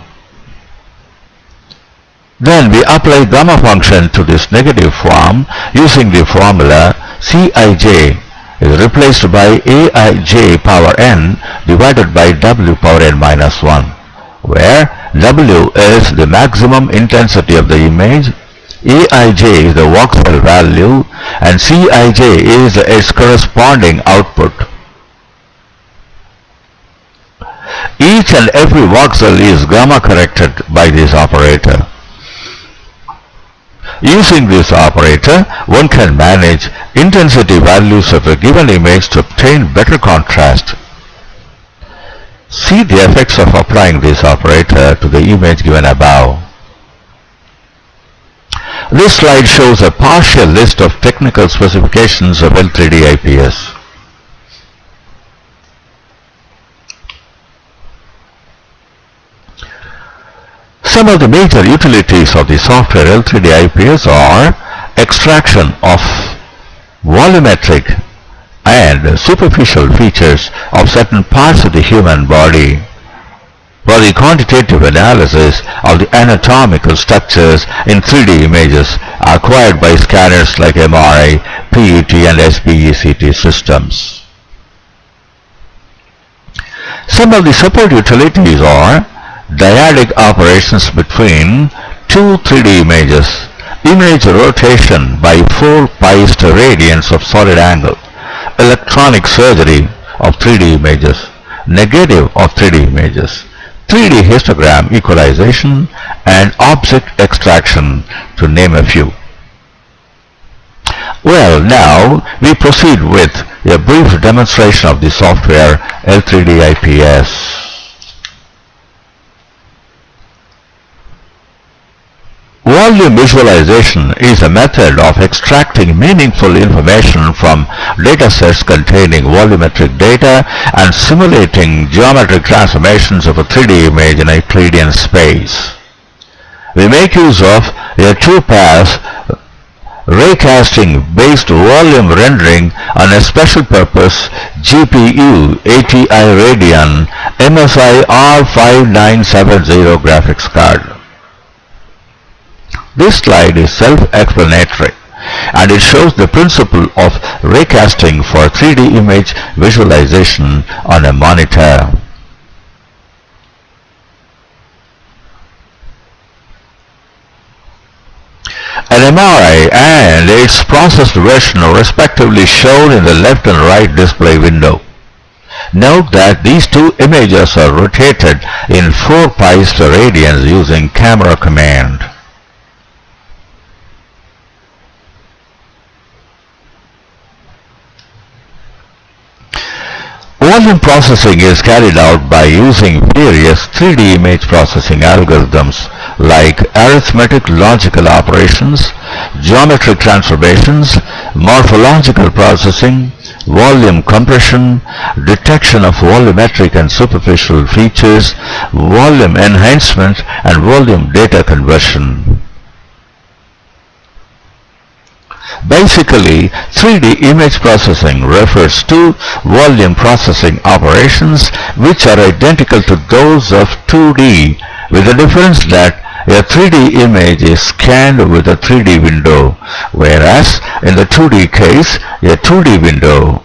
Then we apply gamma function to this negative form using the formula Cij is replaced by Aij power n divided by W power n minus 1, where W is the maximum intensity of the image, Aij is the voxel value, and Cij is its corresponding output. Each and every voxel is gamma corrected by this operator. Using this operator, one can manage intensity values of a given image to obtain better contrast. See the effects of applying this operator to the image given above. This slide shows a partial list of technical specifications of L3D IPS. Some of the major utilities of the software L3D IPS are extraction of volumetric and superficial features of certain parts of the human body, for the quantitative analysis of the anatomical structures in 3D images acquired by scanners like MRI, PET and SPECT systems. Some of the support utilities are dyadic operations between two 3D images, image rotation by 4 pi steradians of solid angle, electronic surgery of 3D images, negative of 3D images, 3D histogram equalization, and object extraction, to name a few. Well, now we proceed with a brief demonstration of the software L3D IPS. Volume visualization is a method of extracting meaningful information from datasets containing volumetric data and simulating geometric transformations of a 3D image in Euclidean space. We make use of a two-pass raycasting based volume rendering on a special purpose GPU ATI Radeon MSI R5970 graphics card. This slide is self-explanatory, and it shows the principle of raycasting for 3D image visualization on a monitor. An MRI and its processed version are respectively shown in the left and right display window. Note that these two images are rotated in 4 pi steradians using camera command. Volume processing is carried out by using various 3D image processing algorithms like arithmetic logical operations, geometric transformations, morphological processing, volume compression, detection of volumetric and superficial features, volume enhancement, and volume data conversion. Basically, 3D image processing refers to volume processing operations which are identical to those of 2D, with the difference that a 3D image is scanned with a 3D window, whereas in the 2D case, a 2D window,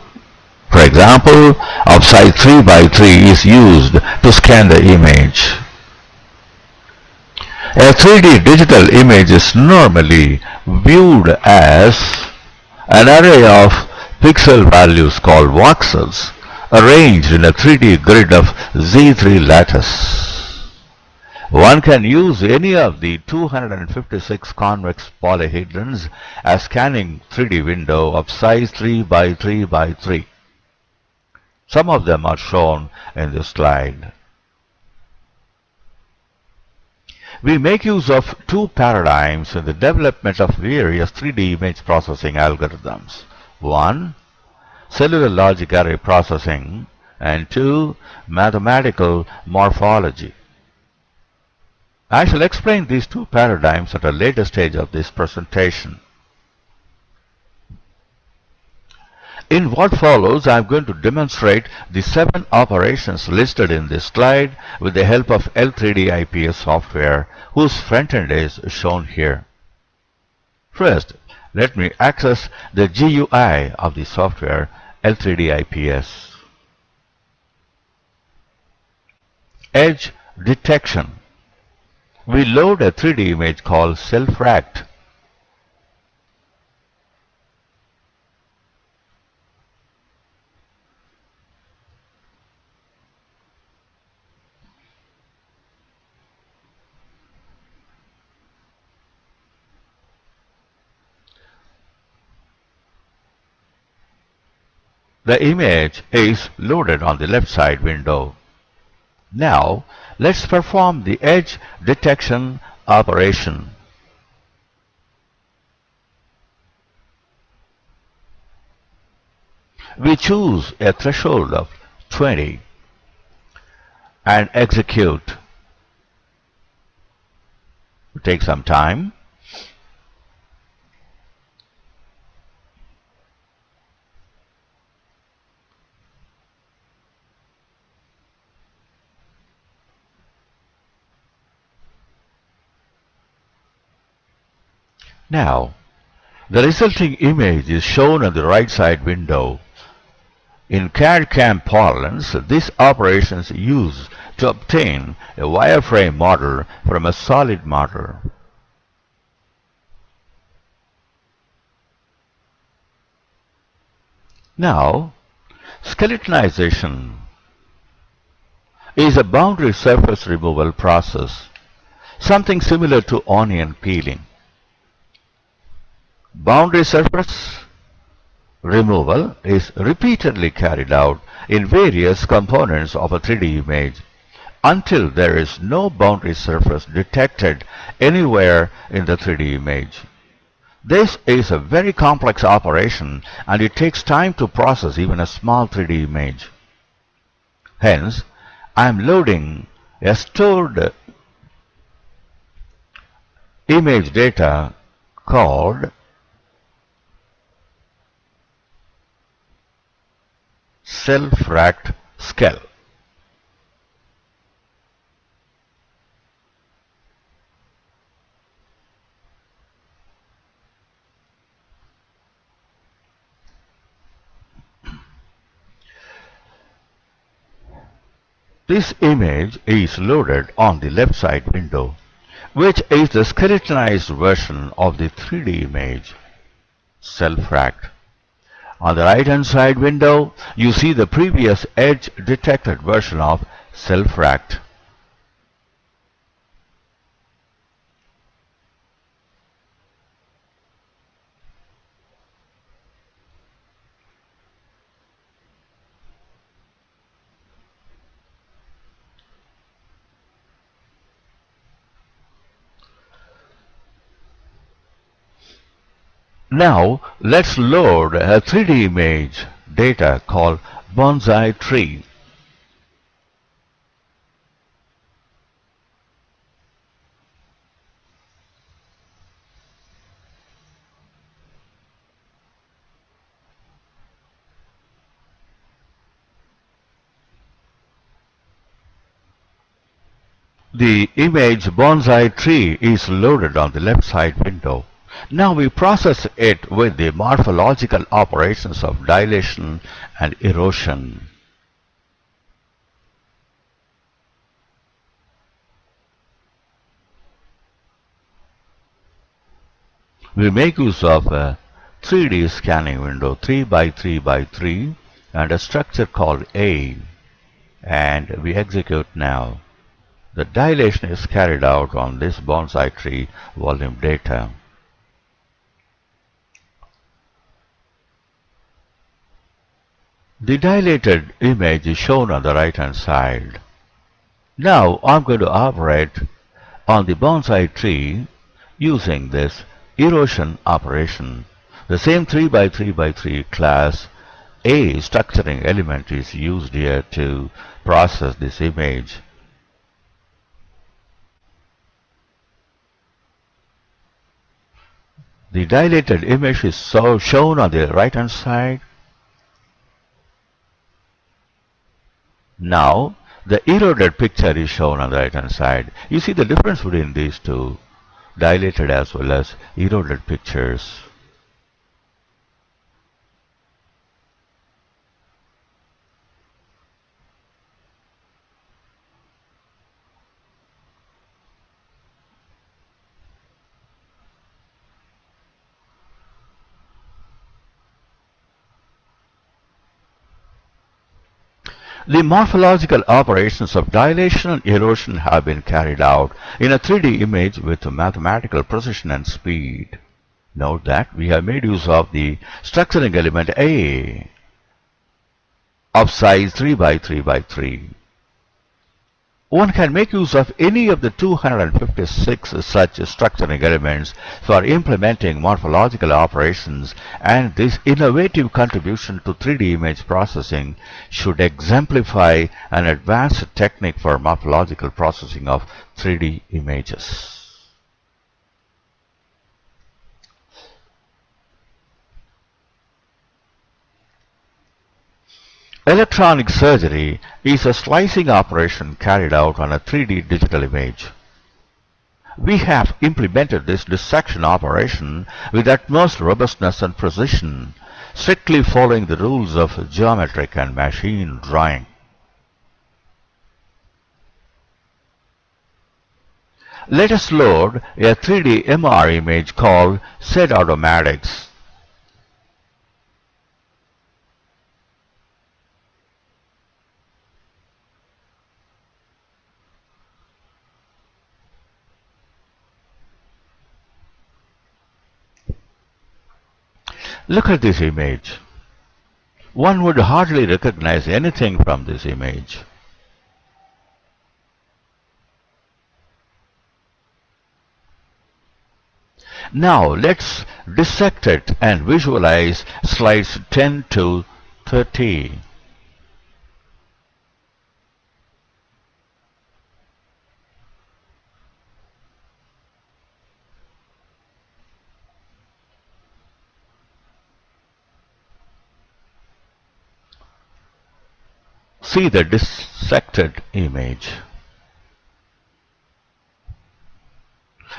for example, of size 3 by 3 is used to scan the image. A 3D digital image is normally viewed as an array of pixel values called voxels arranged in a 3D grid of Z3 lattice. One can use any of the 256 convex polyhedrons as scanning 3D window of size 3 by 3 by 3. Some of them are shown in this slide. We make use of two paradigms in the development of various 3D image processing algorithms. One, cellular logic array processing, and two, mathematical morphology. I shall explain these two paradigms at a later stage of this presentation. In what follows, I am going to demonstrate the 7 operations listed in this slide with the help of L3D-IPS software, whose front end is shown here. First, let me access the GUI of the software L3D-IPS. Edge detection. We load a 3D image called self-racked. The image is loaded on the left side window. Now, let's perform the edge detection operation. We choose a threshold of 20 and execute. It takes some time. Now, the resulting image is shown on the right side window. In CAD/CAM parlance, this operation is used to obtain a wireframe model from a solid model. Now, skeletonization is a boundary surface removal process, something similar to onion peeling. Boundary surface removal is repeatedly carried out in various components of a 3D image until there is no boundary surface detected anywhere in the 3D image. This is a very complex operation and it takes time to process even a small 3D image. Hence, I am loading a stored image data called self-racked scale. This image is loaded on the left side window, which is the skeletonized version of the 3D image, self-racked. On the right-hand side window, you see the previous edge-detected version of self-racked. Now let's load a 3D image data called bonsai tree. The image bonsai tree is loaded on the left side window. Now we process it with the morphological operations of dilation and erosion. We make use of a 3D scanning window 3 by 3 by 3 and a structure called A, and we execute now. The dilation is carried out on this bonsai tree volume data. The dilated image is shown on the right hand side. Now I'm going to operate on the bonsai tree using this erosion operation. The same 3 by 3 by 3 class A structuring element is used here to process this image. The dilated image is shown on the right hand side. Now the eroded picture is shown on the right hand side. You see the difference between these two, dilated as well as eroded pictures. The morphological operations of dilation and erosion have been carried out in a 3D image with mathematical precision and speed. Note that we have made use of the structuring element A of size 3 by 3 by 3. One can make use of any of the 256 such structuring elements for implementing morphological operations, and this innovative contribution to 3D image processing should exemplify an advanced technique for morphological processing of 3D images. Electronic surgery is a slicing operation carried out on a 3D digital image. We have implemented this dissection operation with utmost robustness and precision, strictly following the rules of geometric and machine drawing. Let us load a 3D MR image called SED Automatics. Look at this image. One would hardly recognize anything from this image. Now let's dissect it and visualize slides 10 to 30. See the dissected image.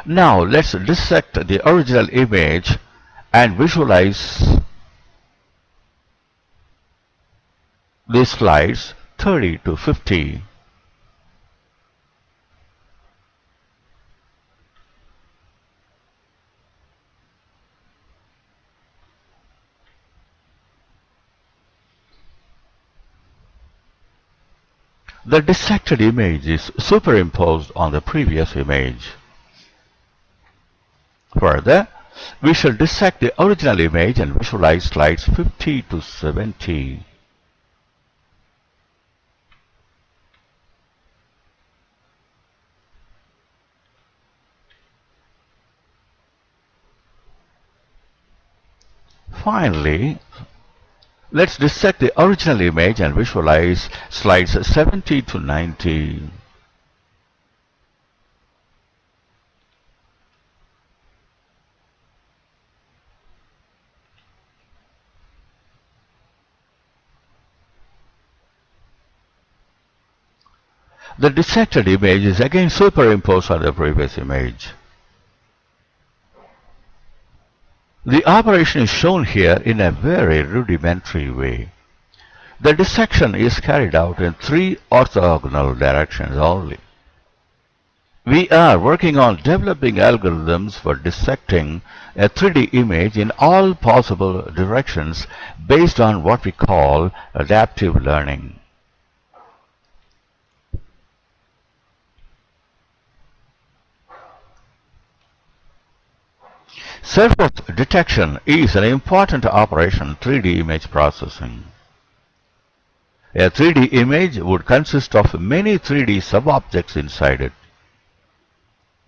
Now let's dissect the original image and visualize the slides 30 to 50. The dissected image is superimposed on the previous image. Further, we shall dissect the original image and visualize slides 50 to 70. Finally, let's dissect the original image and visualize slides 70 to 90. The dissected image is again superimposed on the previous image. The operation is shown here in a very rudimentary way. The dissection is carried out in 3 orthogonal directions only. We are working on developing algorithms for dissecting a 3D image in all possible directions based on what we call adaptive learning. Surface detection is an important operation in 3D image processing. A 3D image would consist of many 3D sub-objects inside it.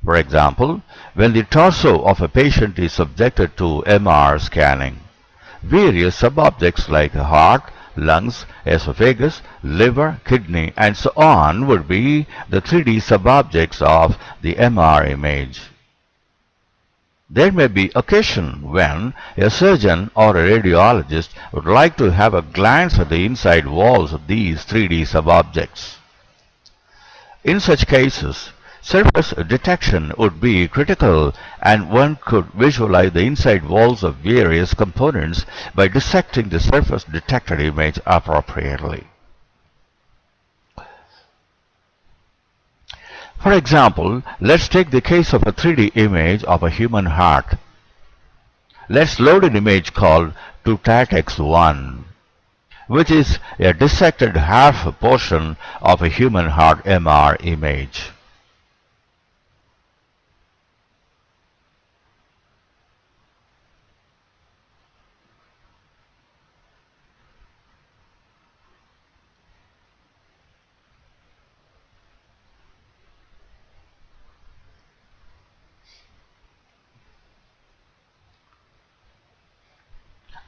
For example, when the torso of a patient is subjected to MR scanning, various sub-objects like heart, lungs, esophagus, liver, kidney, and so on would be the 3D sub-objects of the MR image. There may be occasion when a surgeon or a radiologist would like to have a glance at the inside walls of these 3D sub-objects. In such cases, surface detection would be critical, and one could visualize the inside walls of various components by dissecting the surface detected image appropriately. For example, let's take the case of a 3D image of a human heart. Let's load an image called 2TATX1, which is a dissected half portion of a human heart MR image.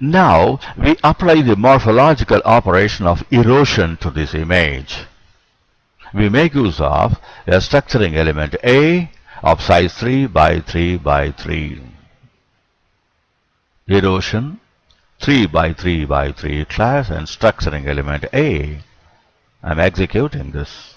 Now we apply the morphological operation of erosion to this image. We make use of a structuring element A of size 3 by 3 by 3. Erosion 3 by 3 by 3 class and structuring element A. I'm executing this.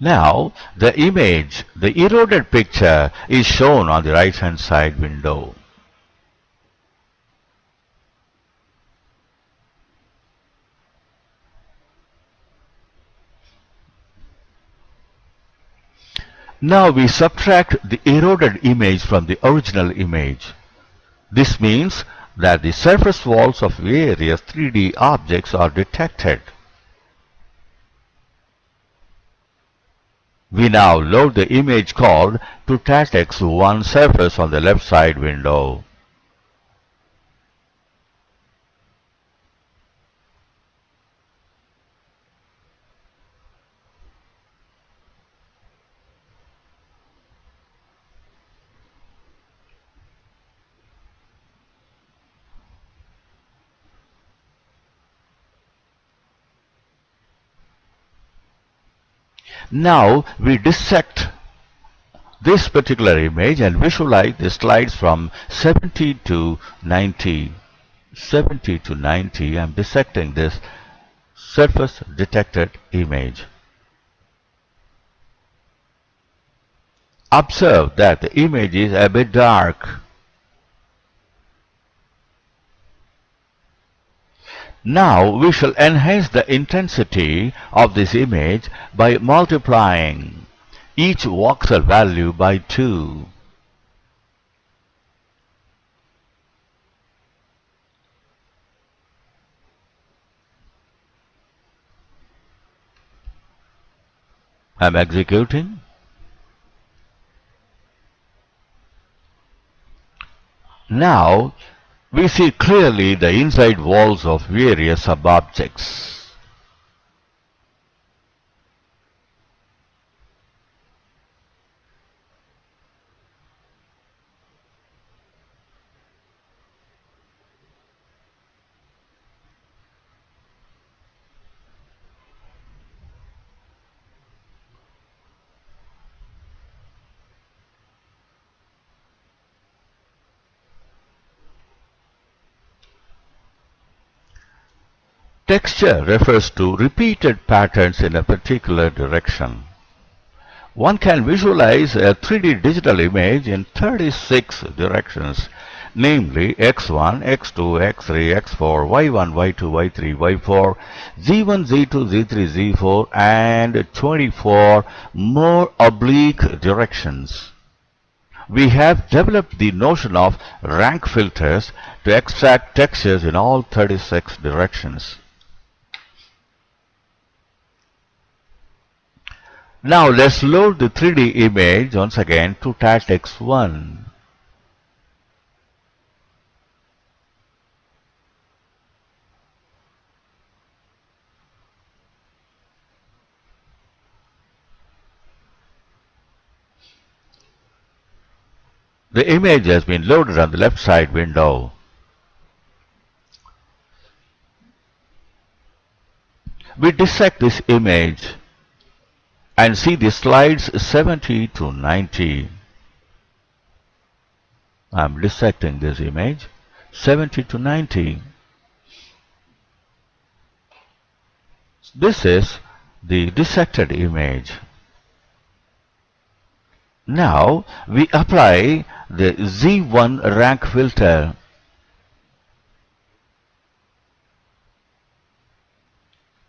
Now, the image, the eroded picture, is shown on the right-hand side window. Now we subtract the eroded image from the original image. This means that the surface walls of various 3D objects are detected. We now load the image called 2TATX1 surface on the left side window. Now we dissect this particular image and visualize the slides from 70 to 90. 70 to 90, I'm dissecting this surface detected image. Observe that the image is a bit dark. Now we shall enhance the intensity of this image by multiplying each voxel value by 2. I'm executing. Now We see clearly the inside walls of various sub-objects. Texture refers to repeated patterns in a particular direction. One can visualize a 3D digital image in 36 directions, namely x1, x2, x3, x4, y1, y2, y3, y4, z1, z2, z3, z4, and 24 more oblique directions. We have developed the notion of rank filters to extract textures in all 36 directions. Now let's load the 3D image once again to TAT-X1. The image has been loaded on the left side window. We dissect this image and see the slides 70 to 90. I'm dissecting this image 70 to 90. This is the dissected image. Now we apply the Z1 rank filter.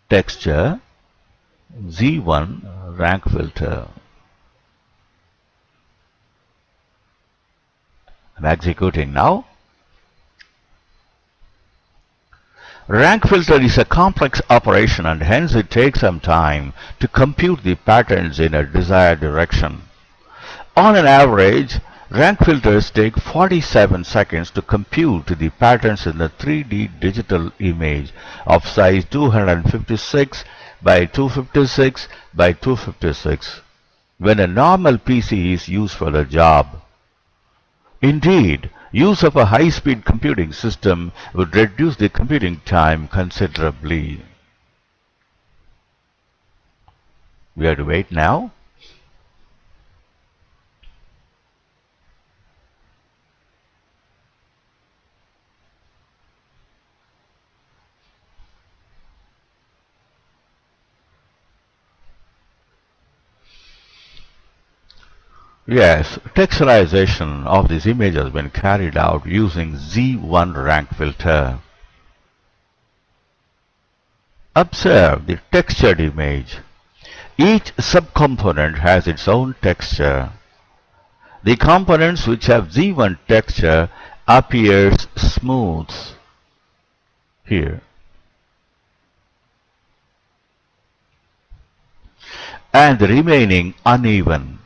Texture Z1 rank filter. I'm executing now. Rank filter is a complex operation and hence it takes some time to compute the patterns in a desired direction. On an average, rank filters take 47 seconds to compute the patterns in the 3D digital image of size 256 by 256 by 256 when a normal PC is used for the job. Indeed, use of a high-speed computing system would reduce the computing time considerably. We have to wait now. Yes, texturization of this image has been carried out using Z1 rank filter. Observe the textured image. Each subcomponent has its own texture. The components which have Z1 texture appears smooth here, and the remaining uneven.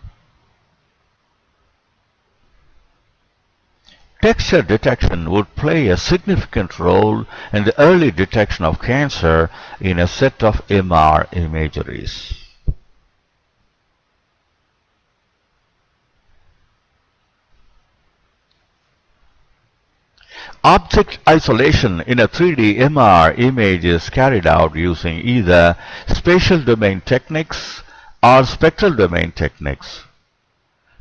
Texture detection would play a significant role in the early detection of cancer in a set of MR imageries. Object isolation in a 3D MR image is carried out using either spatial domain techniques or spectral domain techniques.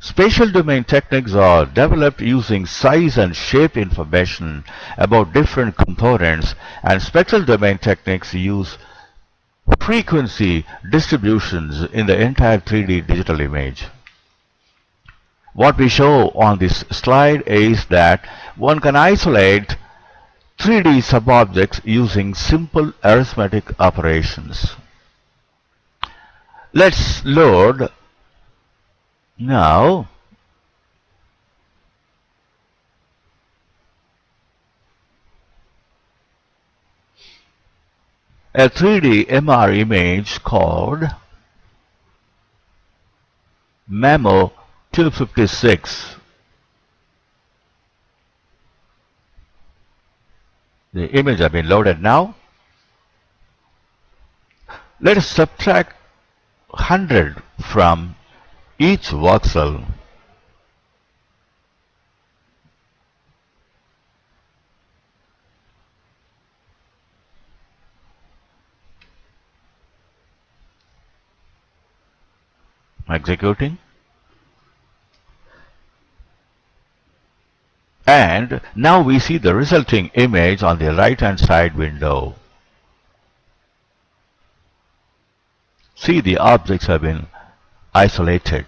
Spatial domain techniques are developed using size and shape information about different components, and spectral domain techniques use frequency distributions in the entire 3D digital image. What we show on this slide is that one can isolate 3D subobjects using simple arithmetic operations. Let's load now a 3D MR image called Memo 256. The image has been loaded now. Let us subtract 100 from each voxel. Executing. And now we see the resulting image on the right hand side window. See, the objects have been isolated.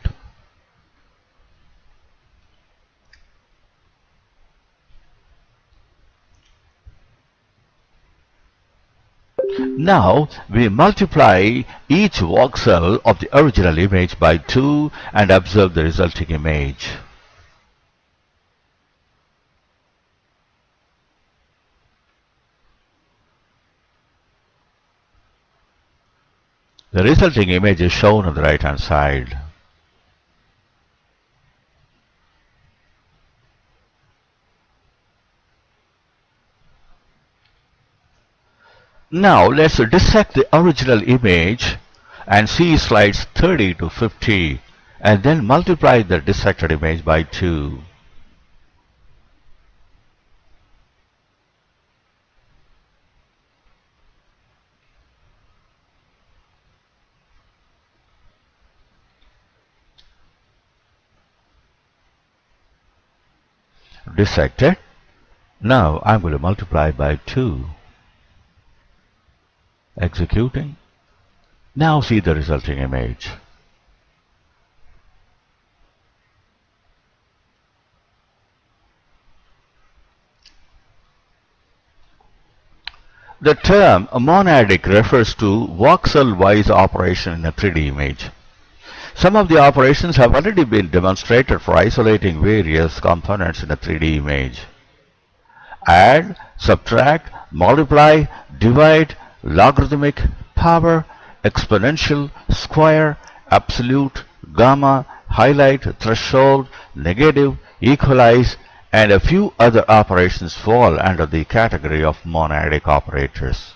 Now we multiply each voxel of the original image by 2 and observe the resulting image. The resulting image is shown on the right hand side. Now let's dissect the original image and see slides 30 to 50 and then multiply the dissected image by 2. Dissected. Now I'm going to multiply by 2. Executing. Now see the resulting image. The term monadic refers to voxel-wise operation in a 3D image. Some of the operations have already been demonstrated for isolating various components in a 3D image. Add, subtract, multiply, divide, logarithmic, power, exponential, square, absolute, gamma, highlight, threshold, negative, equalize, and a few other operations fall under the category of monadic operators.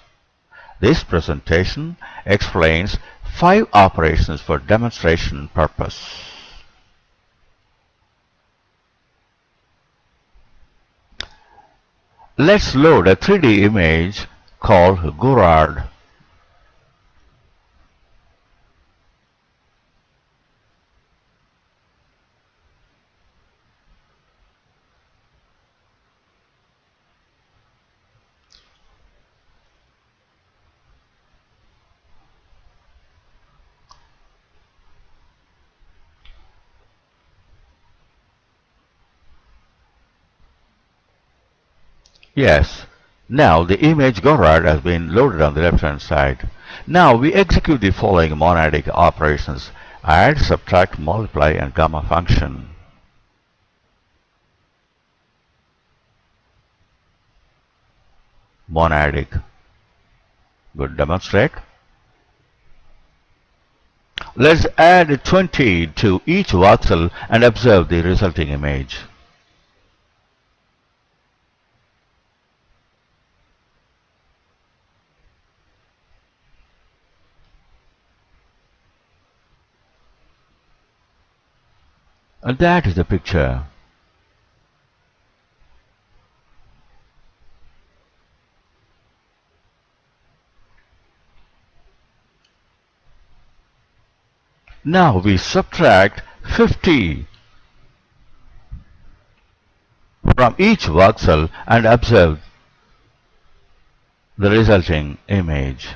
This presentation explains 5 operations for demonstration purpose. Let's load a 3D image called Gourard. Yes, now the image Gourard has been loaded on the left hand side. Now we execute the following monadic operations: add, subtract, multiply, and gamma function. Monadic. Good, demonstrate. Let's add 20 to each voxel and observe the resulting image. And that is the picture. Now we subtract 50 from each voxel and observe the resulting image.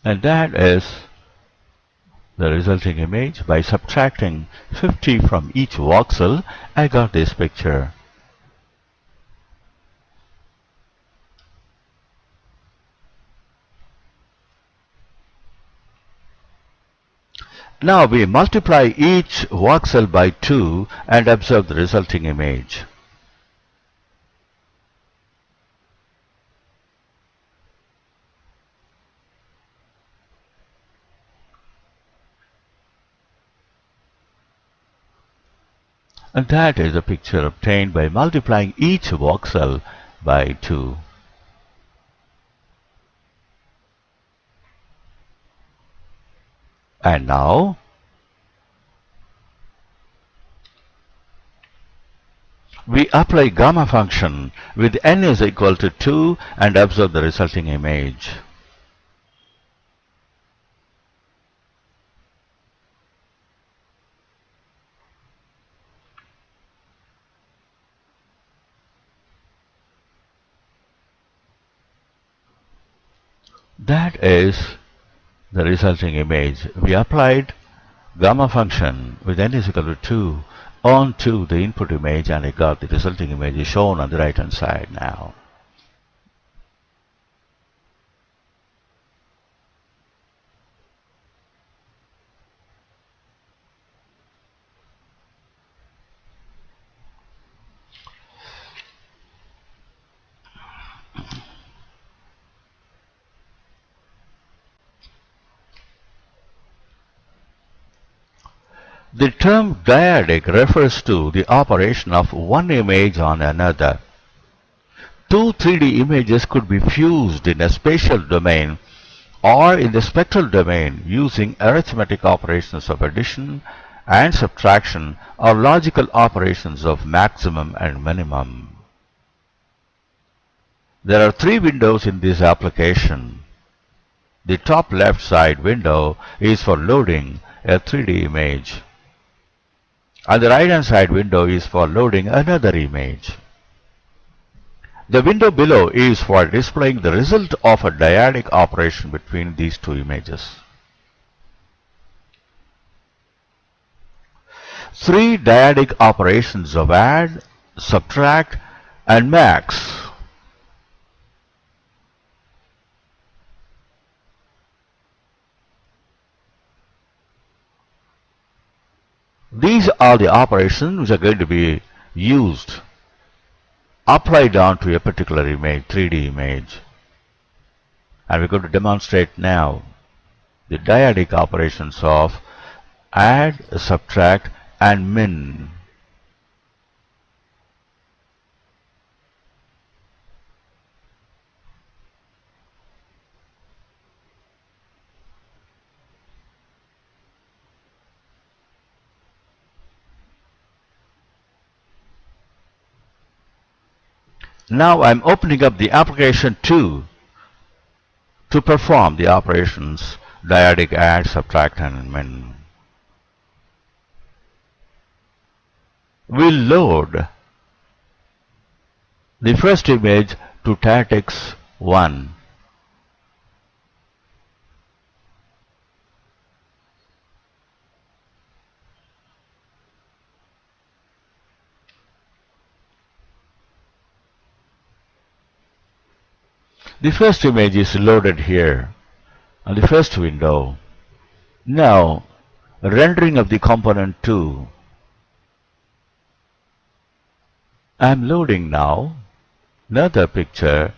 And that is the resulting image. By subtracting 50 from each voxel, I got this picture. Now we multiply each voxel by 2 and observe the resulting image. And that is a picture obtained by multiplying each voxel by 2. And now we apply gamma function with n is equal to 2 and observe the resulting image. That is the resulting image. We applied gamma function with n is equal to 2 onto the input image, and I got the resulting image is shown on the right hand side now. The term dyadic refers to the operation of one image on another. Two 3D images could be fused in a spatial domain or in the spectral domain using arithmetic operations of addition and subtraction or logical operations of maximum and minimum. There are 3 windows in this application. The top left side window is for loading a 3D image, and the right hand side window is for loading another image. The window below is for displaying the result of a dyadic operation between these 2 images. 3 dyadic operations of add, subtract, and max. These are the operations which are going to be used, applied onto a particular image, 3D image. And we're going to demonstrate now the dyadic operations of add, subtract, and min. Now I'm opening up the application 2 to perform the operations dyadic add, subtract, and min. We'll load the first image to TATX 1. The first image is loaded here on the first window. Now, rendering of the component 2. I'm loading now another picture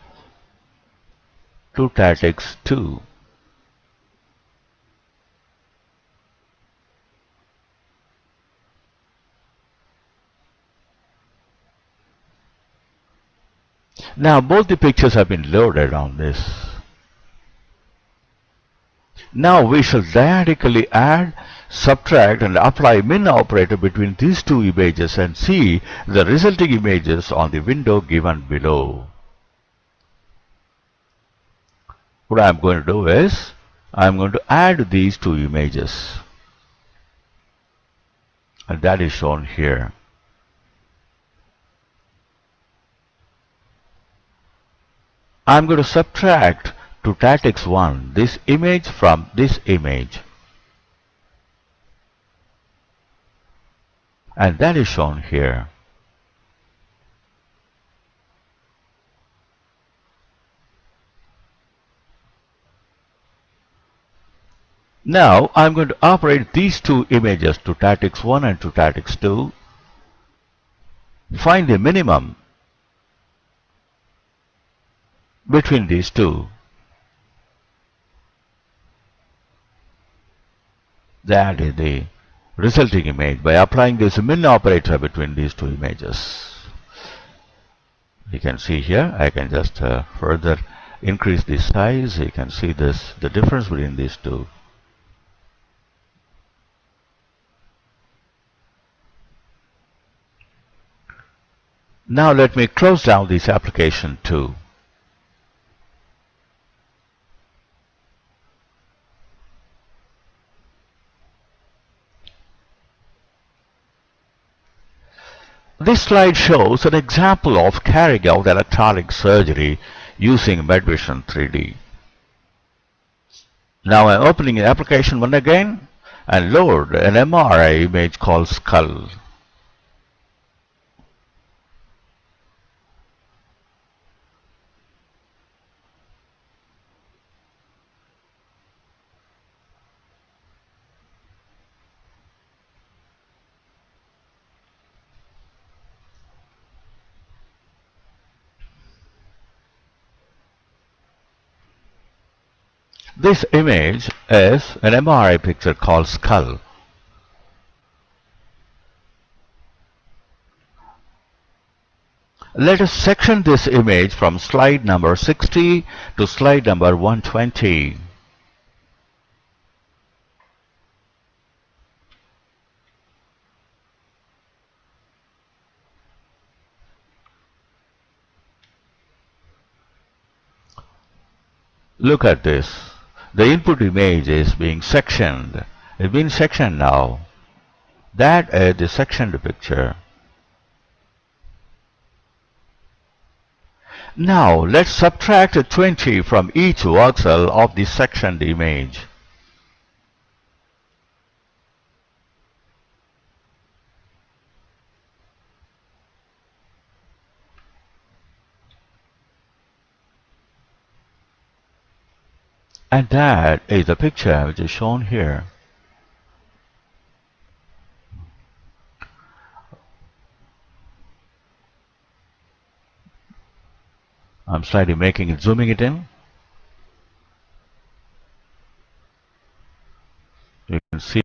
to TATX 2. Now both the pictures have been loaded on this. Now we shall dyadically add, subtract, and apply min operator between these 2 images and see the resulting images on the window given below. What I'm going to do is, I'm going to add these 2 images, and that is shown here. I'm going to subtract to TATX 1 this image from this image, and that is shown here. Now I'm going to operate these 2 images to TATX 1 and to TATX 2, find the minimum between these 2. That is the resulting image by applying this min operator between these two images. You can see here, I can just further increase the size. You can see this, the difference between these two. Now let me close down this application too. This slide shows an example of carrying out electronic surgery using MedVision 3D. Now I'm opening application 1 again and load an MRI image called skull. This image is an MRI picture called skull. Let us section this image from slide number 60 to slide number 120. Look at this. The input image is being sectioned. It's been sectioned now. That is the sectioned picture. Now let's subtract 20 from each voxel of the sectioned image. And that is the picture which is shown here. I'm slightly making it, zooming it in. You can see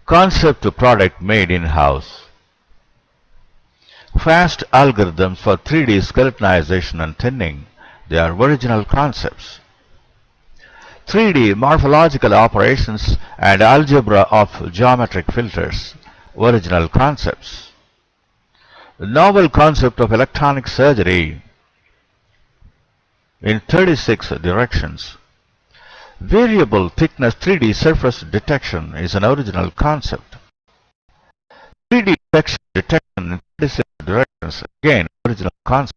concept to product made in-house. Fast algorithms for 3D skeletonization and thinning. They are original concepts. 3D morphological operations and algebra of geometric filters. Original concepts. The novel concept of electronic surgery in 36 directions. Variable thickness 3D surface detection is an original concept. 3D texture detection in 36 directions applications. Again, original concept.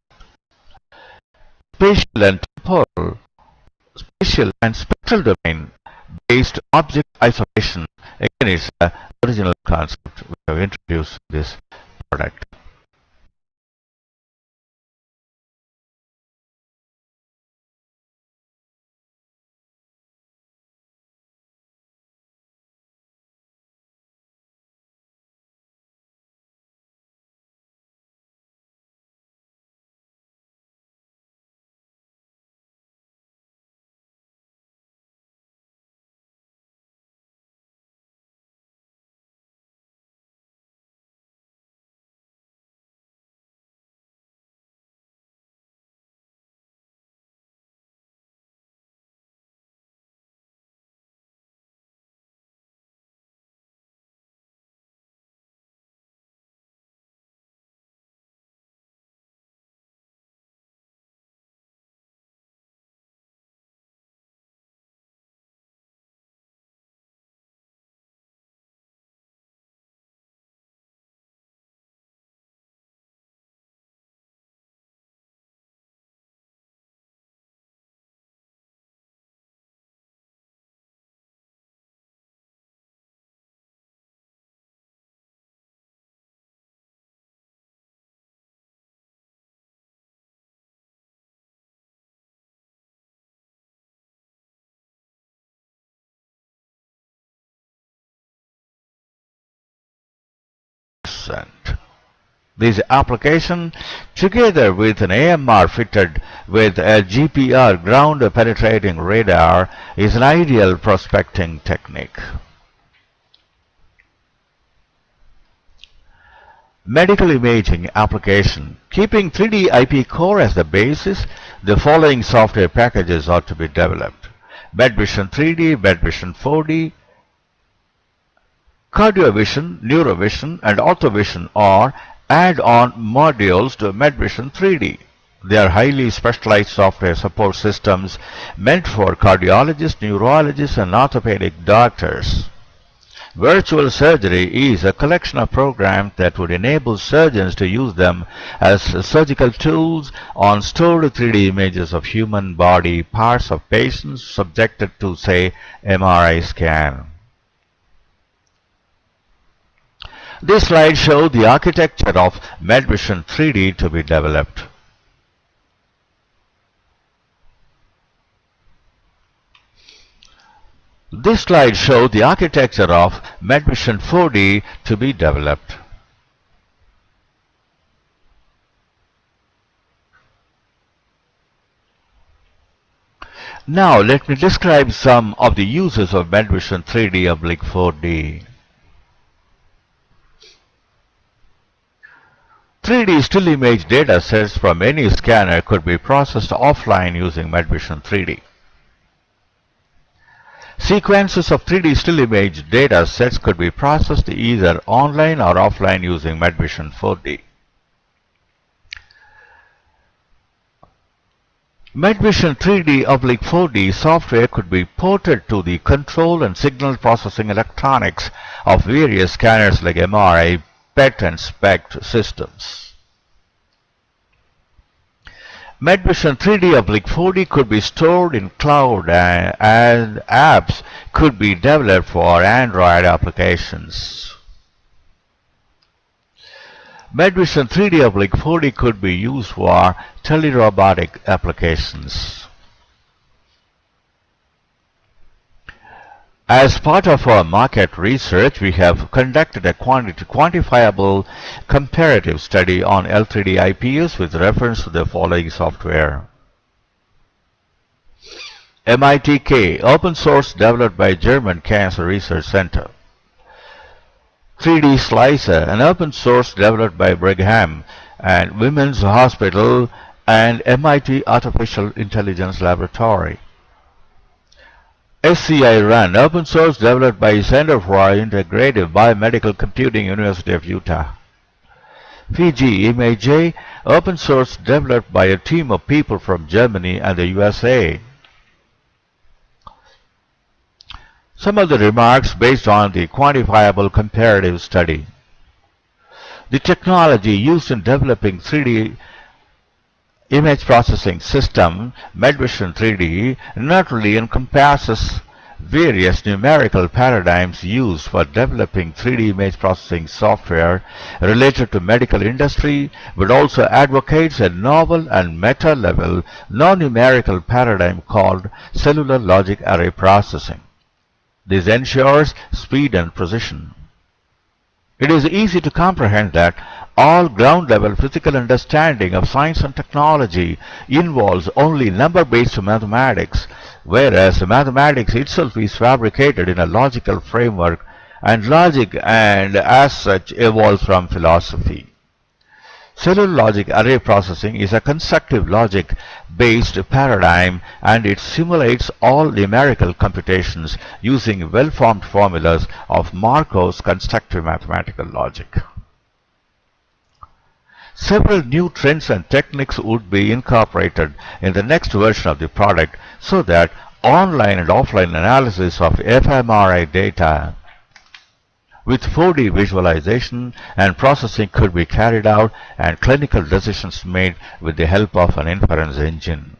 Spatial and temporal, spatial and spectral domain based object isolation. Again, it's the original concept we have introduced this product. This application, together with an AMR fitted with a GPR ground penetrating radar, is an ideal prospecting technique. Medical imaging application. Keeping 3D IP core as the basis, the following software packages ought to be developed: MedVision 3D, MedVision 4D, CardioVision, NeuroVision, and OrthoVision are add-on modules to MedVision 3D. They are highly specialized software support systems meant for cardiologists, neurologists, and orthopedic doctors. Virtual surgery is a collection of programs that would enable surgeons to use them as surgical tools on stored 3D images of human body parts of patients subjected to, say, MRI scan. This slide shows the architecture of MedVision 3D to be developed. This slide shows the architecture of MedVision 4D to be developed. Now let me describe some of the uses of MedVision 3D/4D. 3D still image data sets from any scanner could be processed offline using MedVision 3D. Sequences of 3D still image data sets could be processed either online or offline using MedVision 4D. MedVision 3D/4D software could be ported to the control and signal processing electronics of various scanners like MRI, PET, and SPECT systems. MedVision 3D/4D could be stored in cloud and apps could be developed for Android applications. MedVision 3D/4D could be used for telerobotic applications. As part of our market research, we have conducted a quantifiable comparative study on L3D IPUs with reference to the following software. MITK, open source developed by German Cancer Research Center. 3D Slicer, an open source developed by Brigham and Women's Hospital and MIT Artificial Intelligence Laboratory. SCI Run, open source developed by Center for Integrative Biomedical Computing, University of Utah. Fiji ImageJ, open source developed by a team of people from Germany and the USA. Some of the remarks based on the quantifiable comparative study. The technology used in developing 3D image processing system, MedVision 3D, not only encompasses various numerical paradigms used for developing 3D image processing software related to medical industry, but also advocates a novel and meta-level non-numerical paradigm called cellular logic array processing. This ensures speed and precision. It is easy to comprehend that all ground-level physical understanding of science and technology involves only number-based mathematics, whereas mathematics itself is fabricated in a logical framework, and logic and as such evolves from philosophy. Cellular logic array processing is a constructive logic-based paradigm, and it simulates all numerical computations using well-formed formulas of Markov's constructive mathematical logic. Several new trends and techniques would be incorporated in the next version of the product so that online and offline analysis of fMRI data with 4D visualization and processing could be carried out and clinical decisions made with the help of an inference engine.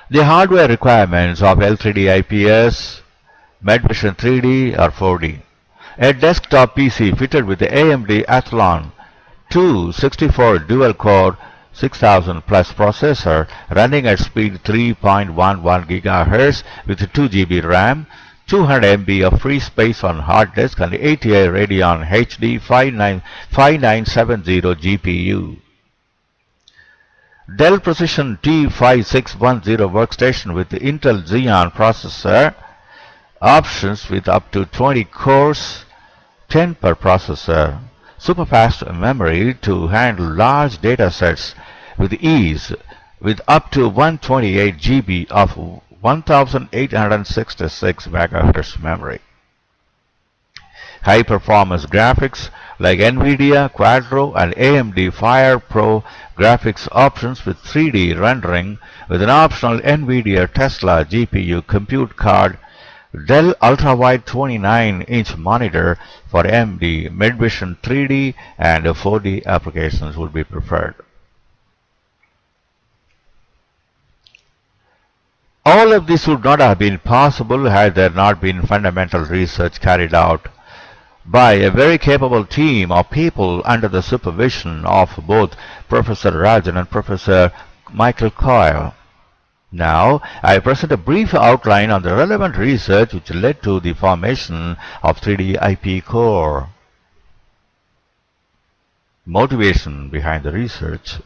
The hardware requirements of L3D IPS, MedVision 3D or 4D. A desktop PC fitted with the AMD Athlon 264 dual-core 6000 plus processor running at speed 3.11 GHz with 2 GB RAM, 200 MB of free space on hard disk, and 80i Radeon HD 5970 GPU. Dell Precision T5610 workstation with the Intel Xeon processor, options with up to 20 cores, 10 per processor, superfast memory to handle large data sets with ease, with up to 128 GB of 1866 MHz memory. High performance graphics like NVIDIA Quadro and AMD Fire Pro graphics options with 3D rendering with an optional NVIDIA Tesla GPU compute card, Dell ultrawide 29-inch monitor for AMD MedVision 3D and 4D applications would be preferred. All of this would not have been possible had there not been fundamental research carried out by a very capable team of people under the supervision of both Professor Rajan and Professor Michael Coyle. Now, I present a brief outline on the relevant research which led to the formation of 3D IP Core. Motivation behind the research.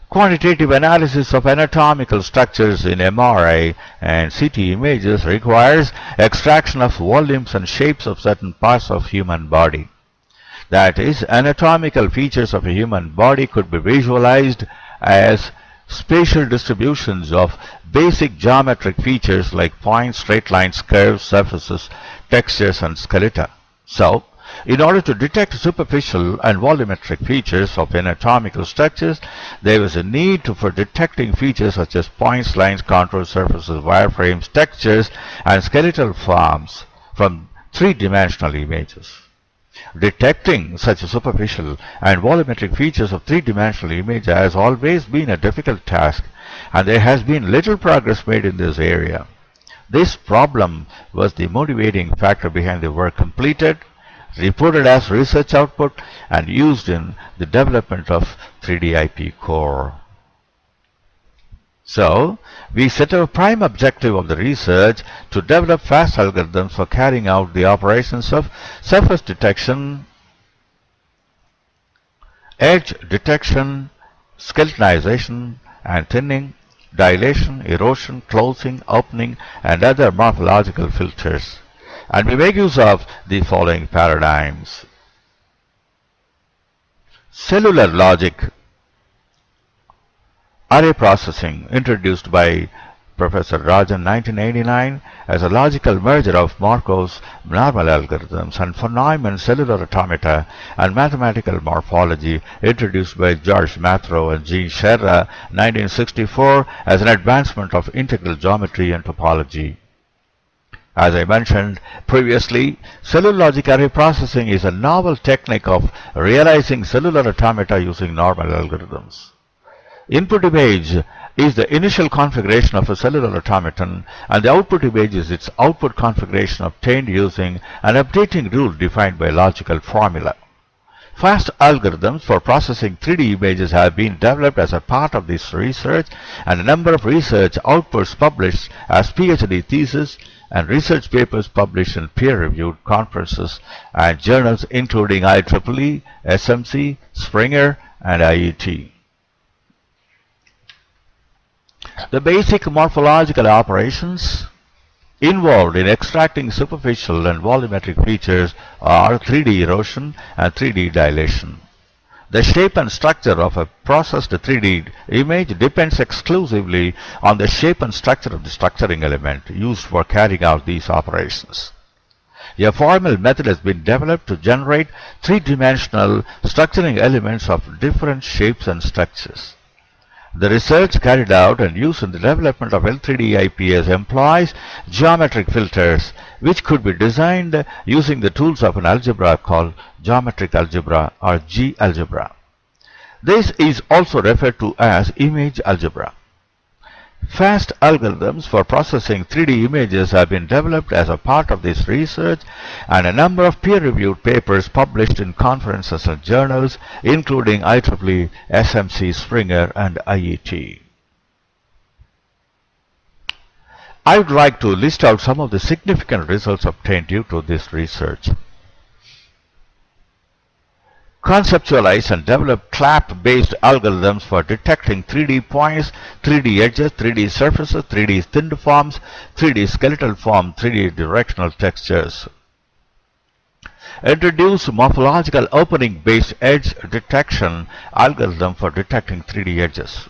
Quantitative analysis of anatomical structures in MRI and CT images requires extraction of volumes and shapes of certain parts of human body. That is, anatomical features of a human body could be visualized as spatial distributions of basic geometric features like points, straight lines, curves, surfaces, textures, and skeleton. So, in order to detect superficial and volumetric features of anatomical structures, there was a need for detecting features such as points, lines, contours, surfaces, wireframes, textures, and skeletal forms from three-dimensional images. Detecting such superficial and volumetric features of three-dimensional image has always been a difficult task, and there has been little progress made in this area. This problem was the motivating factor behind the work completed, reported as research output, and used in the development of 3D IP Core. So, we set a prime objective of the research to develop fast algorithms for carrying out the operations of surface detection, edge detection, skeletonization and thinning, dilation, erosion, closing, opening, and other morphological filters. And we make use of the following paradigms. Cellular logic array processing, introduced by Professor Rajan 1989 as a logical merger of Markov's normal algorithms and von Neumann's cellular automata and mathematical morphology, introduced by George Mathro and Jean Scherrer 1964 as an advancement of integral geometry and topology. As I mentioned previously, cellular logic array processing is a novel technique of realizing cellular automata using normal algorithms. Input image is the initial configuration of a cellular automaton, and the output image is its output configuration obtained using an updating rule defined by a logical formula. Fast algorithms for processing 3D images have been developed as a part of this research, and a number of research outputs published as PhD theses and research papers published in peer-reviewed conferences and journals including IEEE, SMC, Springer, and IET. The basic morphological operations involved in extracting superficial and volumetric features are 3D erosion and 3D dilation. The shape and structure of a processed 3D image depends exclusively on the shape and structure of the structuring element used for carrying out these operations. A formal method has been developed to generate three-dimensional structuring elements of different shapes and structures. The research carried out and used in the development of L3D IPS employs geometric filters, which could be designed using the tools of an algebra called geometric algebra or G-algebra. This is also referred to as image algebra. Fast algorithms for processing 3D images have been developed as a part of this research, and a number of peer-reviewed papers published in conferences and journals including IEEE, SMC, Springer, and IET. I would like to list out some of the significant results obtained due to this research. Conceptualize and develop clap-based algorithms for detecting 3D points, 3D edges, 3D surfaces, 3D thinned forms, 3D skeletal form, 3D directional textures. Introduce morphological opening-based edge detection algorithm for detecting 3D edges.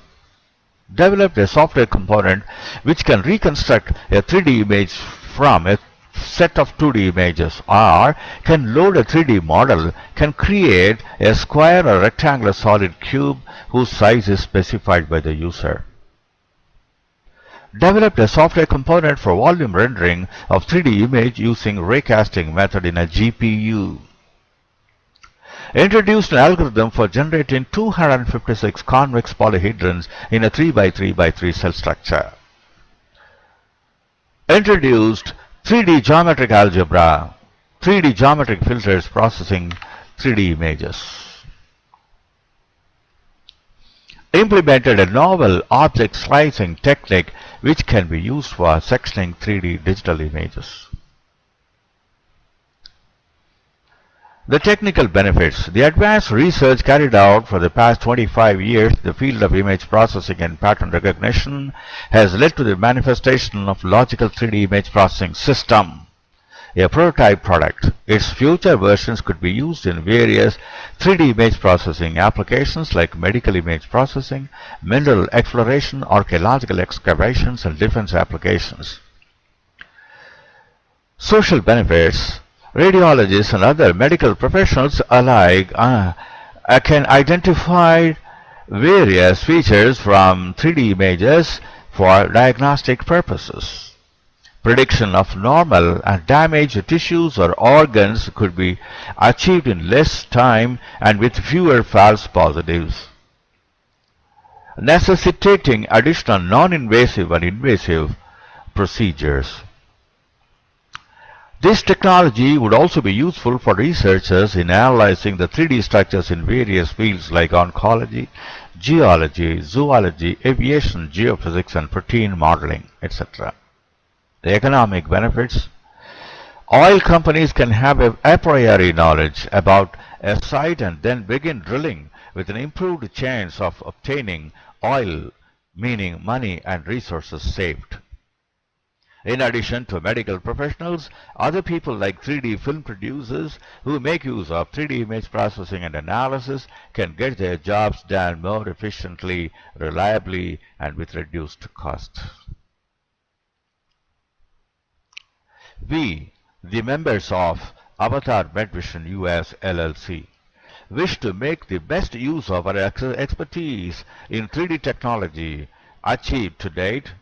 Developed a software component which can reconstruct a 3D image from a set of 2D images, or can load a 3D model, can create a square or rectangular solid cube whose size is specified by the user. Developed a software component for volume rendering of 3D image using raycasting method in a GPU. Introduced an algorithm for generating 256 convex polyhedrons in a 3x3x3 cell structure. Introduced 3D geometric algebra, 3D geometric filters processing 3D images. Implemented a novel object slicing technique which can be used for sectioning 3D digital images. The technical benefits. The advanced research carried out for the past 25 years in the field of image processing and pattern recognition has led to the manifestation of logical 3D image processing system, a prototype product. Its future versions could be used in various 3D image processing applications like medical image processing, mineral exploration, archaeological excavations, and defense applications. Social benefits. Radiologists and other medical professionals alike can identify various features from 3D images for diagnostic purposes. Prediction of normal and damaged tissues or organs could be achieved in less time and with fewer false positives, necessitating additional non-invasive and invasive procedures. This technology would also be useful for researchers in analyzing the 3D structures in various fields like oncology, geology, zoology, aviation, geophysics, and protein modeling, etc. The economic benefits. Oil companies can have a priori knowledge about a site and then begin drilling with an improved chance of obtaining oil, meaning money and resources saved. In addition to medical professionals, other people like 3D film producers who make use of 3D image processing and analysis can get their jobs done more efficiently, reliably, and with reduced cost. We, the members of Avatar MedVision US LLC, wish to make the best use of our expertise in 3D technology achieved to date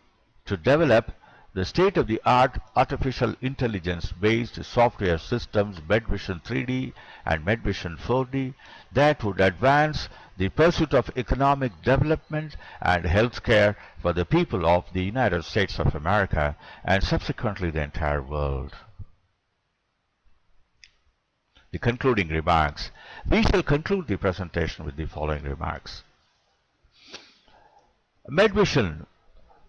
to develop The state-of-the-art artificial intelligence-based software systems MedVision 3D and MedVision 4D that would advance the pursuit of economic development and healthcare for the people of the United States of America and subsequently the entire world. The concluding remarks. We shall conclude the presentation with the following remarks. MedVision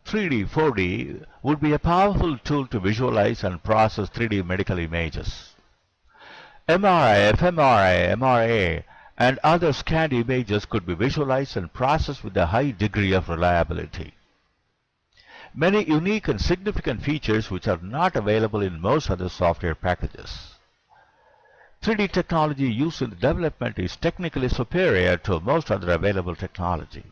3D, 4D would be a powerful tool to visualize and process 3D medical images. MRI, fMRI, MRA, and other scanned images could be visualized and processed with a high degree of reliability. Many unique and significant features which are not available in most other software packages. 3D technology used in the development is technically superior to most other available technology.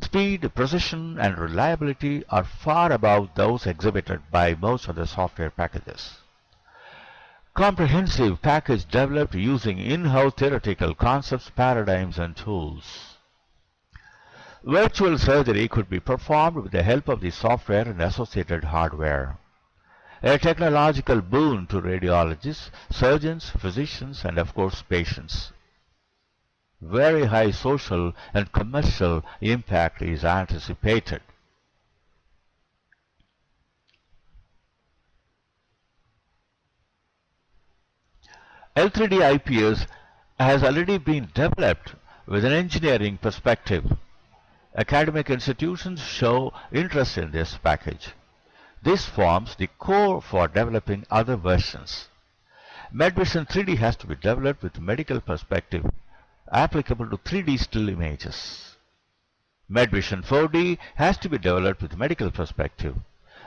Speed, precision, and reliability are far above those exhibited by most other software packages. Comprehensive package developed using in-house theoretical concepts, paradigms, and tools. Virtual surgery could be performed with the help of the software and associated hardware. A technological boon to radiologists, surgeons, physicians, and of course patients. Very high social and commercial impact is anticipated. L3D IPS has already been developed with an engineering perspective. Academic institutions show interest in this package. This forms the core for developing other versions. MedVision 3D has to be developed with medical perspective applicable to 3D still images. MedVision 4D has to be developed with medical perspective,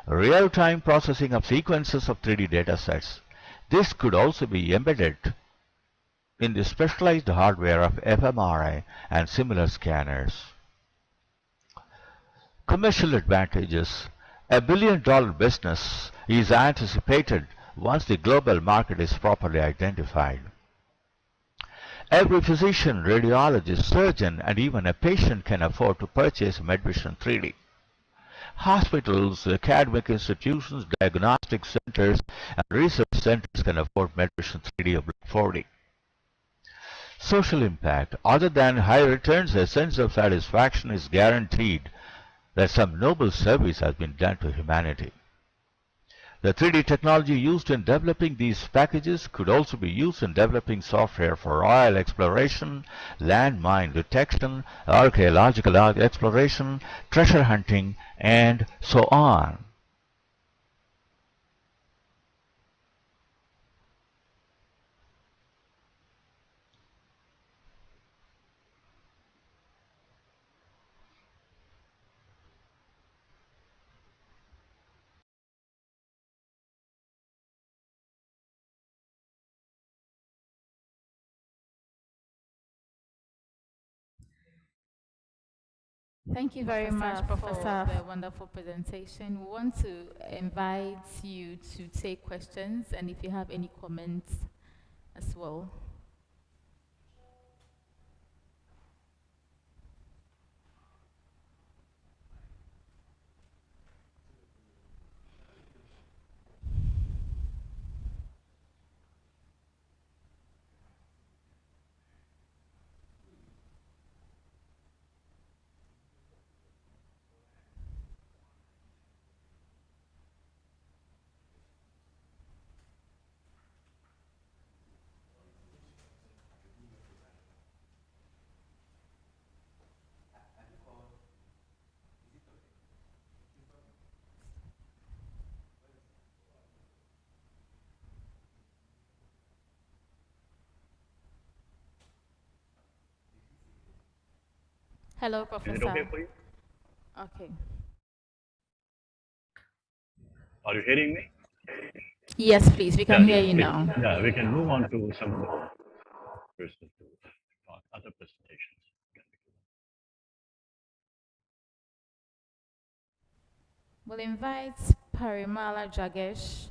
real-time processing of sequences of 3D datasets. This could also be embedded in the specialized hardware of fMRI and similar scanners. Commercial advantages. A billion-dollar business is anticipated once the global market is properly identified. Every physician, radiologist, surgeon, and even a patient can afford to purchase MedVision 3D. Hospitals, academic institutions, diagnostic centers, and research centers can afford MedVision 3D or 4D. Social impact. Other than high returns, a sense of satisfaction is guaranteed that some noble service has been done to humanity. The 3D technology used in developing these packages could also be used in developing software for oil exploration, landmine detection, archaeological exploration, treasure hunting, and so on. Thank you very much, Professor, for the wonderful presentation. We want to invite you to take questions and if you have any comments as well. Hello, Professor. Is it okay for you? Okay. Are you hearing me? Yes, please. We can hear you now. Yeah, we can move on to some of the persons to talk other presentations. We'll invite Parimala Jagesh,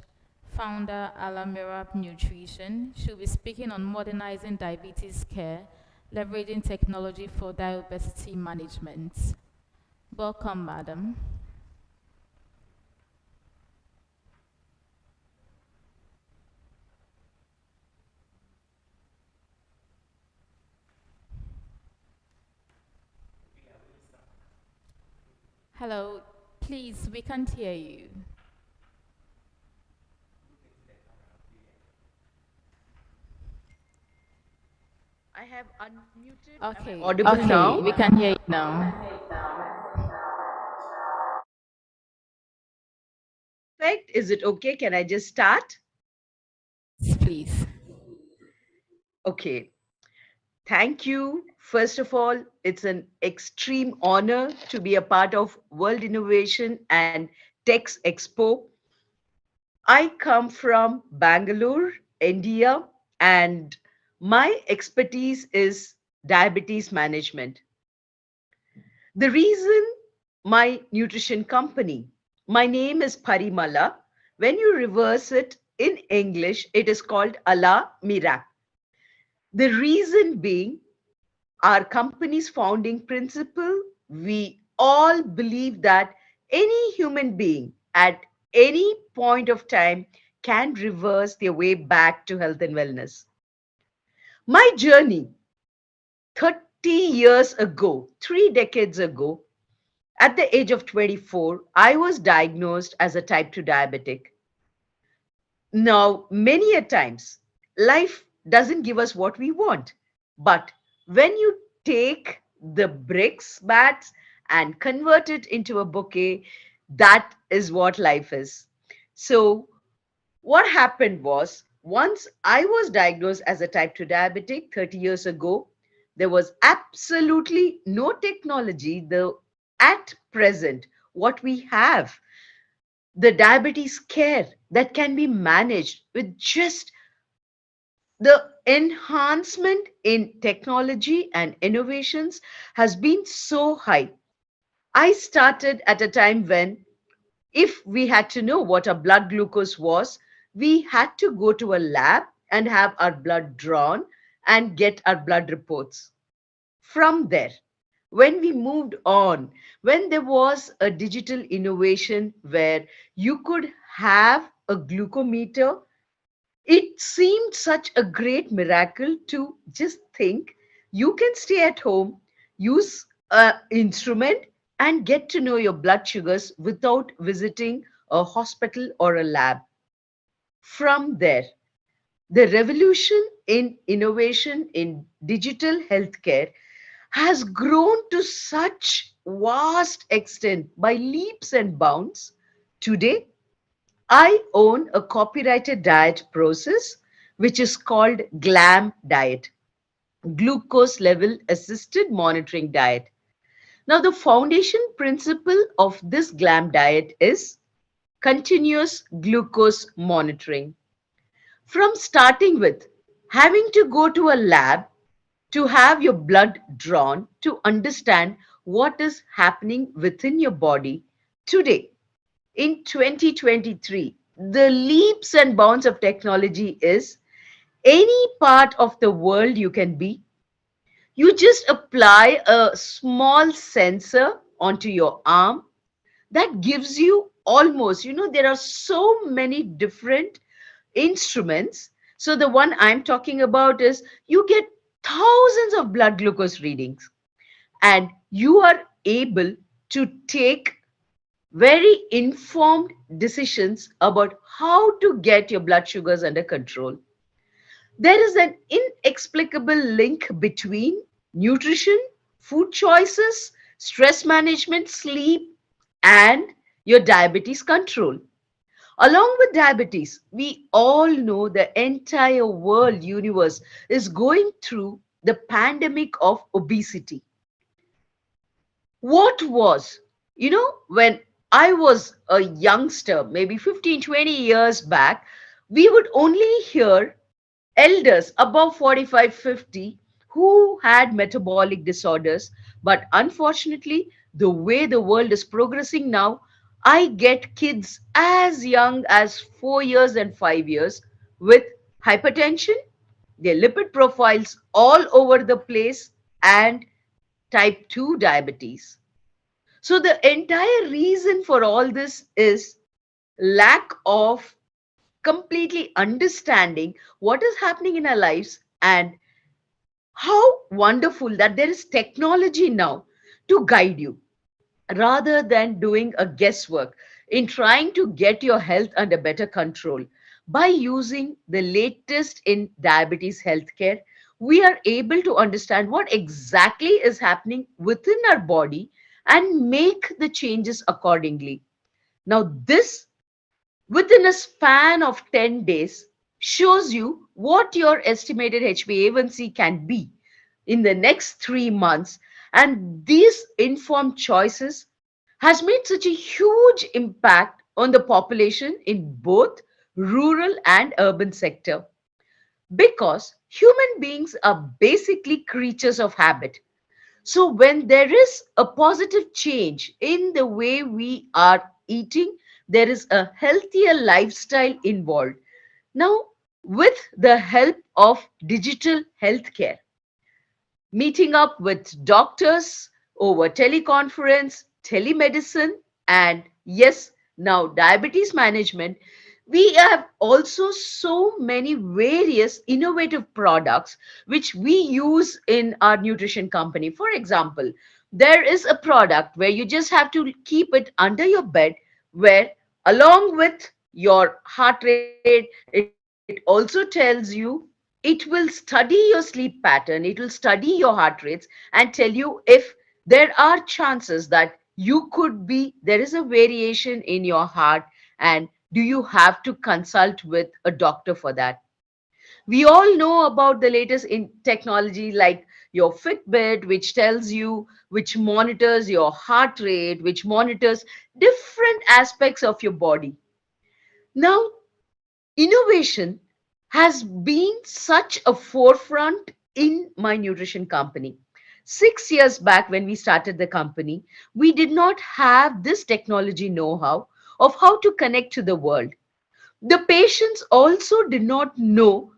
founder Alamira Nutrition. She'll be speaking on modernizing diabetes care, leveraging technology for diabetes management. Welcome, madam. Hello, please, we can't hear you. I have unmuted. Okay, Am I audible okay, now? we can hear you now. Perfect. Is it okay? Can I just start? Please. Okay. Thank you. First of all, it's an extreme honor to be a part of World Innovation and Tech's Expo. I come from Bangalore, India, and my expertise is diabetes management. The reason my nutrition company, my name is Parimala. When you reverse it in English, it is called Allah Mirac. The reason being, our company's founding principle, we all believe that any human being at any point of time can reverse their way back to health and wellness. My journey 30 years ago, 3 decades ago, at the age of 24, I was diagnosed as a type 2 diabetic. Now, many a times, life doesn't give us what we want. But when you take the bricks, bats, and convert it into a bouquet, that is what life is. So, what happened was, once I was diagnosed as a type 2 diabetic 30 years ago, there was absolutely no technology. At present, what we have, the diabetes care that can be managed with just the enhancement in technology and innovations has been so high. I started at a time when, if we had to know what our blood glucose was, we had to go to a lab and have our blood drawn and get our blood reports. From there, when we moved on, when there was a digital innovation where you could have a glucometer, it seemed such a great miracle to just think you can stay at home, use an instrument, and get to know your blood sugars without visiting a hospital or a lab. From there, the revolution in innovation in digital healthcare has grown to such vast extent by leaps and bounds. Today, I own a copyrighted diet process which is called GLAM diet, glucose level assisted monitoring diet. Now, the foundation principle of this GLAM diet is continuous glucose monitoring. From starting with having to go to a lab to have your blood drawn to understand what is happening within your body, today in 2023, the leaps and bounds of technology is any part of the world you can be. You just apply a small sensor onto your arm that gives you almost, there are so many different instruments. So the one I'm talking about is you get thousands of blood glucose readings and you are able to take very informed decisions about how to get your blood sugars under control. There is an inexplicable link between nutrition, food choices, stress management, sleep, and your diabetes control. Along with diabetes, we all know the entire world universe is going through the pandemic of obesity. What was, when I was a youngster, maybe 15, 20 years back, we would only hear elders above 45, 50 who had metabolic disorders. But unfortunately, the way the world is progressing now, I get kids as young as 4 years and 5 years with hypertension, their lipid profiles all over the place, and type 2 diabetes. So the entire reason for all this is lack of completely understanding what is happening in our lives, and how wonderful that there is technology now to guide you. rather than doing a guesswork in trying to get your health under better control. By using the latest in diabetes healthcare, we are able to understand what exactly is happening within our body and make the changes accordingly. Now, this within a span of 10 days shows you what your estimated HbA1c can be in the next 3 months. And these informed choices has made such a huge impact on the population in both rural and urban sector, because human beings are basically creatures of habit. So when there is a positive change in the way we are eating, there is a healthier lifestyle involved. Now, with the help of digital healthcare, meeting up with doctors over teleconference, telemedicine, and yes, now diabetes management, we have also so many various innovative products which we use in our nutrition company. For example, there is a product where you just have to keep it under your bed, where along with your heart rate, it also tells you, it will study your sleep pattern, it will study your heart rates and tell you if there are chances that there is a variation in your heart, and do you have to consult with a doctor for that. We all know about the latest in technology like your Fitbit, which tells you, which monitors your heart rate, which monitors different aspects of your body. Now, innovation has been such a forefront in my nutrition company. 6 years back, when we started the company, we did not have this technology know how of how to connect to the world. The patients also did not know,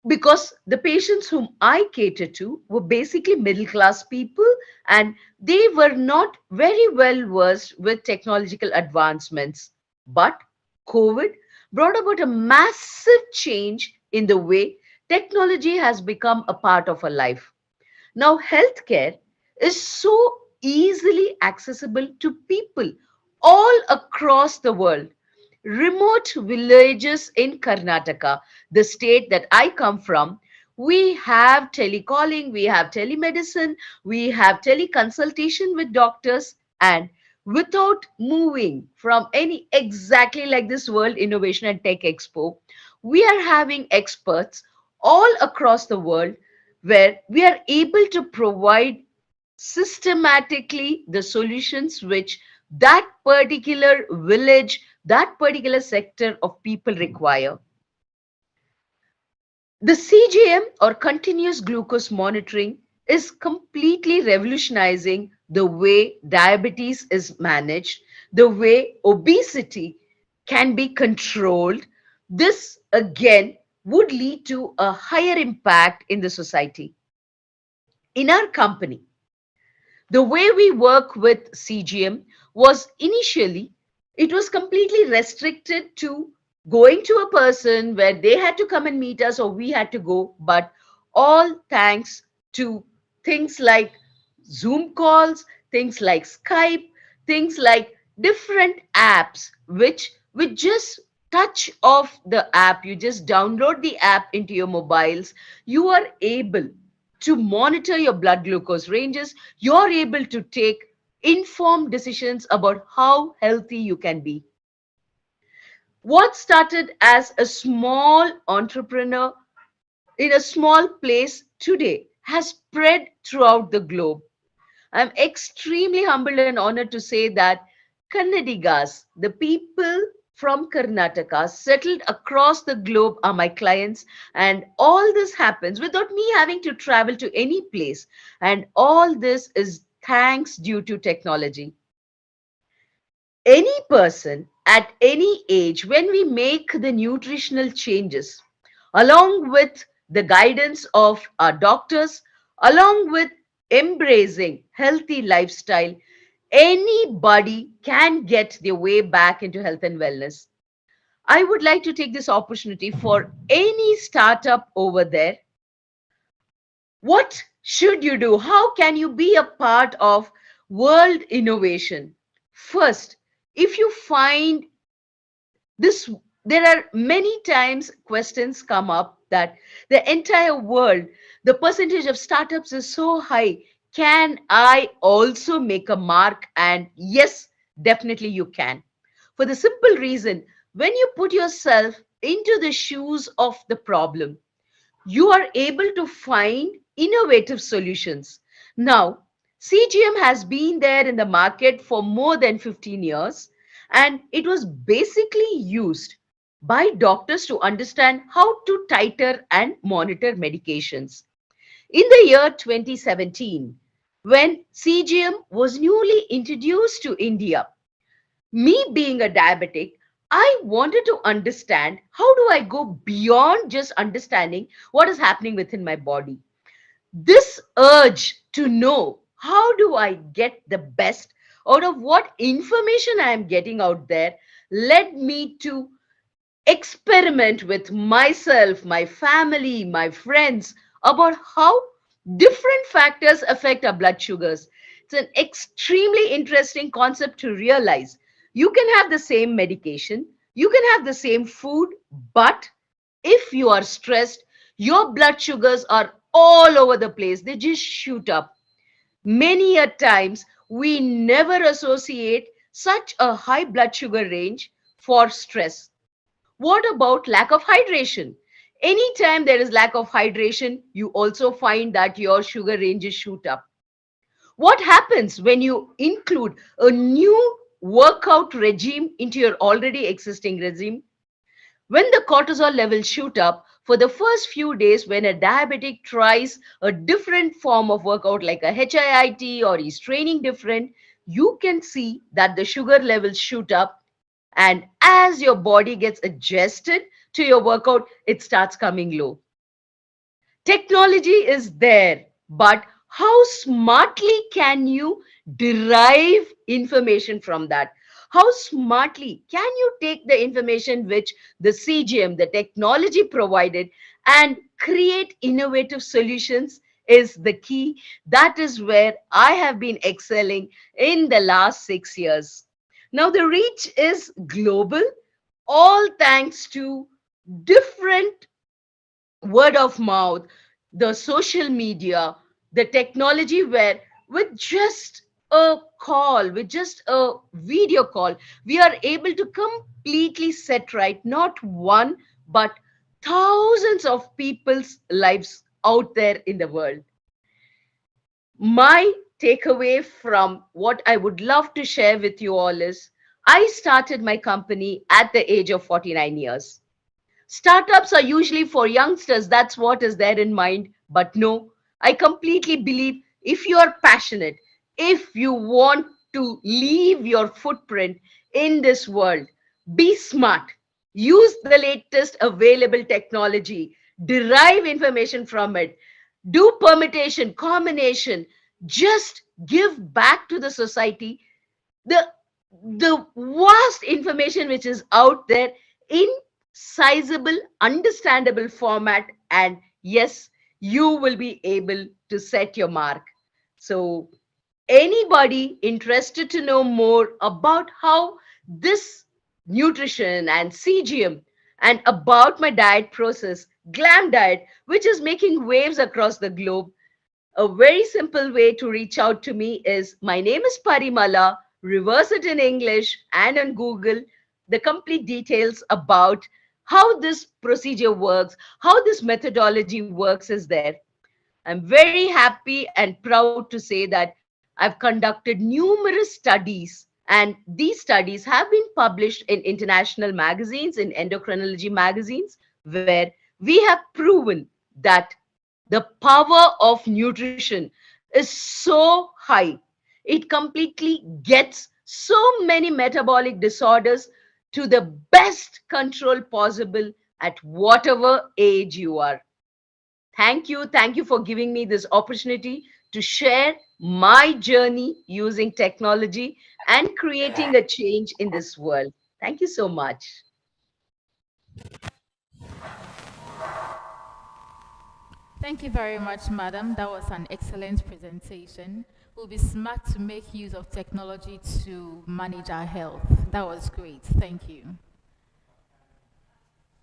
because the patients whom I cater to were basically middle class people, and they were not very well versed with technological advancements. But COVID brought about a massive change in the way technology has become a part of our life. Now, healthcare is so easily accessible to people all across the world. Remote villages in Karnataka, the state that I come from, we have telecalling, we have telemedicine, we have teleconsultation with doctors, and without moving from any exactly like this World Innovation and Tech Expo, we are having experts all across the world where we are able to provide systematically the solutions which that particular village, that particular sector of people require. The CGM, or continuous glucose monitoring, is completely revolutionizing the way diabetes is managed, the way obesity can be controlled. This again would lead to a higher impact in the society. In our company, the way we work with CGM was initially, it was completely restricted to going to a person where they had to come and meet us or we had to go. But all thanks to things like Zoom calls, things like Skype, things like different apps, which with just touch of the app, you just download the app into your mobiles, you are able to monitor your blood glucose ranges, you're able to take informed decisions about how healthy you can be. What started as a small entrepreneur in a small place today has spread throughout the globe. I'm extremely humbled and honored to say that Kannadigas, the people from Karnataka settled across the globe, are my clients, and all this happens without me having to travel to any place. And all this is thanks due to technology. Any person at any age, when we make the nutritional changes, along with the guidance of our doctors, along with embracing healthy lifestyle, anybody can get their way back into health and wellness. I would like to take this opportunity for any startup over there. What should you do? How can you be a part of world innovation? First, if you find this, there are many times questions come up that the entire world, the percentage of startups is so high. Can I also make a mark? And yes, definitely you can. For the simple reason, when you put yourself into the shoes of the problem, you are able to find innovative solutions. Now, CGM has been there in the market for more than 15 years, and it was basically used by doctors to understand how to titre and monitor medications. In the year 2017, when CGM was newly introduced to India, me being a diabetic, I wanted to understand how do I go beyond just understanding what is happening within my body. This urge to know how do I get the best out of what information I am getting out there led me to experiment with myself, my family, my friends about how different factors affect our blood sugars. It's an extremely interesting concept to realize. You can have the same medication, you can have the same food, but if you are stressed, your blood sugars are all over the place. They just shoot up. Many a times we never associate such a high blood sugar range for stress. What about lack of hydration? Anytime there is lack of hydration, you also find that your sugar ranges shoot up. What happens when you include a new workout regime into your already existing regime? When the cortisol levels shoot up, for the first few days, when a diabetic tries a different form of workout like a HIIT or is training different, you can see that the sugar levels shoot up, and as your body gets adjusted to your workout, it starts coming low. Technology is there, but how smartly can you derive information from that? How smartly can you take the information which the CGM, the technology provided, and create innovative solutions is the key. That is where I have been excelling in the last 6 years. Now, the reach is global, all thanks to different word of mouth, the social media, the technology where with just a call, with just a video call, we are able to completely set right not one, but thousands of people's lives out there in the world. My takeaway from what I would love to share with you all is I started my company at the age of 49 years. Startups are usually for youngsters. That's what is there in mind. But no, I completely believe if you are passionate, if you want to leave your footprint in this world, be smart. Use the latest available technology. Derive information from it. Do permutation, combination. Just give back to the society the vast information which is out there in sizable understandable format, and yes, you will be able to set your mark. So anybody interested to know more about how this nutrition and CGM and about my diet process, glam diet, which is making waves across the globe, a very simple way to reach out to me is my name is Parimala. Reverse it in English and on Google. The complete details about how this procedure works, how this methodology works is there. I'm very happy and proud to say that I've conducted numerous studies, and these studies have been published in international magazines, in endocrinology magazines, where we have proven that the power of nutrition is so high. It completely gets so many metabolic disorders to the best control possible at whatever age you are. Thank you. Thank you for giving me this opportunity to share my journey using technology and creating a change in this world. Thank you so much. Thank you very much, madam. That was an excellent presentation. We'll be smart to make use of technology to manage our health. That was great. Thank you.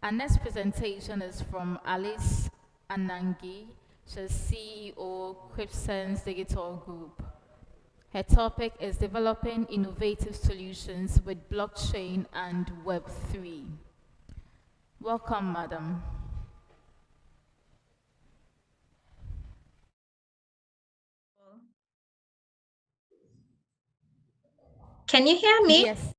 Our next presentation is from Alice Anangi. She's CEO, Cripsense Digital Group. Her topic is developing innovative solutions with blockchain and Web3. Welcome, madam. Can you hear me? Yes.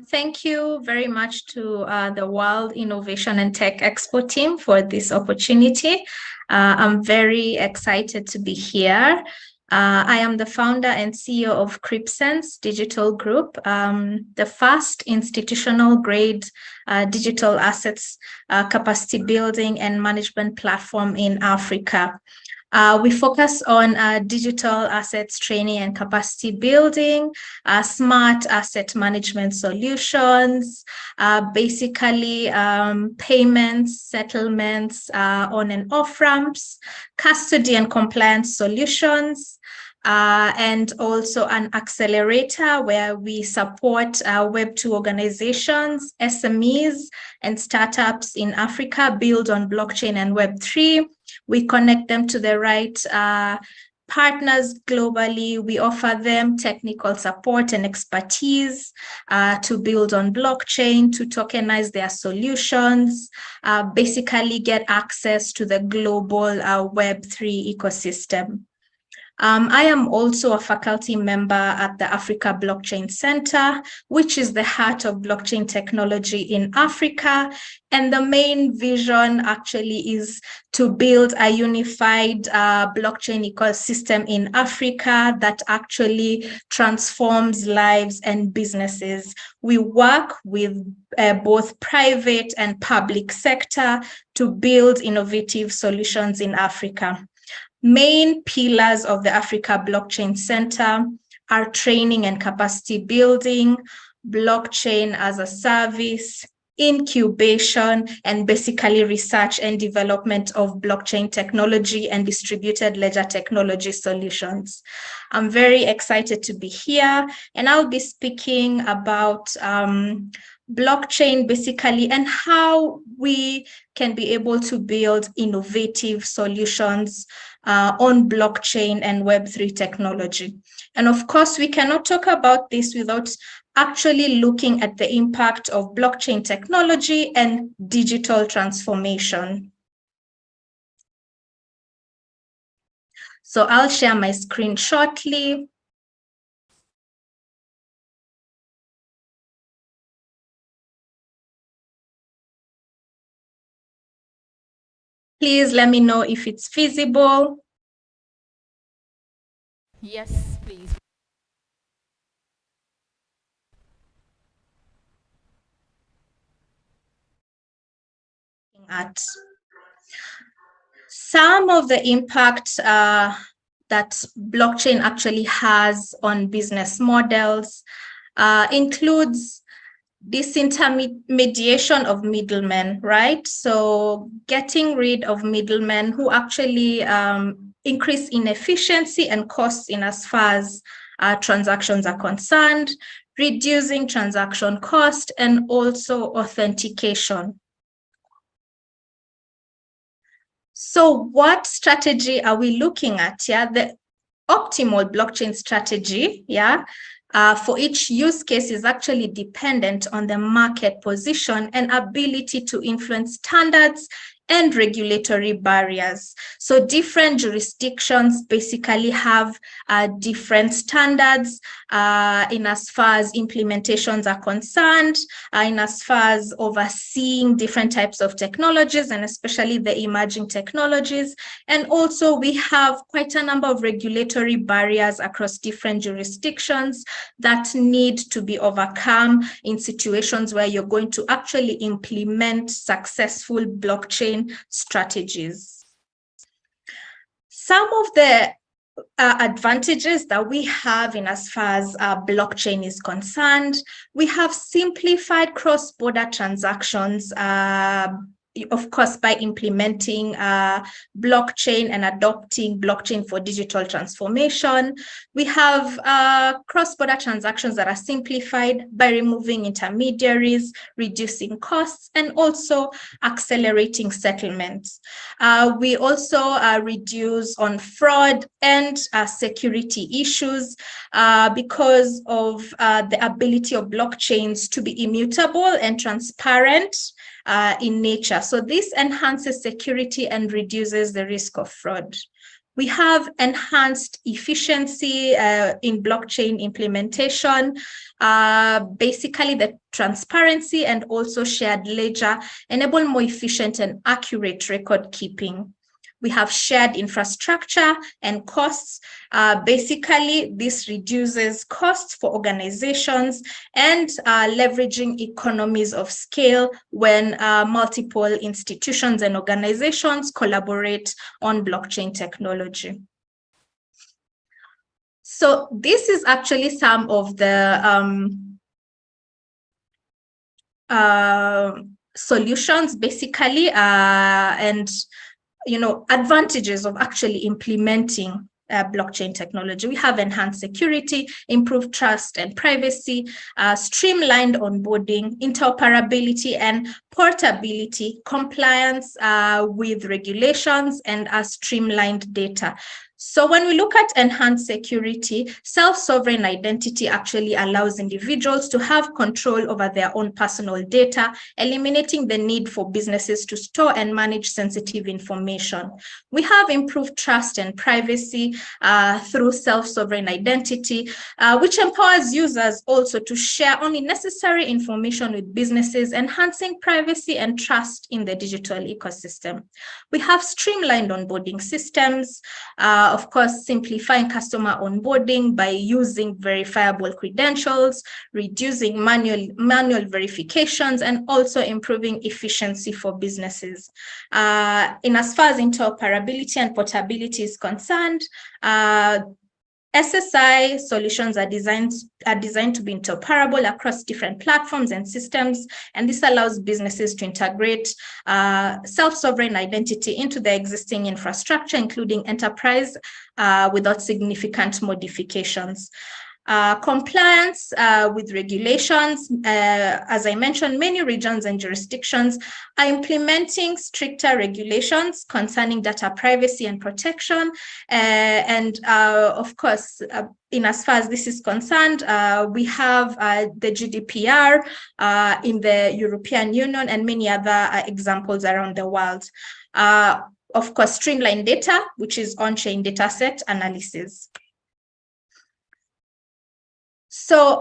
Thank you very much to the World Innovation and Tech Expo team for this opportunity. I'm very excited to be here. I am the founder and CEO of Cripsense Digital Group, the first institutional grade digital assets capacity building and management platform in Africa. We focus on digital assets training and capacity building, smart asset management solutions, basically payments, settlements, on and off ramps, custody and compliance solutions, and also an accelerator where we support Web2 organizations, SMEs, and startups in Africa build on blockchain and Web3. We connect them to the right partners globally. We offer them technical support and expertise to build on blockchain, to tokenize their solutions, basically get access to the global Web3 ecosystem. I am also a faculty member at the Africa Blockchain Center, which is the heart of blockchain technology in Africa. And the main vision actually is to build a unified blockchain ecosystem in Africa that actually transforms lives and businesses. We work with both private and public sector to build innovative solutions in Africa. Main pillars of the Africa Blockchain Center are training and capacity building, blockchain as a service, incubation, and basically research and development of blockchain technology and distributed ledger technology solutions. I'm very excited to be here, and I'll be speaking about blockchain basically and how we can be able to build innovative solutions on blockchain and Web3 technology. And of course, we cannot talk about this without actually looking at the impact of blockchain technology and digital transformation. So I'll share my screen shortly. Please let me know if it's feasible. Yes, please. At some of the impact that blockchain actually has on business models includes disintermediation of middlemen, right? So getting rid of middlemen who actually increase inefficiency and costs in as far as transactions are concerned, reducing transaction cost, and also authentication. So what strategy are we looking at? Yeah, the optimal blockchain strategy, yeah, for each use case is actually dependent on the market position and ability to influence standards and regulatory barriers. So different jurisdictions basically have different standards in as far as implementations are concerned, in as far as overseeing different types of technologies and especially the emerging technologies. And also we have quite a number of regulatory barriers across different jurisdictions that need to be overcome in situations where you're going to actually implement successful blockchain strategies. Some of the advantages that we have in as far as blockchain is concerned. We have simplified cross-border transactions, of course, by implementing blockchain and adopting blockchain for digital transformation. We have cross-border transactions that are simplified by removing intermediaries, reducing costs, and also accelerating settlements. We also reduce on fraud and security issues because of the ability of blockchains to be immutable and transparent in nature. So this enhances security and reduces the risk of fraud. We have enhanced efficiency in blockchain implementation. Basically, the transparency and also shared ledger enable more efficient and accurate record keeping. We have shared infrastructure and costs. Basically, this reduces costs for organizations and leveraging economies of scale when multiple institutions and organizations collaborate on blockchain technology. So this is actually some of the solutions, basically, and advantages of actually implementing blockchain technology. We have enhanced security, improved trust and privacy, streamlined onboarding, interoperability and portability, compliance with regulations, and streamlined data. So when we look at enhanced security, self-sovereign identity actually allows individuals to have control over their own personal data, eliminating the need for businesses to store and manage sensitive information. We have improved trust and privacy through self-sovereign identity, which empowers users also to share only necessary information with businesses, enhancing privacy and trust in the digital ecosystem. We have streamlined onboarding systems, of course, simplifying customer onboarding by using verifiable credentials, reducing manual verifications, and also improving efficiency for businesses. In as far as interoperability and portability is concerned, SSI solutions are designed to be interoperable across different platforms and systems, and this allows businesses to integrate self-sovereign identity into their existing infrastructure, including enterprise, without significant modifications. Compliance with regulations. As I mentioned, many regions and jurisdictions are implementing stricter regulations concerning data privacy and protection. Of course, in as far as this is concerned, we have the GDPR in the European Union and many other examples around the world. Of course, streamlined data, which is on-chain data set analysis. So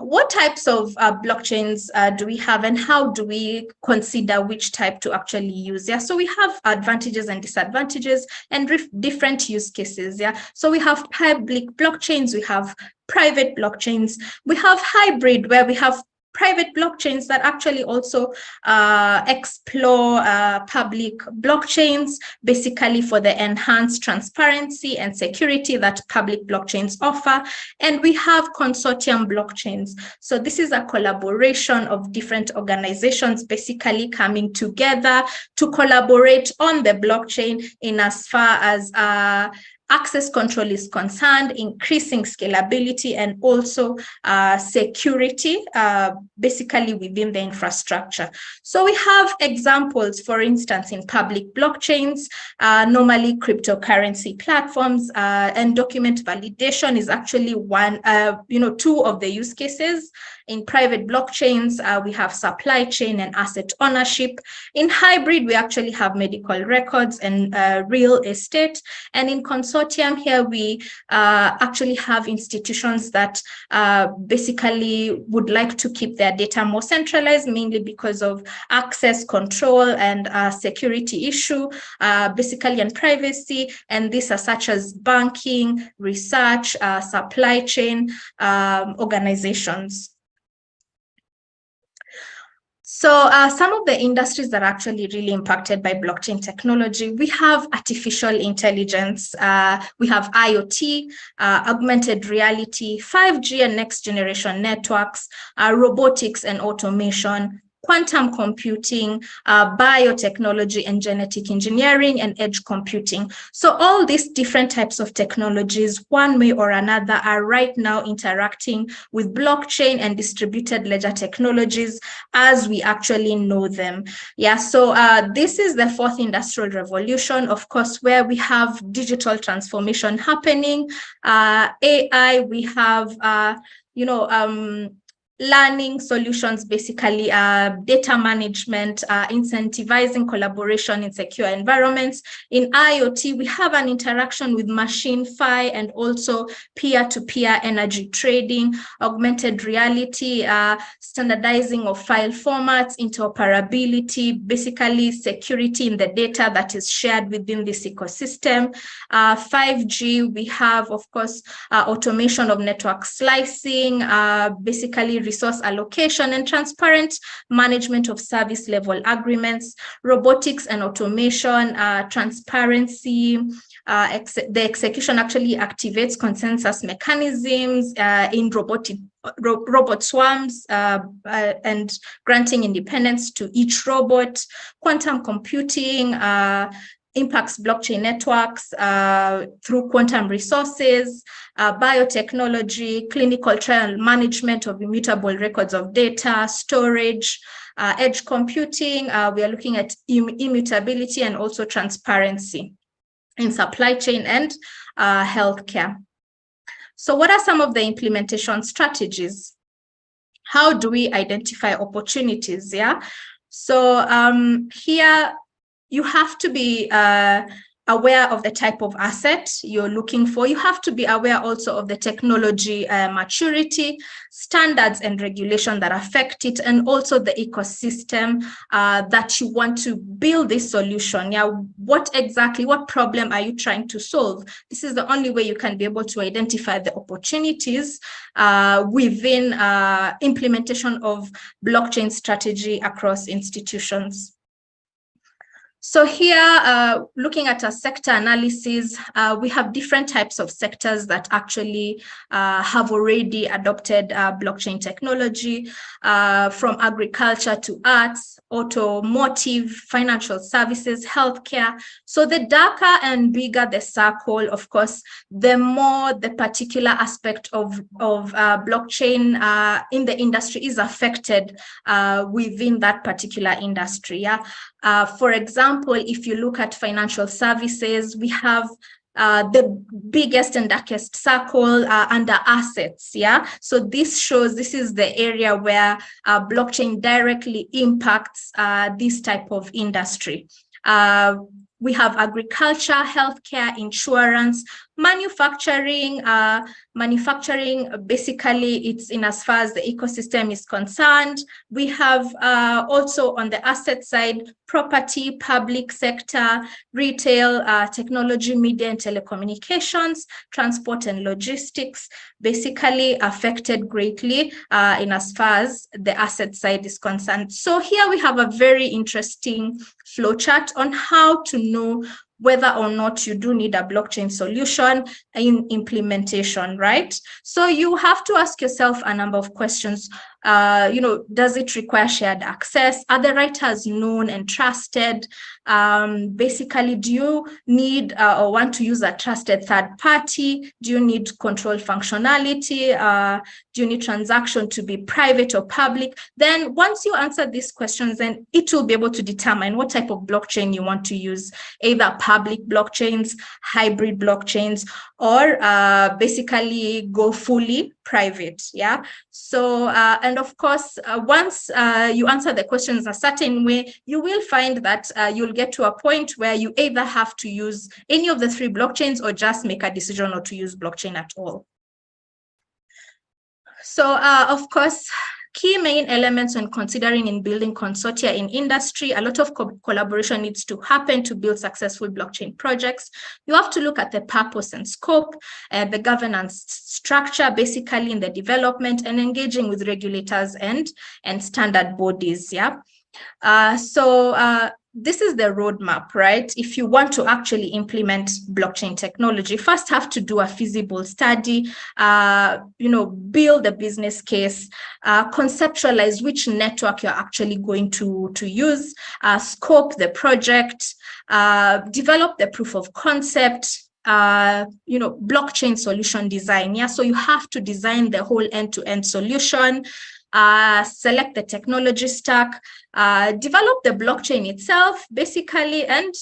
what types of blockchains do we have, and how do we consider which type to actually use? Yeah, so we have advantages and disadvantages and different use cases. Yeah, so we have public blockchains, we have private blockchains, we have hybrid, where we have private blockchains that actually also explore public blockchains, basically for the enhanced transparency and security that public blockchains offer. And we have consortium blockchains. So this is a collaboration of different organizations basically coming together to collaborate on the blockchain in as far as access control is concerned, increasing scalability and also security, basically within the infrastructure. So we have examples, for instance, in public blockchains, normally cryptocurrency platforms, and document validation is actually one, two of the use cases. In private blockchains, we have supply chain and asset ownership. In hybrid, we actually have medical records and real estate. And in consortium here, we actually have institutions that basically would like to keep their data more centralized, mainly because of access control and security issue, basically, and privacy. And these are such as banking, research, supply chain organizations. So some of the industries that are actually really impacted by blockchain technology, we have artificial intelligence, we have IoT, augmented reality, 5G and next generation networks, robotics and automation, quantum computing, biotechnology and genetic engineering, and edge computing. So all these different types of technologies, one way or another, are right now interacting with blockchain and distributed ledger technologies as we actually know them. Yeah, so this is the fourth industrial revolution, of course, where we have digital transformation happening, AI, we have, learning solutions, basically data management, incentivizing collaboration in secure environments. In IoT, we have an interaction with machine Phi and also peer-to-peer energy trading, augmented reality, standardizing of file formats, interoperability, basically security in the data that is shared within this ecosystem. 5G, we have, of course, automation of network slicing, basically resource allocation and transparent management of service level agreements, robotics and automation, transparency. The execution actually activates consensus mechanisms in robot swarms and granting independence to each robot. Quantum computing impacts blockchain networks through quantum resources, biotechnology, clinical trial management of immutable records of data, storage, edge computing. We are looking at immutability and also transparency in supply chain and healthcare. So what are some of the implementation strategies? How do we identify opportunities? Yeah. So here, you have to be aware of the type of asset you're looking for. You have to be aware also of the technology maturity, standards and regulation that affect it, and also the ecosystem that you want to build this solution. Yeah, what problem are you trying to solve? This is the only way you can be able to identify the opportunities within implementation of blockchain strategy across institutions. So here, looking at a sector analysis, we have different types of sectors that actually have already adopted blockchain technology, from agriculture to arts, automotive, financial services, healthcare. So the darker and bigger the circle, of course, the more the particular aspect of blockchain in the industry is affected within that particular industry. Yeah. For example, if you look at financial services, we have the biggest and darkest circle under assets. Yeah, so this is the area where blockchain directly impacts this type of industry. We have agriculture, healthcare, insurance, manufacturing. Manufacturing, basically, it's in as far as the ecosystem is concerned. We have also on the asset side, property, public sector, retail, technology, media and telecommunications, transport and logistics, basically affected greatly in as far as the asset side is concerned. So here we have a very interesting flowchart on how to know whether or not you do need a blockchain solution in implementation, right? So you have to ask yourself a number of questions. Does it require shared access? Are the writers known and trusted? Basically, do you need or want to use a trusted third party? Do you need control functionality? Do you need transaction to be private or public? Then once you answer these questions, then it will be able to determine what type of blockchain you want to use, either public blockchains, hybrid blockchains, or basically go fully private. Yeah. So, and of course, once you answer the questions a certain way, you will find that you'll get to a point where you either have to use any of the three blockchains or just make a decision not to use blockchain at all. So, of course, key main elements when considering in building consortia in industry, a lot of collaboration needs to happen to build successful blockchain projects. You have to look at the purpose and scope, the governance structure, basically in the development, and engaging with regulators and standard bodies. Yeah. This is the roadmap, right? If you want to actually implement blockchain technology, first have to do a feasible study, build a business case, conceptualize which network you're actually going to use, scope the project, develop the proof of concept, blockchain solution design. Yeah, so you have to design the whole end-to-end solution, select the technology stack, develop the blockchain itself, basically, and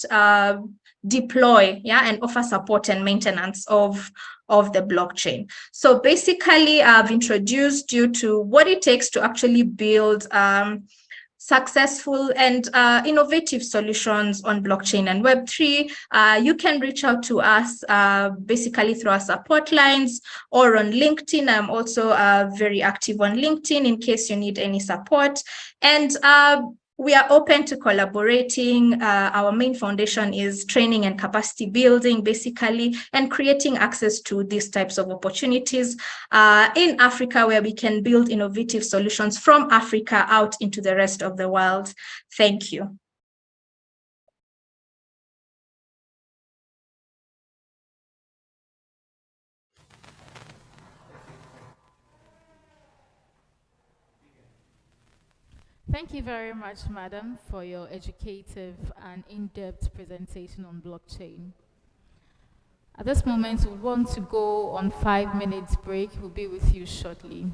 deploy, and offer support and maintenance of the blockchain. So basically, I've introduced you to what it takes to actually build successful and innovative solutions on blockchain and Web3. You can reach out to us basically through our support lines or on LinkedIn. I'm also very active on LinkedIn in case you need any support. And we are open to collaborating. Our main foundation is training and capacity building, basically, and creating access to these types of opportunities in Africa, where we can build innovative solutions from Africa out into the rest of the world. Thank you. Thank you very much, Madam, for your educative and in-depth presentation on blockchain. At this moment, we want to go on 5 minutes break. We'll be with you shortly.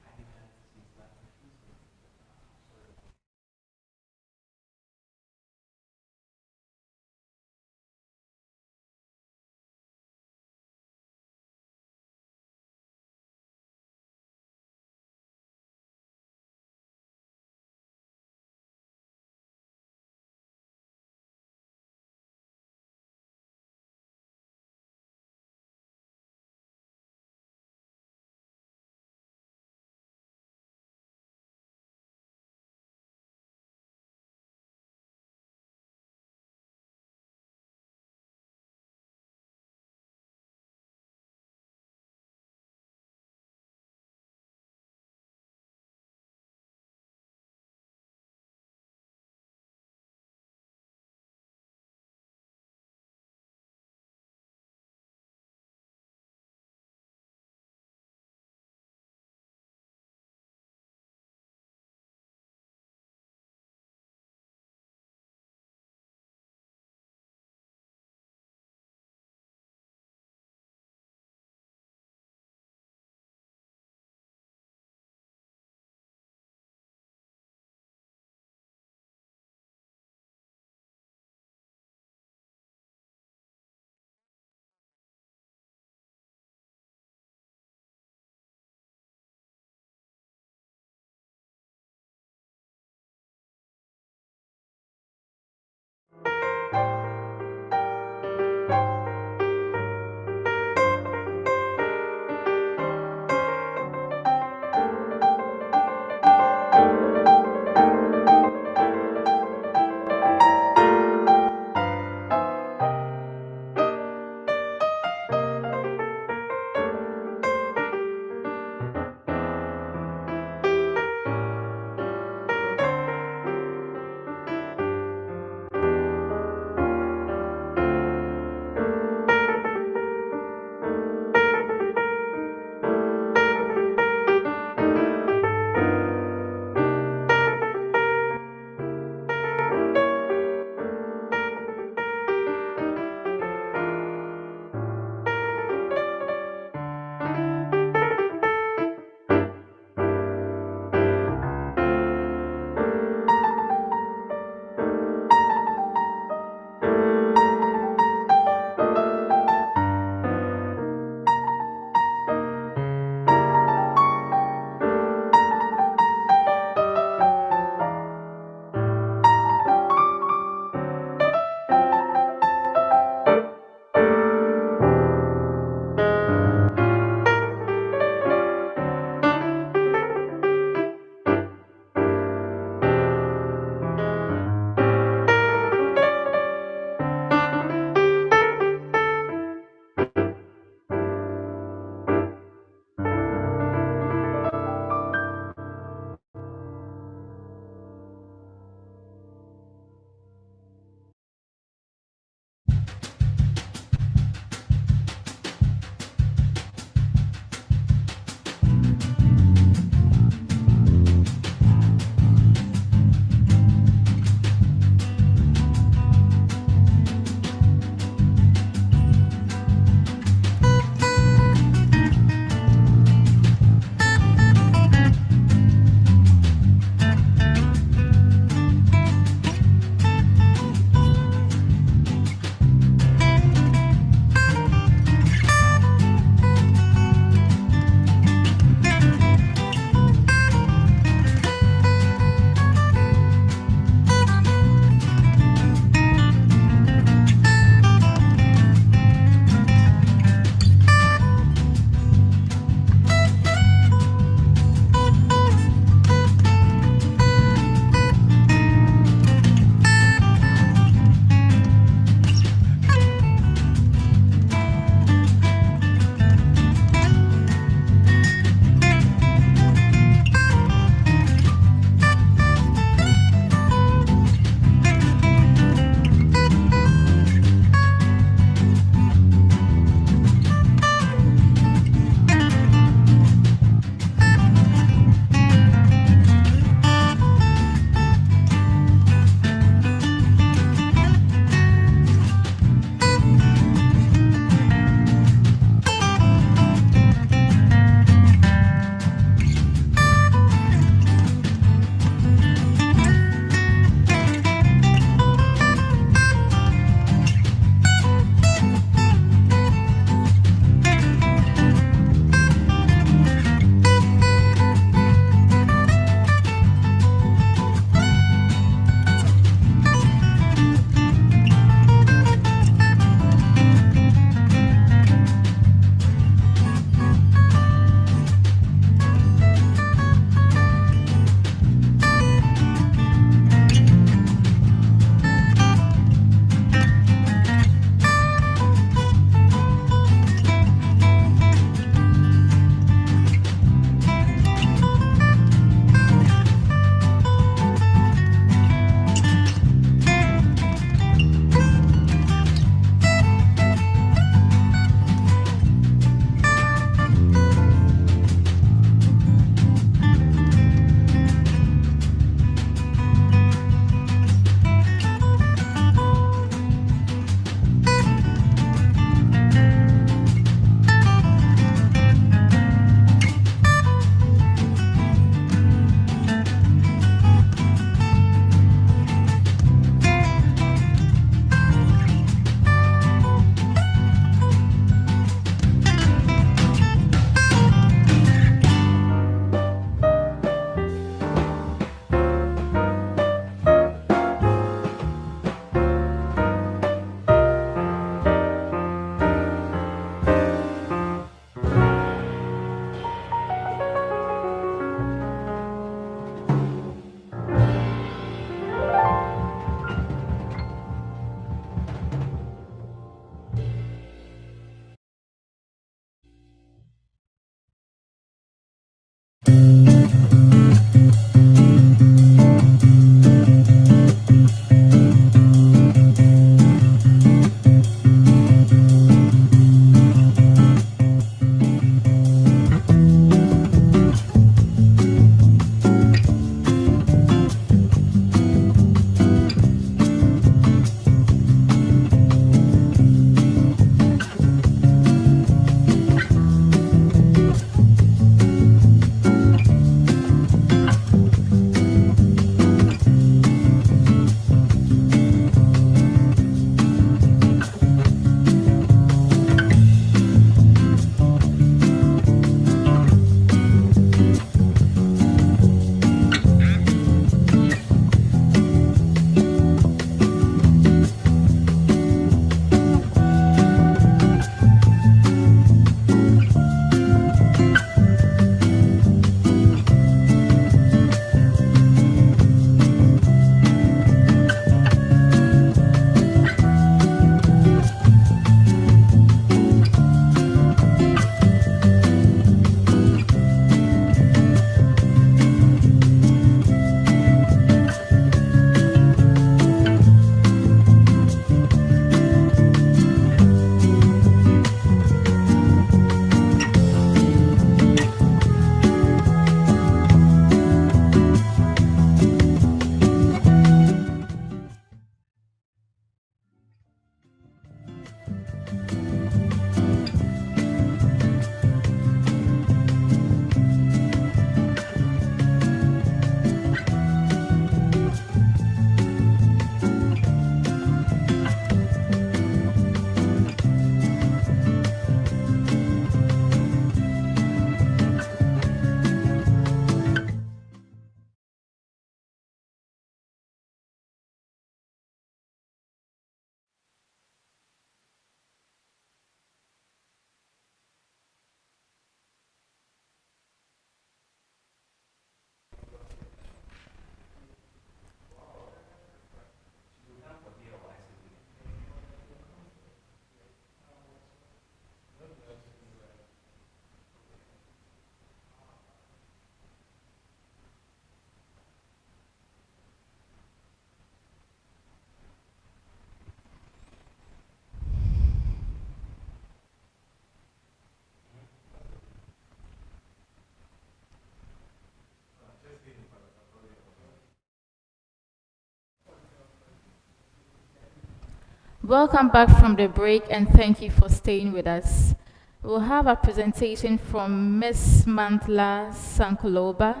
Welcome back from the break and thank you for staying with us. We'll have a presentation from Ms. Mantla Sankoloba.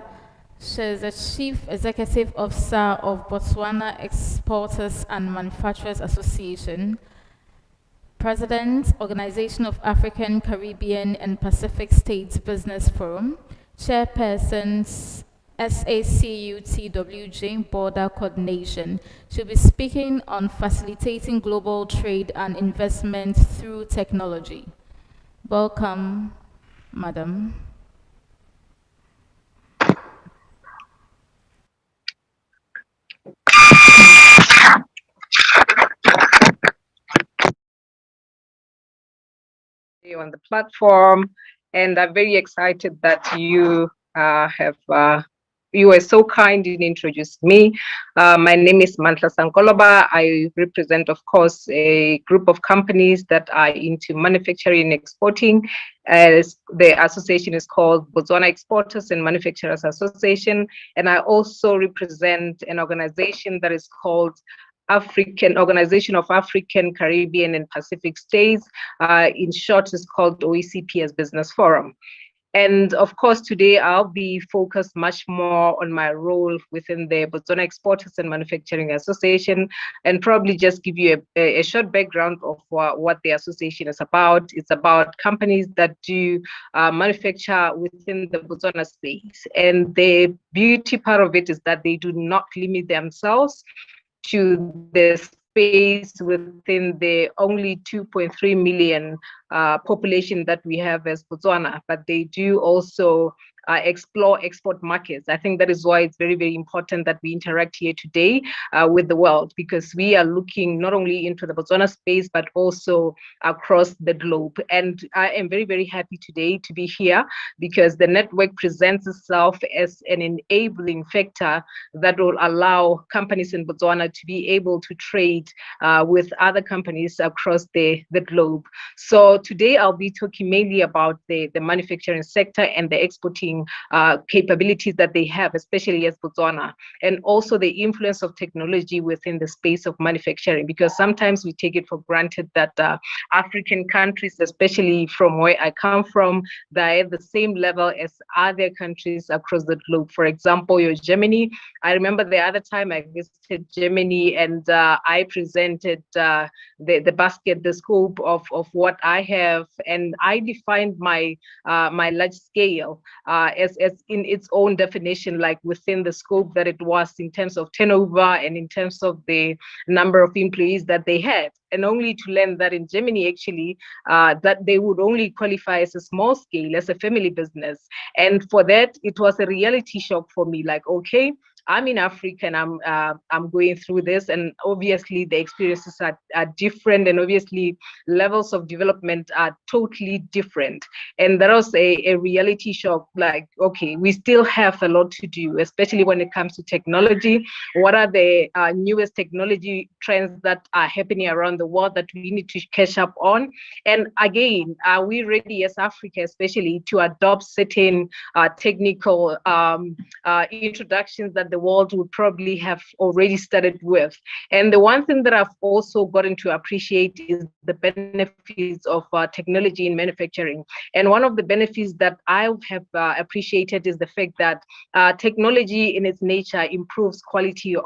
She is the Chief Executive Officer of Botswana Exporters and Manufacturers Association, President, Organization of African, Caribbean and Pacific States Business Forum, Chairperson, SACUTWJ Border Coordination. She'll be speaking on facilitating global trade and investment through technology. Welcome, Madam. On the platform, and I'm very excited that you you were so kind in introducing me. My name is Mantla Sankoloba. I represent, of course, a group of companies that are into manufacturing and exporting. The association is called Botswana Exporters and Manufacturers Association, and I also represent an organization that is called Organization of African, Caribbean, and Pacific States. In short, it's called OECPS Business Forum. And of course, today I'll be focused much more on my role within the Botswana Exporters and Manufacturing Association, and probably just give you a short background of what the association is about. It's about companies that do manufacture within the Botswana space. And the beauty part of it is that they do not limit themselves to the space within the only 2.3 million population that we have as Botswana, but they do also explore export markets. I think that is why it's very, very important that we interact here today with the world, because we are looking not only into the Botswana space, but also across the globe. And I am very, very happy today to be here because the network presents itself as an enabling factor that will allow companies in Botswana to be able to trade with other companies across the globe. So today I'll be talking mainly about the manufacturing sector and the exporting capabilities that they have, especially as Botswana, and also the influence of technology within the space of manufacturing, because sometimes we take it for granted that African countries, especially from where I come from, they're at the same level as other countries across the globe. For example, your Germany. I remember the other time I visited Germany and I presented the basket, the scope of what I have, and I defined my my large scale as in its own definition, like within the scope that it was in terms of turnover and in terms of the number of employees that they had. And only to learn that in Germany, actually, that they would only qualify as a small scale, as a family business. And for that, it was a reality shock for me, like, okay, I'm in Africa and I'm going through this, and obviously the experiences are different, and obviously levels of development are totally different. And that was a reality shock, like, okay, we still have a lot to do, especially when it comes to technology. What are the newest technology trends that are happening around the world that we need to catch up on? And again, are we ready as Africa, especially, to adopt certain technical introductions that the world would probably have already started with? And the one thing that I've also gotten to appreciate is the benefits of technology in manufacturing. And one of the benefits that I have appreciated is the fact that technology in its nature improves quality.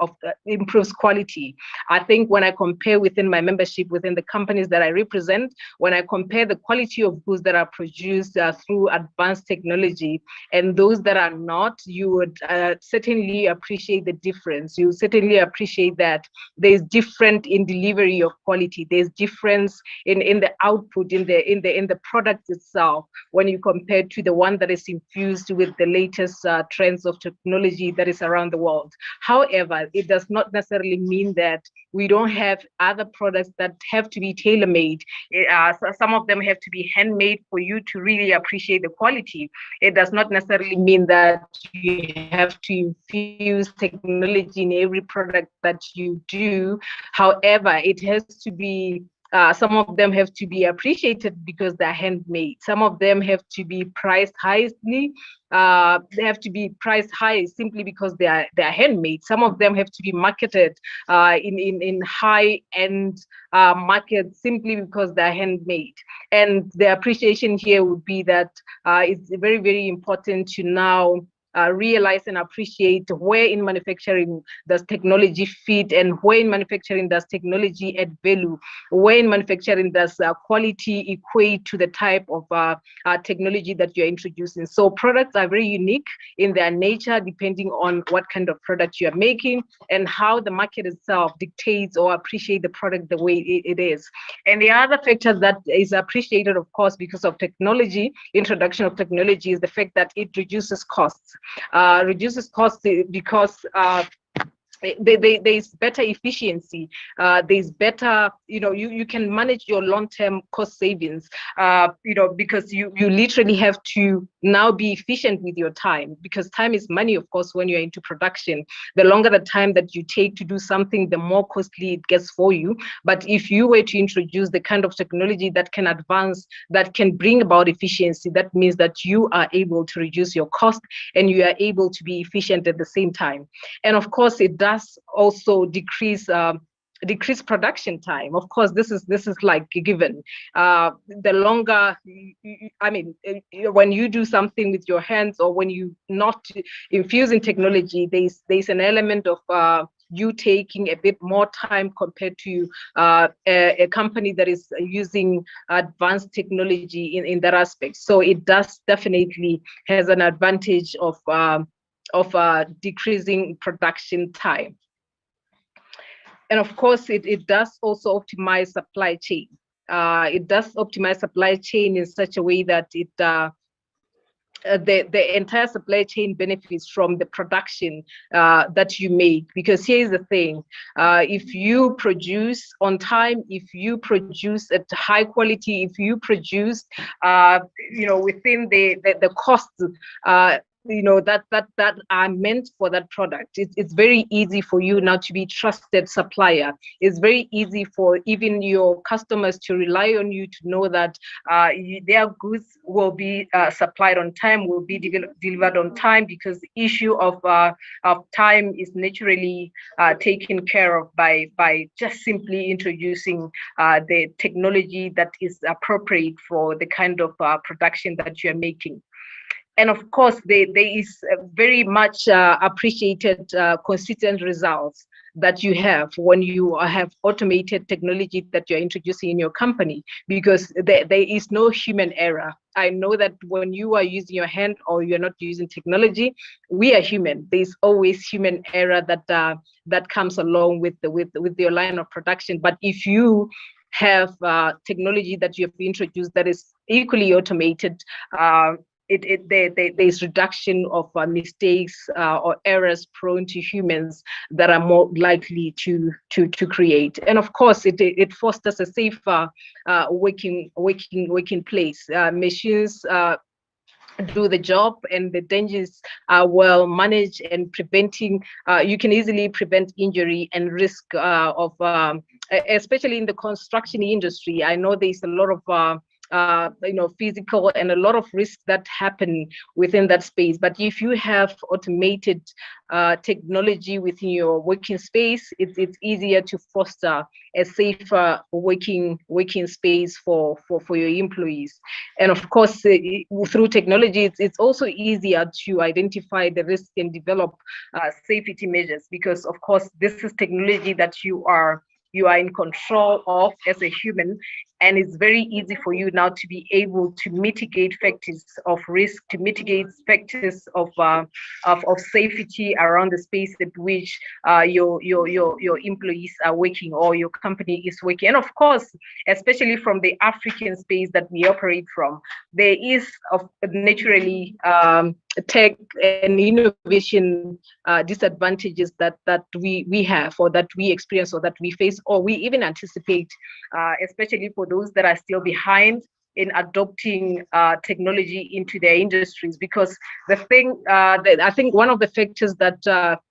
I think when I compare within my membership, within the companies that I represent, when I compare the quality of goods that are produced through advanced technology and those that are not, you would certainly appreciate the difference. You certainly appreciate that there's different in delivery of quality. There's difference in the output, in the product itself, when you compare to the one that is infused with the latest trends of technology that is around the world. However, it does not necessarily mean that we don't have other products that have to be tailor-made. So some of them have to be handmade for you to really appreciate the quality. It does not necessarily mean that you have to infuse technology in every product that you do. However, it has to be Some of them have to be appreciated because they're handmade. Some of them have to be priced highly. They have to be priced high simply because they're handmade. Some of them have to be marketed in high end markets simply because they're handmade. And the appreciation here would be that it's very, very important to now realize and appreciate where in manufacturing does technology fit, and where in manufacturing does technology add value, where in manufacturing does quality equate to the type of technology that you're introducing. So products are very unique in their nature, depending on what kind of product you're making and how the market itself dictates or appreciate the product the way it is. And the other factor that is appreciated, of course, because of technology, introduction of technology, is the fact that it reduces costs. Because there's better efficiency, there's better, you can manage your long-term cost savings, because you literally have to now be efficient with your time, because time is money, of course, when you're into production. The longer the time that you take to do something, the more costly it gets for you. But if you were to introduce the kind of technology that can advance, that can bring about efficiency, that means that you are able to reduce your cost and you are able to be efficient at the same time. And of course, it does also decrease production time. Of course, this is like a given. The longer, when you do something with your hands, or when you not infusing technology, there's an element of you taking a bit more time compared to a company that is using advanced technology in that aspect. So it does definitely has an advantage of decreasing production time. And of course, it does also optimize supply chain. It does optimize supply chain in such a way that it the entire supply chain benefits from the production that you make. Because here's the thing, if you produce on time, if you produce at high quality, if you produce within the costs that are meant for that product, it's very easy for you now to be trusted supplier. It's very easy for even your customers to rely on you, to know that their goods will be supplied on time, will be delivered on time, because the issue of time is naturally taken care of by just simply introducing the technology that is appropriate for the kind of production that you're making. And of course, there is very much appreciated consistent results that you have when you have automated technology that you're introducing in your company, because there is no human error. I know that when you are using your hand or you're not using technology, we are human. There's always human error that comes along with your line of production. But if you have technology that you have introduced that is equally automated, there's reduction of mistakes or errors prone to humans that are more likely to create. And of course, it fosters a safer working place. Machines do the job, and the dangers are well managed and preventing. You can easily prevent injury and risk of, especially in the construction industry. I know there's a lot of physical and a lot of risks that happen within that space. But if you have automated technology within your working space, it's easier to foster a safer working space for your employees. And of course, through technology, it's also easier to identify the risk and develop safety measures, because of course, this is technology that you are in control of as a human, and it's very easy for you now to be able to mitigate factors of risk, to mitigate factors of safety around the space at which your employees are working or your company is working. And of course, especially from the African space that we operate from, there is naturally tech and innovation disadvantages that we have, or that we experience, or that we face, or we even anticipate, especially for those that are still behind in adopting technology into their industries. Because the thing, I think one of the factors that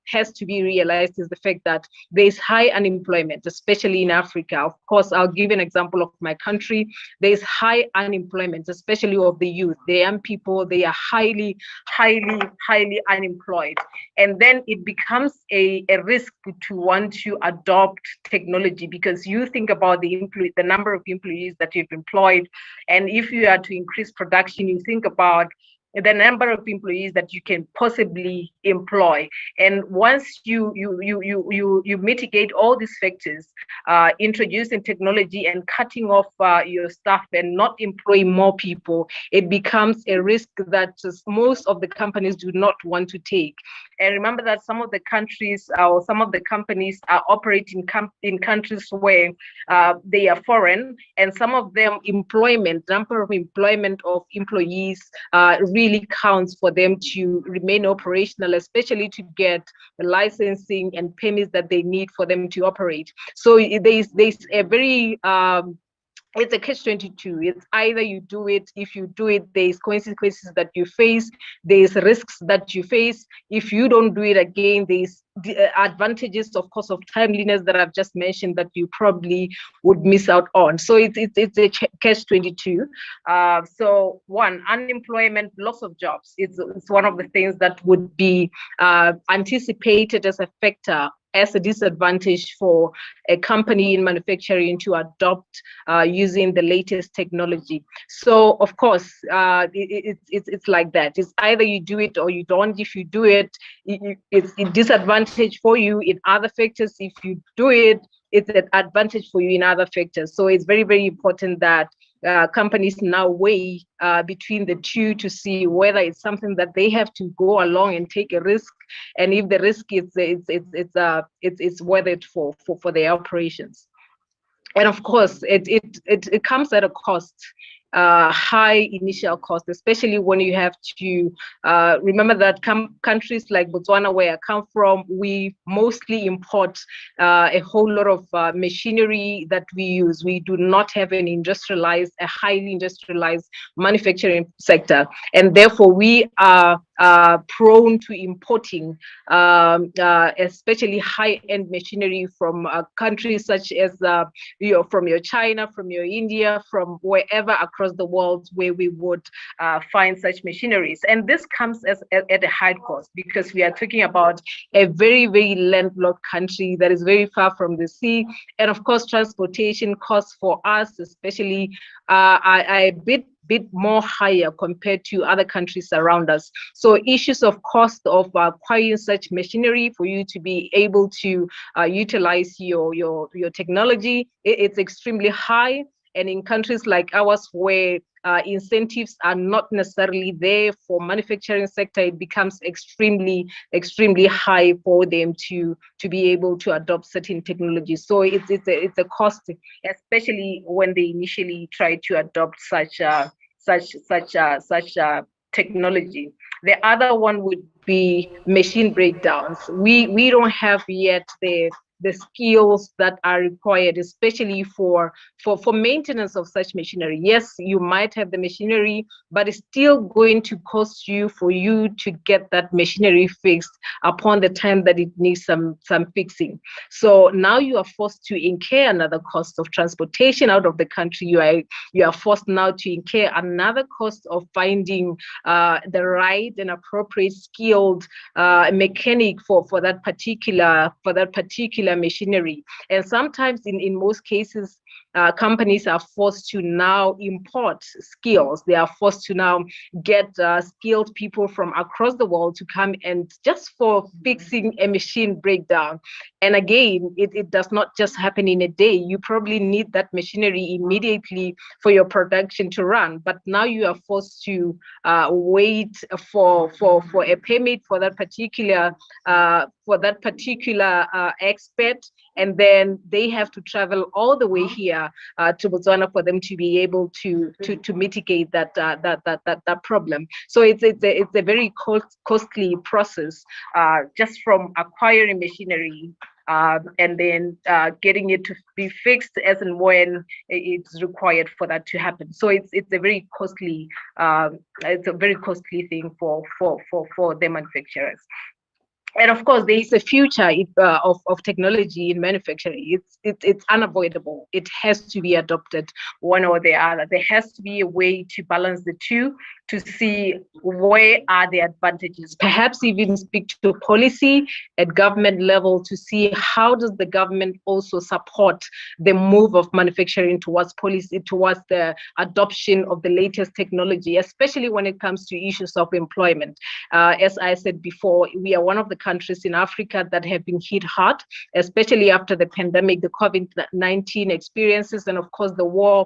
has to be realized is the fact that there is high unemployment, especially in Africa. Of course, I'll give an example of my country. There is high unemployment, especially of the youth. The young people, they are highly unemployed. And then it becomes a risk to want to adopt technology, because you think about the number of employees that you've employed. And if you are to increase production, you think about the number of employees that you can possibly employ. And once you mitigate all these factors, introducing technology and cutting off your staff and not employing more people, it becomes a risk that most of the companies do not want to take. And remember that some of the countries or some of the companies are operating in countries where they are foreign, and some of them number of employment of employees really counts for them to remain operational, especially to get the licensing and permits that they need for them to operate. So there's a very it's a catch-22. It's either you do it. If you do it, there's consequences that you face. There's risks that you face. If you don't do it again, there's the advantages, of course, of timeliness that I've just mentioned that you probably would miss out on. So it's a catch-22. So one, unemployment, loss of jobs. It's one of the things that would be anticipated as a factor, as a disadvantage for a company in manufacturing to adopt using the latest technology. So of course, it's like that. It's either you do it or you don't. If you do it, it's a disadvantage for you in other factors. If you do it, it's an advantage for you in other factors. So it's very, very important that companies now weigh between the two to see whether it's something that they have to go along and take a risk, and if the risk is it's worth it for their operations. And of course, it comes at a cost. High initial cost, especially when you have to remember that countries like Botswana, where I come from, we mostly import a whole lot of machinery that we use. We do not have a highly industrialized manufacturing sector, and therefore we are prone to importing especially high-end machinery from countries such as from your China, from your India, from wherever across the world where we would find such machineries. And this comes at a high cost, because we are talking about a very, very landlocked country that is very far from the sea. And of course, transportation costs for us especially are a bit more higher compared to other countries around us. So issues of cost of acquiring such machinery for you to be able to utilize your technology, it's extremely high. And in countries like ours, where incentives are not necessarily there for manufacturing sector, it becomes extremely high for them to be able to adopt certain technologies. So it's a cost, especially when they initially try to adopt such technology. The other one would be machine breakdowns. We don't have yet the skills that are required, especially for maintenance of such machinery. Yes, you might have the machinery, but it's still going to cost you for you to get that machinery fixed upon the time that it needs some fixing. So now you are forced to incur another cost of transportation out of the country. You are forced now to incur another cost of finding the right and appropriate skilled mechanic for that particular machinery. And sometimes in most cases, companies are forced to now import skills. They are forced to now get skilled people from across the world to come and just for fixing a machine breakdown. And again, it does not just happen in a day. You probably need that machinery immediately for your production to run. But now you are forced to wait for a permit for that particular expert, and then they have to travel all the way here to Botswana for them to be able to mitigate that problem. So it's a very costly process, just from acquiring machinery and then getting it to be fixed as and when it's required for that to happen. So it's a very costly thing for the manufacturers. And of course, there is a future of technology in manufacturing. It's unavoidable. It has to be adopted, one or the other. There has to be a way to balance the two, to see where are the advantages. Perhaps even speak to policy at government level to see how does the government also support the move of manufacturing towards policy, towards the adoption of the latest technology, especially when it comes to issues of employment. As I said before, we are one of the countries in Africa that have been hit hard, especially after the pandemic, the COVID-19 experiences, and of course the war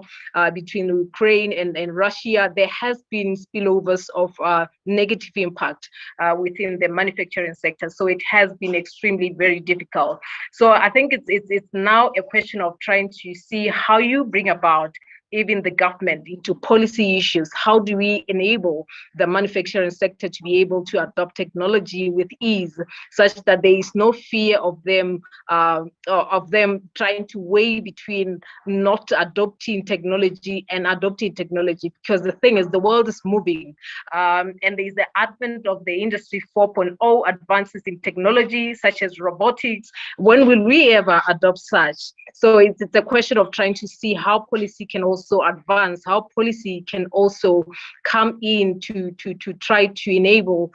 between Ukraine and Russia. There has been spillovers of negative impact within the manufacturing sector. So it has been extremely very difficult. So I think it's now a question of trying to see how you bring about even the government into policy issues. How do we enable the manufacturing sector to be able to adopt technology with ease, such that there is no fear of them trying to weigh between not adopting technology and adopting technology? Because the thing is, the world is moving, and there is the advent of the industry 4.0 advances in technology, such as robotics. When will we ever adopt such? So it's a question of trying to see how policy can also advance, how policy can also come in to try to enable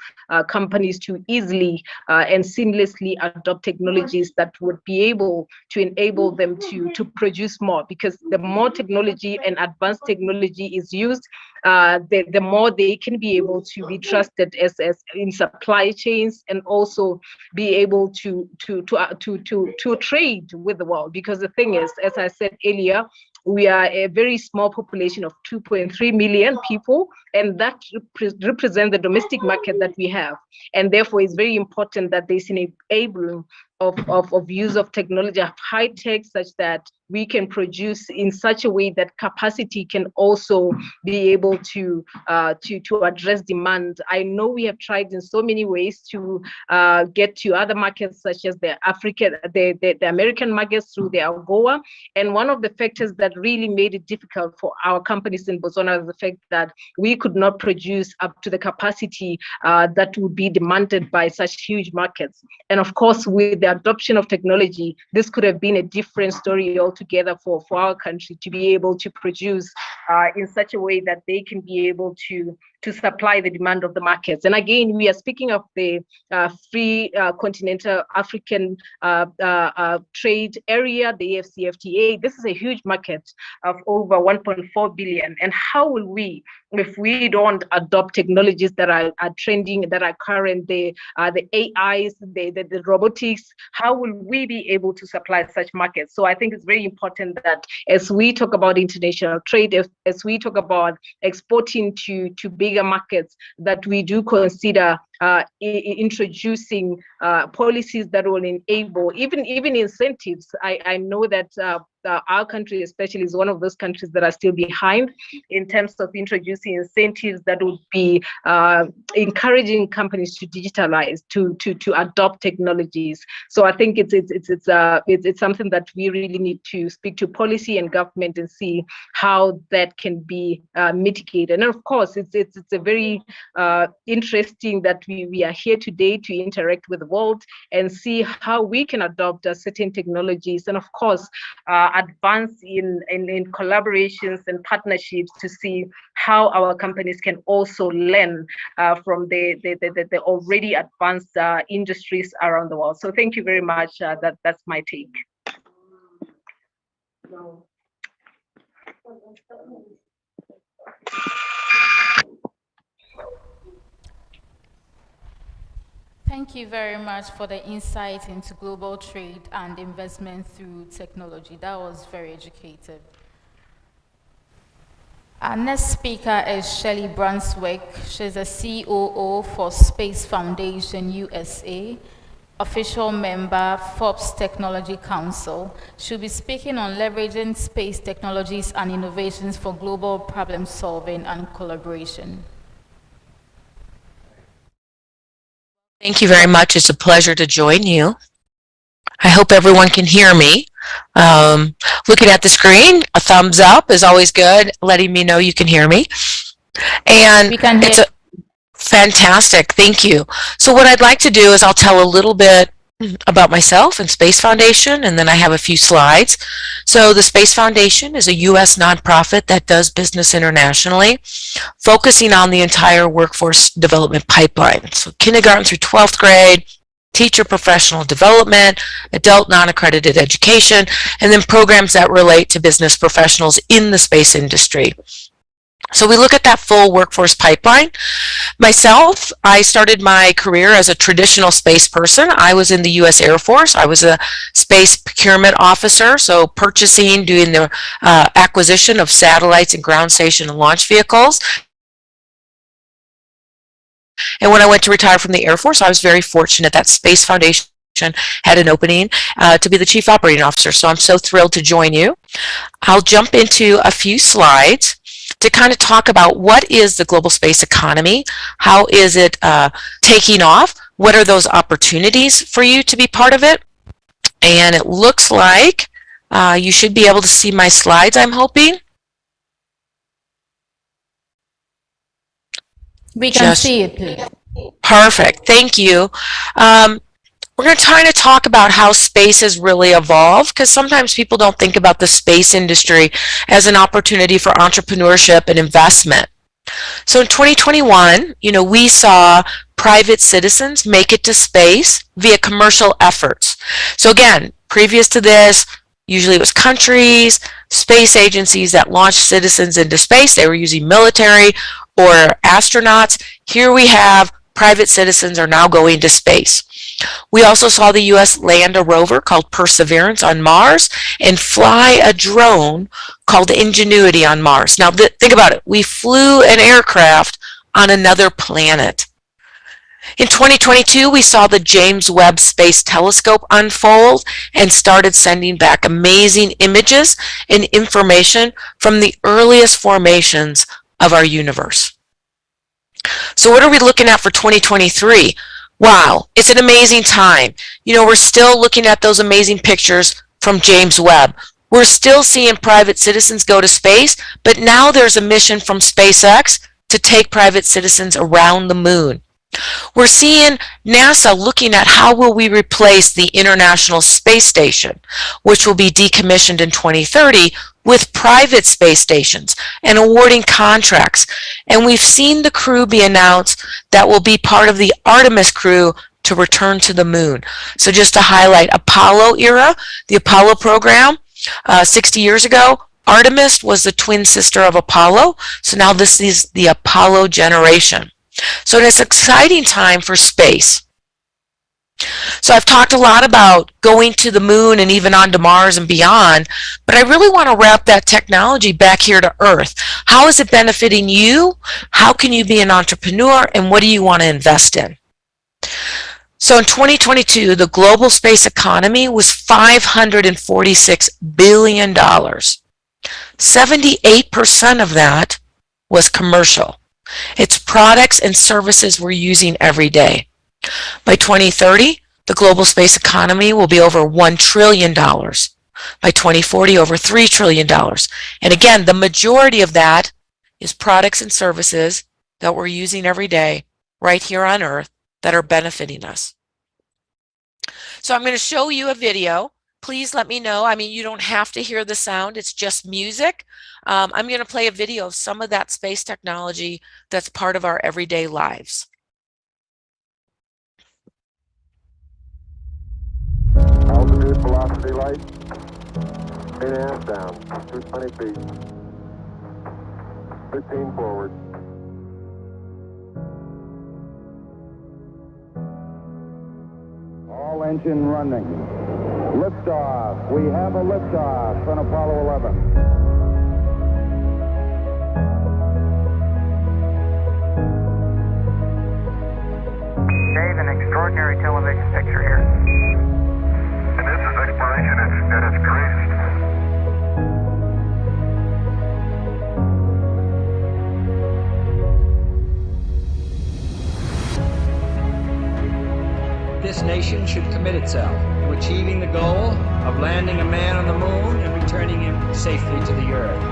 companies to easily and seamlessly adopt technologies that would be able to enable them to produce more. Because the more technology and advanced technology is used, the more they can be able to be trusted as in supply chains, and also be able to trade with the world. Because the thing is, as I said earlier, we are a very small population of 2.3 million people, and that represents the domestic market that we have. And therefore, it's very important that there's an enabling of use of technology, of high tech, such that we can produce in such a way that capacity can also be able to address demand. I know we have tried in so many ways to get to other markets, such as the American markets through the AGOA. And one of the factors that really made it difficult for our companies in Botswana is the fact that we could not produce up to the capacity that would be demanded by such huge markets. And of course, with the adoption of technology, this could have been a different story altogether for our country to be able to produce in such a way that they can be able to supply the demand of the markets. And again, we are speaking of the free continental African trade area, the AfCFTA. This is a huge market of over 1.4 billion. And how will we, if we don't adopt technologies that are trending, that are current, the AIs, the robotics, how will we be able to supply such markets? So I think it's very important that as we talk about international trade, as we talk about exporting to bigger markets, that we do consider introducing policies that will enable even incentives. I know that our country especially is one of those countries that are still behind in terms of introducing incentives that would be encouraging companies to digitalize, to adopt technologies. So I think it's something that we really need to speak to policy and government and see how that can be mitigated. And of course, it's a very interesting that we are here today to interact with the world and see how we can adopt certain technologies, and of course advance in collaborations and partnerships to see how our companies can also learn from the already advanced industries around the world. So thank you very much. That's my take. Thank you very much for the insight into global trade and investment through technology. That was very educative. Our next speaker is Shelley Brunswick. She's a COO for Space Foundation USA, official member, Forbes Technology Council. She'll be speaking on leveraging space technologies and innovations for global problem solving and collaboration. Thank you very much. It's a pleasure to join you. I hope everyone can hear me. Looking at the screen, a thumbs up is always good, letting me know you can hear me. And we can hear. Fantastic. Thank you. So what I'd like to do is I'll tell a little bit about myself and Space Foundation, and then I have a few slides. So the Space Foundation is a U.S. nonprofit that does business internationally, focusing on the entire workforce development pipeline. So kindergarten through 12th grade, teacher professional development, adult non-accredited education, and then programs that relate to business professionals in the space industry. So we look at that full workforce pipeline. Myself, I started my career as a traditional space person. I was in the U.S. Air Force. I was a space procurement officer, so purchasing, doing the acquisition of satellites and ground station and launch vehicles. And when I went to retire from the Air Force, I was very fortunate that Space Foundation had an opening to be the Chief Operating Officer. So I'm so thrilled to join you. I'll jump into a few slides to kind of talk about what is the global space economy, how is it taking off, what are those opportunities for you to be part of it. And it looks like you should be able to see my slides, I'm hoping. We can see it, please. Perfect. Thank you. We're going to try to talk about how space has really evolved, because sometimes people don't think about the space industry as an opportunity for entrepreneurship and investment. So in 2021, we saw private citizens make it to space via commercial efforts. So again, previous to this, usually it was countries, space agencies that launched citizens into space. They were using military or astronauts. Here we have private citizens are now going to space. We also saw the U.S. land a rover called Perseverance on Mars and fly a drone called Ingenuity on Mars. Now, think about it. We flew an aircraft on another planet. In 2022, we saw the James Webb Space Telescope unfold and started sending back amazing images and information from the earliest formations of our universe. So what are we looking at for 2023? Wow, it's an amazing time. We're still looking at those amazing pictures from James Webb. We're still seeing private citizens go to space, but now there's a mission from SpaceX to take private citizens around the moon. We're seeing NASA looking at how will we replace the International Space Station, which will be decommissioned in 2030, with private space stations and awarding contracts. And we've seen the crew be announced that will be part of the Artemis crew to return to the moon. So just to highlight Apollo era, the Apollo program, 60 years ago, Artemis was the twin sister of Apollo. So now this is the Apollo generation. So it's an exciting time for space. So I've talked a lot about going to the moon and even on to Mars and beyond, but I really want to wrap that technology back here to Earth. How is it benefiting you? How can you be an entrepreneur? And what do you want to invest in? So in 2022, the global space economy was $546 billion. 78% of that was commercial. It's products and services we're using every day. By 2030, the global space economy will be over $1 trillion. By 2040, over $3 trillion. And again, the majority of that is products and services that we're using every day right here on Earth that are benefiting us. So I'm going to show you a video. Please let me know. You don't have to hear the sound. It's just music. I'm going to play a video of some of that space technology that's part of our everyday lives. Altitude, velocity, light. 8.5 down. 220 feet. 15 forward. All engine running. Liftoff. We have a liftoff on Apollo 11. Dave, an extraordinary television picture here. And this is exploration at its greatest. This nation should commit itself to achieving the goal of landing a man on the moon and returning him safely to the Earth.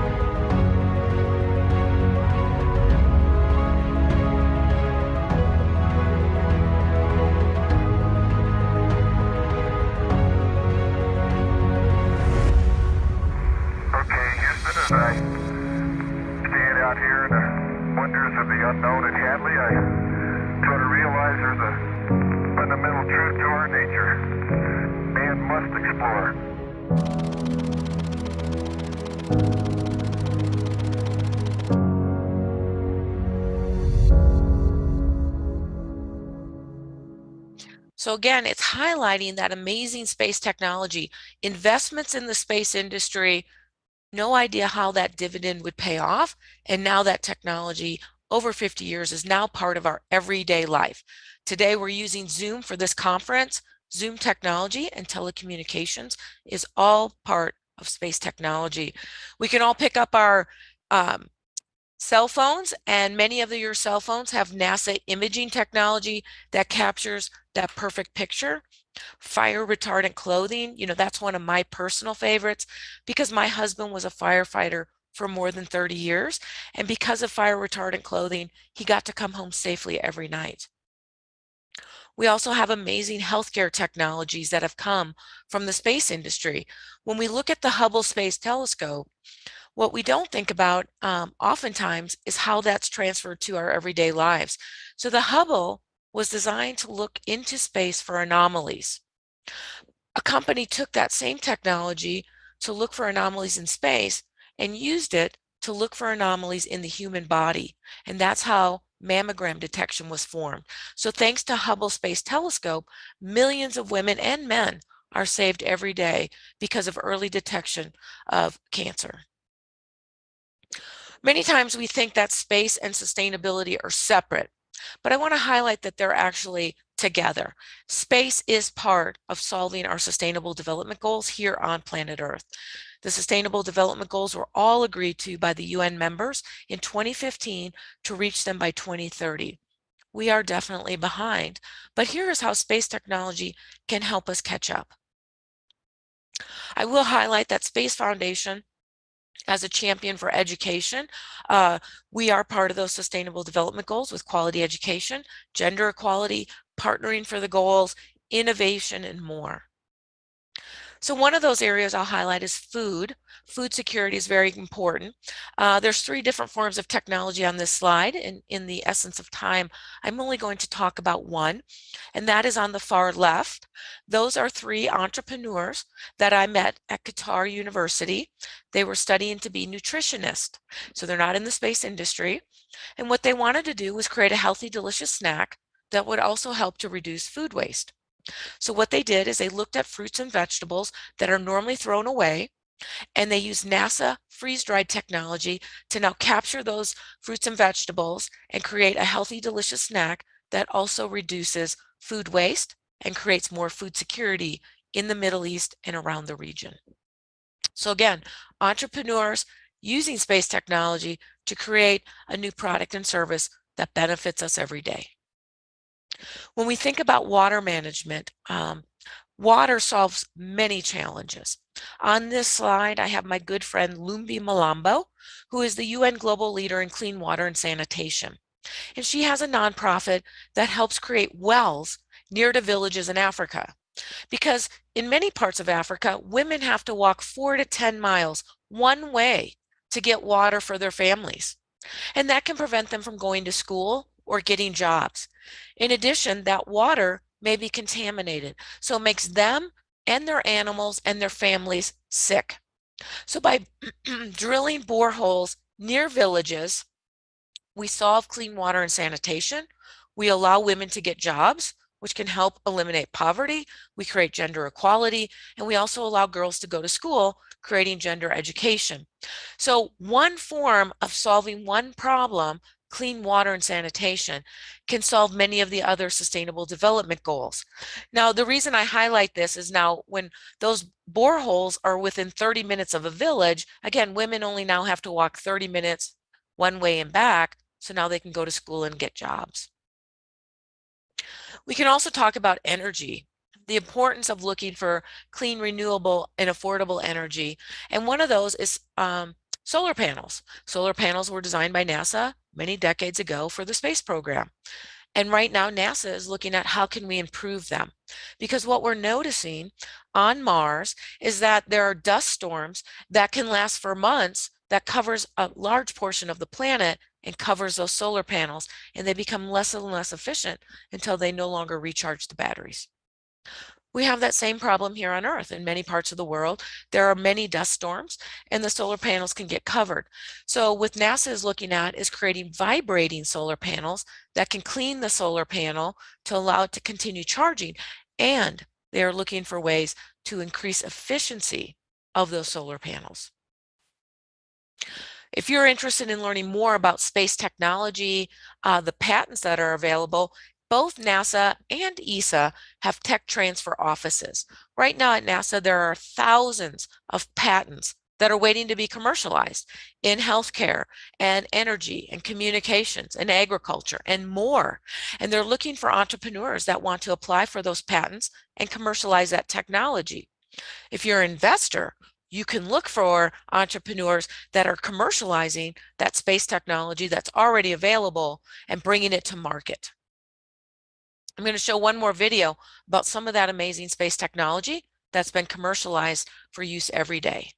to our nature. Man must explore. So again, it's highlighting that amazing space technology, investments in the space industry, no idea how that dividend would pay off. And now that technology over 50 years is now part of our everyday life. Today, we're using Zoom for this conference. Zoom technology and telecommunications is all part of space technology. We can all pick up our cell phones, and many of your cell phones have NASA imaging technology that captures that perfect picture. Fire retardant clothing, that's one of my personal favorites because my husband was a firefighter for more than 30 years. And because of fire retardant clothing, he got to come home safely every night. We also have amazing healthcare technologies that have come from the space industry. When we look at the Hubble Space Telescope, what we don't think about oftentimes is how that's transferred to our everyday lives. So the Hubble was designed to look into space for anomalies. A company took that same technology to look for anomalies in space and used it to look for anomalies in the human body. And that's how mammogram detection was formed. So thanks to Hubble Space Telescope, millions of women and men are saved every day because of early detection of cancer. Many times we think that space and sustainability are separate, but I want to highlight that they're actually together. Space is part of solving our sustainable development goals here on planet Earth. The Sustainable Development Goals were all agreed to by the UN members in 2015 to reach them by 2030. We are definitely behind, but here is how space technology can help us catch up. I will highlight that Space Foundation, as a champion for education, we are part of those Sustainable Development Goals with quality education, gender equality, partnering for the goals, innovation, and more. So one of those areas I'll highlight is food. Food security is very important. There's 3 different forms of technology on this slide, and in the essence of time, I'm only going to talk about one, and that is on the far left. Those are 3 entrepreneurs that I met at Qatar University. They were studying to be nutritionists, so they're not in the space industry. And what they wanted to do was create a healthy, delicious snack that would also help to reduce food waste. So what they did is they looked at fruits and vegetables that are normally thrown away, and they used NASA freeze-dried technology to now capture those fruits and vegetables and create a healthy, delicious snack that also reduces food waste and creates more food security in the Middle East and around the region. So again, entrepreneurs using space technology to create a new product and service that benefits us every day. When we think about water management, water solves many challenges. On this slide, I have my good friend Lumbi Malambo, who is the UN Global Leader in Clean Water and Sanitation. And she has a nonprofit that helps create wells near to villages in Africa. Because in many parts of Africa, women have to walk 4 to 10 miles one way to get water for their families. And that can prevent them from going to school or getting jobs. In addition, that water may be contaminated, so it makes them and their animals and their families sick. So by drilling boreholes near villages, we solve clean water and sanitation. We allow women to get jobs, which can help eliminate poverty. We create gender equality, and we also allow girls to go to school, creating gender education. So one form of solving one problem, clean water and sanitation, can solve many of the other sustainable development goals. Now, the reason I highlight this is now when those boreholes are within 30 minutes of a village, again, women only now have to walk 30 minutes one way and back, so now they can go to school and get jobs. We can also talk about energy, the importance of looking for clean, renewable, and affordable energy. And one of those is solar panels. Solar panels were designed by NASA many decades ago for the space program. And right now, NASA is looking at how can we improve them. Because what we're noticing on Mars is that there are dust storms that can last for months that covers a large portion of the planet and covers those solar panels, and they become less and less efficient until they no longer recharge the batteries. We have that same problem here on Earth. In many parts of the world, there are many dust storms and the solar panels can get covered. So what NASA is looking at is creating vibrating solar panels that can clean the solar panel to allow it to continue charging. And they are looking for ways to increase efficiency of those solar panels. If you're interested in learning more about space technology, the patents that are available, both NASA and ESA have tech transfer offices. Right now at NASA, there are thousands of patents that are waiting to be commercialized in healthcare and energy and communications and agriculture and more. And they're looking for entrepreneurs that want to apply for those patents and commercialize that technology. If you're an investor, you can look for entrepreneurs that are commercializing that space technology that's already available and bringing it to market. I'm going to show one more video about some of that amazing space technology that's been commercialized for use every day.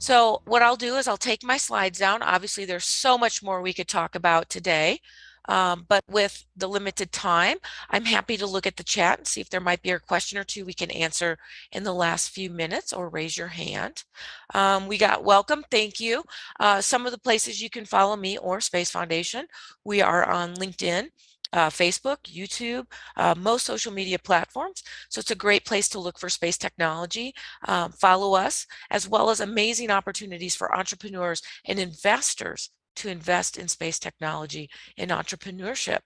So what I'll do is I'll take my slides down. Obviously, there's so much more we could talk about today, but with the limited time, I'm happy to look at the chat and see if there might be a question or two we can answer in the last few minutes, or raise your hand. We got welcome, thank you. Some of the places you can follow me or Space Foundation, we are on LinkedIn, Facebook, YouTube, most social media platforms. So it's a great place to look for space technology. Follow us, as well as amazing opportunities for entrepreneurs and investors to invest in space technology and entrepreneurship.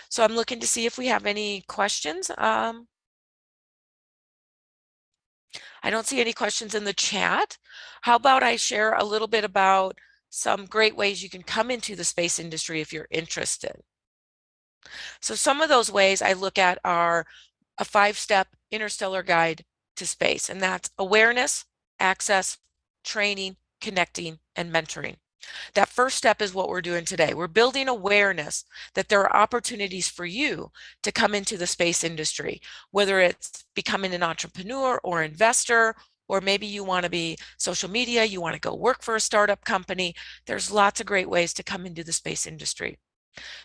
So I'm looking to see if we have any questions. I don't see any questions in the chat. How about I share a little bit about some great ways you can come into the space industry if you're interested. So some of those ways I look at are a 5-step interstellar guide to space, and that's awareness, access, training, connecting, and mentoring. That first step is what we're doing today. We're building awareness that there are opportunities for you to come into the space industry, whether it's becoming an entrepreneur or investor, or maybe you want to be social media, you want to go work for a startup company. There's lots of great ways to come into the space industry.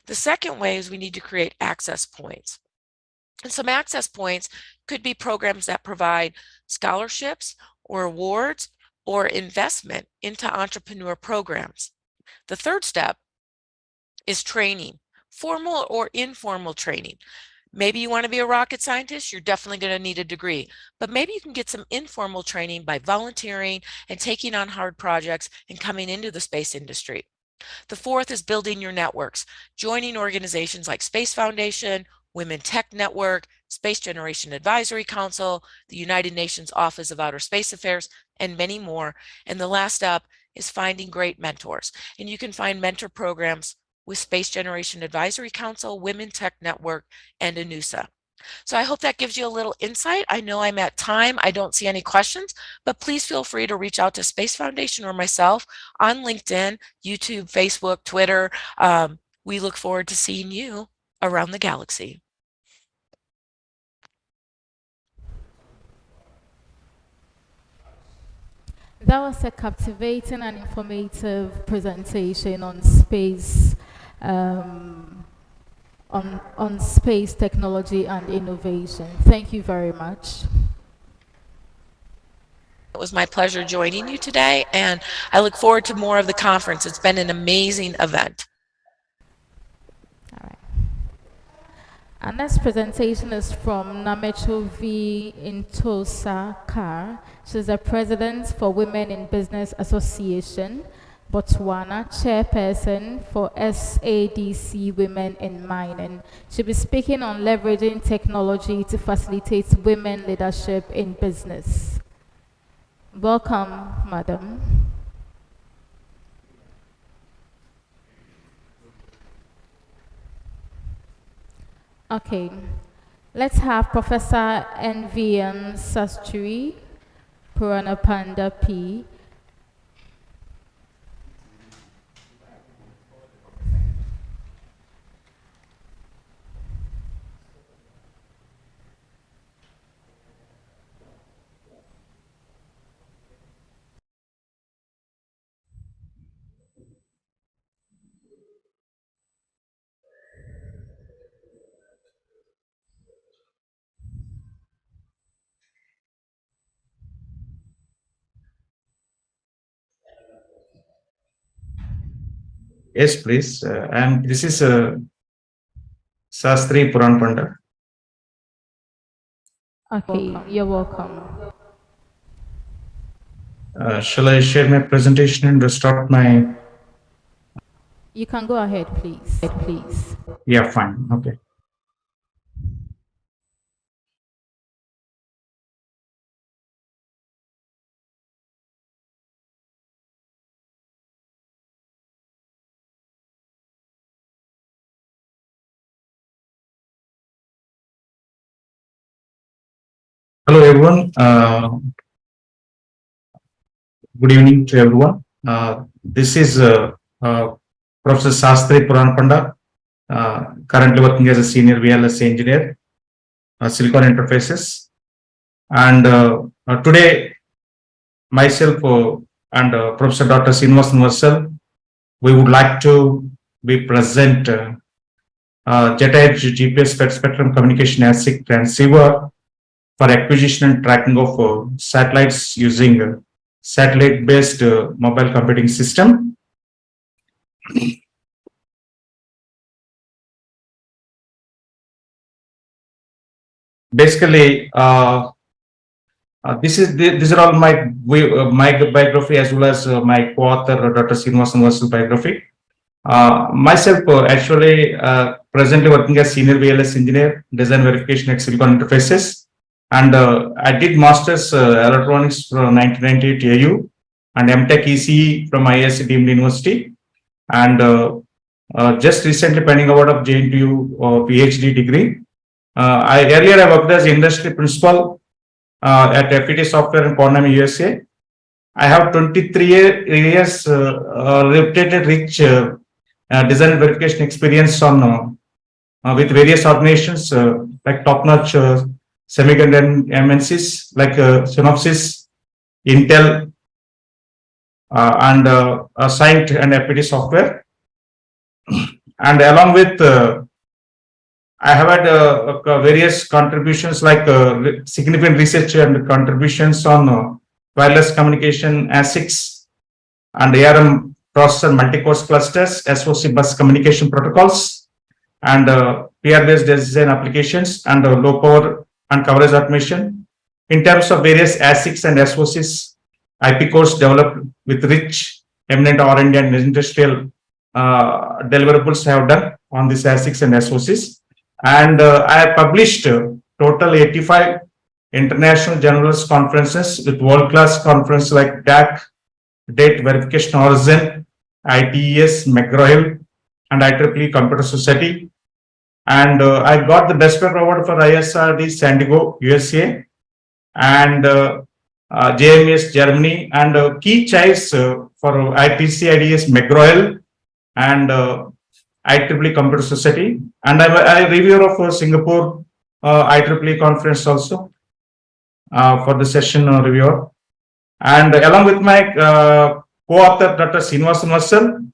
The second way is we need to create access points. And some access points could be programs that provide scholarships or awards or investment into entrepreneur programs. The third step is training, formal or informal training. Maybe you want to be a rocket scientist, you're definitely going to need a degree, but maybe you can get some informal training by volunteering and taking on hard projects and coming into the space industry. The fourth is building your networks, joining organizations like Space Foundation, Women Tech Network, Space Generation Advisory Council, the United Nations Office of Outer Space Affairs, and many more. And the last step is finding great mentors. And you can find mentor programs with Space Generation Advisory Council, Women Tech Network, and ANUSA. So I hope that gives you a little insight. I know I'm at time. I don't see any questions, but please feel free to reach out to Space Foundation or myself on LinkedIn, YouTube, Facebook, Twitter. We look forward to seeing you around the galaxy. That was a captivating and informative presentation on space on space technology and innovation. Thank you very much. It was my pleasure joining you today, and I look forward to more of the conference. It's been an amazing event. Our next presentation is from Namecho V. Intosa Kar. She's the President for Women in Business Association, Botswana, Chairperson for SADC Women in Mining. She'll be speaking on leveraging technology to facilitate women leadership in business. Welcome, Madam. Okay, let's have Professor NVM Sastry, Puranapanda P. Yes, please. And this is Sastri Puran Panda. Okay, you're welcome. Shall I share my presentation and start my? You can go ahead, please. Yeah, fine. Okay. Hello, everyone. Good evening to everyone. This is Professor Sastri Puran Panda, currently working as a senior VLS engineer, Silicon Interfaces. And today, myself and Professor Dr. Srinivasan Varsal, we would like to be present Jet Edge GPS spectrum communication ASIC transceiver for acquisition and tracking of satellites using satellite-based mobile computing system. Basically, these are all my biography as well as my co-author Dr. Srinivasan Varsal biography. Myself actually presently working as senior VLS engineer, design verification at Silicon Interfaces. And I did masters electronics from 1998 AU and MTech ECE from IISc deemed university. And just recently pending award of JNTU PhD degree. Earlier I worked as industry principal at FET Software in Portland, USA. I have 23 years reputed rich design verification experience on with various organizations like top-notch semiconductor MNCs like Synopsys, Intel, and Scient and FPT Software. And along with, I have had various contributions like significant research and contributions on wireless communication ASICs and ARM processor multi-core clusters, SoC bus communication protocols, and PR-based design applications and low power and coverage automation. In terms of various ASICs and SoCs, IP cores developed with rich, eminent R&D and industrial deliverables I have done on these ASICs and SoCs. And I have published total 85 international journalist conferences with world-class conferences like DAC, Date Verification Horizon, ITES, McGraw-Hill, and IEEE Computer Society. And I got the Best Paper Award for ISRD San Diego, USA, and JMS Germany, and key choice for ITC, IDS, McGraw-Hill, and IEEE Computer Society. And I'm a reviewer of Singapore IEEE conference also for the session reviewer. And along with my co-author, Dr. Srinivasan Varsal,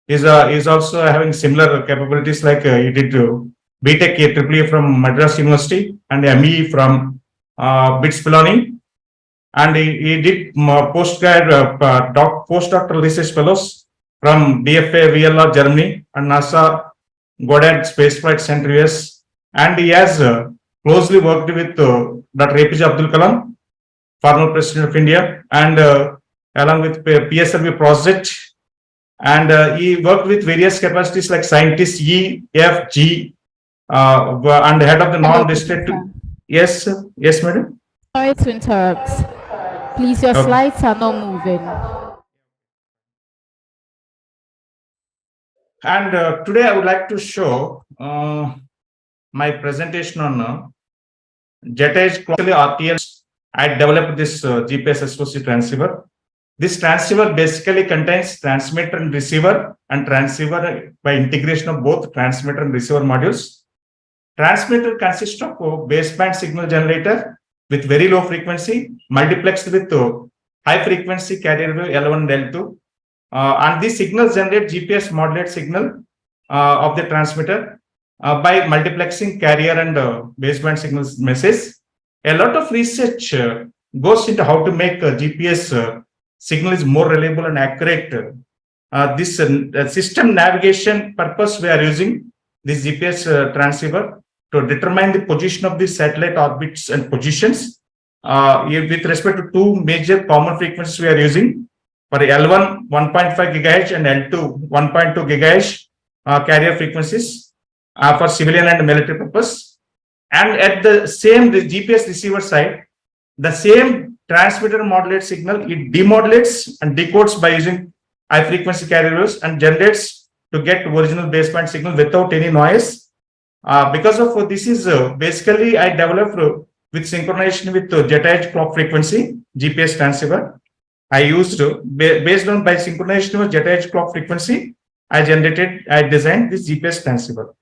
is also having similar capabilities like he did BTech AAA from Madras University and ME from BITS Pilani, and he did postdoctoral research fellows from DFA VLR Germany and NASA Goddard Space Flight Center US, and he has closely worked with Dr. APJ Abdul Kalam, former President of India, and along with PSLV project, and he worked with various capacities like scientist E, F, G, and head of the non-district. Yes, yes, madam. Sorry to interrupt. Please, your Okay. slides are not moving. And today I would like to show my presentation on jet edge RTL. I developed this GPS SOC transceiver. This transceiver basically contains transmitter and receiver, and transceiver by integration of both transmitter and receiver modules. Transmitter consists of a baseband signal generator with very low frequency multiplexed with high frequency carrier wave L1 and L2. And these signals generate GPS modulate signal of the transmitter by multiplexing carrier and baseband signals message. A lot of research goes into how to make GPS signal is more reliable and accurate. This system navigation purpose we are using this GPS transceiver to determine the position of the satellite orbits and positions with respect to two major common frequencies we are using. For L1 1.5 GHz and L2 1.2 GHz carrier frequencies for civilian and military purpose. And at the GPS receiver side, the same transmitter modulate signal, it demodulates and decodes by using high frequency carrier waves and generates to get original baseband signal without any noise. Because of this is basically I developed with synchronization with jet edge clock frequency GPS transceiver. I used based on by synchronization with jet edge clock frequency, I designed this GPS transceiver.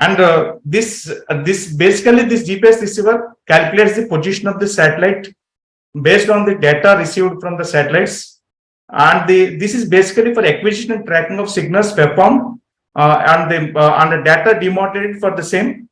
And this GPS receiver calculates the position of the satellite based on the data received from the satellites, and this is basically for acquisition and tracking of signals performed and the data demodulated for the same.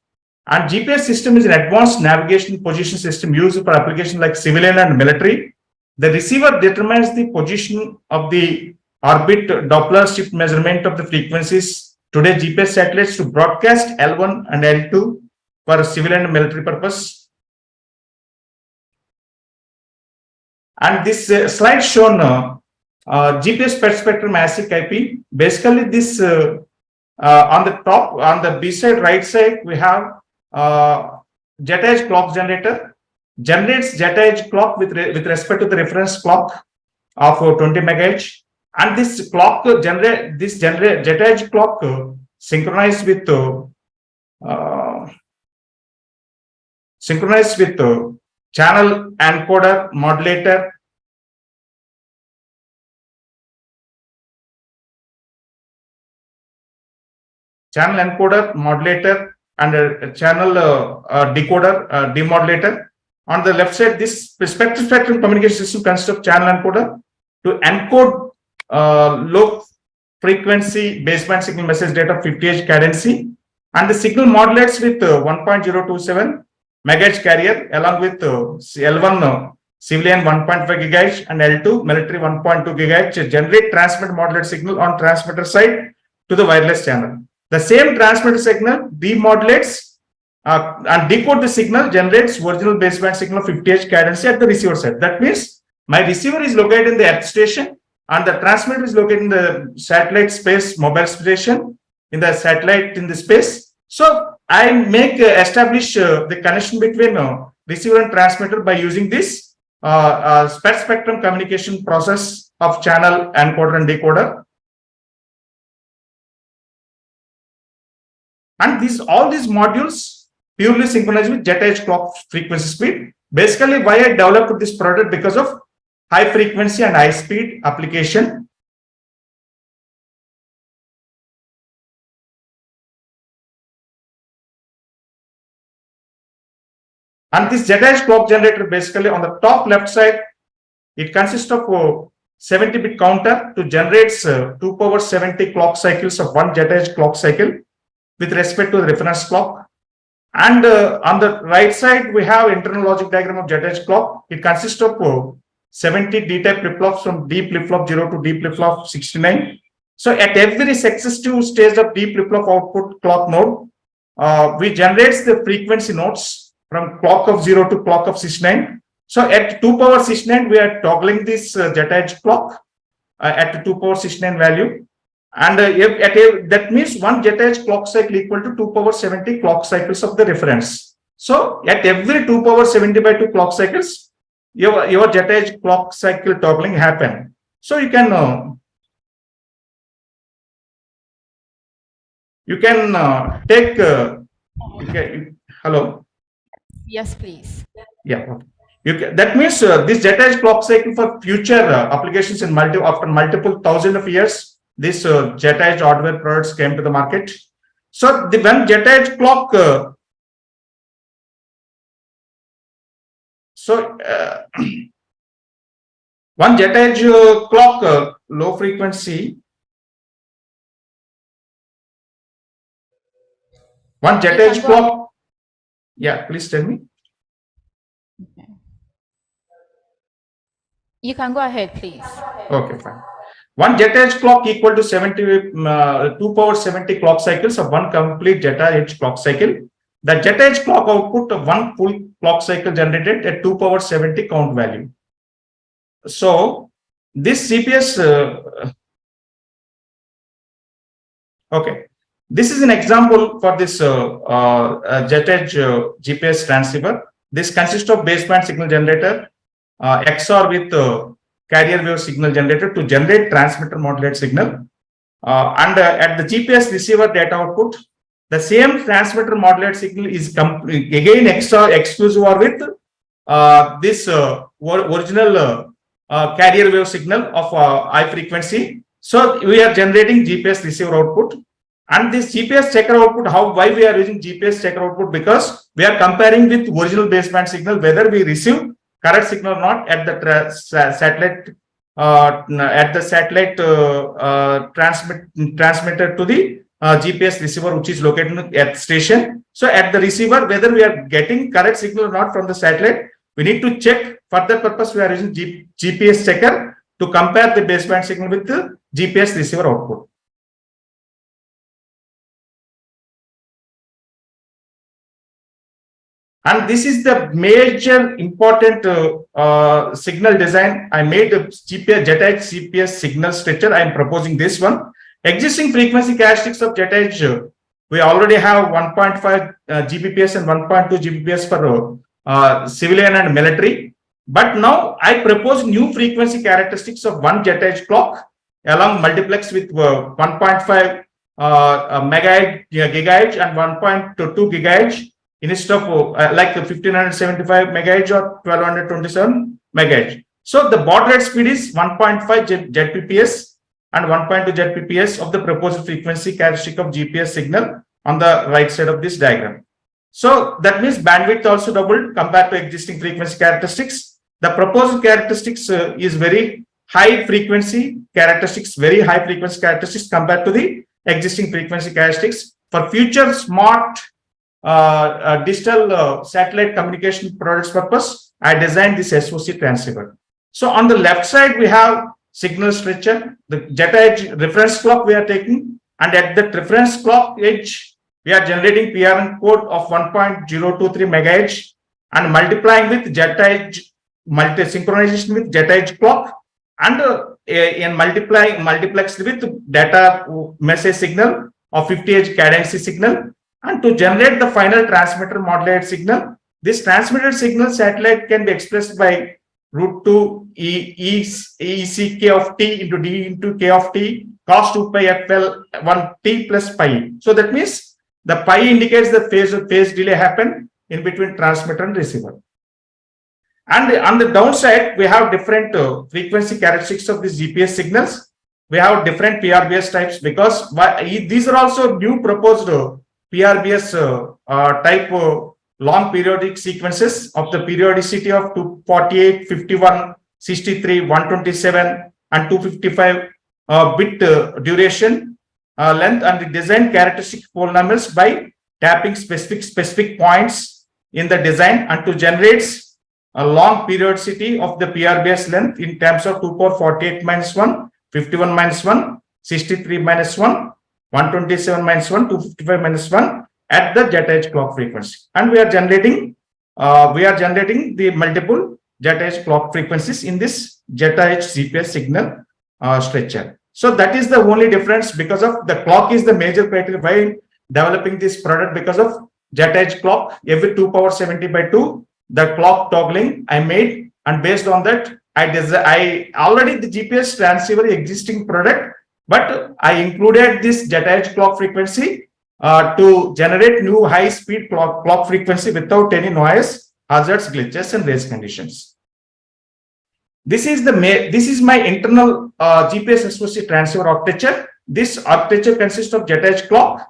And GPS system is an advanced navigation position system used for applications like civilian and military. The receiver determines the position of the orbit Doppler shift measurement of the frequencies. Today, GPS satellites to broadcast L1 and L2 for civilian and military purpose. And this slide shown GPS per spectrum ASIC IP. Basically, this on the top, on the B side, right side, we have jet edge clock generator generates jet edge clock with respect to the reference clock of 20 MHz, and this clock jet edge clock synchronized with channel encoder modulator. Channel encoder modulator and a channel decoder demodulator. On the left side, this spectrum communication system consists of channel encoder to encode low frequency baseband signal message data 50 Hz cadency, and the signal modulates with 1.027 MHz carrier along with L1 civilian 1.5 GHz and L2 military 1.2 GHz generate transmit modulate signal on transmitter side to the wireless channel. The same transmitter signal demodulates and decode the signal, generates original baseband signal of 50 Hz cadency at the receiver side. That means my receiver is located in the earth station and the transmitter is located in the satellite space mobile station in the satellite in the space. So I make establish the connection between receiver and transmitter by using this spectrum communication process of channel encoder and decoder. And all these modules purely synchronized with jet edge clock frequency speed. Basically, why I developed this product because of high frequency and high speed application. And this jet-edge clock generator basically on the top left side, it consists of 70-bit counter to generate 2 power 70 clock cycles of one jet-edge clock cycle with respect to the reference clock. And on the right side, we have internal logic diagram of jet-edge clock. It consists of 70 D-type flip-flops from D flip-flop 0 to D flip-flop 69. So at every successive stage of D flip-flop output clock node, we generate the frequency nodes from clock of 0 to clock of 69. So at 2 power 69, we are toggling this jet-edge clock at 2 power 69 value. And that means one jet-edge clock cycle equal to 2 power 70 clock cycles of the reference. So at every 2 power 70 by 2 clock cycles, your jet-edge clock cycle toggling happen. So you can take hello. Yes, please. Yeah. That means this jet-edge clock cycle for future applications in after multiple thousand of years, this jet-edge hardware products came to the market. So when jet-edge clock, one jet-edge clock low frequency, one jet-edge clock. Yeah, please tell me. You can go ahead, please. Okay, fine. One jet-edge clock equal to 2 power 70 clock cycles of one complete jet-edge clock cycle. The jet-edge clock output of one full clock cycle generated at 2 power 70 count value. So this CPS, okay, this is an example for this jet-edge GPS transceiver. This consists of baseband signal generator, XOR with carrier wave signal generator to generate transmitter modulated signal. And at the GPS receiver data output, the same transmitter modulated signal is again XOR exclusive or with this original carrier wave signal of high frequency. So we are generating GPS receiver output. And this GPS checker output, why we are using GPS checker output? Because we are comparing with original baseband signal whether we receive correct signal or not at the satellite transmitted to the GPS receiver, which is located at station. So at the receiver, whether we are getting correct signal or not from the satellite, we need to check. For that purpose, we are using GPS checker to compare the baseband signal with the GPS receiver output. And this is the major important signal design. I made a jet-edge GPS signal structure. I am proposing this one. Existing frequency characteristics of jet-edge, we already have 1.5 Gbps and 1.2 Gbps for civilian and military. But now I propose new frequency characteristics of one jet-edge clock along multiplex with 1.5 gigahertz and 1.2 gigahertz. Instead of like 1575 megahertz or 1227 megahertz. So the baud rate speed is 1.5 Zpps and 1.2 Zpps of the proposed frequency characteristic of GPS signal on the right side of this diagram. So that means bandwidth also doubled compared to existing frequency characteristics. The proposed characteristics is very high frequency characteristics, very high frequency characteristics compared to the existing frequency characteristics. For future smart digital satellite communication products purpose, I designed this SOC transceiver. So on the left side, we have signal structure, the jet-edge reference clock we are taking, and at the reference clock edge, we are generating PRN code of 1.023 megahertz and multiplying with jet-edge synchronization with jet-edge clock and in multiplex with data message signal of 50Hz cadency signal. And to generate the final transmitter modulated signal, this transmitted signal satellite can be expressed by √2 ECK of t into d into k of t cos 2 pi FL 1 t plus pi. So that means the pi indicates the phase delay happen in between transmitter and receiver. And on the downside, we have different frequency characteristics of these GPS signals. We have different PRBS types because these are also new proposed PRBS type long periodic sequences of the periodicity of 248, 51, 63, 127, and 255 bit duration length and the design characteristic polynomials by tapping specific points in the design and to generates a long periodicity of the PRBS length in terms of 2 power 48 minus 1, 51 minus 1, 63 minus 1, 127 minus 1, 255 minus 1 at the jet edge clock frequency. And we are generating the multiple jet edge clock frequencies in this jet edge GPS signal structure. So that is the only difference, because of the clock is the major criteria by developing this product, because of jet edge clock every 2 power 70 by 2 the clock toggling I made, and based on that I already the GPS transceiver existing product, but I included this jet edge clock frequency to generate new high speed clock frequency without any noise, hazards, glitches, and race conditions. This is my internal GPS SOC transceiver architecture. This architecture consists of jet edge clock.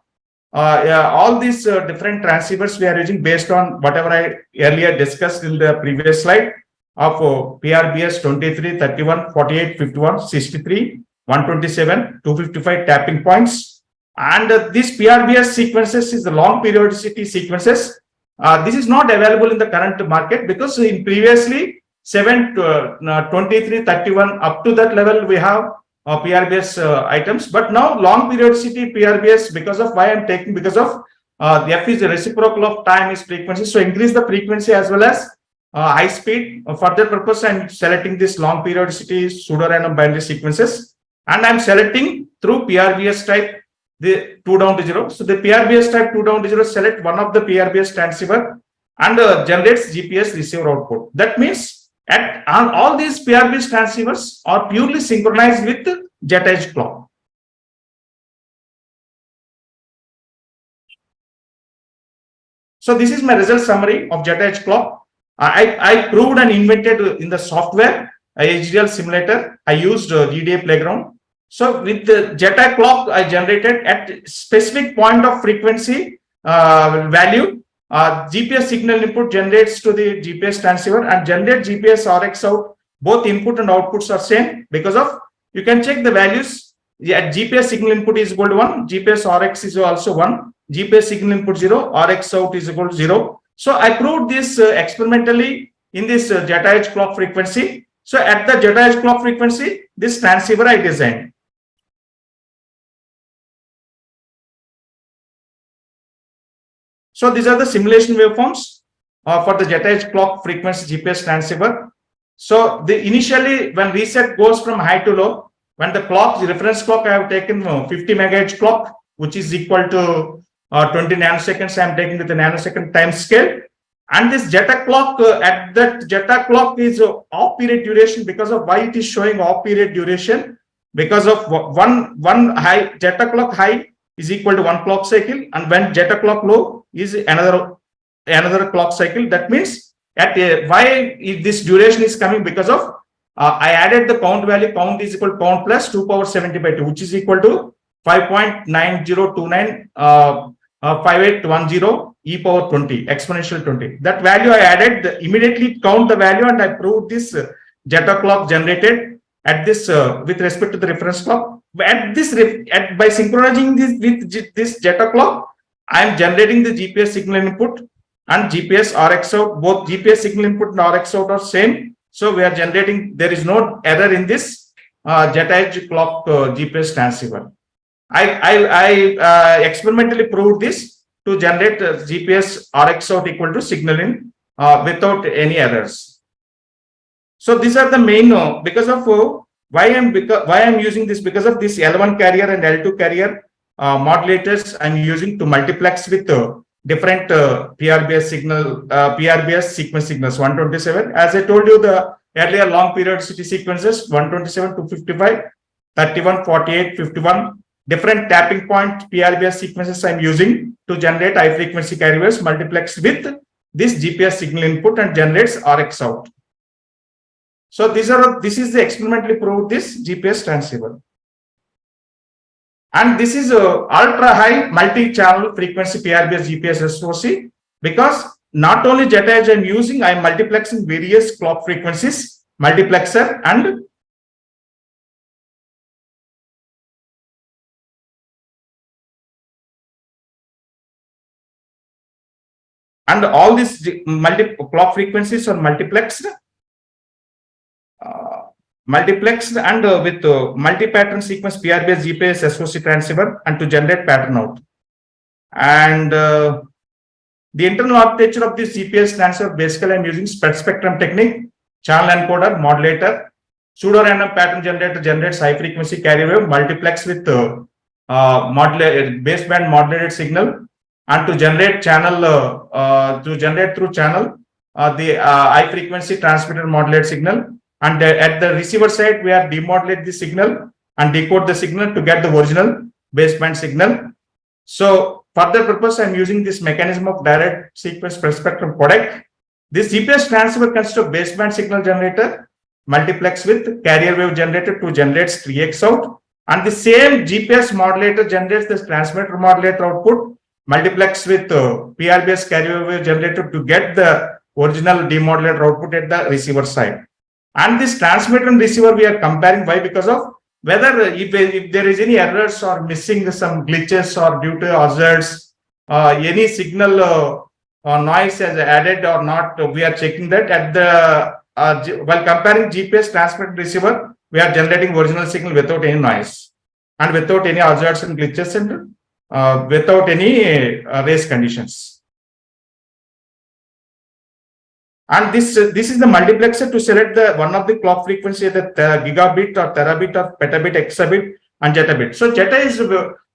All these different transceivers we are using based on whatever I earlier discussed in the previous slide of PRBS 23, 31, 48, 51, 63, 127, 255 tapping points. And this PRBS sequences is the long periodicity sequences. This is not available in the current market, because in previously 7, 23, 31 up to that level we have PRBS items, but now long periodicity PRBS, because of why I'm taking, because of the F is the reciprocal of time is frequency, so increase the frequency as well as high speed. For that purpose I'm selecting this long periodicity pseudo random binary sequences, and I'm selecting through PRBS type the 2 down to 0. So the PRBS type 2 down to 0 select one of the PRBS transceiver and generates GPS receiver output. That means all these PRBS transceivers are purely synchronized with jet edge clock. So this is my result summary of jet edge clock. I proved and invented in the software HDL simulator. I used GDA playground. So with the jet edge clock, I generated at specific point of frequency value. GPS signal input generates to the GPS transceiver and generate GPS RX out. Both input and outputs are same, because of you can check the values. Yeah, GPS signal input is equal to 1, GPS RX is also 1, GPS signal input 0, RX out is equal to 0. So I proved this experimentally in this jet edge clock frequency. So at the jet edge clock frequency, this transceiver I designed. So these are the simulation waveforms for the jet edge clock frequency GPS transceiver. So initially when reset goes from high to low, when the clock, the reference clock I have taken 50 megahertz clock, which is equal to 20 nanoseconds. I am taking with the nanosecond time scale. And this Jetta clock, at that Jetta clock is off period duration. Because of why it is showing off period duration, because of one high Jetta clock high is equal to 1 clock cycle, and when Jetta clock low is another clock cycle. That means at why this duration is coming, because of I added the count value. Count is equal to count plus 2 power 70 by 2, which is equal to 5.9029 5810 e power 20 exponential 20. That value I added, immediately count the value, and I proved this Jetta clock generated at this with respect to the reference clock. At this by synchronizing this with this Jetta clock, I am generating the GPS signal input and GPS RX out. Both GPS signal input and RX out are same. So we are generating. There is no error in this Jetta edge clock GPS transceiver. I experimentally proved this to generate GPS RX out equal to signal in without any errors. So these are the main because of why I'm using this, because of this L1 carrier and L2 carrier modulators I'm using to multiplex with different PRBS signal PRBS sequence signals 127. As I told you, the earlier long periodicity sequences 127, 255, 31, 48, 51. Different tapping point PRBS sequences I'm using to generate high frequency carriers multiplexed with this GPS signal input and generates RX out. So this is the experimentally proved this GPS transceiver. And this is ultra high multi-channel frequency PRBS GPS SOC, because not only Jetta Edge I'm using, I'm multiplexing various clock frequencies, multiplexer and all these multi clock frequencies are multiplexed, and with multi-pattern sequence PR-based GPS SOC transceiver and to generate pattern out. And the internal architecture of this GPS transceiver, basically I'm using spread spectrum technique, channel encoder, modulator, pseudo-random pattern generator generates high frequency carrier wave, multiplex with baseband modulated signal, and to generate channel through channel the high frequency transmitted modulated signal, and at the receiver side we are demodulate the signal and decode the signal to get the original baseband signal. So for that purpose I'm using this mechanism of direct sequence spread spectrum codec. This GPS transceiver consists of baseband signal generator multiplex with carrier wave generator to generate 3x out, and the same GPS modulator generates this transmitter modulator output multiplex with PR-based carrier wave generator to get the original demodulator output at the receiver side. And this transmitter and receiver we are comparing. Why? Because of whether if there is any errors or missing some glitches or due to hazards, any signal noise has added or not, we are checking that at the while comparing GPS transmitter receiver, we are generating original signal without any noise and without any hazards and glitches and without any race conditions. And this is the multiplexer to select the one of the clock frequency, the gigabit or terabit or petabit, exabit, and jettabit. So Jetta is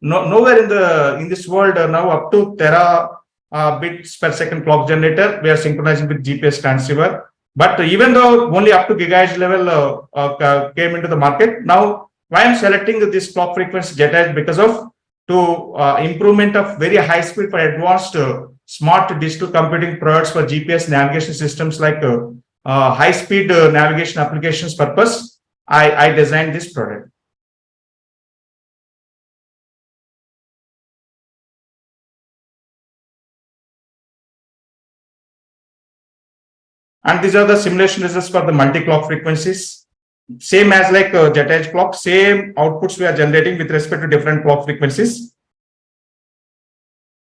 nowhere in this world now up to terabits per second clock generator. We are synchronizing with GPS transceiver. But even though only up to gigahertz level came into the market, now why I'm selecting this clock frequency Jetta is because of improvement of very high speed for advanced smart digital computing products for GPS navigation systems like high speed navigation applications purpose. I designed this product. And these are the simulation results for the multi-clock frequencies. Same as like Jetta Edge clock, same outputs we are generating with respect to different clock frequencies.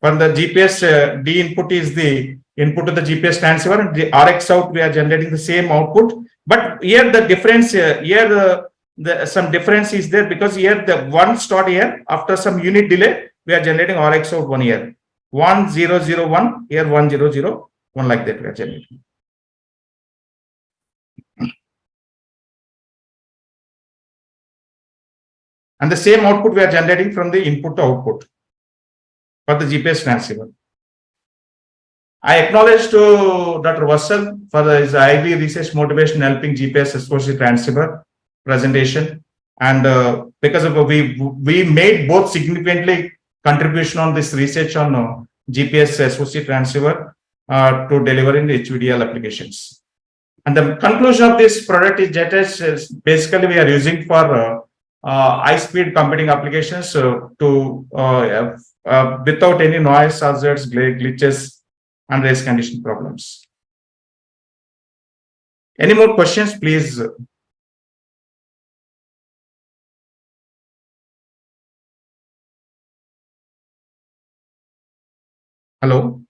For the GPS, D input is the input to the GPS transceiver, and the RX out we are generating the same output. But here the difference, some difference is there because here the one start here after some unit delay we are generating RX out 1 year, 1001 here 1001 like that we are generating. And the same output we are generating from the input to output for the GPS transceiver. I acknowledge to Dr. Vassal for his highly research motivation helping GPS SOC transceiver presentation. And because of we made both significantly contribution on this research on GPS SOC transceiver to deliver in HVDL applications. And the conclusion of this product is that basically we are using for high-speed computing applications without any noise, hazards, glitches, and race condition problems. Any more questions, please? Hello?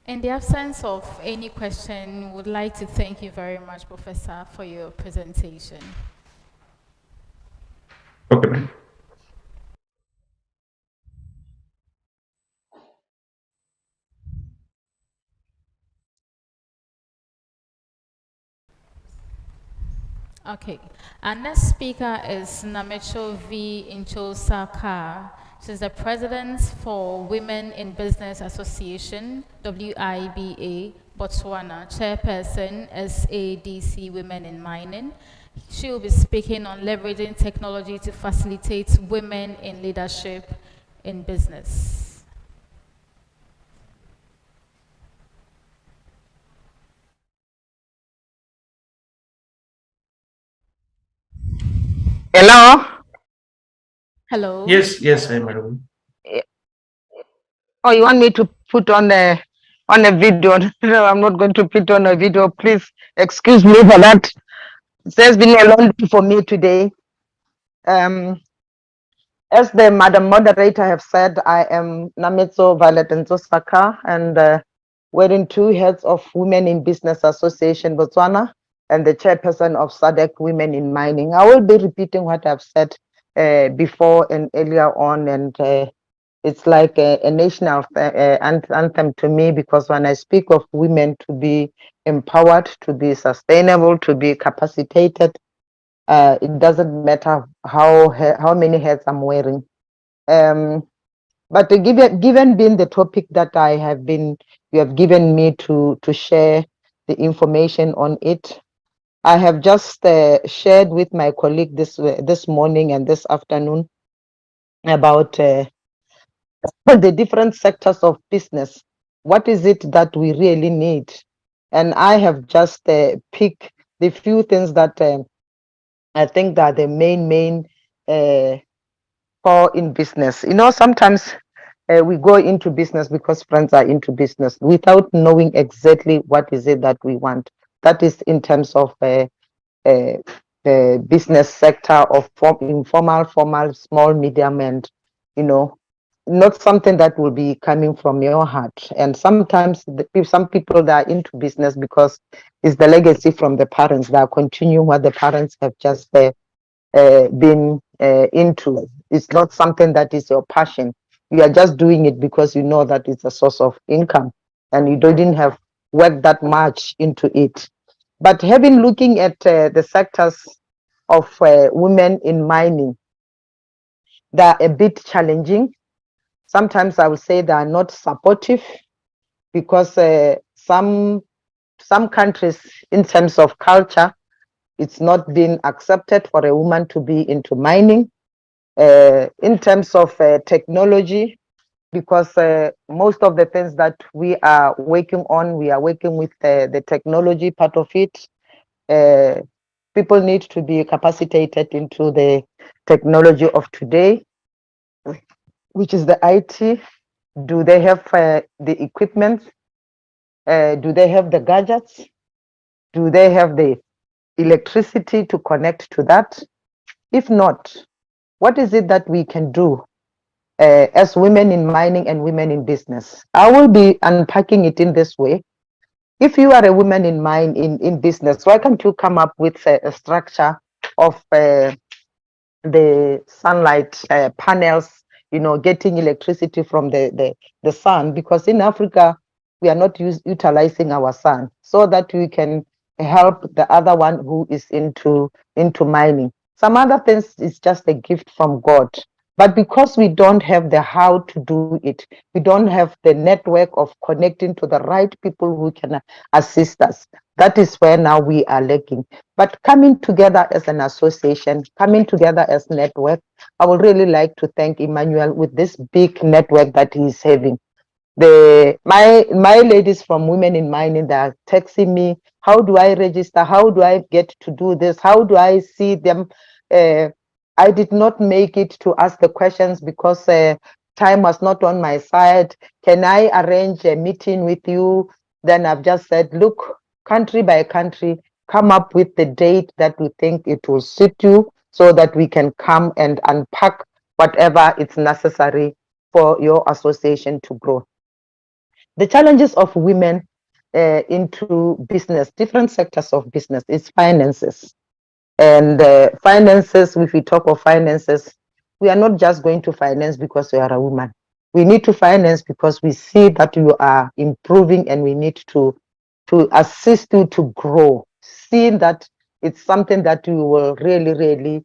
In the absence of any question, would like to thank you very much, Professor, for your presentation. Okay, ma'am. Okay, our next speaker is Namecho V. Incho-Sarkar. She's the President for Women in Business Association, WIBA, Botswana, Chairperson, SADC Women in Mining. She will be speaking on leveraging technology to facilitate women in leadership in business? Hello? Hello? Yes, I'm audible. Oh, you want me to put on a video? No, I'm not going to put on a video. Please excuse me for that. It has been a long day for me today. As the Madam Moderator have said, I am Nametso Violet Nzosaka, and wearing two heads of Women in Business Association Botswana and the chairperson of SADC Women in Mining. I will be repeating what I've said before and earlier on, and it's like a national anthem to me, because when I speak of women to be empowered, to be sustainable, to be capacitated, it doesn't matter how many hats I'm wearing. But given being the topic that you have given me to share the information on it, I have just shared with my colleague this morning and this afternoon about the different sectors of business. What is it that we really need? And I have just picked the few things that I think that the main core in business. You know, sometimes we go into business because friends are into business without knowing exactly what is it that we want. That is in terms of the business sector of informal, formal, small, medium, and you know, not something that will be coming from your heart. And sometimes some people that are into business because it's the legacy from the parents that are continuing what the parents have just been into. It's not something that is your passion. You are just doing it because you know that it's a source of income and you didn't have worked that much into it. But having looking at the sectors of women in mining, they are a bit challenging. Sometimes I would say they are not supportive, because some countries, in terms of culture, it's not been accepted for a woman to be into mining. In terms of technology, because most of the things that we are working on, we are working with the technology part of it. People need to be capacitated into the technology of today, which is the IT. Do they have the equipment? Do they have the gadgets? Do they have the electricity to connect to that? If not, what is it that we can do as women in mining and women in business? I will be unpacking it in this way. If you are a woman in business, why can't you come up with a structure of the sunlight panels, you know, getting electricity from the sun? Because in Africa, we are not utilizing our sun, so that we can help the other one who is into mining. Some other things is just a gift from God. But because we don't have the how to do it, we don't have the network of connecting to the right people who can assist us. That is where now we are lacking. But coming together as an association, coming together as network, I would really like to thank Emmanuel with this big network that he's having. My ladies from Women in Mining, they are texting me, how do I register? How do I get to do this? How do I see them? I did not make it to ask the questions because time was not on my side. Can I arrange a meeting with you? Then I've just said, look, country by country, come up with the date that we think it will suit you, so that we can come and unpack whatever is necessary for your association to grow. The challenges of women into business, different sectors of business, is finances. And finances, if we talk of finances, we are not just going to finance because you are a woman. We need to finance because we see that you are improving, and we need to assist you to grow, seeing that it's something that you will really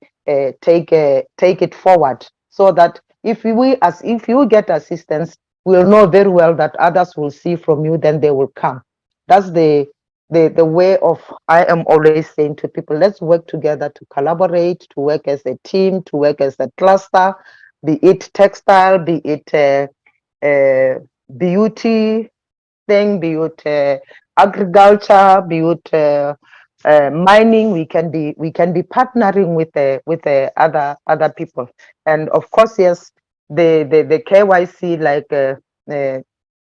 take it forward, so that if you get assistance, we'll know very well that others will see from you, then they will come. That's the way of, I am always saying to people, let's work together to collaborate, to work as a team, to work as a cluster. be it textile, be it beauty thing, be it agriculture, be it mining. We can be partnering with other people, and of course, yes, the KYC, like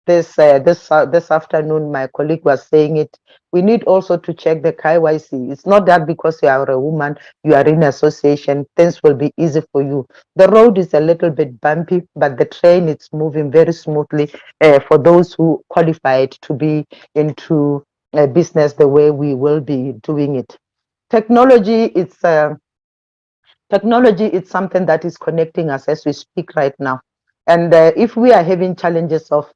this afternoon my colleague was saying it, we need also to check the KYC. It's not that because you are a woman, you are in association, things will be easy for you. The road is a little bit bumpy, but the train is moving very smoothly for those who qualified to be into business the way we will be doing it. Technology is something that is connecting us as we speak right now. And if we are having challenges of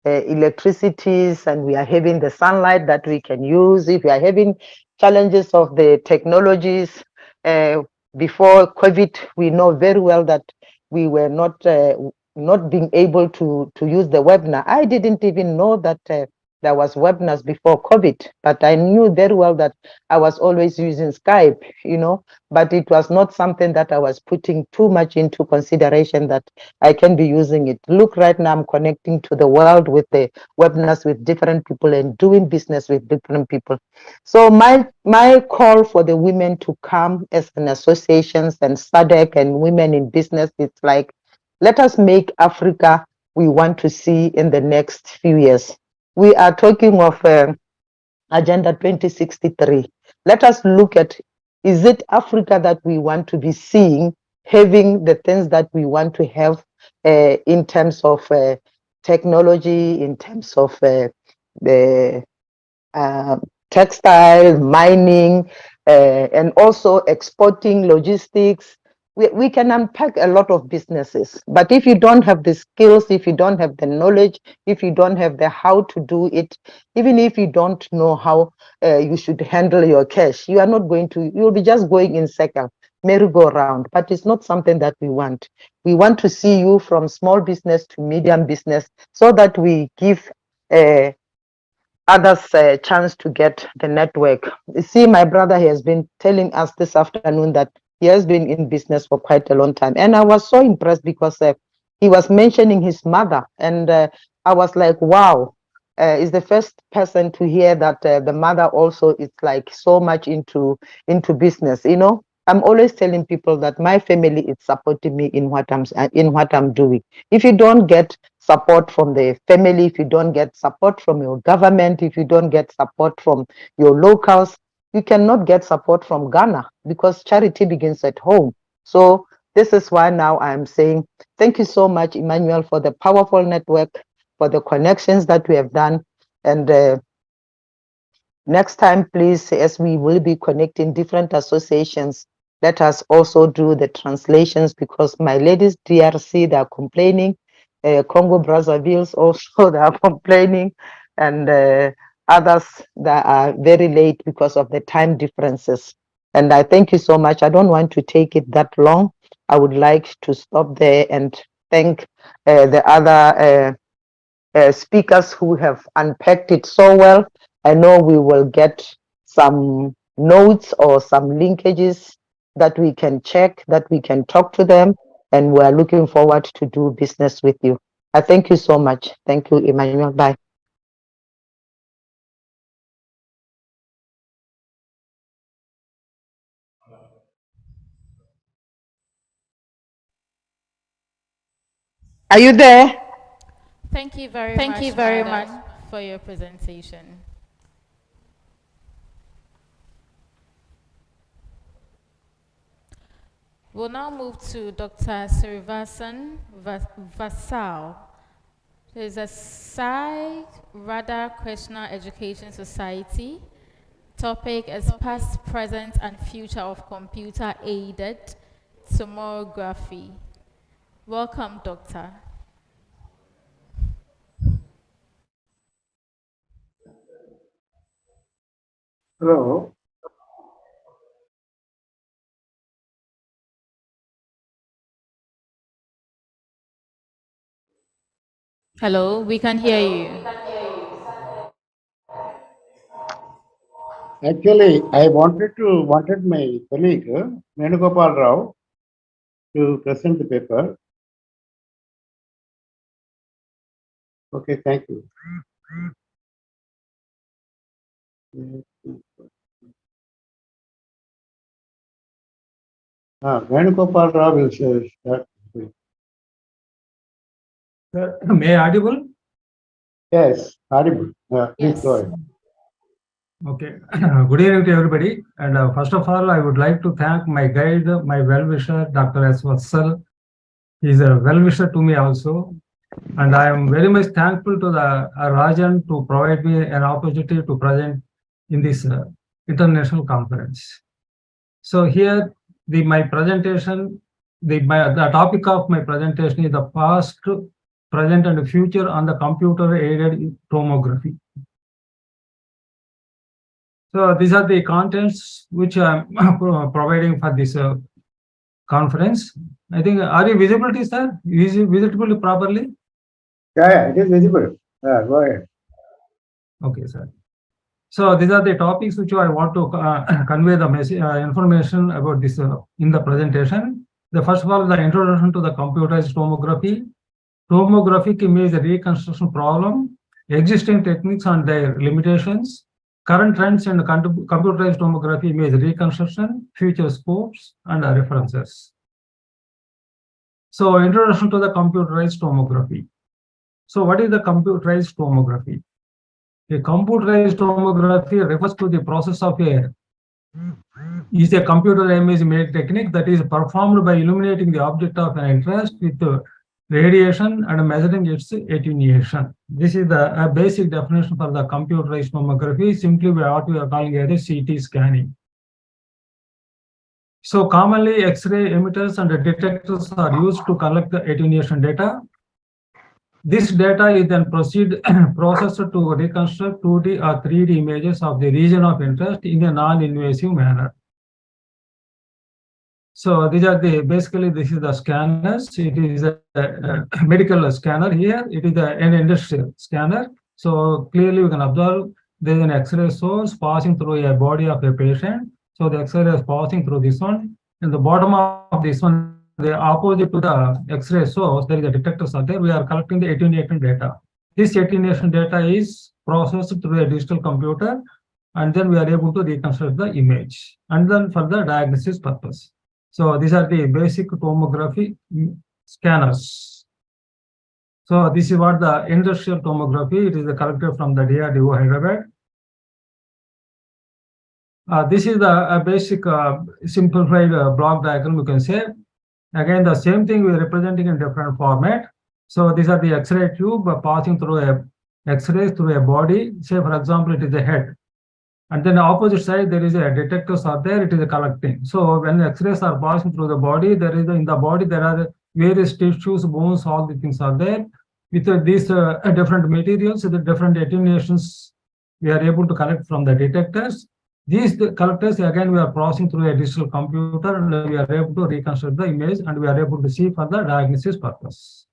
electricities, and we are having the sunlight that we can use, if we are having challenges of the technologies, uh, before COVID, we know very well that we were not being able to use the webinar. I didn't even know that there was webinars before COVID, but I knew very well that I was always using Skype, but it was not something that I was putting too much into consideration that I can be using it. Look, right now I'm connecting to the world with the webinars with different people and doing business with different people. So my call for the women to come as an associations and SADC and women in business, it's like, let us make Africa we want to see in the next few years. We are talking of Agenda 2063. Let us look at, is it Africa that we want to be seeing, having the things that we want to have in terms of technology, in terms of the textile, mining, and also exporting, logistics. We can unpack a lot of businesses, but if you don't have the skills, if you don't have the knowledge, if you don't have the how to do it, even if you don't know how you should handle your cash, you are not going to, you'll be just going in circle, merry-go-round, but it's not something that we want. We want to see you from small business to medium business so that we give others a chance to get the network. You see, my brother, he has been telling us this afternoon that he has been in business for quite a long time. And I was so impressed because he was mentioning his mother. And I was like, wow, is the first person to hear that the mother also is like so much into business. I'm always telling people that my family is supporting me in what I'm doing. If you don't get support from the family, if you don't get support from your government, if you don't get support from your locals, you cannot get support from Ghana, because charity begins at home. So this is why now I'm saying thank you so much, Emmanuel, for the powerful network, for the connections that we have done. And next time, please, as we will be connecting different associations, let us also do the translations, because my ladies DRC, they are complaining. Congo Brazzaville also, they are complaining, and others that are very late because of the time differences. And I thank you so much. I don't want to take it that long. I would like to stop there and thank the other speakers who have unpacked it so well. I know we will get some notes or some linkages that we can check, that we can talk to them, and we're looking forward to do business with you. I thank you so much. Thank you, Emmanuel. Bye. Are you there? Thank you very Thank you much, very madam, much. for your presentation. We'll now move to Dr. Srivasan Vasal. There's a Sai Radha Krishna Education Society. Topic is past, present, and future of computer-aided tomography. Welcome, Doctor. Hello. Hello, we can hear you. Actually, I wanted my colleague, Venugopal Rao, to present the paper. Okay, thank you. Venugopal Rao will start. May I audible? Yes, audible. Please go ahead. Okay. Good evening to everybody. And first of all, I would like to thank my guide, my well-wisher, Dr. S. Vatsal. He is a well-wisher to me also. And I am very much thankful to the Rajan to provide me an opportunity to present in this international conference. So here, my presentation, the topic of my presentation is the past, present, and future on the computer-aided tomography. So these are the contents which I am providing for this conference. I think, are you visibility, sir? Is it visible properly? Yeah, it is visible. Go ahead. Okay, sir. So these are the topics which I want to convey the message, information about this in the presentation. The first of all, the introduction to the computerized tomography. Tomographic image reconstruction problem, existing techniques and their limitations, current trends in computerized tomography image reconstruction, future scopes, and references. So, introduction to the computerized tomography. So, what is the computerized tomography? A computerized tomography refers to the process of a computer image made technique that is performed by illuminating the object of an interest with radiation and measuring its attenuation. This is the basic definition for the computerized tomography, simply what we are calling as CT scanning. So commonly X-ray emitters and detectors are used to collect the attenuation data. This data is then processed to reconstruct 2D or 3D images of the region of interest in a non-invasive manner. So these are basically this is the scanners. It is a medical scanner here. It is an industrial scanner. So clearly we can observe there is an X-ray source passing through a body of a patient. So the X-ray is passing through this one. In the bottom of this one, the opposite to the X-ray source, there is a detector are there. We are collecting the attenuation data. This attenuation data is processed through a digital computer, and then we are able to reconstruct the image, and then for the diagnosis purpose. So these are the basic tomography scanners. So this is what the industrial tomography. It is collected from the DRDO Hyderabad. This is the basic simplified block diagram, you can say. Again, the same thing we are representing in different format. So these are the X-ray tube passing through a X-rays through a body. Say, for example, it is a head. And then the opposite side, there is a detectors are there, it is a collecting. So when X-rays are passing through the body, there is in the body, there are various tissues, bones, all the things are there. With these different materials, the different attenuations, we are able to collect from the detectors. These collectors, again, we are processing through a digital computer, and we are able to reconstruct the image, and we are able to see for the diagnosis purpose.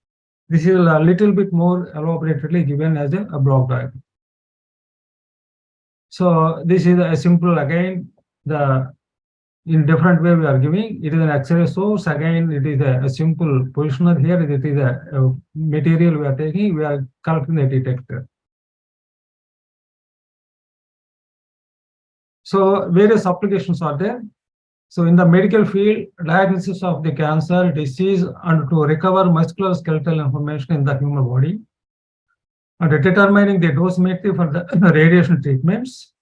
This is a little bit more elaborately given as a block diagram. So this is a simple, again, in different way we are giving. It is an X-ray source. Again, it is a simple positioner here. It is a material we are taking. We are collecting the detector. So various applications are there. So in the medical field, diagnosis of the cancer, disease, and to recover musculoskeletal information in the human body, and determining the dosimetry for the radiation treatments,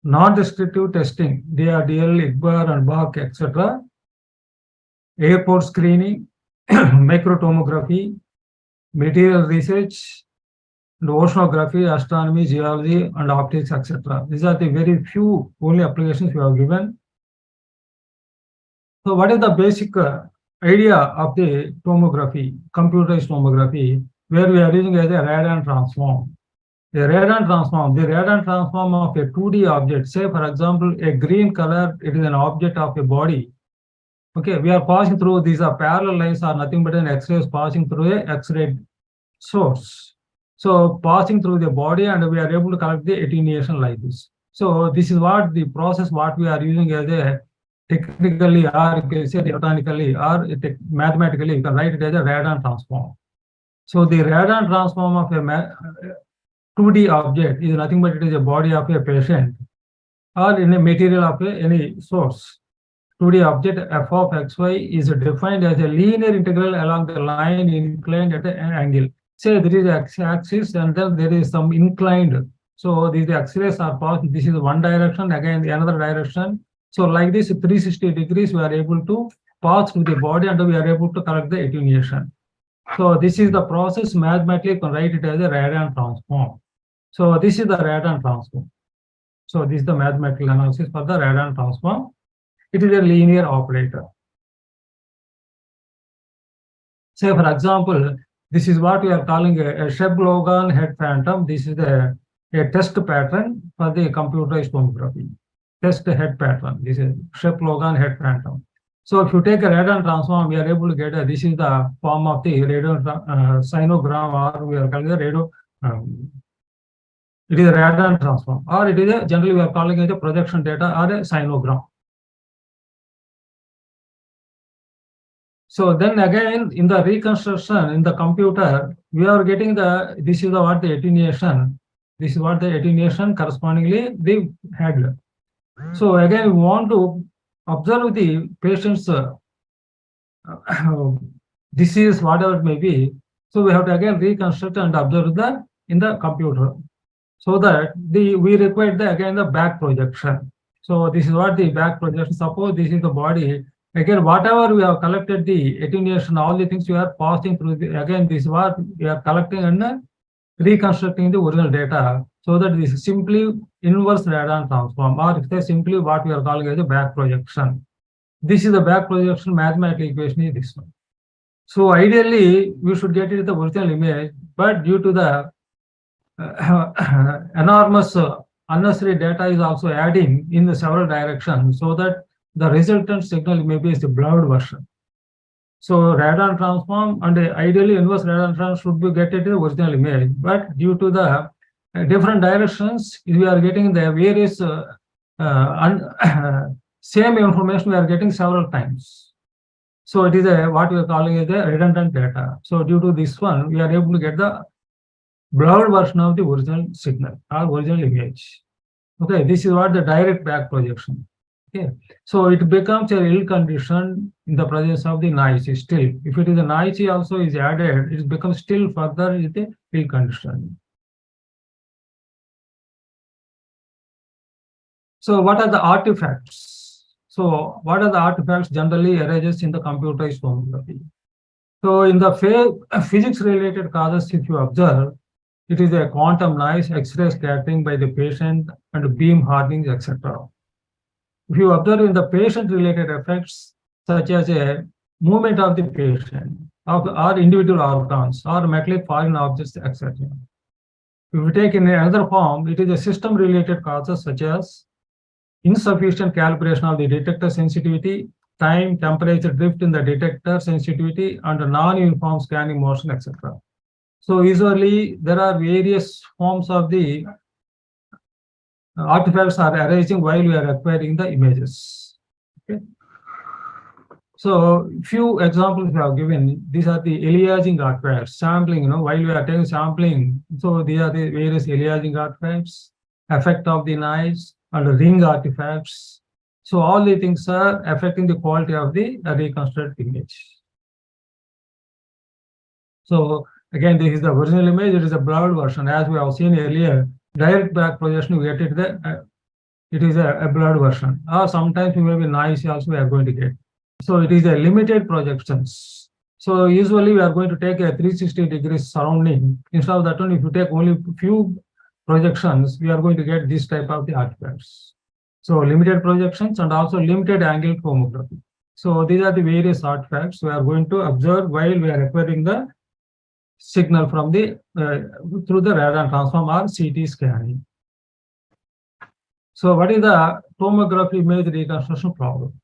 non-destructive testing, DRDL, IGBAR, and BAC, etc., airport screening, microtomography, material research, and oceanography, astronomy, geology, and optics, etc. These are the very few only applications we have given. So what is the basic idea of the tomography, computerized tomography, where we are using as a radon transform? The radon transform of a 2D object, say for example, a green color, it is an object of a body. Okay, we are passing through, these are parallel lines are nothing but an X-rays passing through a X-ray source. So passing through the body, and we are able to collect the attenuation like this. So this is what the process, what we are using as a technically, or you can say electronically, or mathematically, you can write it as a radon transform. So the radon transform of a 2D object is nothing but it is a body of a patient or in a material of any source. 2D object f of xy is defined as a linear integral along the line inclined at an angle. Say there is x-axis and then there is some inclined. So these axes are passed. This is one direction, again another direction. So like this 360 degrees we are able to pass through the body and we are able to correct the attenuation. So this is the process. Mathematically you can write it as a radon transform. So this is the radon transform. So this is the mathematical analysis for the radon transform. It is a linear operator. Say, for example, this is what we are calling a Sheb-Logan head phantom. This is a test pattern for the computerized tomography. Test head pattern. This is Sheb-Logan head phantom. So if you take a radon transform, we are able to get this is the form of the radon sinogram, or we are calling the radon. It is a radon transform, or it is a generally we are calling it a projection data or a sinogram. So then again, in the reconstruction in the computer, we are getting this is what the attenuation. This is what the attenuation correspondingly they had. So again, we want to observe the patient's disease, whatever it may be. So we have to again reconstruct and observe in the computer. So that we require again the back projection. So this is what the back projection. Suppose this is the body. Again, whatever we have collected, the attenuation, all the things we are passing through. Again, this is what we are collecting and reconstructing the original data. So that this is simply inverse radon transform, or if they simply what we are calling as a back projection. This is the back projection mathematical equation is this one. So ideally, we should get it the original image, but due to the enormous unnecessary data is also adding in the several directions, so that the resultant signal maybe is the blurred version. So radon transform and ideally inverse radon transform should be getting the original image, but due to the different directions, we are getting the various same information we are getting several times. So it is what we are calling as a redundant data. So due to this one, we are able to get the blurred version of the original signal or original image. Okay, this is what the direct back projection. Okay, so it becomes a ill condition in the presence of the noise. Still, if it is a noise also is added, it becomes still further with the ill condition. So what are the artifacts? So what are the artifacts generally arises in the computerized tomography? So in the physics related causes, if you observe, it is a quantum noise, X-ray scattering by the patient, and beam hardening, etc. If you observe in the patient-related effects, such as a movement of the patient, or individual organs, or metallic foreign objects, etc. If you take in another form, it is a system-related causes such as insufficient calibration of the detector sensitivity, time, temperature drift in the detector sensitivity, and non-uniform scanning motion, etc. So usually there are various forms of the artifacts are arising while we are acquiring the images. Okay. So few examples we have given. These are the aliasing artifacts, sampling. While we are taking sampling, so these are the various aliasing artifacts, effect of the noise, and ring artifacts. So all the things are affecting the quality of the reconstructed image. So again, this is the original image. It is a blurred version, as we have seen earlier. Direct back projection, we get it. It is a blurred version. Or sometimes we will be noisy also we are going to get. So it is a limited projections. So usually we are going to take a 360 degrees surrounding. Instead of that one, if you take only few projections, we are going to get this type of the artifacts. So limited projections and also limited angle tomography. So these are the various artifacts we are going to observe while we are acquiring the signal from the through the radon transform or CT scanning. So what is the tomography image reconstruction problem?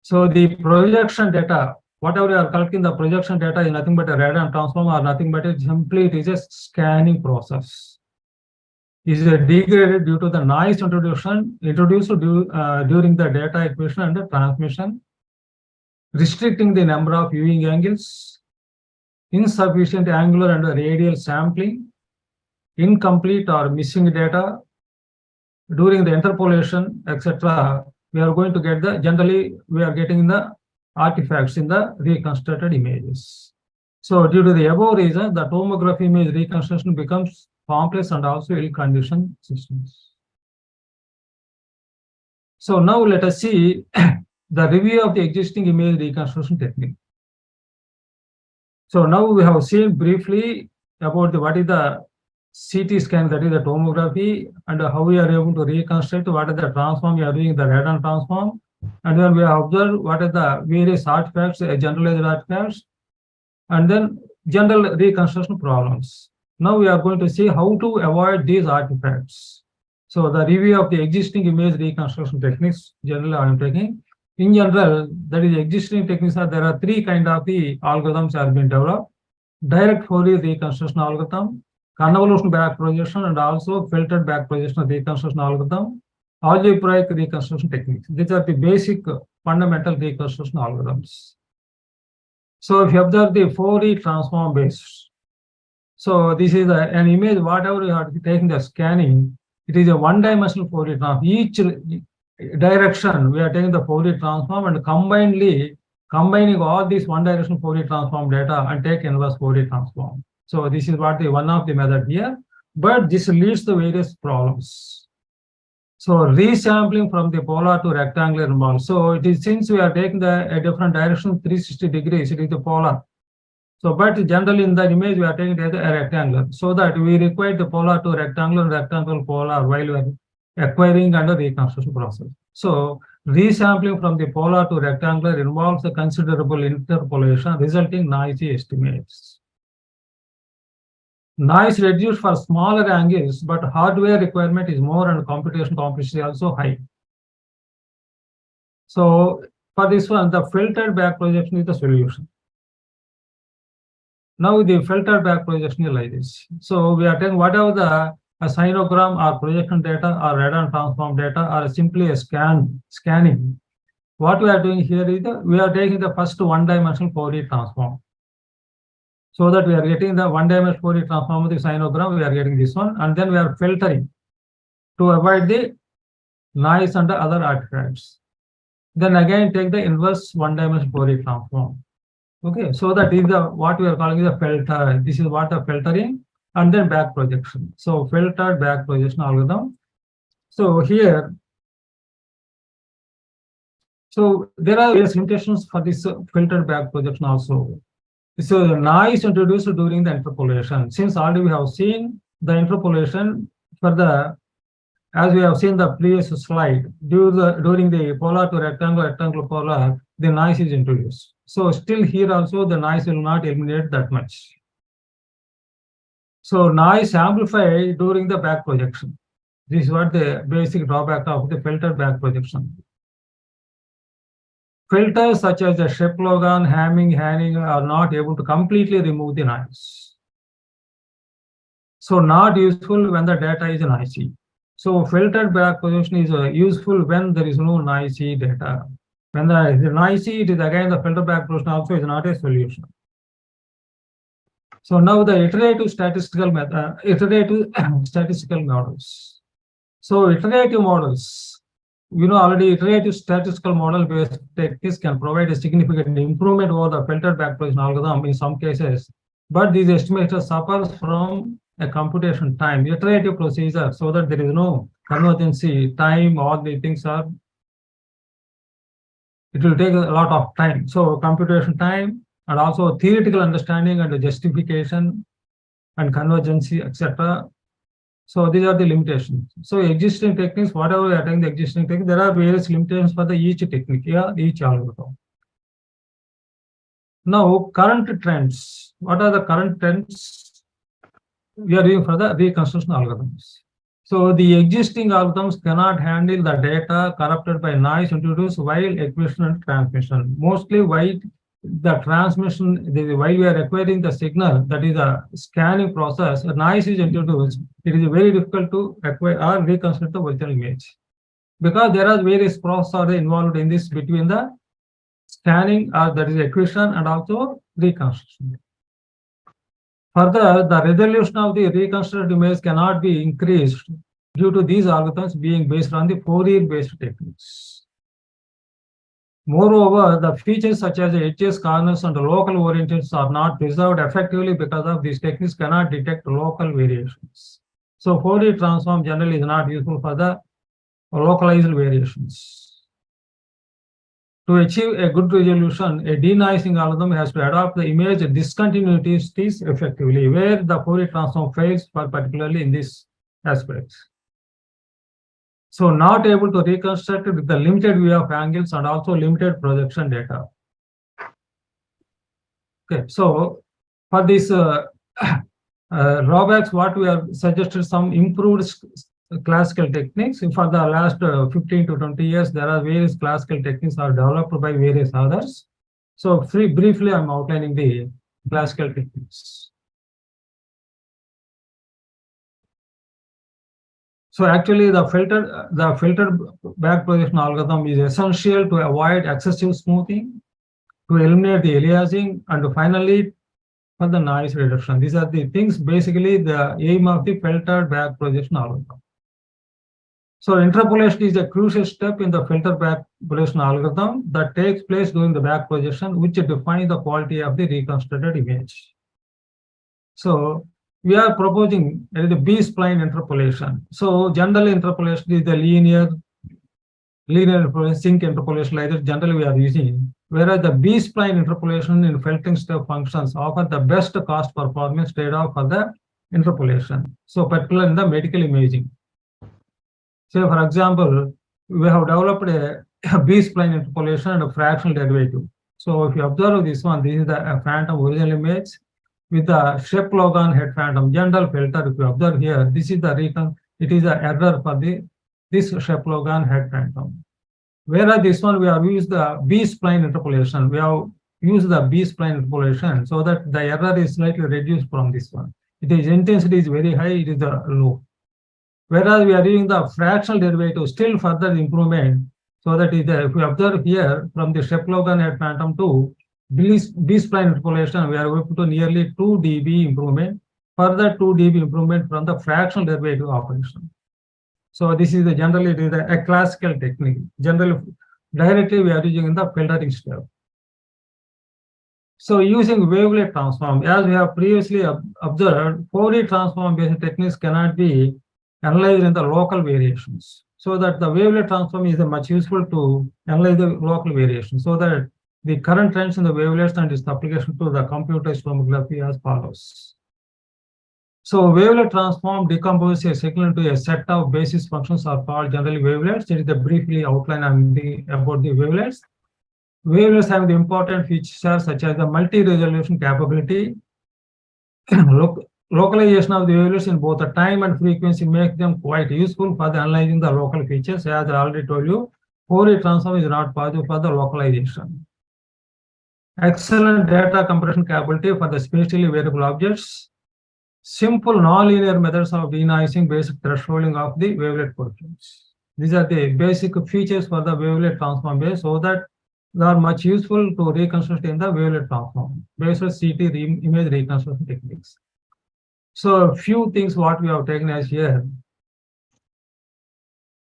So the projection data, whatever you are collecting, the projection data is nothing but a radon transform or nothing but simply it is a scanning process. is degraded due to the noise introduced during the data acquisition and the transmission, restricting the number of viewing angles, insufficient angular and radial sampling, incomplete or missing data during the interpolation, etc. We are going to get generally we are getting the artifacts in the reconstructed images. So due to the above reason, the tomography image reconstruction becomes complex and also ill-conditioned systems. So now let us see the review of the existing image reconstruction technique. So now we have seen briefly about what is the CT scan, that is the tomography, and how we are able to reconstruct what is the transform we are doing, the radon transform, and then we have observed what are the various artifacts, generalized artifacts, and then general reconstruction problems. Now we are going to see how to avoid these artifacts. So the review of the existing image reconstruction techniques, generally I am taking. In general, that is existing techniques there are three kind of the algorithms have been developed: direct Fourier reconstruction algorithm, convolution back projection, and also filtered back projection reconstruction algorithm, algebraic reconstruction techniques. These are the basic fundamental reconstruction algorithms. So if you observe the Fourier transform based, so this is an image, whatever you have taken the scanning, it is a one-dimensional Fourier transform. Each direction we are taking the Fourier transform and combining all these one-directional Fourier transform data and take inverse Fourier transform. So this is what one of the method here, but this leads to various problems. So resampling from the polar to rectangular model. So it is, since we are taking a different direction 360 degrees, it is the polar. So but generally in the image we are taking it as a rectangular, so that we require the polar to rectangular and rectangular polar while we are acquiring under reconstruction process. So resampling from the polar to rectangular involves a considerable interpolation, resulting noisy estimates. Noise reduced for smaller angles, but hardware requirement is more and computation complexity also high. So for this one, the filtered back projection is the solution. Now the filtered back projection is like this. So we are taking whatever the sinogram or projection data or radon transform data or simply a scanning. What we are doing here is we are taking the first one-dimensional Fourier transform. So that we are getting the one-dimensional Fourier transform of the sinogram, we are getting this one, and then we are filtering to avoid the noise and the other artifacts. Then again take the inverse one-dimensional Fourier transform. Okay, so that is the what we are calling the filter. This is what the filtering, and then back projection. So filtered back projection algorithm. So here, so there are various limitations for this filtered back projection also. So the noise introduced during the interpolation. Since already we have seen the interpolation for the, as we have seen the previous slide, during the polar to rectangular polar, the noise is introduced. So still here also the noise will not eliminate that much. So noise amplified during the back projection. This is what the basic drawback of the filtered back projection. Filters such as the Shep-Logan, Hamming, Hanning are not able to completely remove the noise. So not useful when the data is noisy. So filtered back projection is useful when there is no noisy data. When the noisy, it is again the filter back projection also is not a solution. So now the iterative statistical method, iterative statistical models. So iterative models, you know already iterative statistical model based techniques can provide a significant improvement over the filtered back projection algorithm in some cases, but these estimators suffers from a computation time, iterative procedure, so that there is no convergency time, all the things are, it will take a lot of time. So computation time and also theoretical understanding and justification and convergency, etc. So these are the limitations. So existing techniques, whatever we are taking the existing technique, there are various limitations for the each technique, each algorithm. Now current trends. What are the current trends we are doing for the reconstruction algorithms? So the existing algorithms cannot handle the data corrupted by noise introduced while acquisition and transmission. Mostly why the transmission, while we are acquiring the signal, that is a scanning process, a noise is introduced, it is very difficult to acquire or reconstruct the original image. Because there are various processes involved in this between the scanning or that is acquisition and also reconstruction. Further, the resolution of the reconstructed image cannot be increased due to these algorithms being based on the Fourier-based techniques. Moreover, the features such as edges, corners, and local orientations are not preserved effectively because of these techniques cannot detect local variations. So Fourier transform generally is not useful for the localized variations. To achieve a good resolution, a denoising algorithm has to adopt the image discontinuities effectively, where the Fourier transform fails, particularly in this aspect. So not able to reconstruct with the limited view of angles and also limited projection data. Okay, so for this drawbacks, what we have suggested some improved classical techniques. For the last 15 to 20 years, there are various classical techniques are developed by various others. So briefly, I'm outlining the classical techniques. So actually, the filtered back projection algorithm is essential to avoid excessive smoothing, to eliminate the aliasing, and finally for the noise reduction. These are the things basically the aim of the filtered back projection algorithm. So interpolation is a crucial step in the filter back projection algorithm that takes place during the back projection, which defines the quality of the reconstructed image. So we are proposing the B-spline interpolation. So general interpolation is the linear sync interpolation like that generally we are using, whereas the B-spline interpolation in filtering step functions offer the best cost performance trade-off for the interpolation. So particularly in the medical imaging. So for example, we have developed a B-spline interpolation and a fractional derivative. So if you observe this one, this is the phantom original image with the Shep-Logan head phantom general filter. If you observe here, this is the it is the error for this Shep-Logan head phantom. Whereas this one we have used the B-spline interpolation. We have used the B-spline interpolation so that the error is slightly reduced from this one. It is intensity is very high, it is low. Whereas we are using the fractional derivative, still further improvement. So that is if we observe here from the Shep-Logan head phantom to B-spline interpolation, we are able to nearly 2 dB improvement, further 2 dB improvement from the fractional derivative operation. So this is generally a classical technique. Generally, directly we are using in the filtering step. So using wavelet transform, as we have previously observed, Fourier transform based techniques cannot be analyzed in the local variations. So that the wavelet transform is much useful to analyze the local variations. So that the current trends in the wavelets and its application to the computerized tomography as follows. So wavelet transform decomposes a signal into a set of basis functions are called generally wavelets. It is the briefly outline about the wavelets. Wavelets have the important features such as the multi-resolution capability. Localization of the wavelets in both the time and frequency makes them quite useful for the analyzing the local features. As I already told you, Fourier transform is not possible for the localization. Excellent data compression capability for the spatially variable objects. Simple nonlinear methods of denoising based thresholding of the wavelet portions. These are the basic features for the wavelet transform base, so that they are much useful to reconstruct in the wavelet transform based on CT image reconstruction techniques. So a few things what we have taken as here.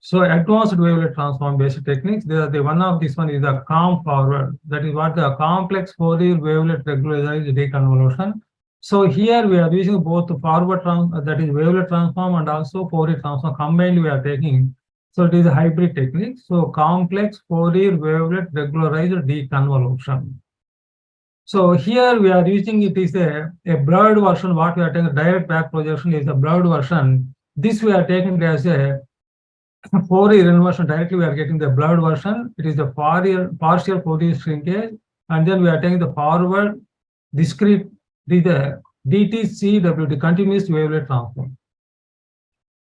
So advanced wavelet transform based techniques, the one of this one is the COM forward. That is what the complex Fourier wavelet regularized deconvolution. So here we are using both forward that is wavelet transform and also Fourier transform combined we are taking. So it is a hybrid technique. So complex Fourier wavelet regularized deconvolution. So here we are using it is a blurred version. What we are taking direct back projection is a blurred version. This we are taking as a Fourier inversion. Directly we are getting the blurred version. It is the partial Fourier shrinkage, and then we are taking the forward discrete the DTCW, the continuous wavelet transform.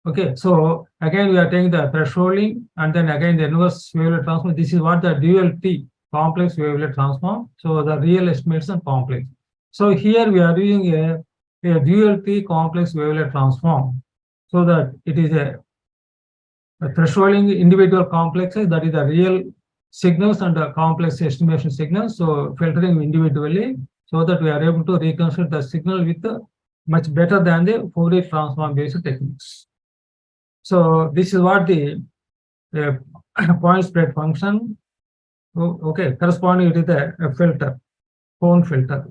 Okay, so again we are taking the thresholding and then again the inverse wavelet transform. This is what the dual T complex wavelet transform. So the real estimates and complex. So here we are using a dual T complex wavelet transform, so that it is a thresholding individual complexes, that is the real signals and the complex estimation signals. So filtering individually, so that we are able to reconstruct the signal with much better than the Fourier transform based techniques. So this is what the point spread function. Okay, corresponding to the filter, cone filter.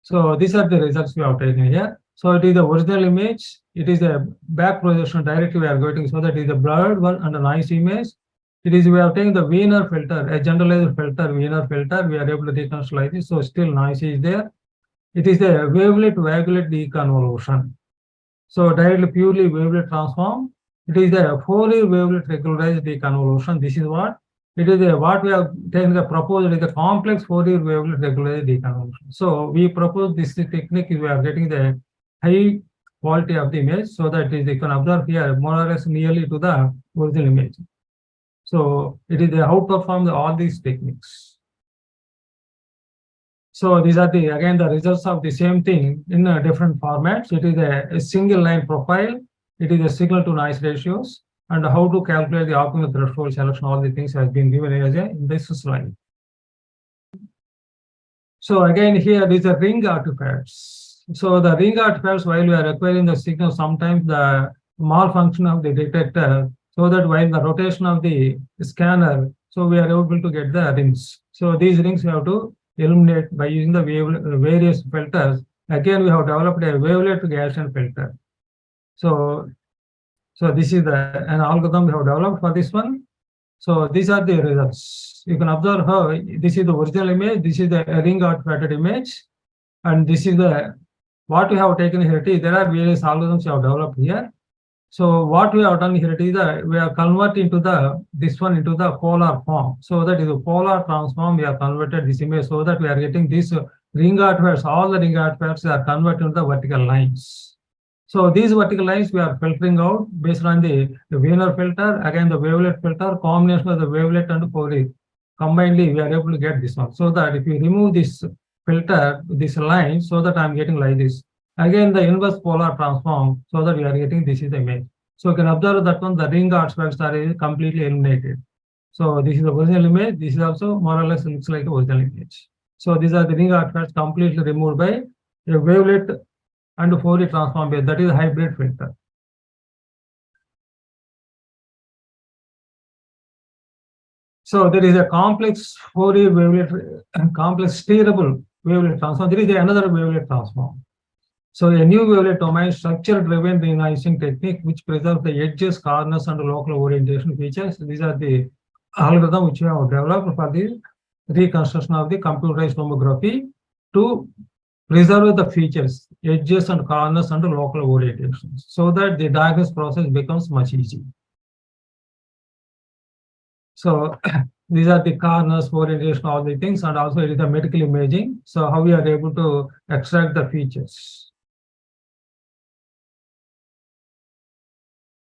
So these are the results we have taken here. So it is the original image. It is a back projection directly we are getting, so that is the blurred one and the noise image. It is we are taking the Wiener filter, a generalized filter, Wiener filter. We are able to reconstruct this. So still noise is there. It is a wavelet deconvolution. So directly purely wavelet transform. It is the Fourier wavelet regularized deconvolution. This is what it is. What we have taken the proposal is the complex Fourier wavelet regularized deconvolution. So we propose this technique. We are getting the high quality of the image, so that is you can observe here more or less nearly to the original image. So it is outperform all these techniques. So these are the again the results of the same thing in different formats. It is a single line profile. It is a signal to noise ratios, and how to calculate the optimal threshold selection. All the things has been given as a in this slide. So again here is a ring artifacts. So the ring artifacts, while we are acquiring the signal, sometimes the malfunction of the detector, so that while the rotation of the scanner, so we are able to get the rings. So these rings we have to eliminate by using the various filters. Again, we have developed a wavelet Gaussian filter. So this is an algorithm we have developed for this one. So these are the results. You can observe how this is the original image. This is the ring artifacted image, and this is the what we have taken here. There are various algorithms we have developed here. So what we have done here is that we are converting into this one into the polar form. So that is a polar transform. We have converted this image so that we are getting these ring artifacts. All the ring artifacts are converted into the vertical lines. So these vertical lines we are filtering out based on the Wiener filter, again the wavelet filter, combination of the wavelet and Fourier. Combinedly, we are able to get this one. So that if you remove this filter, this line, so that I'm getting like this. Again, the inverse polar transform, so that we are getting this is the image. So you can observe that one, the ring artifacts are completely eliminated. So this is the original image. This is also more or less looks like the original image. So these are the ring artifacts completely removed by a wavelet and Fourier transform base, that is a hybrid filter. So there is a complex Fourier wavelet, complex steerable wavelet transform. There is another wavelet transform. So a new wavelet domain structure-driven denoising technique which preserves the edges, corners, and local orientation features. These are the algorithm which we have developed for the reconstruction of the computerized tomography to preserve the features, edges and corners and local orientations, so that the diagnosis process becomes much easier. So these are the corners, orientation, all the things, and also it is the medical imaging. So how we are able to extract the features.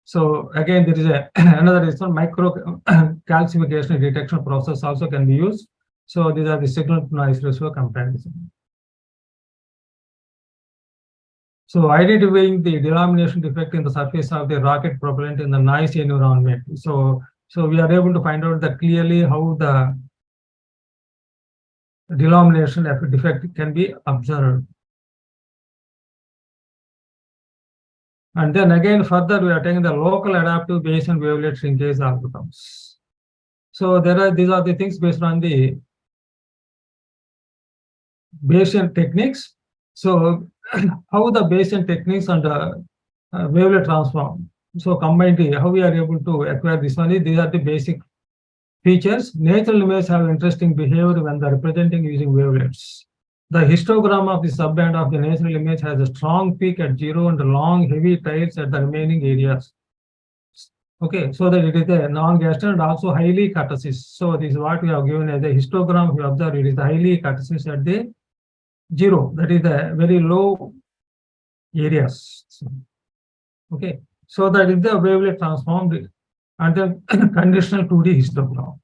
So again, there is another reason, micro calcification detection process also can be used. So these are the signal to noise ratio comparison. So identifying the delamination defect in the surface of the rocket propellant in the noisy environment. So we are able to find out that clearly how the delamination defect can be observed. And then again, further, we are taking the local adaptive Bayesian wavelet shrinkage algorithms. So these are the things based on the Bayesian techniques. So how the Bayesian techniques and wavelet transform. So combined, how we are able to acquire this one is these are the basic features. Natural images have interesting behavior when they're representing using wavelets. The histogram of the subband of the natural image has a strong peak at 0 and long heavy tails at the remaining areas. Okay, so that it is a non-Gaussian and also highly kurtosis. So this is what we have given as a histogram. We observe it is highly kurtosis at the 0. That is the very low areas. Okay, so that is the wavelet transformed and then conditional 2D histogram.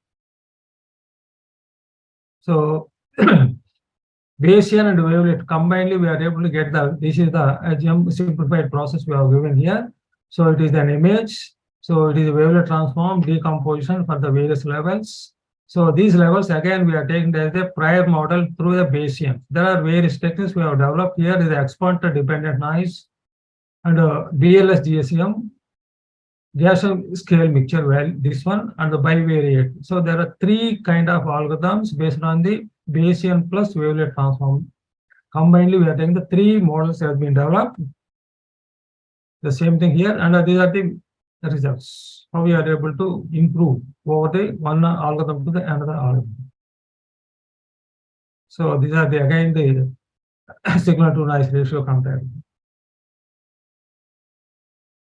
So Bayesian and wavelet combinedly, we are able to get this is the simplified process we have given here. So it is an image. So it is a wavelet transform decomposition for the various levels. So these levels, again, we are taking as a prior model through the Bayesian. There are various techniques we have developed here. Is the exponent dependent noise and BLS GSM, Gaussian scale mixture, well, this one and the bivariate. So there are three kind of algorithms based on the Bayesian plus wavelet transform. Combinedly, we are taking the three models that have been developed. The same thing here, and these are the results. How we are able to improve over the one algorithm to the another algorithm. So these are the again the signal to noise ratio comparison.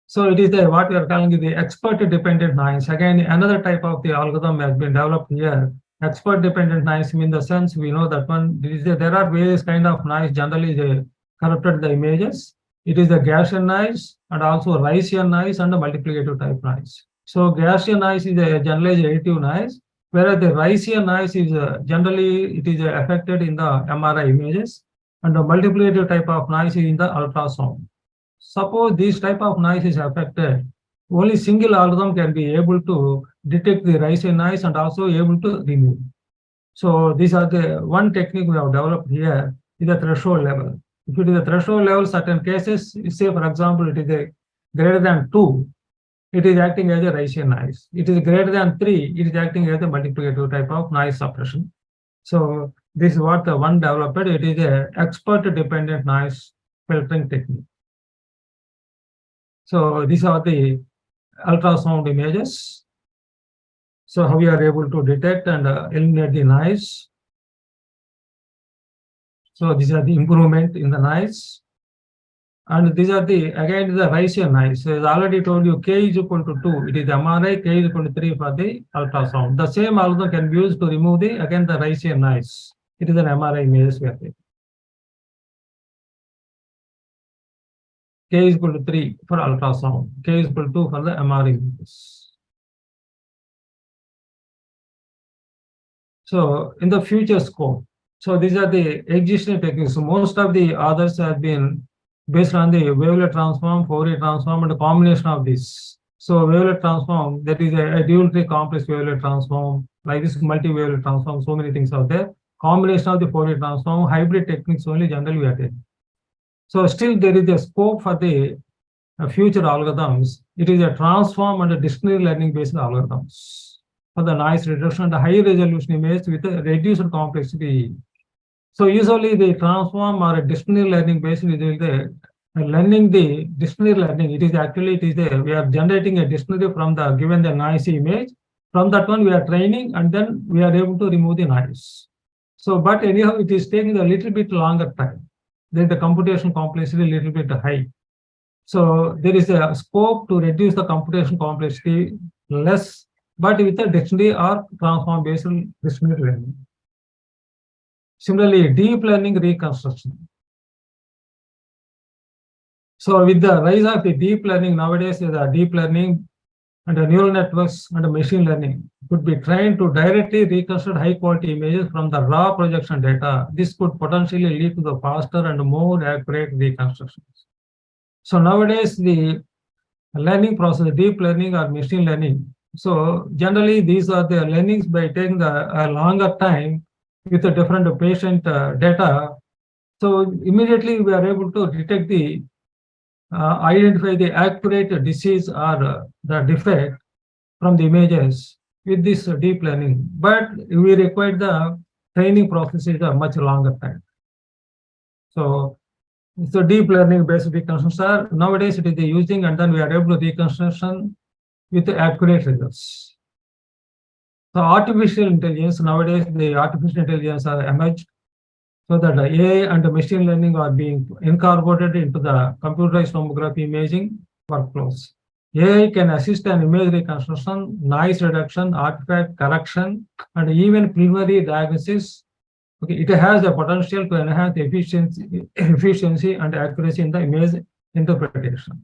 So it is the what we are calling the expert dependent noise. Again, another type of the algorithm has been developed here. Expert dependent noise in the sense we know that one there are various kind of noise. Generally, they corrupted the images. It is the Gaussian noise and also Ricean noise and the multiplicative type noise. So Gaussian noise is a generalized additive noise, whereas the Ricean noise is generally it is affected in the MRI images, and the multiplicative type of noise is in the ultrasound. Suppose this type of noise is affected, only single algorithm can be able to detect the Ricean noise and also able to remove. So these are the one technique we have developed here is the threshold level. If it is a threshold level, certain cases, say for example, it is a greater than 2, it is acting as a Ricean noise. It is greater than 3, it is acting as a multiplicative type of noise suppression. So this is what the one developed. It is a expert dependent noise filtering technique. So these are the ultrasound images. So how we are able to detect and eliminate the noise. So these are the improvement in the noise. And these are the, again, the Ricean noise. So as I already told you, K is equal to 2. It is MRI, K is equal to 3 for the ultrasound. The same algorithm can be used to remove the, again, the Ricean noise. It is an MRI image we are taking. K is equal to 3 for ultrasound. K is equal to 2 for the MRI images. So in the future scope, so these are the existing techniques. So most of the others have been based on the wavelet transform, Fourier transform, and a combination of this. So wavelet transform, that is a dual tree complex wavelet transform, like this multi-wavelet transform, so many things out there. Combination of the Fourier transform, hybrid techniques only generally we are taking. So still there is a scope for the future algorithms. It is a transform and a dictionary learning based algorithms for the noise reduction and the high resolution image with a reduced complexity. So usually the transform or a dictionary learning based is the learning the dictionary learning. It is actually we are generating a dictionary from the given the noisy image. From that one we are training and then we are able to remove the noise. So but anyhow it is taking a little bit longer time. Then the computation complexity a little bit high. So there is a scope to reduce the computation complexity less, but with a dictionary or transform based dictionary learning. Similarly, deep learning reconstruction. So with the rise of the deep learning nowadays, the deep learning and the neural networks and the machine learning could be trained to directly reconstruct high quality images from the raw projection data. This could potentially lead to the faster and more accurate reconstructions. So nowadays the learning process, deep learning or machine learning. So generally these are the learnings by taking a longer time with a different patient data. So immediately we are able to detect the identify the accurate disease or the defect from the images with this deep learning. But we require the training process is a much longer time. So deep learning based reconstructions are nowadays it is using, and then we are able to reconstruction with accurate results. So artificial intelligence, nowadays the artificial intelligence are emerged, so that AI and machine learning are being incorporated into the computerized tomography imaging workflows. AI can assist in image reconstruction, noise reduction, artifact correction, and even preliminary diagnosis. Okay, it has the potential to enhance efficiency and accuracy in the image interpretation.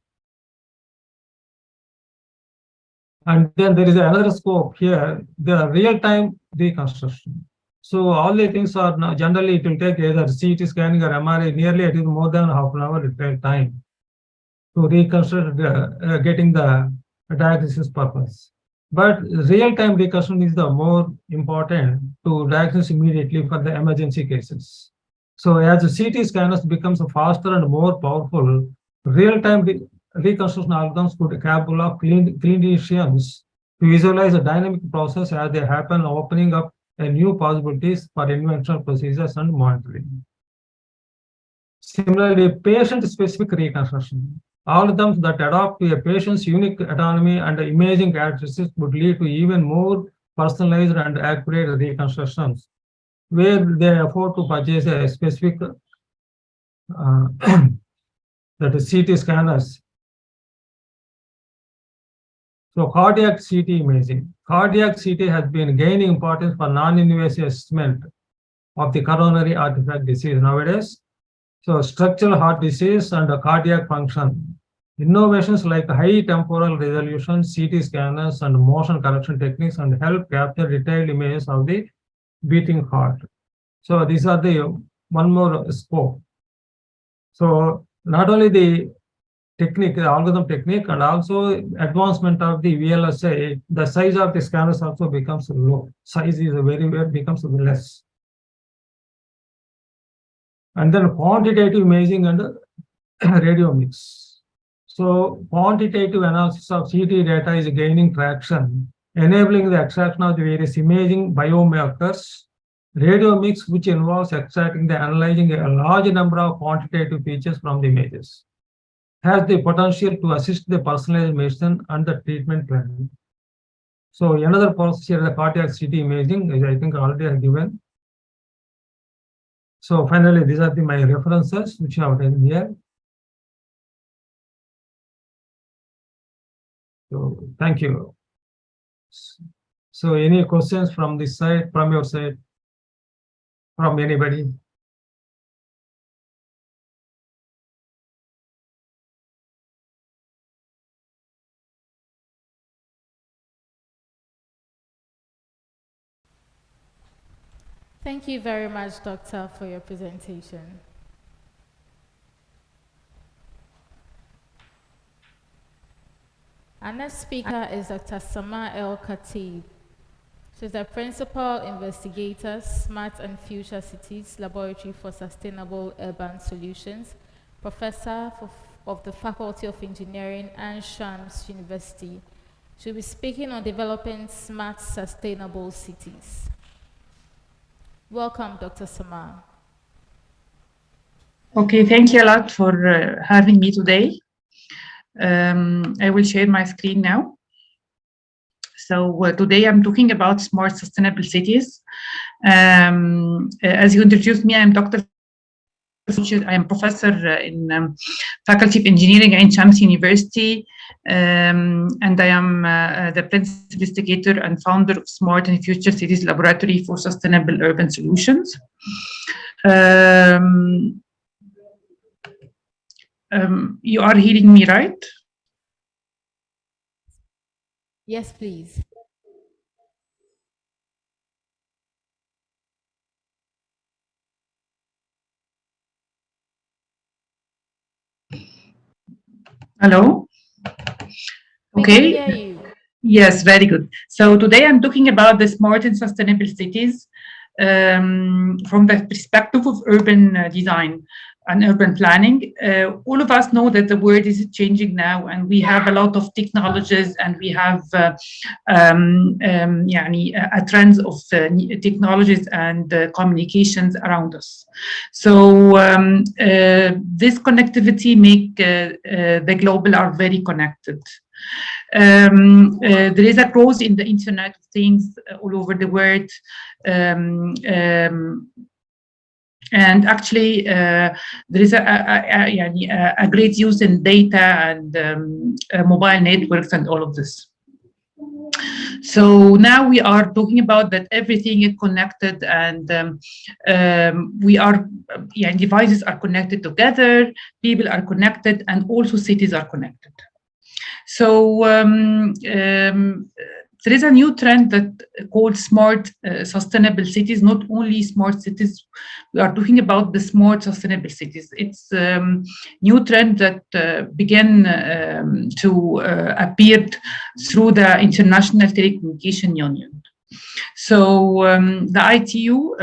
And then there is another scope here, the real-time reconstruction. So all the things are now, generally it will take either CT scanning or MRI, nearly it is more than half an hour it takes time to reconstruct getting the diagnosis purpose. But real-time reconstruction is the more important to diagnose immediately for the emergency cases. So as the CT scanners becomes faster and more powerful, real-time reconstruction algorithms could capable of clinicians to visualize a dynamic process as they happen, opening up a new possibilities for interventional procedures and monitoring. Similarly, patient-specific reconstruction. Algorithms that adapt to a patient's unique autonomy and imaging characteristics would lead to even more personalized and accurate reconstructions, where they afford to purchase a specific that is CT scanners. So cardiac CT imaging. Cardiac CT has been gaining importance for non-invasive assessment of the coronary artery disease nowadays. So structural heart disease and cardiac function. Innovations like high temporal resolution CT scanners and motion correction techniques and help capture detailed images of the beating heart. So these are the one more scope. So not only the technique, the algorithm technique, and also advancement of the VLSI, the size of the scanners also becomes low. Size is becomes less. And then quantitative imaging and radiomics. So quantitative analysis of CT data is gaining traction, enabling the extraction of the various imaging biomarkers. Radiomics, which involves extracting the analyzing a large number of quantitative features from the images, has the potential to assist the personalized medicine and the treatment planning. So another process here, the cardiac CT imaging, is I think already I have given. So finally, these are my references which I have written here. So thank you. So any questions from this side, from your side, from anybody? Thank you very much, Doctor, for your presentation. Our next speaker is Dr. Sama El Khatib. She's the Principal Investigator, Smart and Future Cities Laboratory for Sustainable Urban Solutions, Professor of the Faculty of Engineering and Shams University. She'll be speaking on developing smart, sustainable cities. Welcome, Dr. Sama. Okay, thank you a lot for having me today. I will share my screen now. So today I'm talking about smart sustainable cities. As you introduced me, I'm Dr. I am professor in Faculty of Engineering at Shams University, and I am the principal investigator and founder of Smart and Future Cities Laboratory for Sustainable Urban Solutions. You are hearing me, right? Yes, please. Hello? Okay. We can hear you. Yes, very good. So today I'm talking about the smart and sustainable cities from the perspective of urban design and urban planning. All of us know that the world is changing now, and we have a lot of technologies, and we have a trend of technologies and communications around us. So this connectivity make the global are very connected. There is a growth in the Internet of Things all over the world. And actually, there is a great use in data and mobile networks and all of this. So now we are talking about that everything is connected, and devices are connected together, people are connected, and also cities are connected. So there is a new trend that called smart sustainable cities. Not only smart cities, we are talking about the smart sustainable cities. It's new trend that began to appear through the International Telecommunication Union. So the ITU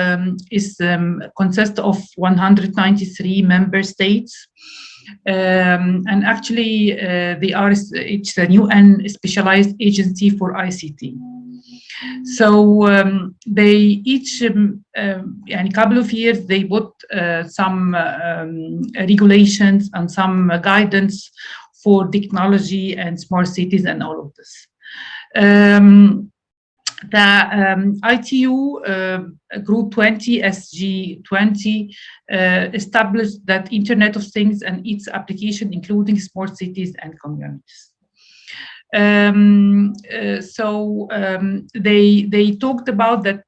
consists of 193 member states. And actually, it's a UN specialized agency for ICT. So they each, in a couple of years, they put some regulations and some guidance for technology and smart cities and all of this. The ITU Group 20, SG20, established that Internet of Things and its application, including smart cities and communities. They talked about that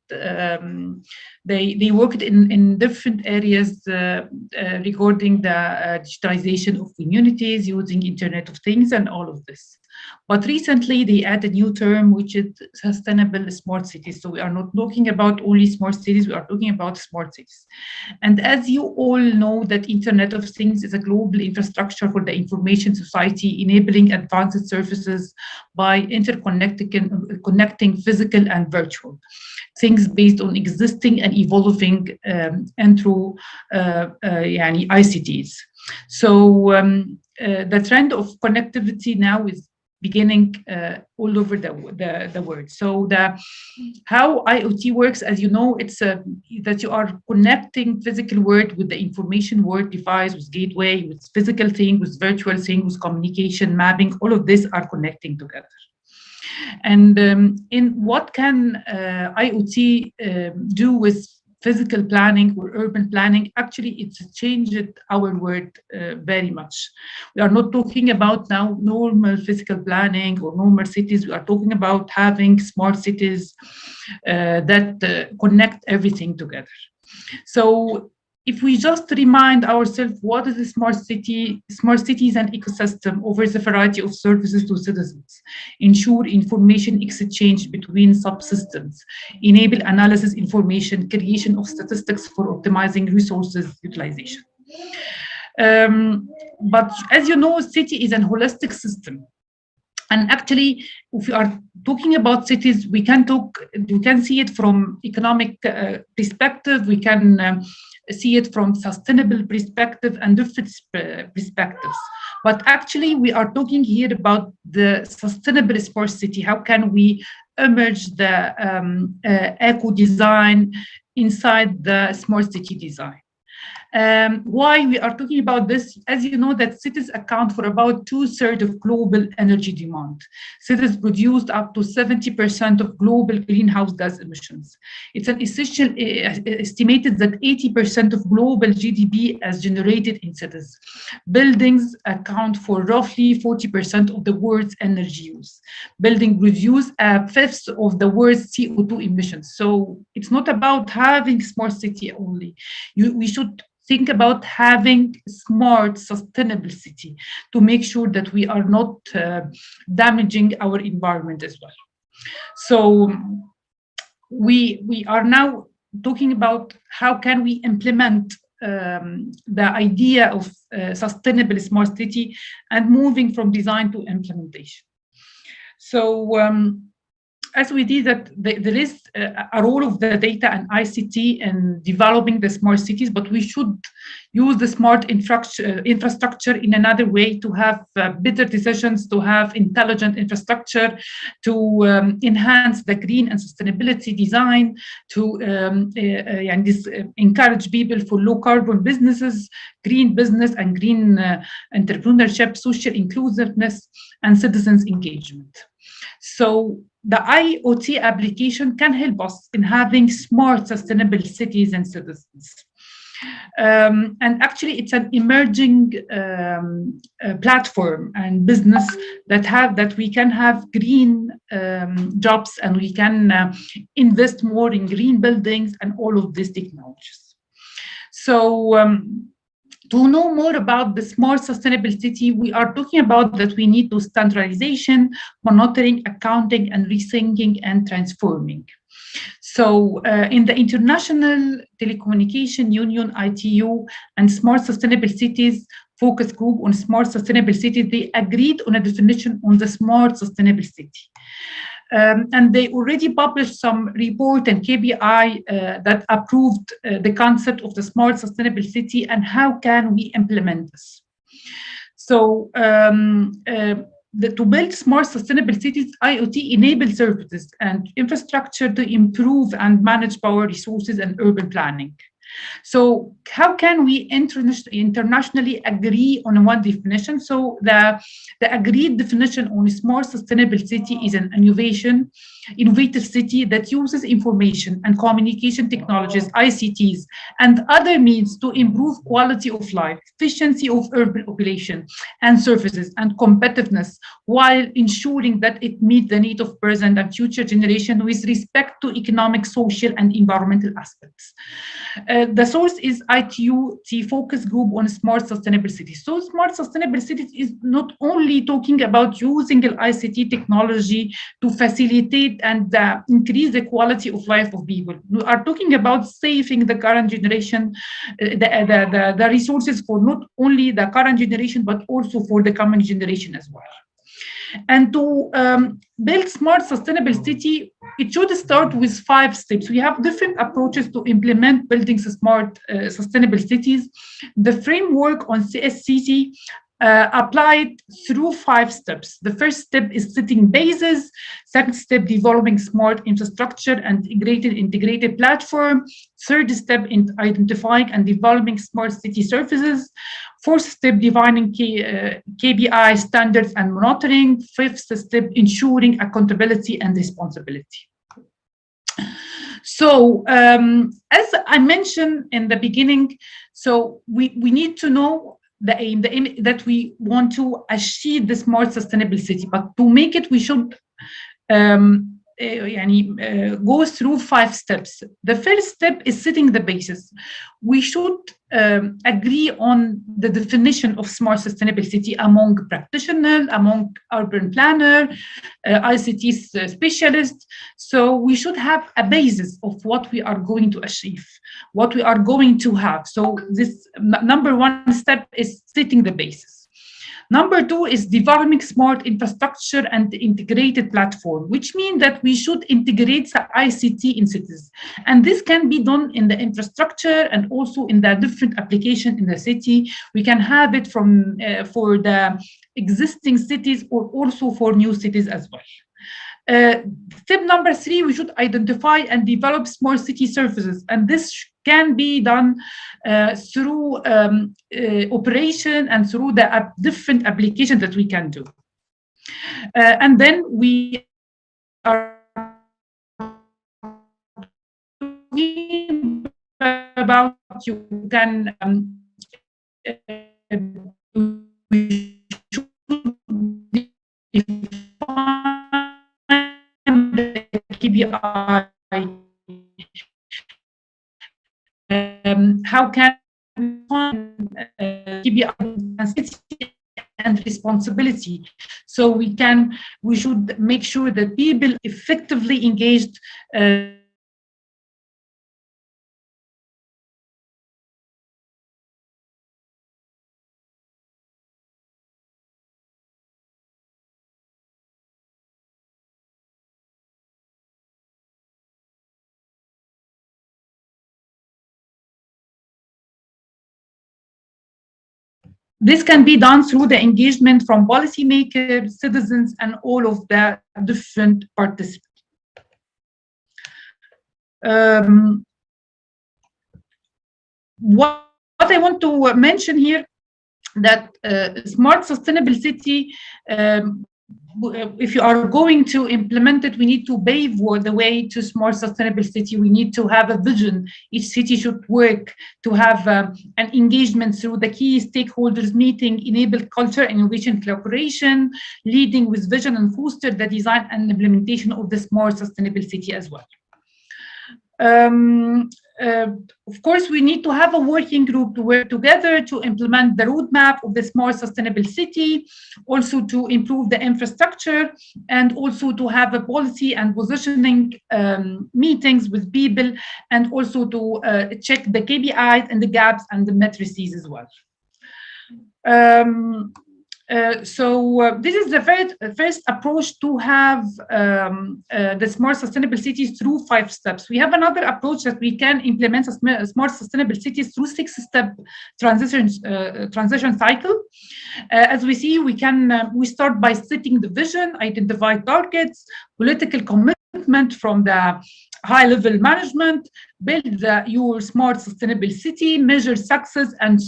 they worked in different areas regarding the digitalization of communities using Internet of Things and all of this. But recently they added a new term, which is sustainable smart cities. So we are not talking about only smart cities, we are talking about smart cities. And as you all know, that Internet of Things is a global infrastructure for the information society, enabling advanced services by connecting physical and virtual things based on existing and evolving and through ICTs. So the trend of connectivity now is beginning all over the world. So how IoT works, as you know, it's that you are connecting physical world with the information world device, with gateway, with physical thing, with virtual thing, with communication, mapping, all of this are connecting together. And in what can IoT do with physical planning or urban planning? Actually, it's changed our world very much. We are not talking about now normal physical planning or normal cities. We are talking about having smart cities that connect everything together. So if we just remind ourselves what is a smart city, smart cities and ecosystem offers a variety of services to citizens, ensure information exchange between subsystems, enable analysis information, creation of statistics for optimizing resources utilization. But as you know, city is a holistic system. And actually, if we are talking about cities, we can see it from economic perspective, we can see it from sustainable perspective and different perspectives. But actually, we are talking here about the sustainable smart city. How can we emerge the eco design inside the smart city design? Why we are talking about this? As you know, that cities account for about 2/3 of global energy demand. Cities produced up to 70% of global greenhouse gas emissions. It's an essential estimated that 80% of global GDP is generated in cities. Buildings account for roughly 40% of the world's energy use. Building reduce 1/5 of the world's CO2 emissions. So it's not about having smart city only. We should think about having smart, sustainable city to make sure that we are not damaging our environment as well. So we are now talking about how can we implement the idea of sustainable smart city and moving from design to implementation. So as we did that, there is a role of the data and ICT in developing the smart cities, but we should use the smart infrastructure in another way to have better decisions, to have intelligent infrastructure, to enhance the green and sustainability design, to encourage people for low carbon businesses, green business and green entrepreneurship, social inclusiveness, and citizens engagement. So the IoT application can help us in having smart, sustainable cities and citizens. And actually, it's an emerging platform and business that we can have green jobs, and we can invest more in green buildings and all of these technologies. So To know more about the smart sustainable city, we are talking about that we need to standardization, monitoring, accounting, and rethinking and transforming. So in the International Telecommunication Union, ITU, and Smart Sustainable Cities Focus Group on Smart Sustainable Cities, they agreed on a definition on the smart sustainable city. And they already published some report and KPI that approved the concept of the smart sustainable city and how can we implement this. So to build smart sustainable cities, IoT enables services and infrastructure to improve and manage power resources and urban planning. So how can we internationally agree on one definition? So the agreed definition on a smart sustainable city is an innovative city that uses information and communication technologies, ICTs, and other means to improve quality of life, efficiency of urban population and services, and competitiveness, while ensuring that it meets the need of present and future generation with respect to economic, social, and environmental aspects. The source is ITU, the focus group on smart sustainable cities. So smart sustainable cities is not only talking about using ICT technology to facilitate and increase the quality of life of people. We are talking about saving the current generation, the resources for not only the current generation, but also for the coming generation as well. And to build smart sustainable city, it should start with 5 steps. We have different approaches to implement building smart sustainable cities. The framework on CSCC applied through 5 steps. The first step is setting bases. Second step, developing smart infrastructure and integrated platform. Third step, in identifying and developing smart city services. Fourth step, defining KPI standards and monitoring. Fifth step, ensuring accountability and responsibility. So as I mentioned in the beginning, so we need to know the aim that we want to achieve the smart sustainable city, but to make it, we should go through 5 steps. The first step is setting the basis. We should agree on the definition of smart sustainable city among practitioners, among urban planners, ICT specialists. So we should have a basis of what we are going to achieve, what we are going to have. So this number 1 step is setting the basis. Number 2 is developing smart infrastructure and integrated platform, which means that we should integrate the ICT in cities. And this can be done in the infrastructure and also in the different application in the city. We can have it from for the existing cities or also for new cities as well. Step number 3, we should identify and develop smart city services. And this can be done through operation and through the different applications that we can do. And then we are talking about you can we should define the KPI. How can we find KPI and responsibility? So we should make sure that people effectively engaged This can be done through the engagement from policymakers, citizens, and all of the different participants. What I want to mention here, that smart sustainable city, if you are going to implement it, we need to pave the way to smart sustainable city. We need to have a vision. Each city should work to have an engagement through the key stakeholders meeting, enable culture, innovation, collaboration, leading with vision, and foster the design and implementation of the smart sustainable city as well. Of course, we need to have a working group to work together to implement the roadmap of the smart sustainable city, also to improve the infrastructure, and also to have a policy and positioning meetings with people, and also to check the KPIs and the gaps and the matrices as well. This is the first approach to have the smart sustainable cities through 5 steps. We have another approach that we can implement smart sustainable cities through 6-step transition cycle. As we see, we start by setting the vision, identify targets, political commitment from the high-level management, build your smart sustainable city, measure success, and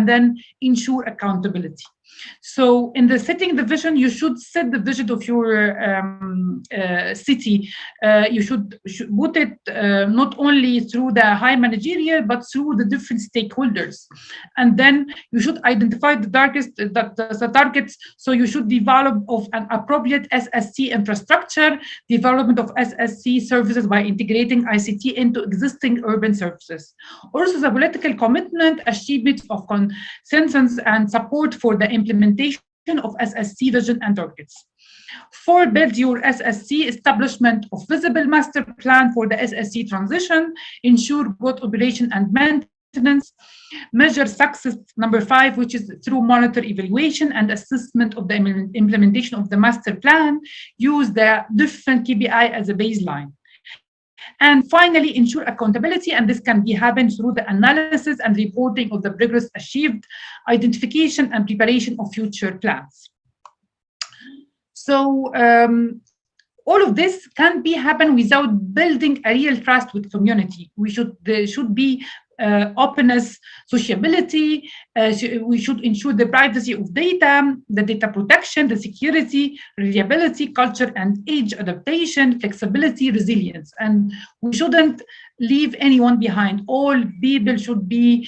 then ensure accountability. So in the setting the vision, you should set the vision of your city. You should put it not only through the high managerial, but through the different stakeholders. And then you should identify the targets. So you should develop of an appropriate SSC infrastructure, development of SSC services by integrating ICT into existing urban services. Also the political commitment, achievement of consensus and support for the implementation of SSC vision and targets. 4, build your SSC, establishment of visible master plan for the SSC transition, ensure good operation and maintenance, measure success, number 5, which is through monitor evaluation and assessment of the implementation of the master plan, use the different KPI as a baseline. And finally, ensure accountability, and this can be happened through the analysis and reporting of the progress achieved, identification and preparation of future plans. So all of this can be happen without building a real trust with community. There should be openness, sociability. We should ensure the privacy of data, the data protection, the security, reliability, culture and age adaptation, flexibility, resilience. And we shouldn't leave anyone behind. All people should be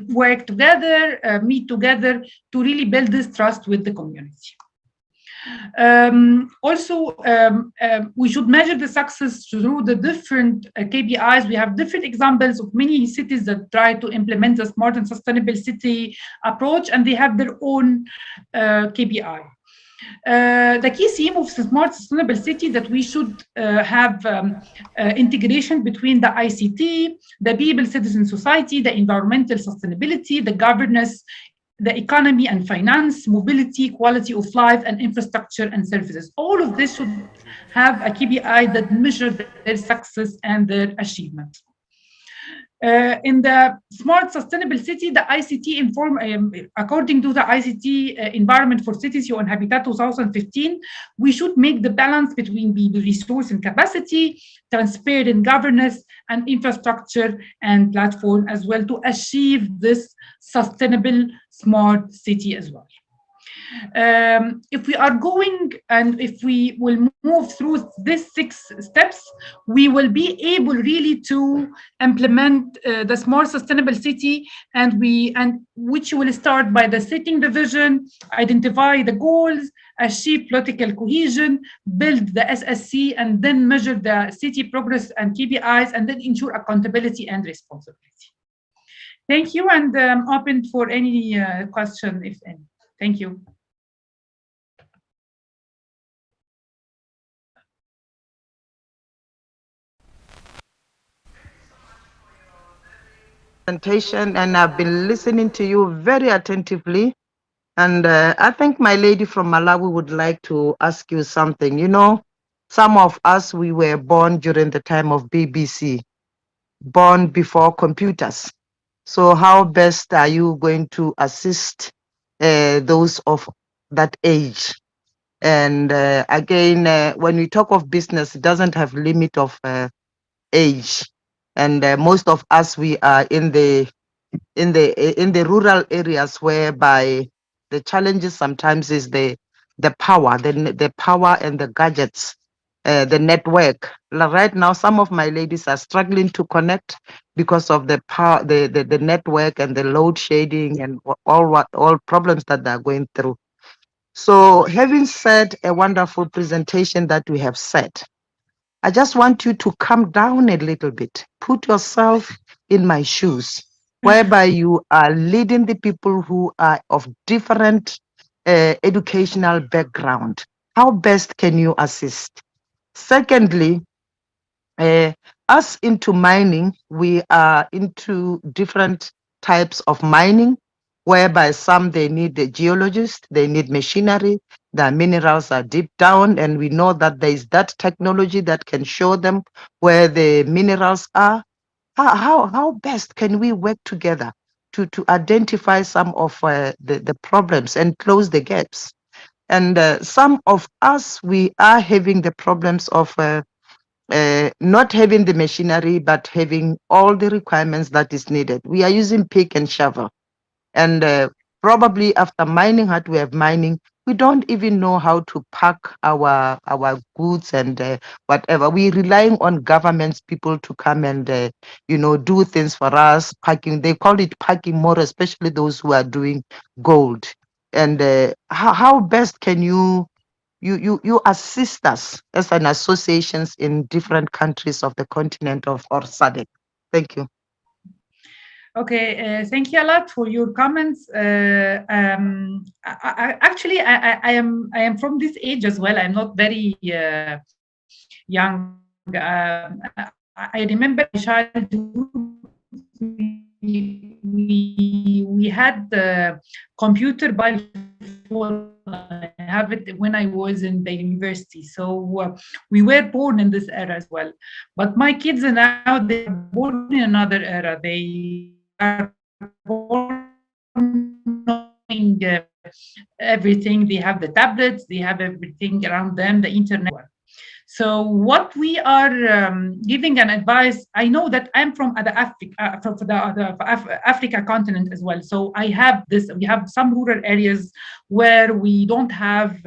work together, meet together to really build this trust with the community. We should measure the success through the different KPIs. We have different examples of many cities that try to implement the smart and sustainable city approach, and they have their own KPI. The key theme of the smart sustainable city that we should have integration between the ICT, the people, citizen society, the environmental sustainability, the governance, the economy and finance, mobility, quality of life, and infrastructure and services. All of this should have a KPI that measures their success and their achievement. In the smart sustainable city, the ICT according to the ICT environment for cities and habitat 2015, we should make the balance between the resource and capacity, transparent governance and infrastructure and platform as well to achieve this sustainable smart city as well. If we are going and if we will move through these 6 steps, we will be able really to implement the smart sustainable city, and which will start by the setting the vision, identify the goals, achieve political cohesion, build the SSC, and then measure the city progress and KPIs, and then ensure accountability and responsibility. Thank you, and I'm open for any question, if any. Thank you. Presentation, and I've been listening to you very attentively. And I think my lady from Malawi would like to ask you something. You know, some of us, we were born during the time of BBC, born before computers. So how best are you going to assist those of that age? And again, when we talk of business, it doesn't have limit of age. And most of us, we are in the rural areas, whereby the challenges sometimes is the power, the power and the gadgets, the network. Right now, some of my ladies are struggling to connect because of the power, the network and the load shedding and all problems that they're going through. So having said a wonderful presentation that we have set, I just want you to calm down a little bit. Put yourself in my shoes, whereby you are leading the people who are of different educational background. How best can you assist? Secondly, us into mining, we are into different types of mining, whereby some they need the geologist, they need machinery, the minerals are deep down, and we know that there is that technology that can show them where the minerals are. How best can we work together to identify some of the problems and close the gaps? And some of us, we are having the problems of not having the machinery, but having all the requirements that is needed. We are using pick and shovel. And probably after mining what we have mining, we don't even know how to pack our goods and whatever. We're relying on governments, people to come and, do things for us, packing. They call it packing more, especially those who are doing gold. And how best can you assist us as an associations in different countries of the continent of or SADC. Thank you. Okay, thank you a lot for your comments. Actually, I am from this age as well. I'm not very young. I remember my childhood. We had the computer by phone. I have it when I was in the university. So we were born in this era as well. But my kids now, they are born in another era. They are born knowing everything. They have the tablets, they have everything around them, the internet. So what we are giving an advice, I know that I'm from the Africa continent as well. So I have this, we have some rural areas where we don't have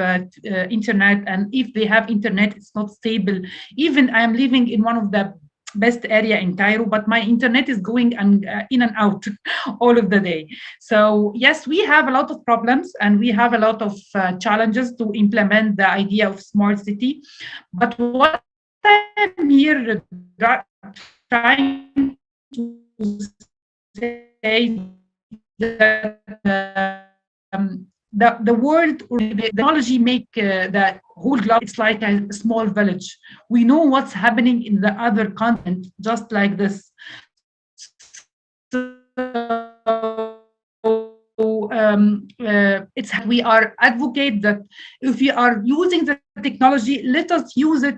internet, and if they have internet, it's not stable. Even I am living in one of the best area in Cairo, but my internet is going in and out all of the day. So yes, we have a lot of problems and we have a lot of challenges to implement the idea of smart city. But what I'm here trying to say that the world or the technology make the whole globe, it's like a small village. We know what's happening in the other continent, just like this. It's we are advocate that if we are using the technology, let us use it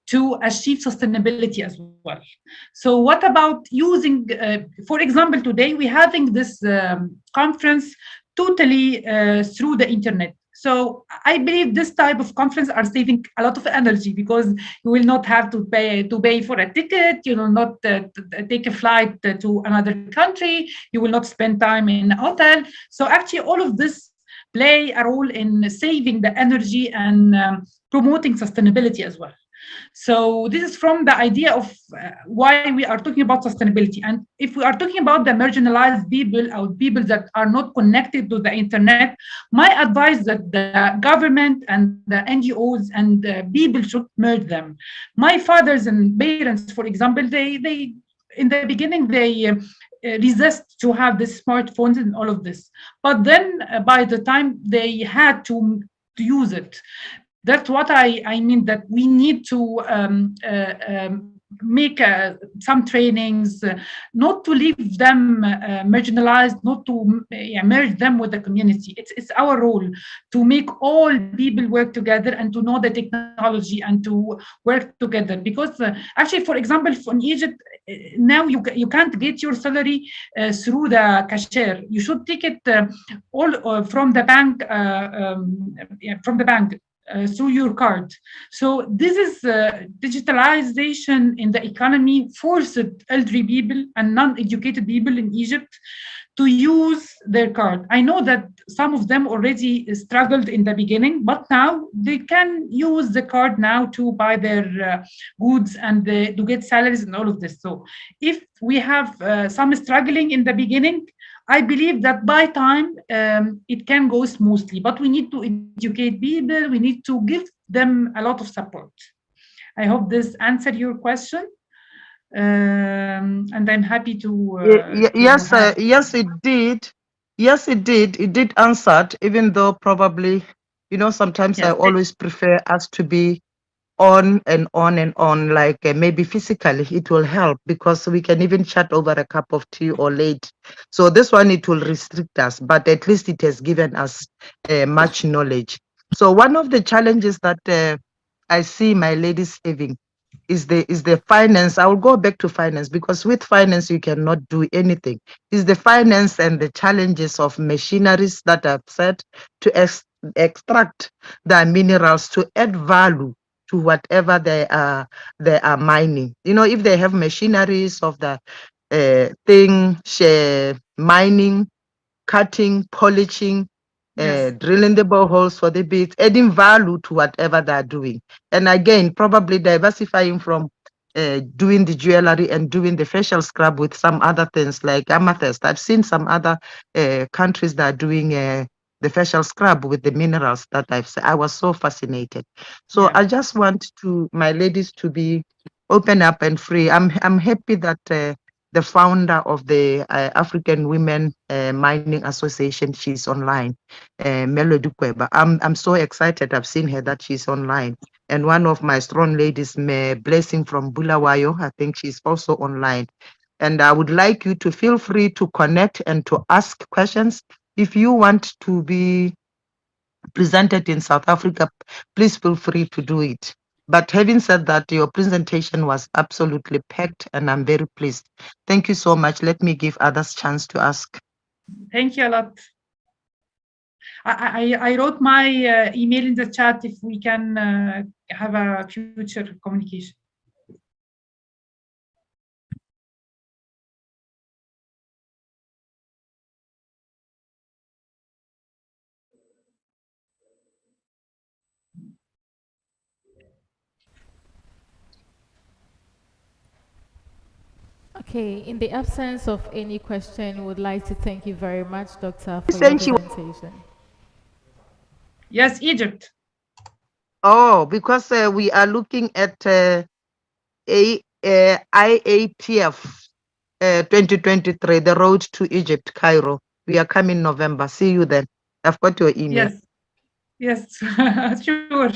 to achieve sustainability as well. So what about using, for example, today we're having this conference totally through the internet. So I believe this type of conference are saving a lot of energy because you will not have to pay for a ticket. You will not take a flight to another country. You will not spend time in a hotel. So actually, all of this play a role in saving the energy and promoting sustainability as well. So this is from the idea of why we are talking about sustainability. And if we are talking about the marginalized people or people that are not connected to the internet, my advice that the government and the NGOs and people should merge them. My fathers and parents, for example, they in the beginning, they resist to have the smartphones and all of this. But then by the time they had to use it, that's what I mean, that we need to make some trainings, not to leave them marginalized, not to merge them with the community. It's our role to make all people work together and to know the technology and to work together. Because actually, for example, in Egypt, now you can't get your salary through the cashier. You should take it all from the bank, through your card. So this is digitalization in the economy forced elderly people and non-educated people in Egypt to use their card. I know that some of them already struggled in the beginning, but now they can use the card now to buy their goods and to get salaries and all of this. So if we have some struggling in the beginning, I believe that by time it can go smoothly, but we need to educate people, we need to give them a lot of support. I hope this answered your question. And I'm happy to. Yes, yes, it did. Yes, it did. It did answer, even though probably, sometimes I always prefer us to be on and on and on, like maybe physically it will help because we can even chat over a cup of tea or late. So this one, it will restrict us, but at least it has given us much knowledge. So one of the challenges that I see my ladies having is the finance. I will go back to finance because with finance you cannot do anything. Is the finance and the challenges of machineries that are set to extract the minerals to add value to whatever they are mining. If they have machineries of the mining, cutting, polishing, drilling the boreholes for the bits, adding value to whatever they're doing. And again, probably diversifying from doing the jewelry and doing the facial scrub with some other things like amethyst. I've seen some other countries that are doing the facial scrub with the minerals that I was so fascinated. So I just want my ladies to be open up and free. I'm happy that the founder of the African Women Mining Association, she's online, Melody Kweba. I'm so excited. I've seen her that she's online. And one of my strong ladies, Blessing from Bulawayo, I think she's also online. And I would like you to feel free to connect and to ask questions. If you want to be presented in South Africa, please feel free to do it. But having said that, your presentation was absolutely packed and I'm very pleased. Thank you so much. Let me give others chance to ask. Thank you a lot. I wrote my email in the chat if we can have a future communication. Okay, in the absence of any question, would like to thank you very much, Doctor, for your presentation. Yes, Egypt. Oh, because we are looking at IATF 2023, the road to Egypt, Cairo. We are coming November. See you then. I've got your email. Yes, sure.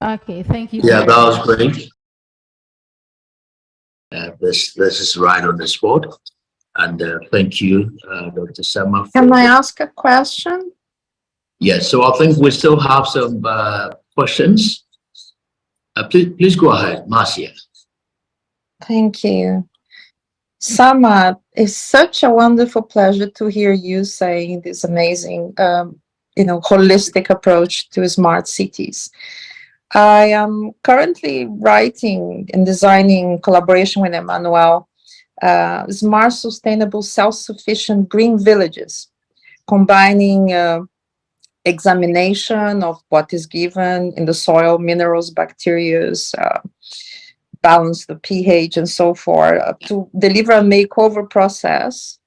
Okay, thank you. Yeah, that was great. This is right on the spot. And thank you, Dr. Sama. Can I ask a question? Yes, so I think we still have some questions. Please go ahead, Marcia. Thank you. Sama, it's such a wonderful pleasure to hear you saying this amazing, holistic approach to smart cities. I am currently writing and designing collaboration with Emmanuel, smart, sustainable, self-sufficient green villages, combining examination of what is given in the soil, minerals, bacteria, balance the pH and so forth, to deliver a makeover process,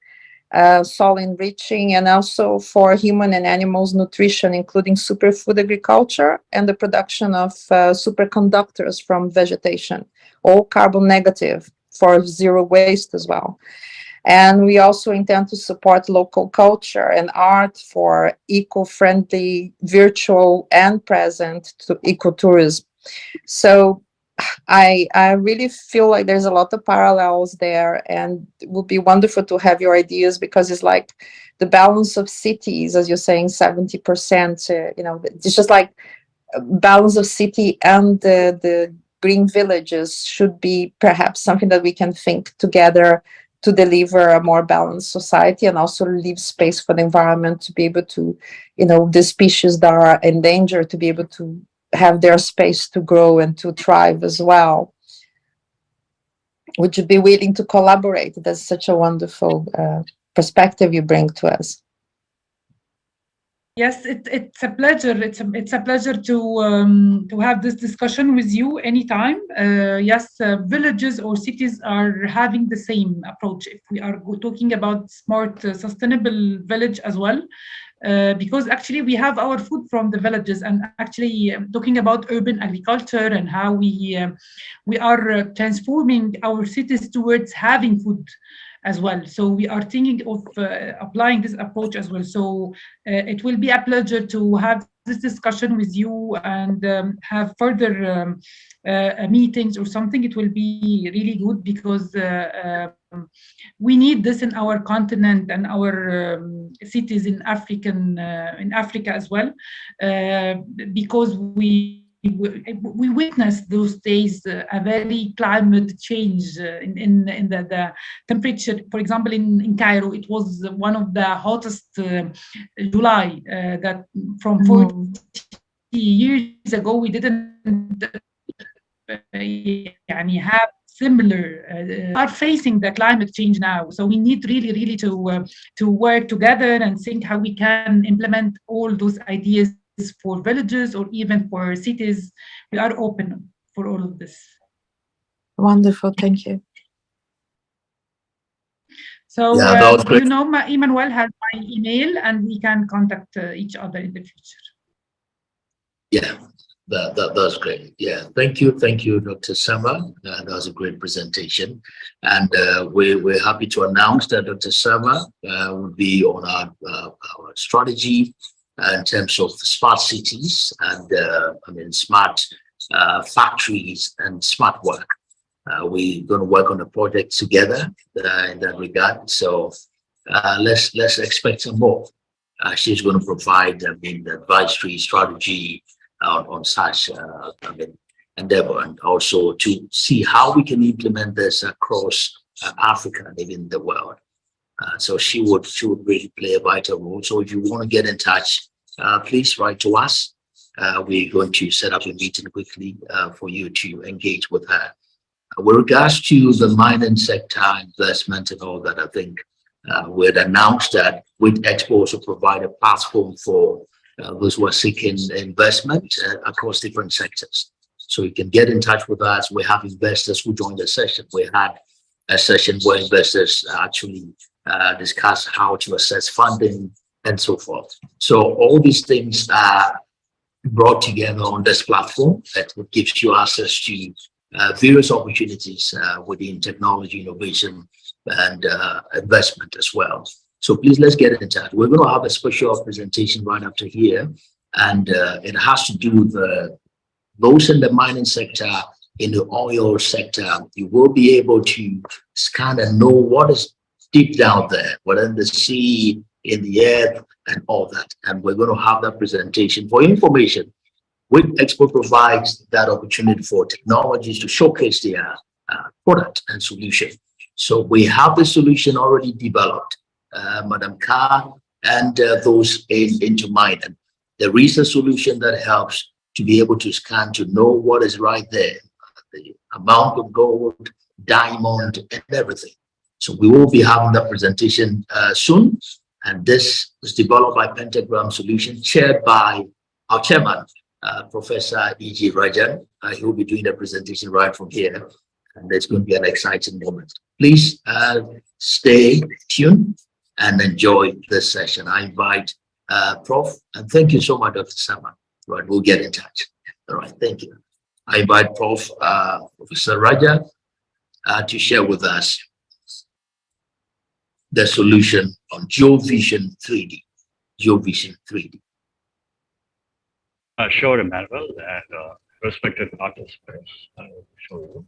soil enriching, and also for human and animals nutrition, including superfood agriculture and the production of superconductors from vegetation, all carbon negative for zero waste as well. And we also intend to support local culture and art for eco-friendly, virtual and present to ecotourism. So I really feel like there's a lot of parallels there, and it would be wonderful to have your ideas, because it's like the balance of cities, as you're saying, 70%, it's just like balance of city and the green villages should be perhaps something that we can think together to deliver a more balanced society, and also leave space for the environment to be able to, the species that are endangered to be able to have their space to grow and to thrive as well. Would you be willing to collaborate? That's such a wonderful perspective you bring to us. Yes, it's a pleasure. It's a pleasure to have this discussion with you anytime. Yes, villages or cities are having the same approach. If we are talking about smart, sustainable village as well, because actually we have our food from the villages, and actually talking about urban agriculture and how we are transforming our cities towards having food as well. So we are thinking of applying this approach as well. So it will be a pleasure to have this discussion with you and have further meetings or something. It will be really good because we need this in our continent and our cities in Africa as well, because we witnessed those days a very climate change in the temperature. For example, in Cairo, it was one of the hottest July that from 40 years ago we didn't have similar. Are facing the climate change now, so we need really to work together and think how we can implement all those ideas for villages or even for cities. We are open for all of this. Wonderful, thank you. So, Yeah, you know, Emmanuel has my email and we can contact each other in the future. Yeah, that was great. Yeah, thank you, Dr. Sama. That was a great presentation, and we're happy to announce that Dr. Sama will be on our strategy in terms of smart cities and smart factories and smart work. We're going to work on a project together in that regard. So let's expect some more. She's going to provide the advisory strategy on such endeavor, and also to see how we can implement this across Africa and even the world. So she would really play a vital role. So if you want to get in touch, please write to us. We're going to set up a meeting quickly for you to engage with her. With regards to the mining sector investment and all that, I think we had announced that with Expo also provide a platform for those who are seeking investment across different sectors. So you can get in touch with us. We have investors who joined the session. We had a session where investors actually discuss how to assess funding and so forth. So all these things are brought together on this platform that gives you access to various opportunities within technology, innovation, and investment as well. So please, let's get in touch. We're going to have a special presentation right after here, and it has to do with those in the mining sector, in the oil sector. You will be able to kind of know what is deep down there, whether in the sea, in the earth, and all that. And we're going to have that presentation for information. With Expo provides that opportunity for technologies to showcase their product and solution. So we have the solution already developed. Madam Carr and those into mining. There is a solution that helps to be able to scan to know what is right there, the amount of gold, diamond, and everything. So we will be having that presentation soon. And this was developed by Pentagram Solution, chaired by our chairman, Professor E.G. Rajan. He will be doing the presentation right from here. And it's going to be an exciting moment. Please stay tuned and enjoy this session. I invite Prof. And thank you so much, Dr. Sama. Right, we'll get in touch. All right, thank you. I invite Prof. Professor Raja to share with us the solution on GeoVision 3D. GeoVision 3D. Sure, Emmanuel, and respected participants. I will show you.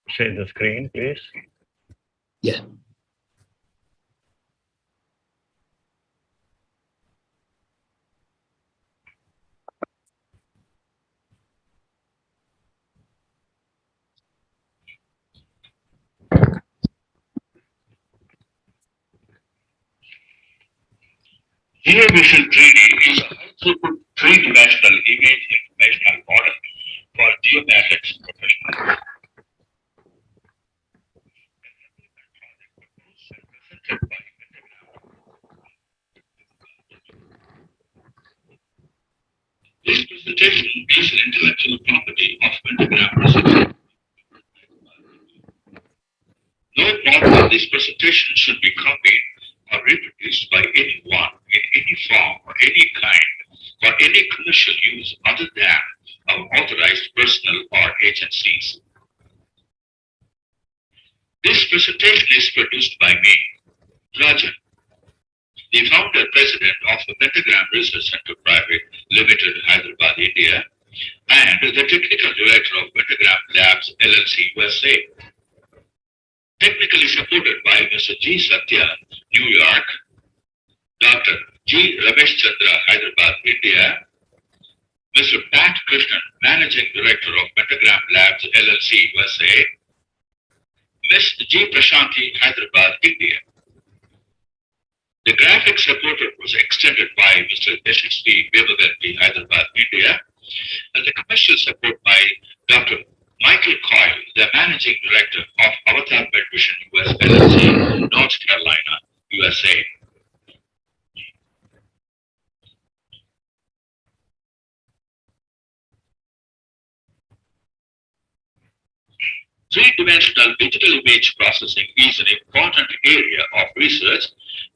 Share the screen, please. Yeah. GeoVision 3D is a high-throughput three-dimensional image informational model for geomatics professionals. presentation is an intellectual property of pentagram research. No part of this presentation should be copied or reproduced by anyone in any form or any kind for any commercial use other than our authorized personnel or agencies. This presentation is produced by me, Rajan, the founder president of the Pentagram Research Center Private Limited, Hyderabad, India, and the technical director of Pentagram Labs LLC, USA. Technically supported by Mr. G. Satya, New York, Dr. G. Ramesh Chandra, Hyderabad, India, Mr. Pat Krishnan, Managing Director of Pentagram Labs LLC, USA, Ms. G. Prashanti, Hyderabad, India. The graphic support was extended by Mr. Yashasvi Vivaganti, Hyderabad, India, and the commercial support by Dr. Michael Coyle, the Managing Director of Avatar Medvision US LLC, North Carolina, USA. Three-dimensional digital image processing is an important area of research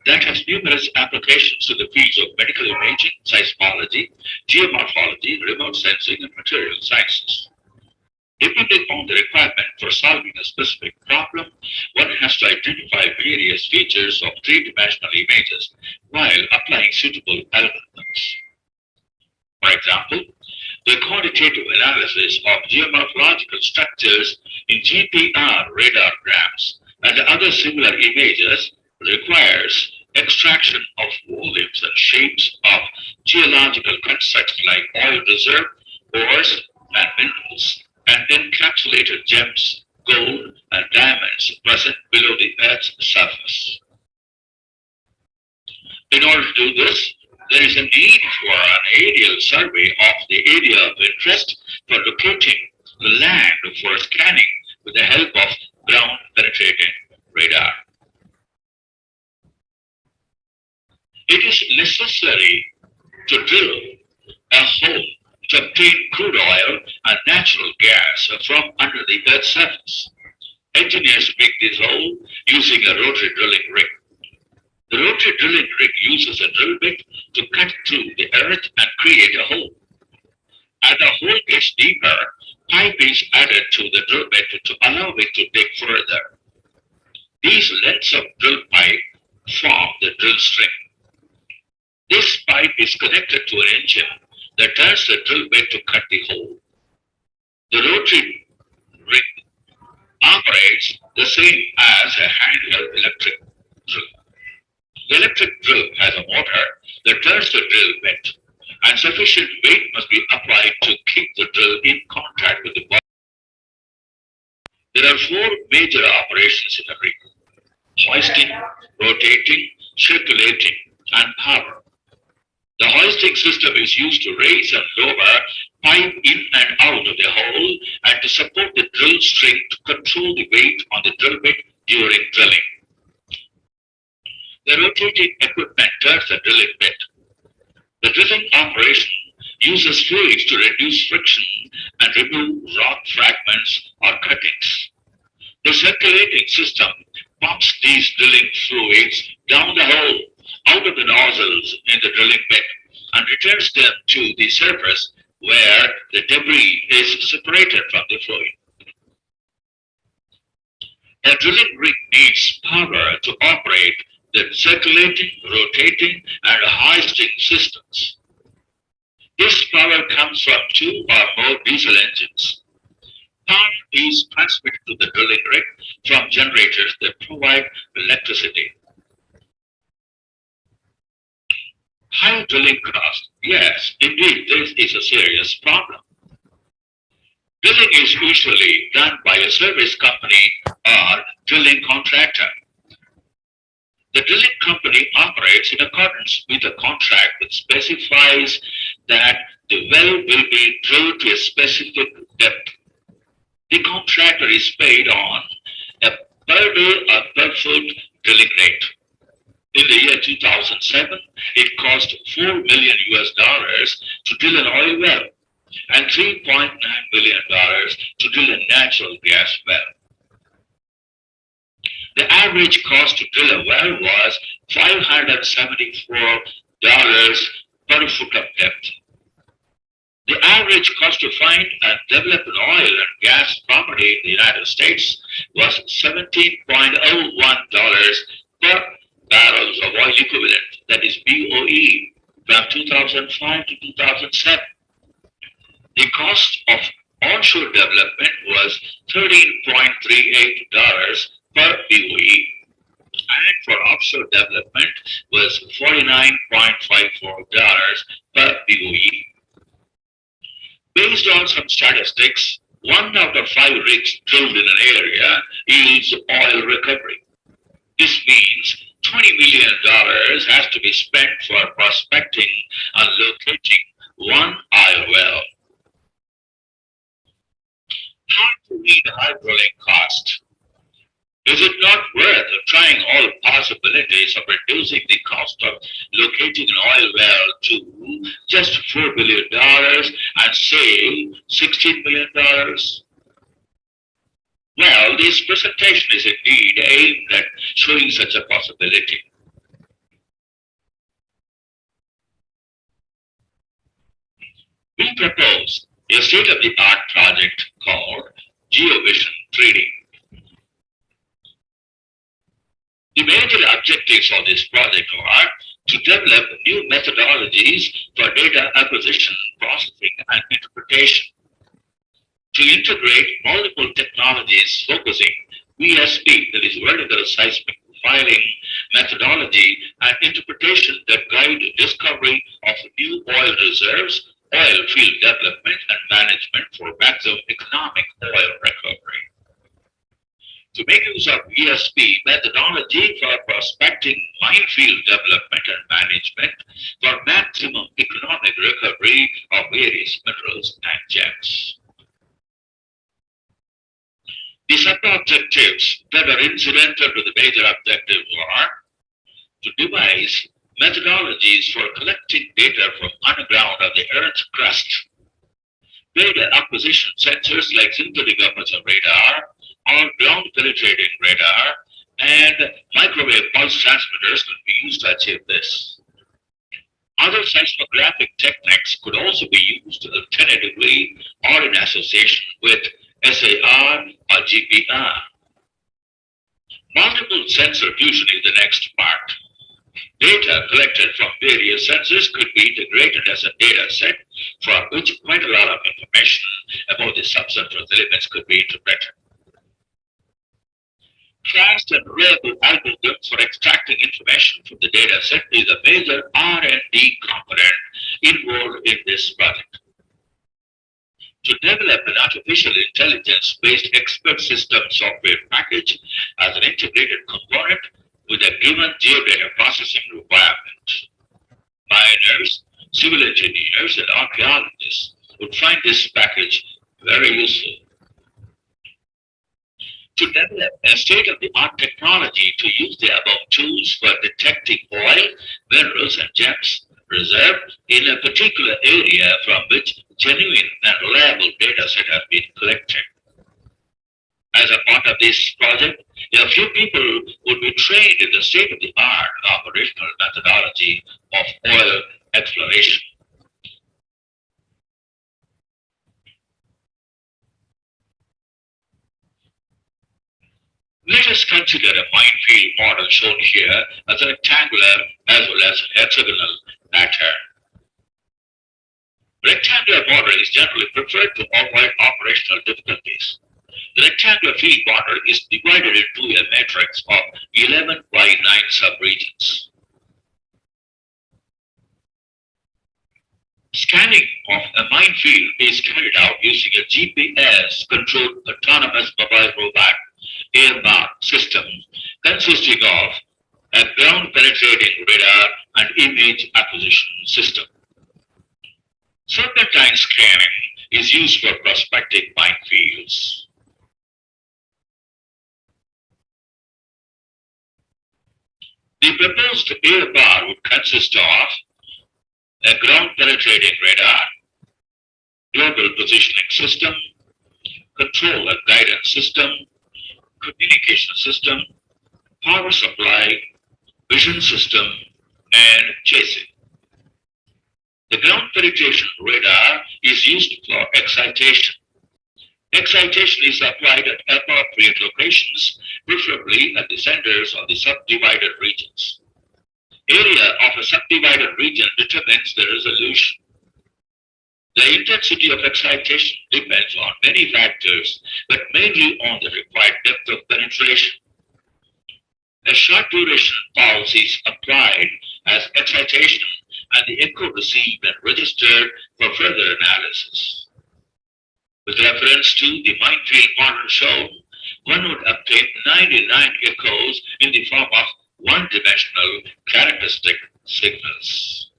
that has numerous applications to the fields of medical imaging, seismology, geomorphology, remote sensing, and material sciences. Depending on the requirement for solving a specific problem, one has to identify various features of three-dimensional images while applying suitable algorithms. For example, the quantitative analysis of geomorphological structures in GPR radargrams and other similar images requires extraction of volumes and shapes of geological constructs like oil reserve, ores, and minerals, and encapsulated gems, gold, and diamonds present below the Earth's surface. In order to do this, there is a need for an aerial survey of the area of interest for locating the land for scanning with the help of ground-penetrating radar. It is necessary to drill a hole to obtain crude oil and natural gas from under the Earth's surface. Engineers make this hole using a rotary drilling rig. The rotary drilling rig uses a drill bit to cut through the earth and create a hole. As the hole gets deeper, pipe is added to the drill bit to allow it to dig further. These lengths of drill pipe form the drill string. This pipe is connected to an engine that turns the drill bit to cut the hole. The rotary rig operates the same as a handheld electric drill. The electric drill has a motor that turns the drill bit, and sufficient weight must be applied to keep the drill in contact with the body. There are four major operations in a rig: hoisting, rotating, circulating, and power. The hoisting system is used to raise and lower pipe in and out of the hole and to support the drill string to control the weight on the drill bit during drilling. The rotating equipment turns the drilling bit. The drilling operation uses fluids to reduce friction and remove rock fragments or cuttings. The circulating system pumps these drilling fluids down the hole out of the nozzles in the drilling bit and returns them to the surface where the debris is separated from the fluid. A drilling rig needs power to operate the circulating, rotating, and hoisting systems. This power comes from two or more diesel engines. Power is transmitted to the drilling rig from generators that provide electricity. High drilling cost. Yes, indeed, this is a serious problem. Drilling is usually done by a service company or drilling contractor. The drilling company operates in accordance with a contract that specifies that the well will be drilled to a specific depth. The contractor is paid on a per day or per foot drilling rate. In the year 2007, it cost $4 million to drill an oil well and $3.9 million to drill a natural gas well. The average cost to drill a well was $574 per foot of depth. The average cost to find and develop an oil and gas property in the United States was $17.01 per barrels of oil equivalent, that is BOE, from 2005 to 2007. The cost of onshore development was $13.38 per BOE, and for offshore development was $49.54 per BOE. Based on some statistics, 1 out of 5 rigs drilled in an area yields oil recovery. This means $20 million has to be spent for prospecting and locating one oil well. How to read hydraulic cost? Is it not worth trying all possibilities of reducing the cost of locating an oil well to just $4 billion and save $16 million? Well, this presentation is indeed aimed at showing such a possibility. We propose a state-of-the-art project called GeoVision 3D. The major objectives of this project are to develop new methodologies for data acquisition, processing, and interpretation, to integrate multiple technologies focusing VSP, that is vertical seismic profiling methodology and interpretation that guide discovery of new oil reserves, oil field development and management for maximum economic oil recovery. To make use of VSP methodology for prospecting, minefield development and management for maximum economic recovery of various minerals and gems. The sub-objectives that are incidental to the major objective are to devise methodologies for collecting data from underground of the Earth's crust, data acquisition sensors like synthetic aperture radar or ground-penetrating radar, and microwave pulse transmitters could be used to achieve this. Other seismographic techniques could also be used alternatively or in association with SAR or GPR. Multiple sensor fusion is the next part. Data collected from various sensors could be integrated as a data set for which quite a lot of information about the subsurface elements could be interpreted. Fast and reliable algorithms for extracting information from the data set is a major R&D component involved in this project. To develop an artificial intelligence-based expert system software package as an integrated component with a given geodata processing requirement. Miners, civil engineers, and archaeologists would find this package very useful. To develop a state-of-the-art technology to use the above tools for detecting oil, minerals, and gems reserved in a particular area from which genuine and reliable data set has been collected. As a part of this project, a few people would be trained in the state-of-the-art operational methodology of oil exploration. Let us consider a minefield model shown here as a rectangular as well as hexagonal pattern. Rectangular model is generally preferred to avoid operational difficulties. The rectangular field model is divided into a matrix of 11 by 9 subregions. Scanning of a minefield is carried out using a GPS-controlled autonomous mobile robot AMR system consisting of a ground-penetrating radar and image acquisition system. Serpentine scanning is used for prospecting minefields. The proposed AMR would consist of a ground-penetrating radar, global positioning system, control and guidance system, communication system, power supply, vision system, and chasing. The ground penetration radar is used for excitation. Excitation is applied at appropriate locations, preferably at the centers of the subdivided regions. Area of a subdivided region determines the resolution. The intensity of excitation depends on many factors, but mainly on the required depth of penetration. A short duration pulse is applied as excitation and the echo received and registered for further analysis. With reference to the Mindfield model shown, one would obtain 99 echoes in the form of one-dimensional characteristic signals.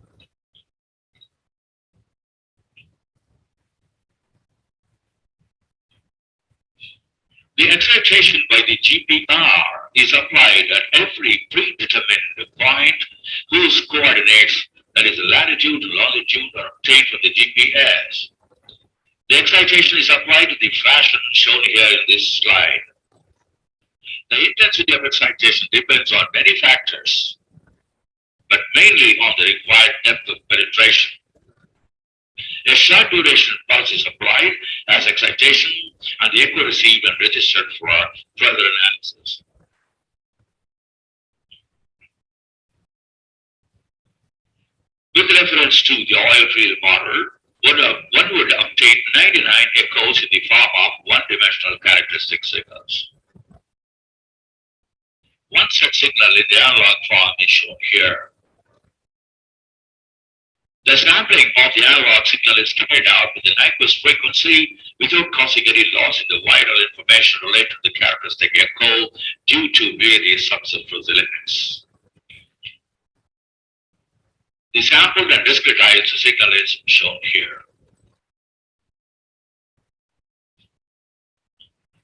The excitation by the GPR is applied at every predetermined point whose coordinates, that is latitude and longitude, are obtained from the GPS. The excitation is applied to the fashion shown here in this slide. The intensity of excitation depends on many factors, but mainly on the required depth of penetration. A short duration pulse is applied as excitation and the echo received and registered for further analysis. With reference to the oil field model, one would obtain 99 echoes in the form of one-dimensional characteristic signals. One such signal in the analog form is shown here. The sampling of the analog signal is carried out with the Nyquist frequency without causing any loss in the vital information related to the characteristic echo due to various subsurface elements. The sampled and discretized signal is shown here.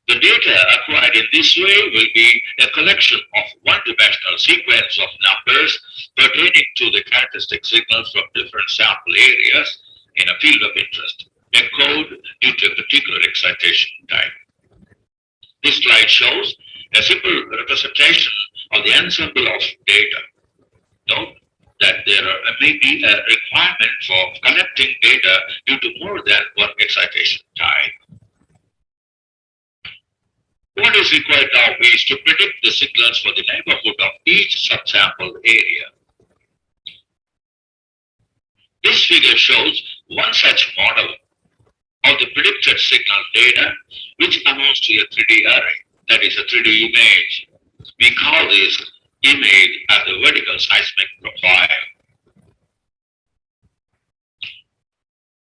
The data acquired in this way will be a collection of one-dimensional sequence of numbers pertaining to the characteristic signals from different sample areas in a field of interest, echoed due to a particular excitation type. This slide shows a simple representation of the ensemble of data. Note that there may be a requirement for collecting data due to more than one excitation type. What is required now is to predict the signals for the neighborhood of each subsample area. This figure shows one such model of the predicted signal data, which amounts to a 3D array, that is a 3D image. We call this image as the vertical seismic profile.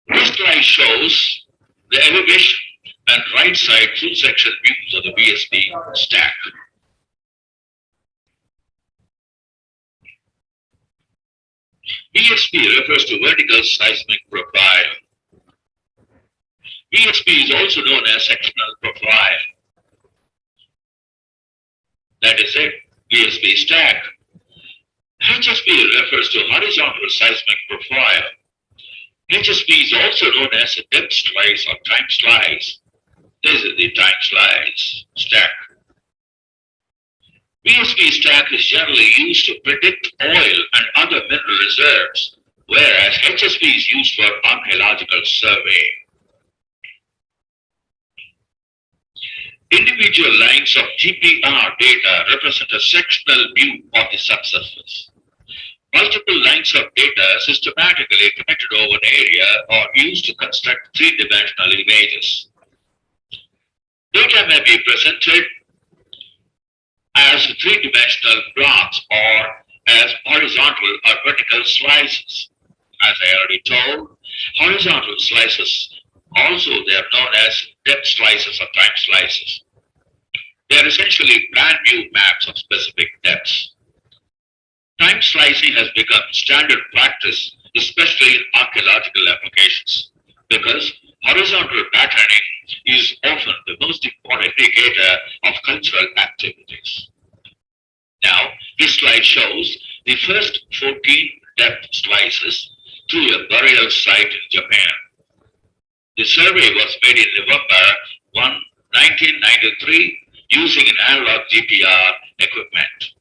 This slide shows the elevation and right side full section views of the VSB stack. VSB refers to vertical seismic profile. VSB is also known as sectional profile. That is it, VSB stack. HSB refers to horizontal seismic profile. HSB is also known as a depth slice or time slice. This is the time slice stack. VSB stack is generally used to predict oil and other mineral reserves, whereas HSB is used for archaeological survey. Individual lines of GPR data represent a sectional view of the subsurface. Multiple lines of data systematically connected over an area are used to construct three-dimensional images. Data may be presented as three-dimensional blocks or as horizontal or vertical slices. As I already told, horizontal slices, also they are known as depth slices or time slices. They are essentially plan view maps of specific depths. Time slicing has become standard practice, especially in archaeological applications, because horizontal patterning is often the most important indicator of cultural activities. Now, this slide shows the first 14 depth slices through a burial site in Japan. The survey was made in November 1993 using an analog GPR equipment.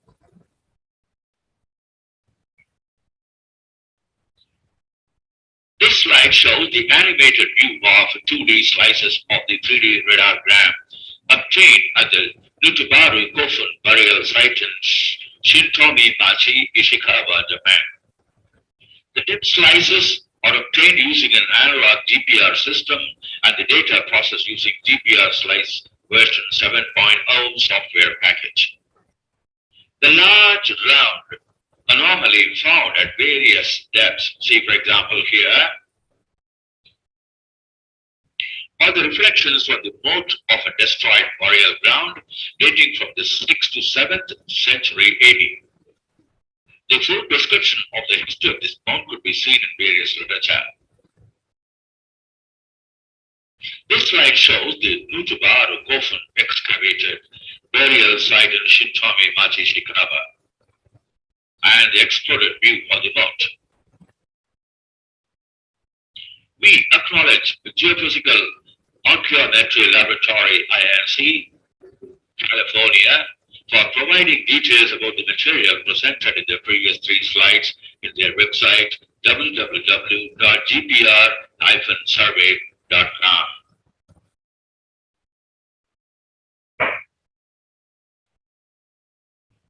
This slide shows the animated view of 2D slices of the 3D radiogram obtained at the Nutubaru Kofun burial site in Shintomi Machi, Ishikawa, Japan. The dip slices are obtained using an analog GPR system and the data processed using GPR slice version 7.0 software package. The large round anomaly found at various depths, see for example here, are the reflections from the moat of a destroyed burial ground dating from the 6th to 7th century AD. The full description of the history of this mound could be seen in various literature. This slide shows the Nutubaru Kofun excavated burial site in Shintomi Machi, Ishikawa, and the exploded view of the moat. We acknowledge the Geophysical Archaeometry Laboratory, INC, California, for providing details about the material presented in the previous 3 slides in their website www.gpr-survey.com.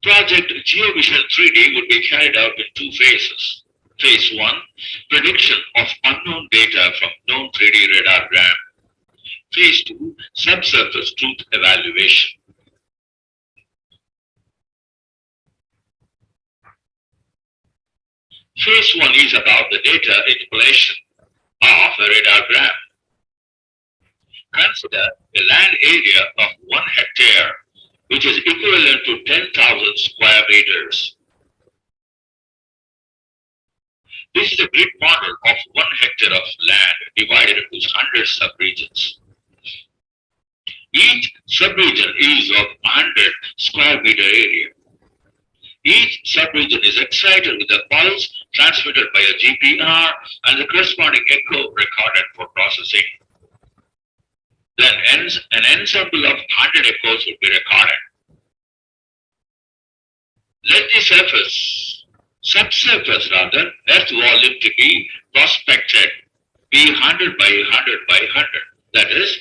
Project GeoVision 3D will be carried out in 2 phases. Phase 1, prediction of unknown data from known 3D radiogram. Phase 2, subsurface truth evaluation. Phase 1 is about the data interpolation of a radiogram. Consider a land area of 1 hectare, which is equivalent to 10,000 square meters. This is a grid model of 1 hectare of land divided into 100 subregions. Each subregion is of 100 square meter area. Each subregion is excited with a pulse transmitted by a GPR and the corresponding echo recorded for processing. Then an ensemble of 100 echoes will be recorded. Let the subsurface earth volume to be prospected be 100 by 100 by 100, that is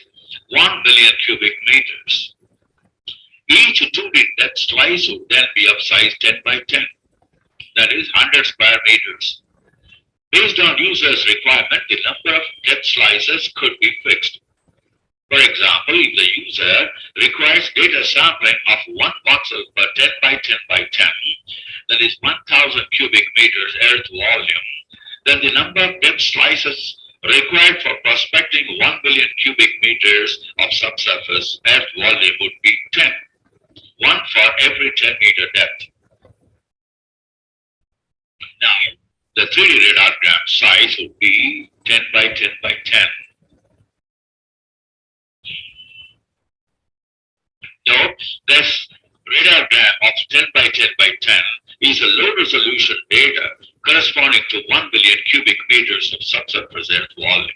1 billion cubic meters. Each 2D depth slice would then be of size 10 by 10, that is 100 square meters. Based on users' requirement, the number of depth slices could be fixed. For example, if the user requires data sampling of 1 voxel per 10 by 10 by 10, that is 1,000 cubic meters earth volume, then the number of depth slices required for prospecting 1 billion cubic meters of subsurface earth volume would be 10, 1 for every 10 meter depth. Now, the 3D radiogram size would be 10 by 10 by 10. Note, this radiogram of 10 by 10 by 10 is a low resolution data corresponding to 1 billion cubic meters of subsurface earth volume.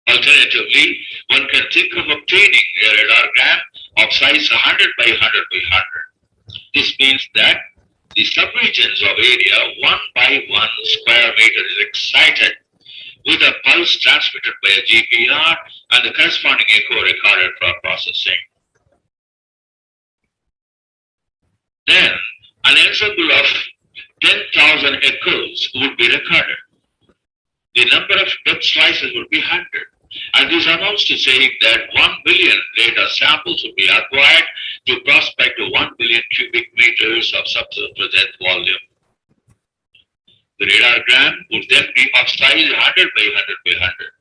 Alternatively, one can think of obtaining a radiogram of size 100 by 100 by 100. This means that the subregions of area 1 by 1 square meter is excited with a pulse transmitted by a GPR and the corresponding echo recorded for processing. Then, an ensemble of 10,000 echoes would be recorded. The number of depth slices would be 100. And this amounts to saying that 1 billion data samples would be acquired to prospect 1 billion cubic meters of subsurface earth volume. The radiogram would then be of size 100 by 100 by 100,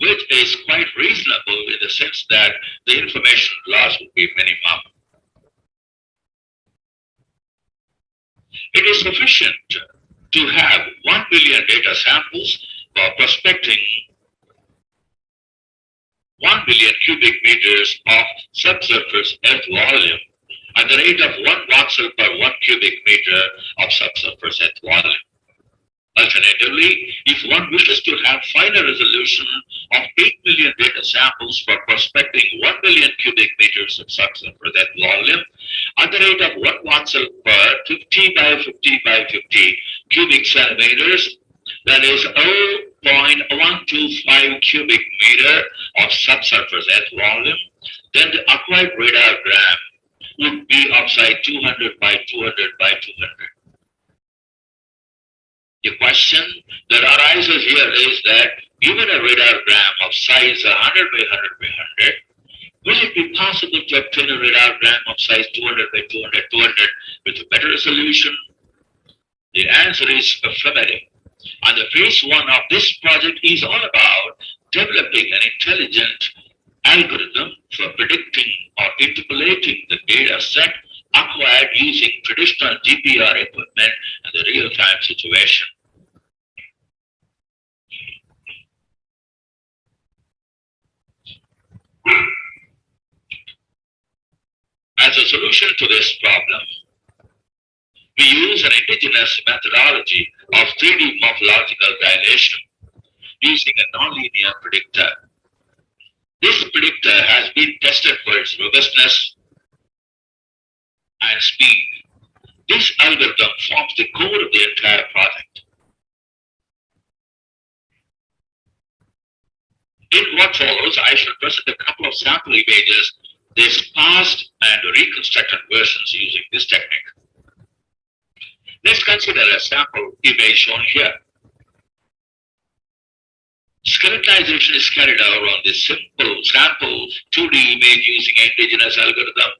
which is quite reasonable in the sense that the information loss would be minimum. It is sufficient to have 1 billion data samples for prospecting 1 billion cubic meters of subsurface earth volume at the rate of 1 voxel per 1 cubic meter of subsurface earth volume. Alternatively, if one wishes to have finer resolution of 8 million data samples for prospecting 1 million cubic meters of subsurface at volume at the rate of 1 watt cell per 50 by 50 by 50 cubic centimeters, that is 0.125 cubic meter of subsurface at volume, then the acquired radiogram would be of size 200 by 200 by 200. The question that arises here is that given a radiogram of size 100 by 100 by 100, will it be possible to obtain a radiogram of size 200 by 200, 200 with a better resolution? The answer is affirmative. And the phase one of this project is all about developing an intelligent algorithm for predicting or interpolating the data set acquired using traditional DPR equipment in the real-time situation. As a solution to this problem, we use an indigenous methodology of 3D morphological dilation using a nonlinear predictor. This predictor has been tested for its robustness and speed. This algorithm forms the core of the entire project. In what follows, I shall present a couple of sample images, this past and reconstructed versions using this technique. Let's consider a sample image shown here. Skeletonization is carried out on this simple sample 2D image using indigenous algorithm.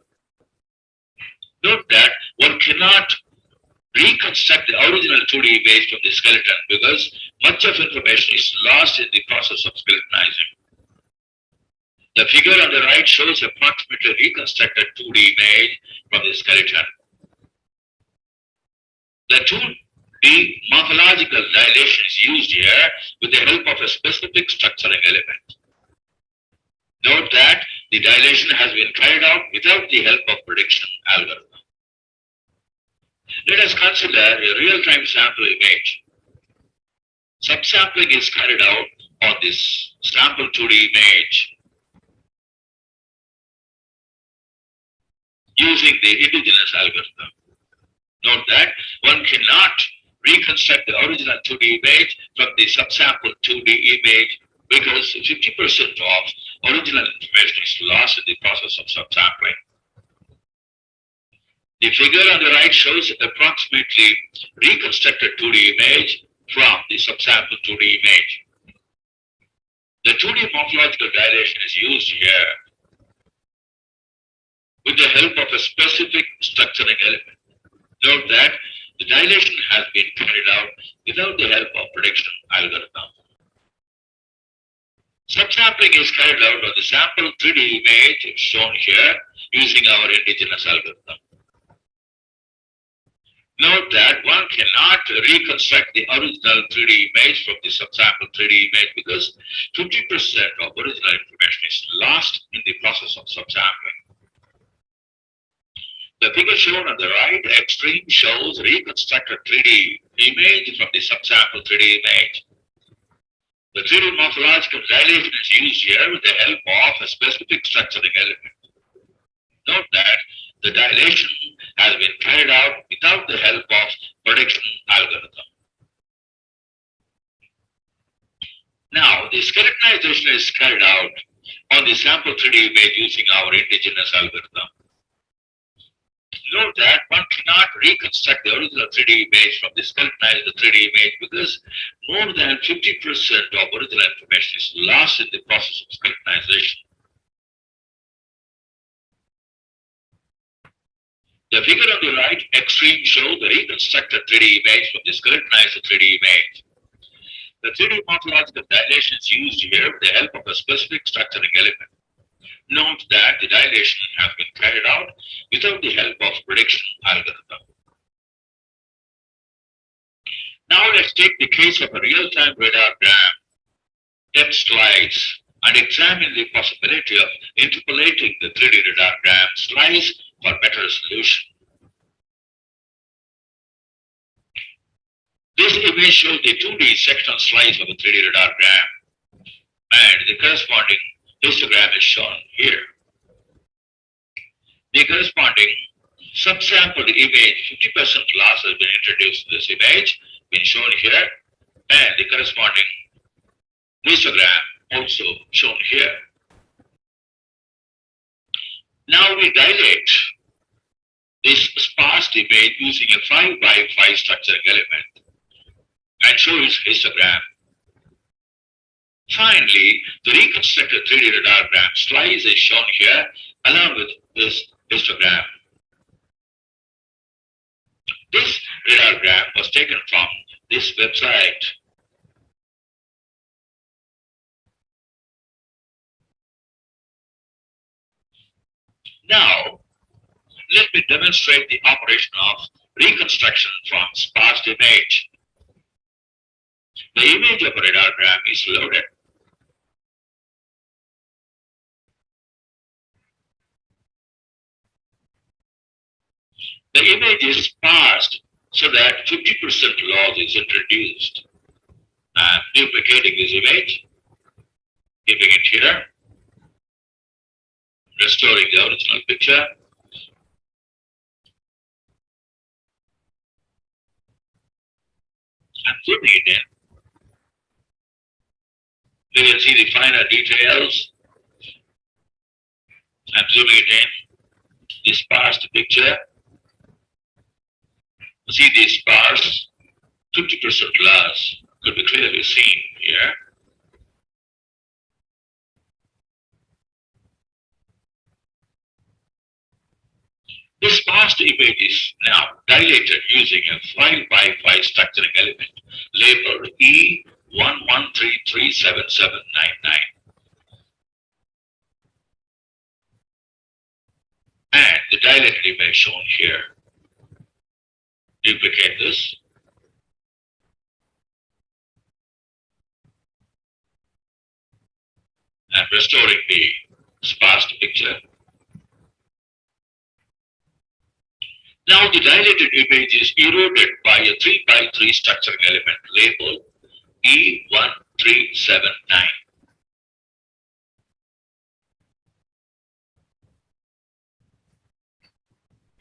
Note that one cannot reconstruct the original 2D image from the skeleton because much of information is lost in the process of skeletonizing. The figure on the right shows approximately reconstructed 2D image from the skeleton. The 2D morphological dilation is used here with the help of a specific structuring element. Note that the dilation has been carried out without the help of prediction algorithm. Let us consider a real-time sample image. Subsampling is carried out on this sample 2D image using the indigenous algorithm. Note that one cannot reconstruct the original 2D image from the subsample 2D image because 50% of original information is lost in the process of subsampling. The figure on the right shows approximately reconstructed 2D image from the subsample 2D image. The 2D morphological dilation is used here with the help of a specific structuring element. Note that the dilation has been carried out without the help of prediction algorithm. Subsampling is carried out on the sample 3D image shown here using our indigenous algorithm. Note that one cannot reconstruct the original 3D image from the subsample 3D image because 50% of original information is lost in the process of subsampling. The figure shown on the right extreme shows reconstructed 3D image from the subsample 3D image. The 3D morphological dilation is used here with the help of a specific structuring element. Note that the dilation has been carried out without the help of prediction algorithm. Now, the skeletonization is carried out on the sample 3D image using our indigenous algorithm. Note that one cannot reconstruct the original 3D image from the skeletonized 3D image because more than 50% of original information is lost in the process of skeletonization. The figure on the right extreme shows the reconstructed 3D image from the skeletonized 3D image. The 3D morphological dilation is used here with the help of a specific structuring element. Note that the dilation has been carried out without the help of prediction algorithm. Now let's take the case of a real-time radiogram text slice and examine the possibility of interpolating the 3D radiogram slice for better resolution. This image shows the 2D sectional slice of a 3D radiogram, and the corresponding histogram is shown here. The corresponding subsampled image, 50% loss has been introduced to this image, been shown here, and the corresponding histogram also shown here. Now we dilate this sparse image using a 5 by 5 structuring element and show its histogram. Finally, the reconstructed 3D radiogram slice is shown here along with this histogram. This radiogram was taken from this website. Now, let me demonstrate the operation of reconstruction from sparse image. The image of a radiogram is loaded. The image is parsed so that 50% loss is introduced. I'm duplicating this image, keeping it here, restoring the original picture. I'm zooming it in. We will see the finer details. I'm zooming it in. This parsed picture. See this sparse 50% loss could be clearly seen here. This sparse image is now dilated using a 5 by 5 structuring element labeled E11337799. And the dilated image shown here. Duplicate this. And restoring the sparse picture. Now the dilated image is eroded by a 3 by 3 structuring element labeled E1379.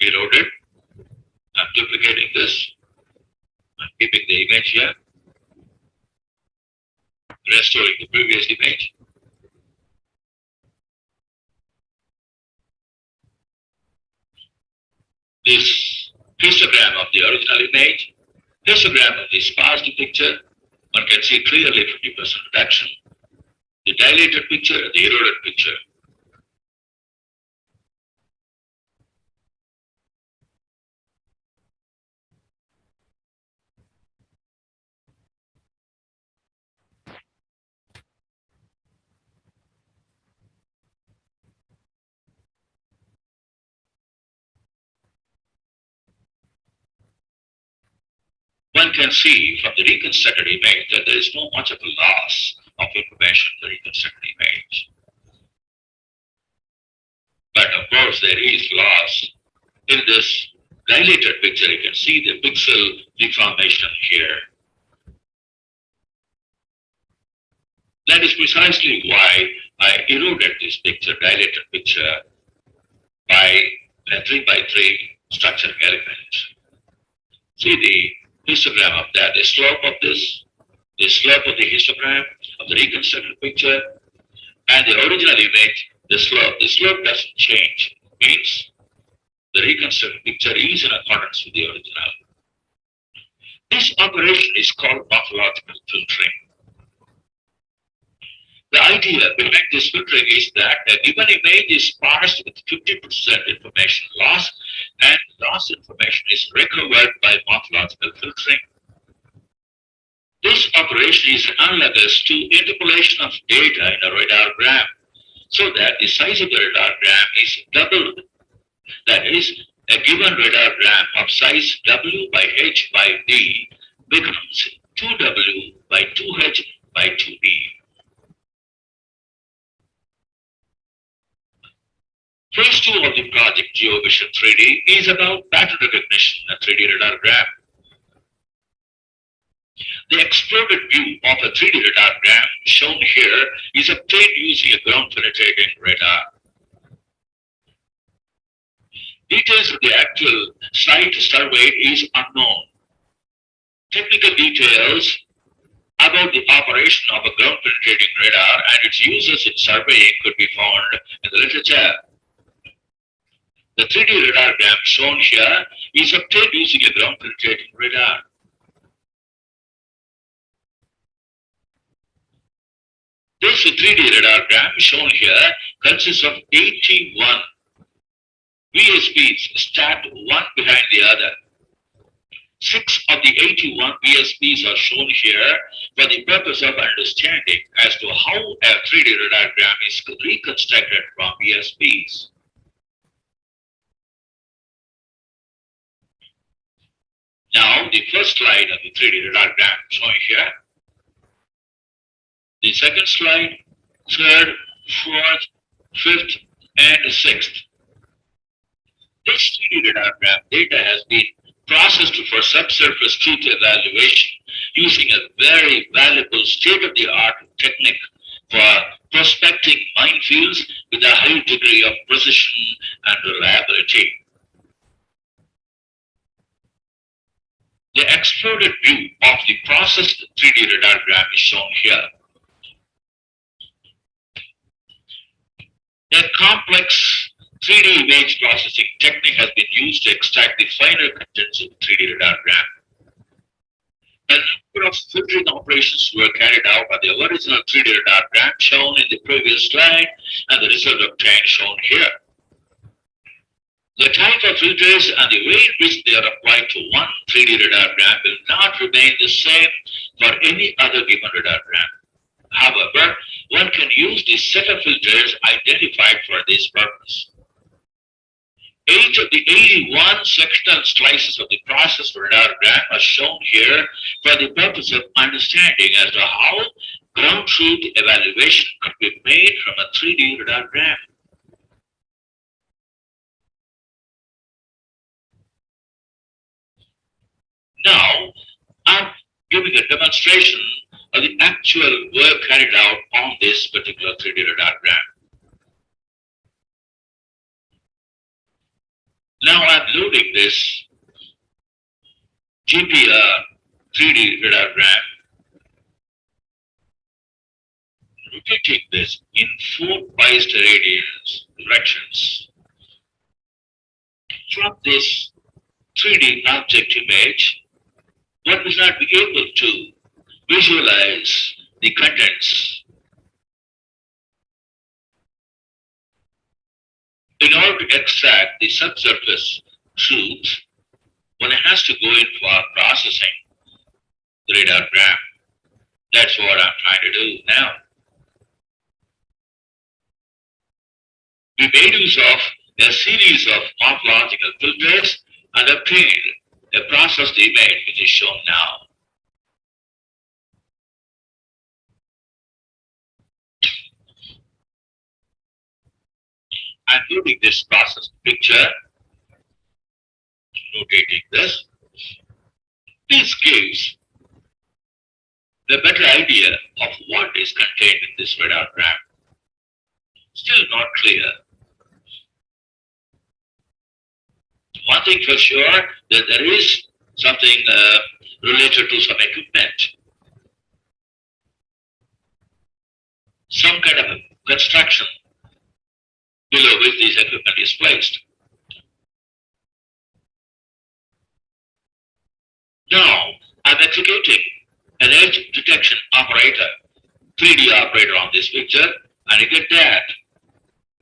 Eroded. I'm duplicating this. I'm keeping the image here. Restoring the previous image. This histogram of the original image, histogram of the sparse picture, one can see clearly 50% reduction. The dilated picture, the eroded picture. One can see from the reconstructed image that there is not much of a loss of information in the reconstructed image. But of course, there is loss. In this dilated picture, you can see the pixel deformation here. That is precisely why I eroded this picture, dilated picture, by a 3 by 3 structuring element. See the histogram of that, the slope of this, the slope of the histogram of the reconstructed picture, and the original image, the slope doesn't change. Means the reconstructed picture is in accordance with the original. This operation is called morphological filtering. The idea behind this filtering is that a given image is parsed with 50% information loss, and lost information is recovered by morphological filtering. This operation is analogous to interpolation of data in a radiogram, so that the size of the radiogram is doubled. That is, a given radiogram of size W by H by D becomes 2W by 2H by 2D. Phase 2 of the project GeoVision 3D is about pattern recognition in a 3D radiogram. The exploded view of a 3D radiogram shown here is obtained using a ground-penetrating radar. Details of the actual site surveyed is unknown. Technical details about the operation of a ground-penetrating radar and its uses in surveying could be found in the literature. The 3D radargram shown here is obtained using a ground-penetrating radar. This 3D radargram shown here consists of 81 VSPs stacked one behind the other. 6 of the 81 VSPs are shown here for the purpose of understanding as to how a 3D radargram is reconstructed from VSPs. Now, the first slide of the 3D radargram shown here. The second slide, third, fourth, fifth, and sixth. This 3D radargram data has been processed for subsurface truth evaluation using a very valuable state-of-the-art technique for prospecting minefields with a high degree of precision and reliability. The exploded view of the processed 3D radargram is shown here. A complex 3D image processing technique has been used to extract the finer contents of the 3D radargram. A number of filtering operations were carried out on the original 3D radargram shown in the previous slide and the result obtained shown here. The type of filters and the way in which they are applied to one 3D radargram will not remain the same for any other given radargram. However, one can use the set of filters identified for this purpose. 8 of the 81 sectional slices of the processed radargram are shown here for the purpose of understanding as to how ground truth evaluation could be made from a 3D radargram. Now, I'm giving a demonstration of the actual work carried out on this particular 3D radargram. Now I'm loading this GPR 3D radargram, rotating this in 4 biased directions. From this 3D object image, one will not be able to visualize the contents. In order to extract the subsurface truth, one has to go in for processing the radargram. That's what I'm trying to do now. We made use of a series of morphological filters and obtained a processed image which is shown now. I'm loading this processed picture, rotating this. This gives the better idea of what is contained in this radargram. Still not clear. One thing for sure, that there is something related to some equipment. Some kind of a construction below which this equipment is placed. Now, I'm executing an edge detection operator, 3D operator on this picture, and you get that.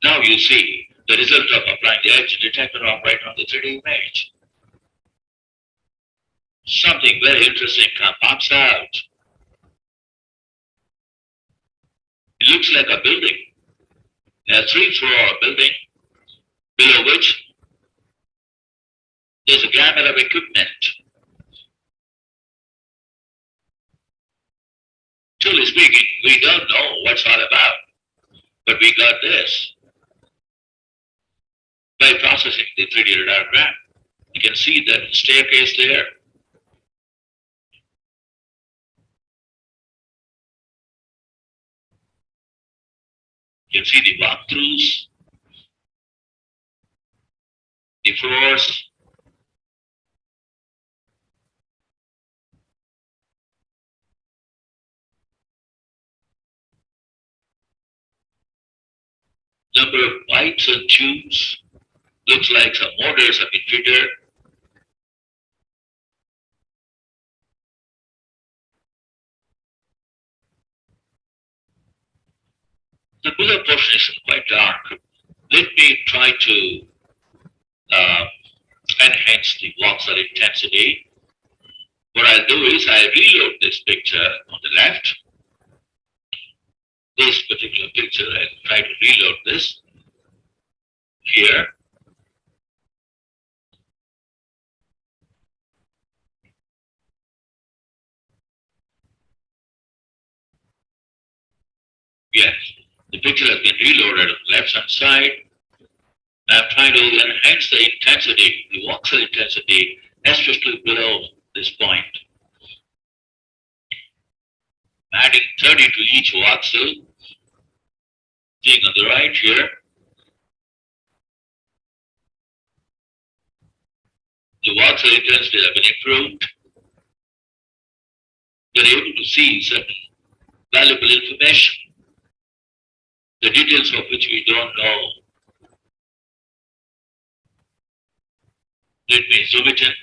Now you see the result of applying the edge detector operator on the 3D image. Something very interesting pops out. It looks like a building, a 3-floor building, below which there's a gamut of equipment. Truly speaking, we don't know what's all about, but we got this. By processing the 3D radargram, you can see that staircase there. You can see the walkthroughs, the floors, number of pipes and tubes. Looks like some motors have been fitted. The below portion is quite dark. Let me try to enhance the voxel intensity. What I'll do is I'll reload this picture on the left. This particular picture, I'll try to reload this here. Yes, the picture has been reloaded on the left hand side. I'm trying to enhance the intensity, the voxel intensity, especially below this point. Adding 30 to each voxel. Seeing on the right here, the voxel intensity has been improved. You're able to see certain valuable information, the details of which we don't know. Let me zoom it in.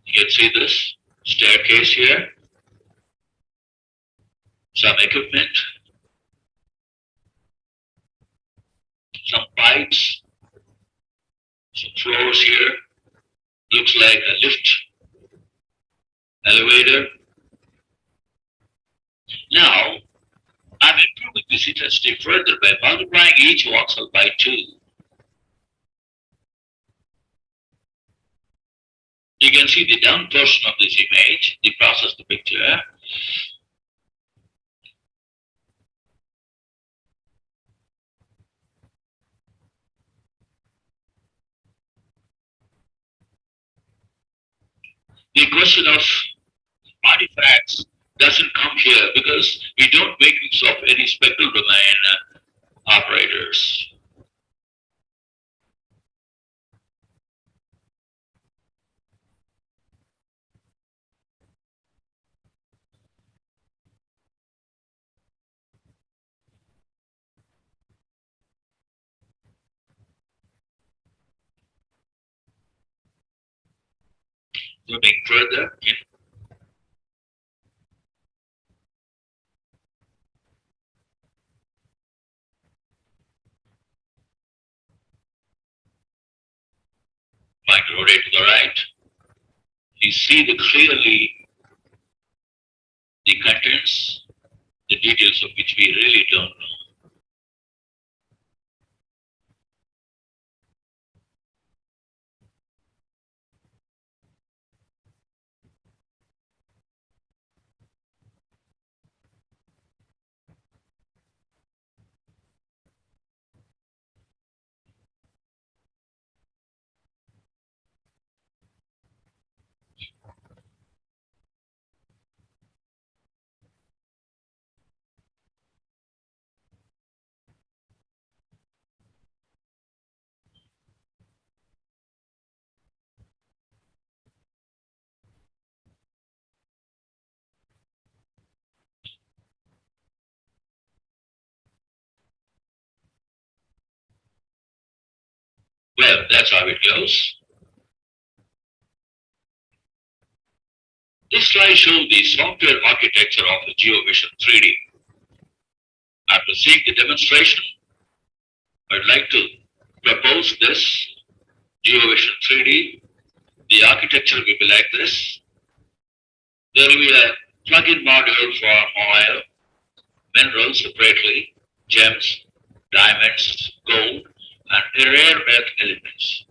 You can see this staircase here, some equipment, some pipes, some floors here. Looks like a lift, elevator. Now, I'm improving this intensity further by multiplying each voxel by 2. You can see the down portion of this image, the processed picture. The question of artifacts doesn't come here because we don't make use of any spectral domain operators. Zooming further in. Might rotate to the right. You see clearly the contents, the details of which we really don't know. Well, that's how it goes. This slide shows the software architecture of the GeoVision 3D. After seeing the demonstration, I'd like to propose this GeoVision 3D. The architecture will be like this. There will be a plug-in module for oil, minerals separately, gems, diamonds, gold, and rare earth elements.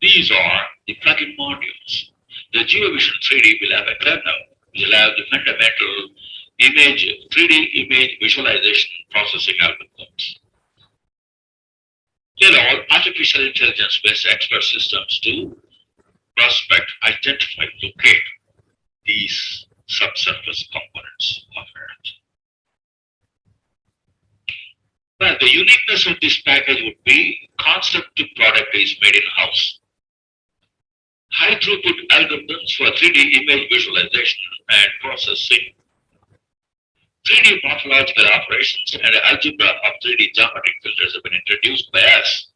These are the plug-in modules. The GeoVision 3D will have a kernel, which will have the fundamental 3D image visualization processing algorithms. They allow artificial intelligence-based expert systems to prospect, identify, locate these subsurface components of Earth. Well, the uniqueness of this package would be concept to product is made in-house. High throughput algorithms for 3D image visualization and processing, 3D morphological operations, and algebra of 3D geometric filters have been introduced by us.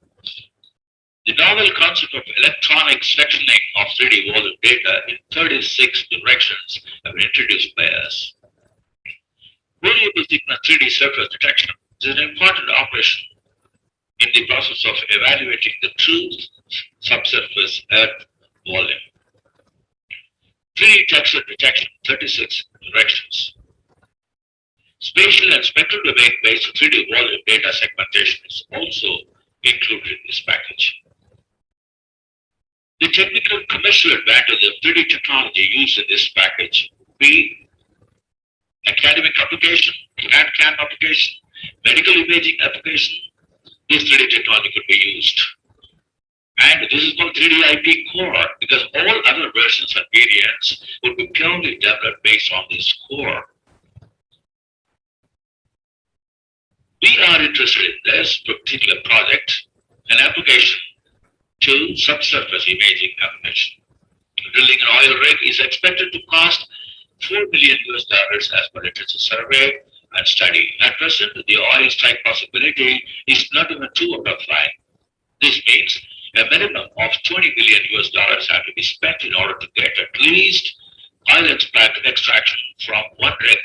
The novel concept of electronic sectioning of 3D volume data in 36 directions have been introduced by us. Variable thickness 3D surface detection is an important operation in the process of evaluating the true subsurface Earth volume. 3D texture detection, 36 directions. Spatial and spectral domain-based 3D volume data segmentation is also included in this package. The technical commercial advantage of 3D technology used in this package would be academic application, CAD/CAM application, medical imaging application. This 3D technology could be used. And this is called 3D IP core because all other versions and variants would be purely developed based on this core. We are interested in this particular project, an application to subsurface imaging application. Drilling an oil rig is expected to cost $4 million as per literature survey and study. At present, the oil strike possibility is not even 2 out of 5. This means a minimum of $20 million have to be spent in order to get at least oil extraction from one rig.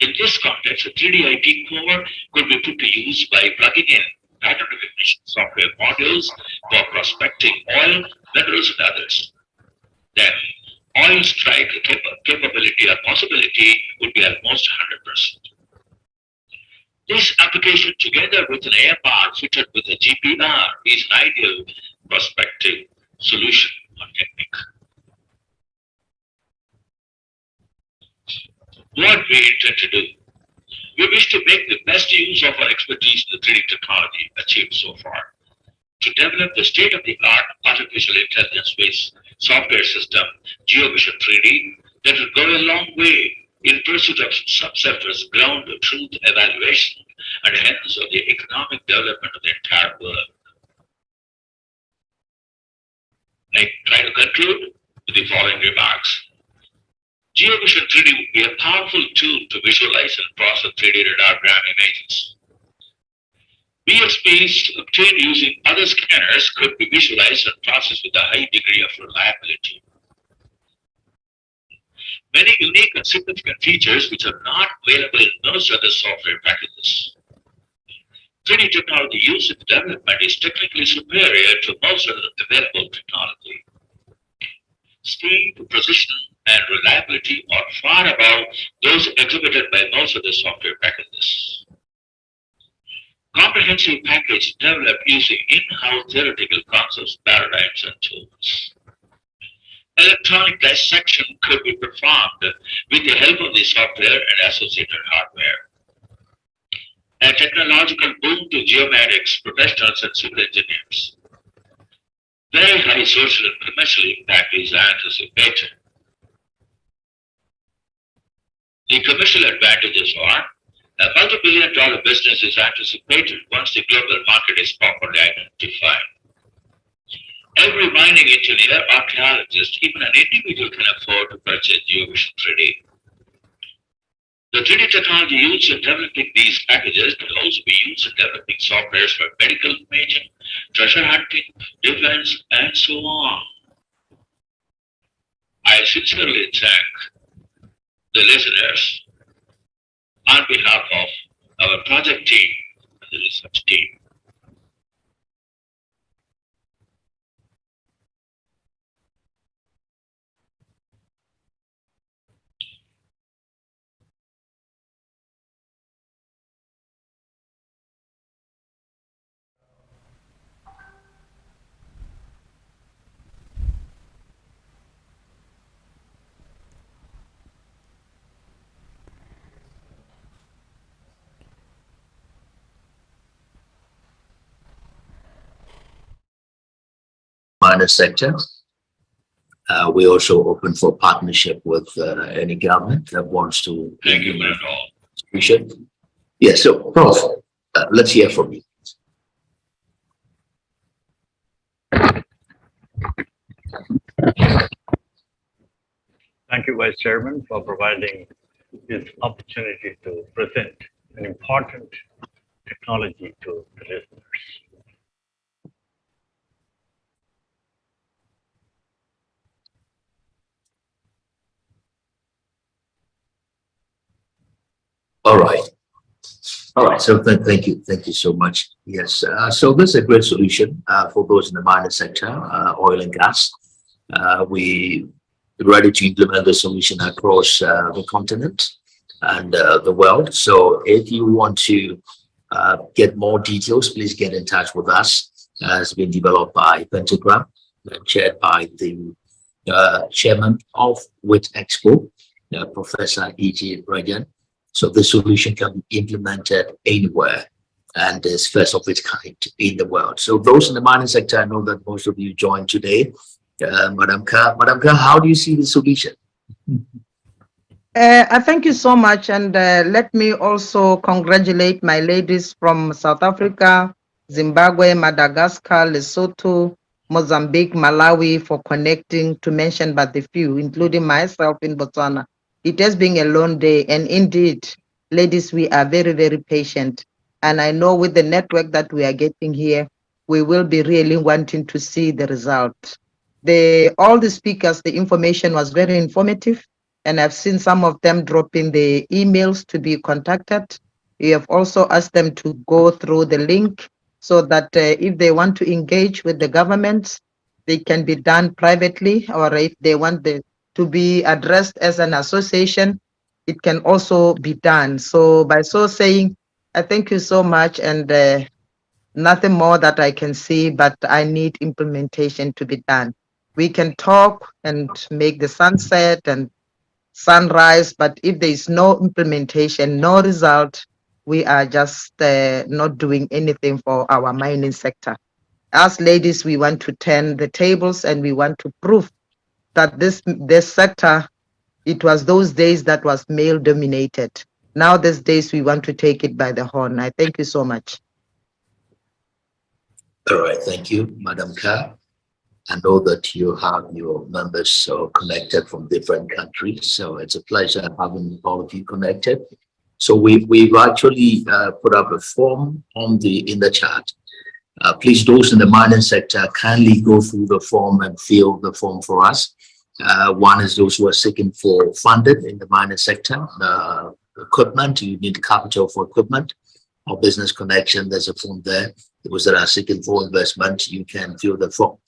In this context, a 3D IP core could be put to use by plugging in pattern recognition software modules for prospecting oil, minerals, and others. Then, oil strike capability or possibility would be almost 100%. This application, together with an AFR fitted with a GPR, is an ideal prospective solution or technique. What we intend to do? We wish to make the best use of our expertise in the 3D technology achieved so far to develop the state-of-the-art artificial intelligence-based software system, GeoVision 3D, that will go a long way in pursuit of subsurface ground truth evaluation and hence of the economic development of the entire world. I try to conclude with the following remarks. GeoVision 3D would be a powerful tool to visualize and process 3D radargram images. BSPs obtained using other scanners could be visualized and processed with a high degree of reliability. Many unique and significant features which are not available in most other software packages. 3D technology used in development is technically superior to most other available technology. Speed, precision, and reliability are far above those exhibited by most of the software packages. Comprehensive package developed using in-house theoretical concepts, paradigms, and tools. Electronic dissection could be performed with the help of the software and associated hardware. A technological boom to geomatics professionals and civil engineers. Very high social and commercial impact is anticipated. The commercial advantages are a multi-billion-dollar business is anticipated once the global market is properly identified. Every mining engineer, archaeologist, even an individual can afford to purchase GeoVision 3D. The 3D technology used in developing these packages can also be used in developing software for medical imaging, treasure hunting, defense, and so on. I sincerely thank the listeners on behalf of our project team and the research team. mining sector. We also open for partnership with any government that wants to. Thank you, Mentor. Appreciate. Yeah, so Prof, let's hear from you. Thank you, Vice Chairman, for providing this opportunity to present an important technology to the listeners. All right. All right. So thank you. Thank you so much. Yes. So this is a great solution for those in the mining sector, oil and gas. We ready to implement the solution across the continent and the world. So if you want to get more details, please get in touch with us. It's been developed by Pentagram, chaired by the chairman of Expo, Professor E.G. Regan. So the solution can be implemented anywhere and is first of its kind in the world. So those in the mining sector, I know that most of you joined today. Madam Ka, how do you see the solution? I thank you so much, and let me also congratulate my ladies from South Africa, Zimbabwe, Madagascar, Lesotho, Mozambique, Malawi for connecting, to mention but the few, including myself in Botswana. It has been a long day, and indeed, ladies, we are very, very patient. And I know with the network that we are getting here, we will be really wanting to see the result. All the speakers, the information was very informative, and I've seen some of them dropping the emails to be contacted. We have also asked them to go through the link so that if they want to engage with the government, they can be done privately, or if they want to be addressed as an association, it can also be done. So by so saying, I thank you so much, and nothing more that I can see, but I need implementation to be done. We can talk and make the sunset and sunrise, but if there is no implementation, no result, we are just not doing anything for our mining sector. As ladies, we want to turn the tables, and we want to prove that this sector, it was those days that was male dominated. Now these days we want to take it by the horn. I thank you so much. All right, thank you, Madam Ka. I know that you have your members so connected from different countries, so it's a pleasure having all of you connected. So we've actually put up a form in the chat. Please, those in the mining sector, kindly go through the form and fill the form for us. One is those who are seeking for funding in the mining sector, equipment. You need capital for equipment or business connection. There's a form there. Those that are seeking for investment, you can fill the form.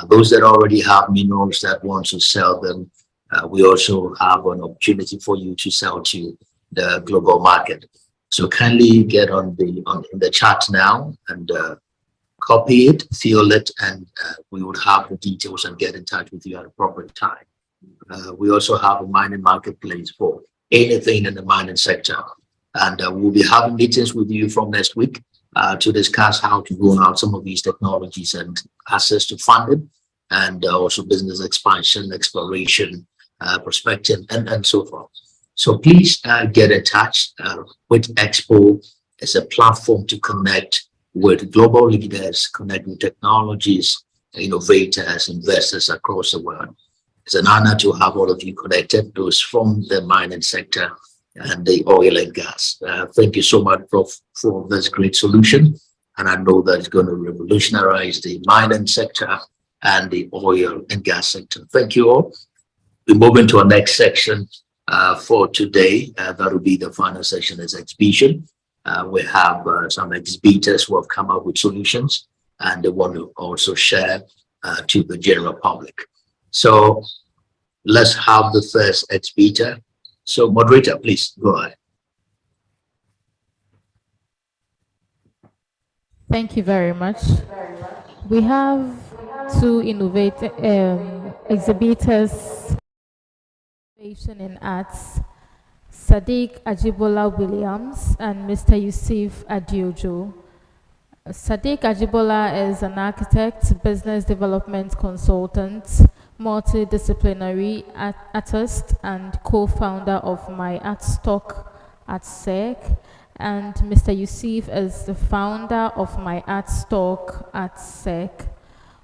Those that already have minerals that want to sell them, we also have an opportunity for you to sell to the global market. So kindly get in the chat now and copy it, fill it, and we would have the details and get in touch with you at a proper time. We also have a mining marketplace for anything in the mining sector, and we'll be having meetings with you from next week to discuss how to roll out some of these technologies and access to funding, and also business expansion, exploration, perspective, and so forth. So please get in touch with Expo. It's a platform to connect with global leaders, connect with technologies, innovators, investors across the world. It's an honor to have all of you connected, those from the mining sector and the oil and gas. Thank you so much for this great solution. And I know that it's going to revolutionize the mining sector and the oil and gas sector. Thank you all. We move into our next section for today. That will be the final section as exhibition. We have some exhibitors who have come up with solutions, and they want to also share to the general public. So let's have the first exhibitor. So moderator, please go ahead. Thank you very much. We have two innovative exhibitors, innovation in arts, Sadiq Ajibola Williams and Mr. Yusuf Adiojo. Sadiq Ajibola is an architect, business development consultant, multidisciplinary artist, and co-founder of My Art Stock at SEC. And Mr. Yusuf is the founder of My Art Stock at SEC.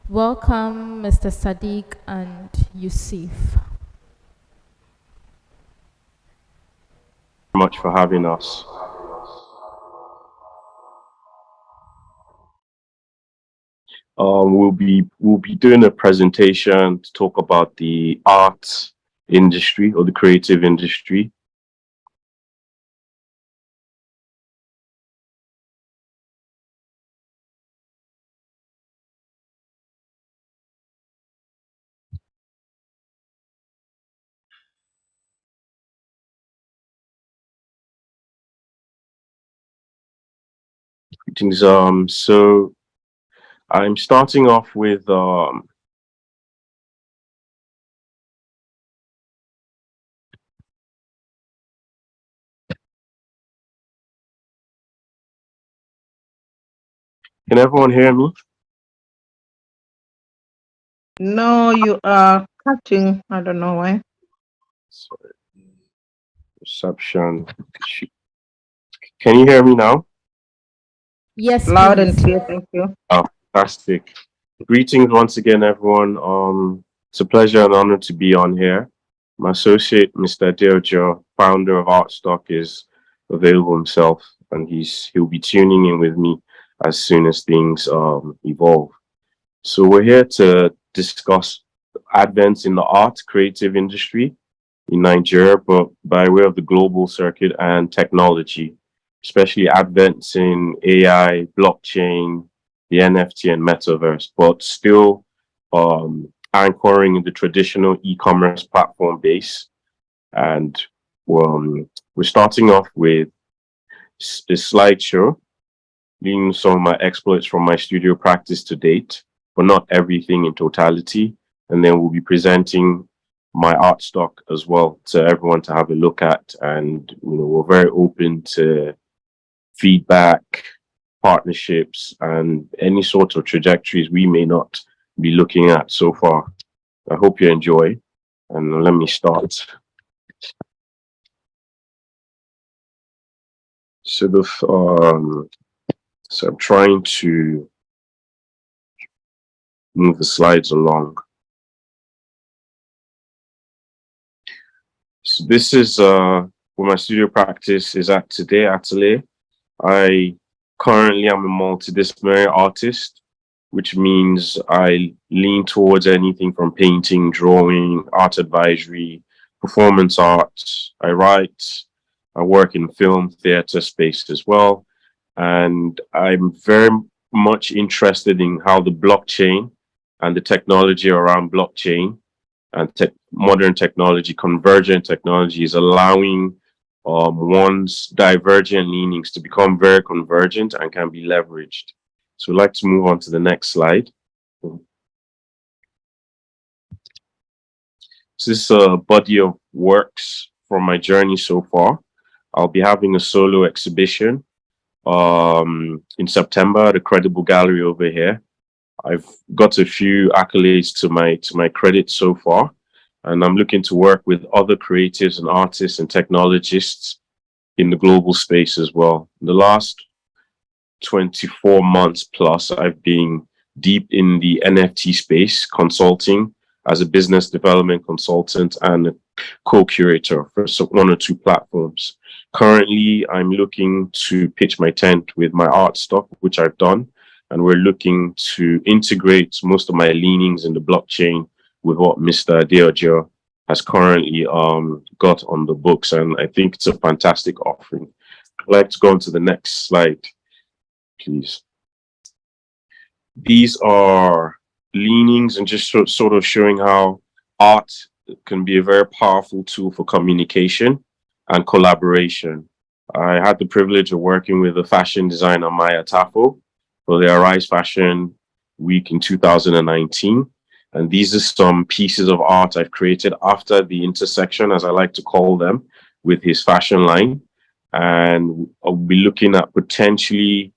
Welcome, Mr. Sadiq and Yusuf. Much for having us. We'll be doing a presentation to talk about the art industry or the creative industry. Greetings. So I'm starting off with can everyone hear me? No, you are cutting. I don't know why. Sorry. Reception. Can you hear me now? Yes, loud please. and clear. Thank you. Oh, fantastic. Greetings once again, everyone. It's a pleasure and honor to be on here. My associate, Mr. Adeojo, founder of Artstock, is available himself, and he'll be tuning in with me as soon as things evolve. So we're here to discuss advents in the art creative industry in Nigeria, but by way of the global circuit and technology, especially advents in AI, blockchain, the NFT and metaverse, but still anchoring in the traditional e-commerce platform base. And we're starting off with a slideshow, leading some of my exploits from my studio practice to date, but not everything in totality. And then we'll be presenting my art stock as well to everyone to have a look at. And we're very open to feedback, partnerships, and any sort of trajectories we may not be looking at so far. I hope you enjoy, and let me start. So so I'm trying to move the slides along. So this is where my studio practice is at today, Atelier. I currently am a multidisciplinary artist, which means I lean towards anything from painting, drawing, art advisory, performance art. I write, I work in film, theater space as well. And I'm very much interested in how the blockchain and the technology around blockchain and modern technology, convergent technology, is allowing one's divergent leanings to become very convergent and can be leveraged. So I'd like to move on to the next slide. So this is a body of works from my journey so far. I'll be having a solo exhibition in September at a Credible Gallery over here. I've got a few accolades to my credit so far, and I'm looking to work with other creatives and artists and technologists in the global space as well. In the last 24 months plus, I've been deep in the NFT space, consulting as a business development consultant and a co-curator for one or two platforms. Currently, I'm looking to pitch my tent with my art stock, which I've done, and we're looking to integrate most of my leanings in the blockchain with what Mr. Adeojo has currently got on the books, and I think it's a fantastic offering. I'd like to go on to the next slide, please. These are leanings and just sort of showing how art can be a very powerful tool for communication and collaboration. I had the privilege of working with the fashion designer Maya Tafo for the Arise Fashion Week in 2019. And these are some pieces of art I've created after the intersection, as I like to call them, with his fashion line. And I'll be looking at potentially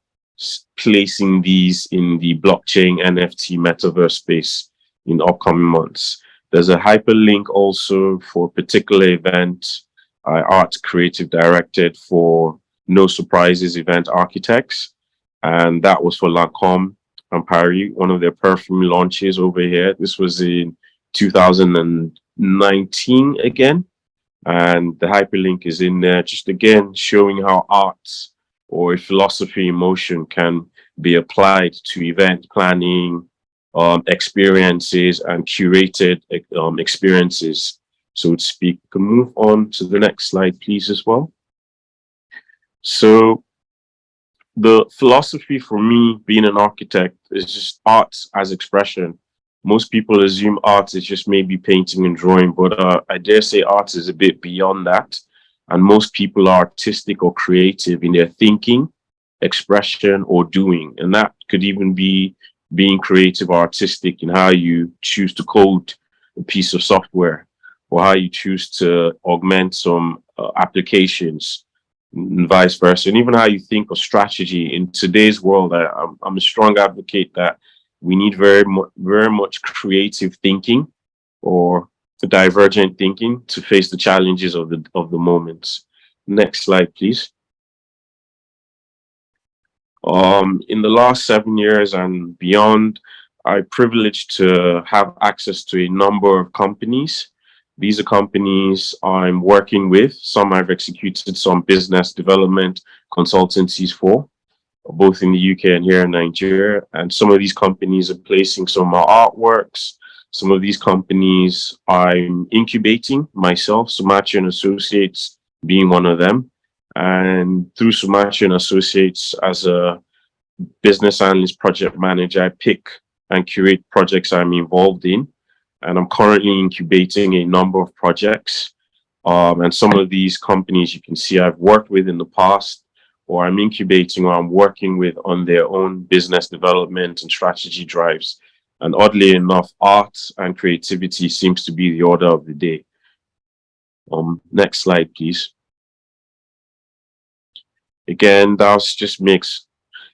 placing these in the blockchain NFT metaverse space in upcoming months. There's a hyperlink also for a particular event Art Creative directed for No Surprises Event Architects, and that was for Lancome and Paris, one of their perfume launches over here. This was in 2019 again, and the hyperlink is in there, just again showing how art or philosophy in motion can be applied to event planning, experiences, and curated experiences, so to speak. We can move on to the next slide, please, as well. So the philosophy for me, being an architect, is just art as expression. Most people assume art is just maybe painting and drawing, but I dare say art is a bit beyond that. And most people are artistic or creative in their thinking, expression, or doing. And that could even be being creative or artistic in how you choose to code a piece of software, or how you choose to augment some applications, and vice versa, and even how you think of strategy. In today's world, I'm a strong advocate that we need very much creative thinking or divergent thinking to face the challenges of the moment. Next slide, please. In the last 7 years and beyond, I'm privileged to have access to a number of companies. These are companies I'm working with. Some I've executed some business development consultancies for, both in the UK and here in Nigeria. And some of these companies are placing some of my artworks. Some of these companies I'm incubating myself, Sumachi and Associates being one of them. And through Sumachi and Associates, as a business analyst project manager, I pick and curate projects I'm involved in. And I'm currently incubating a number of projects. And some of these companies you can see I've worked with in the past, or I'm incubating, or I'm working with on their own business development and strategy drives. And oddly enough, art and creativity seems to be the order of the day. Next slide, please. Again, that's just me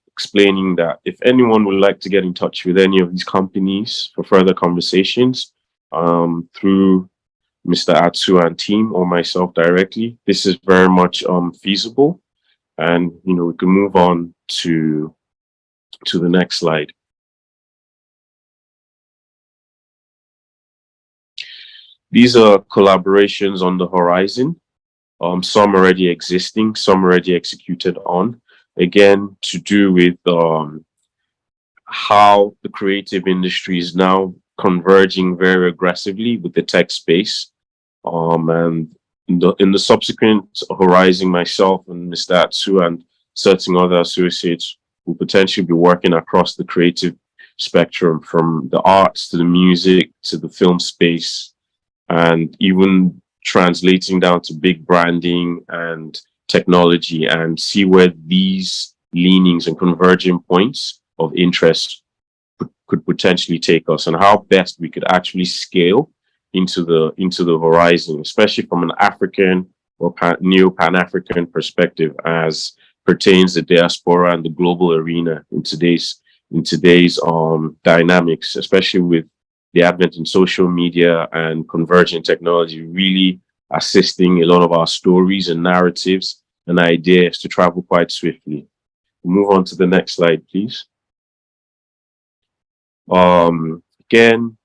explaining that if anyone would like to get in touch with any of these companies for further conversations, through Mr. Atsu and team or myself directly, this is very much feasible. And we can move on to the next slide. These are collaborations on the horizon. Some already existing, some already executed on. Again, to do with how the creative industry is now converging very aggressively with the tech space. And in the subsequent horizon, myself and Mr. Atsu and certain other associates will potentially be working across the creative spectrum, from the arts to the music to the film space, and even translating down to big branding and technology, and see where these leanings and converging points of interest could potentially take us, and how best we could actually scale into the horizon, especially from an African or neo-Pan-African perspective, as pertains the diaspora and the global arena in today's dynamics, especially with the advent in social media and convergent technology, really assisting a lot of our stories and narratives and ideas to travel quite swiftly. We'll move on to the next slide, please. Again,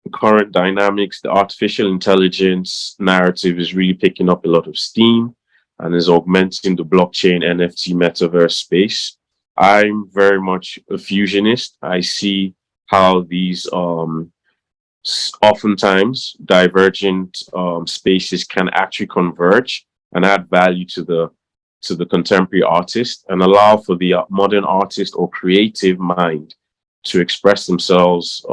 the current dynamics, the artificial intelligence narrative is really picking up a lot of steam and is augmenting the blockchain NFT metaverse space. I'm very much a fusionist. I see how these oftentimes divergent spaces can actually converge and add value to the contemporary artist, and allow for the modern artist or creative mind to express themselves,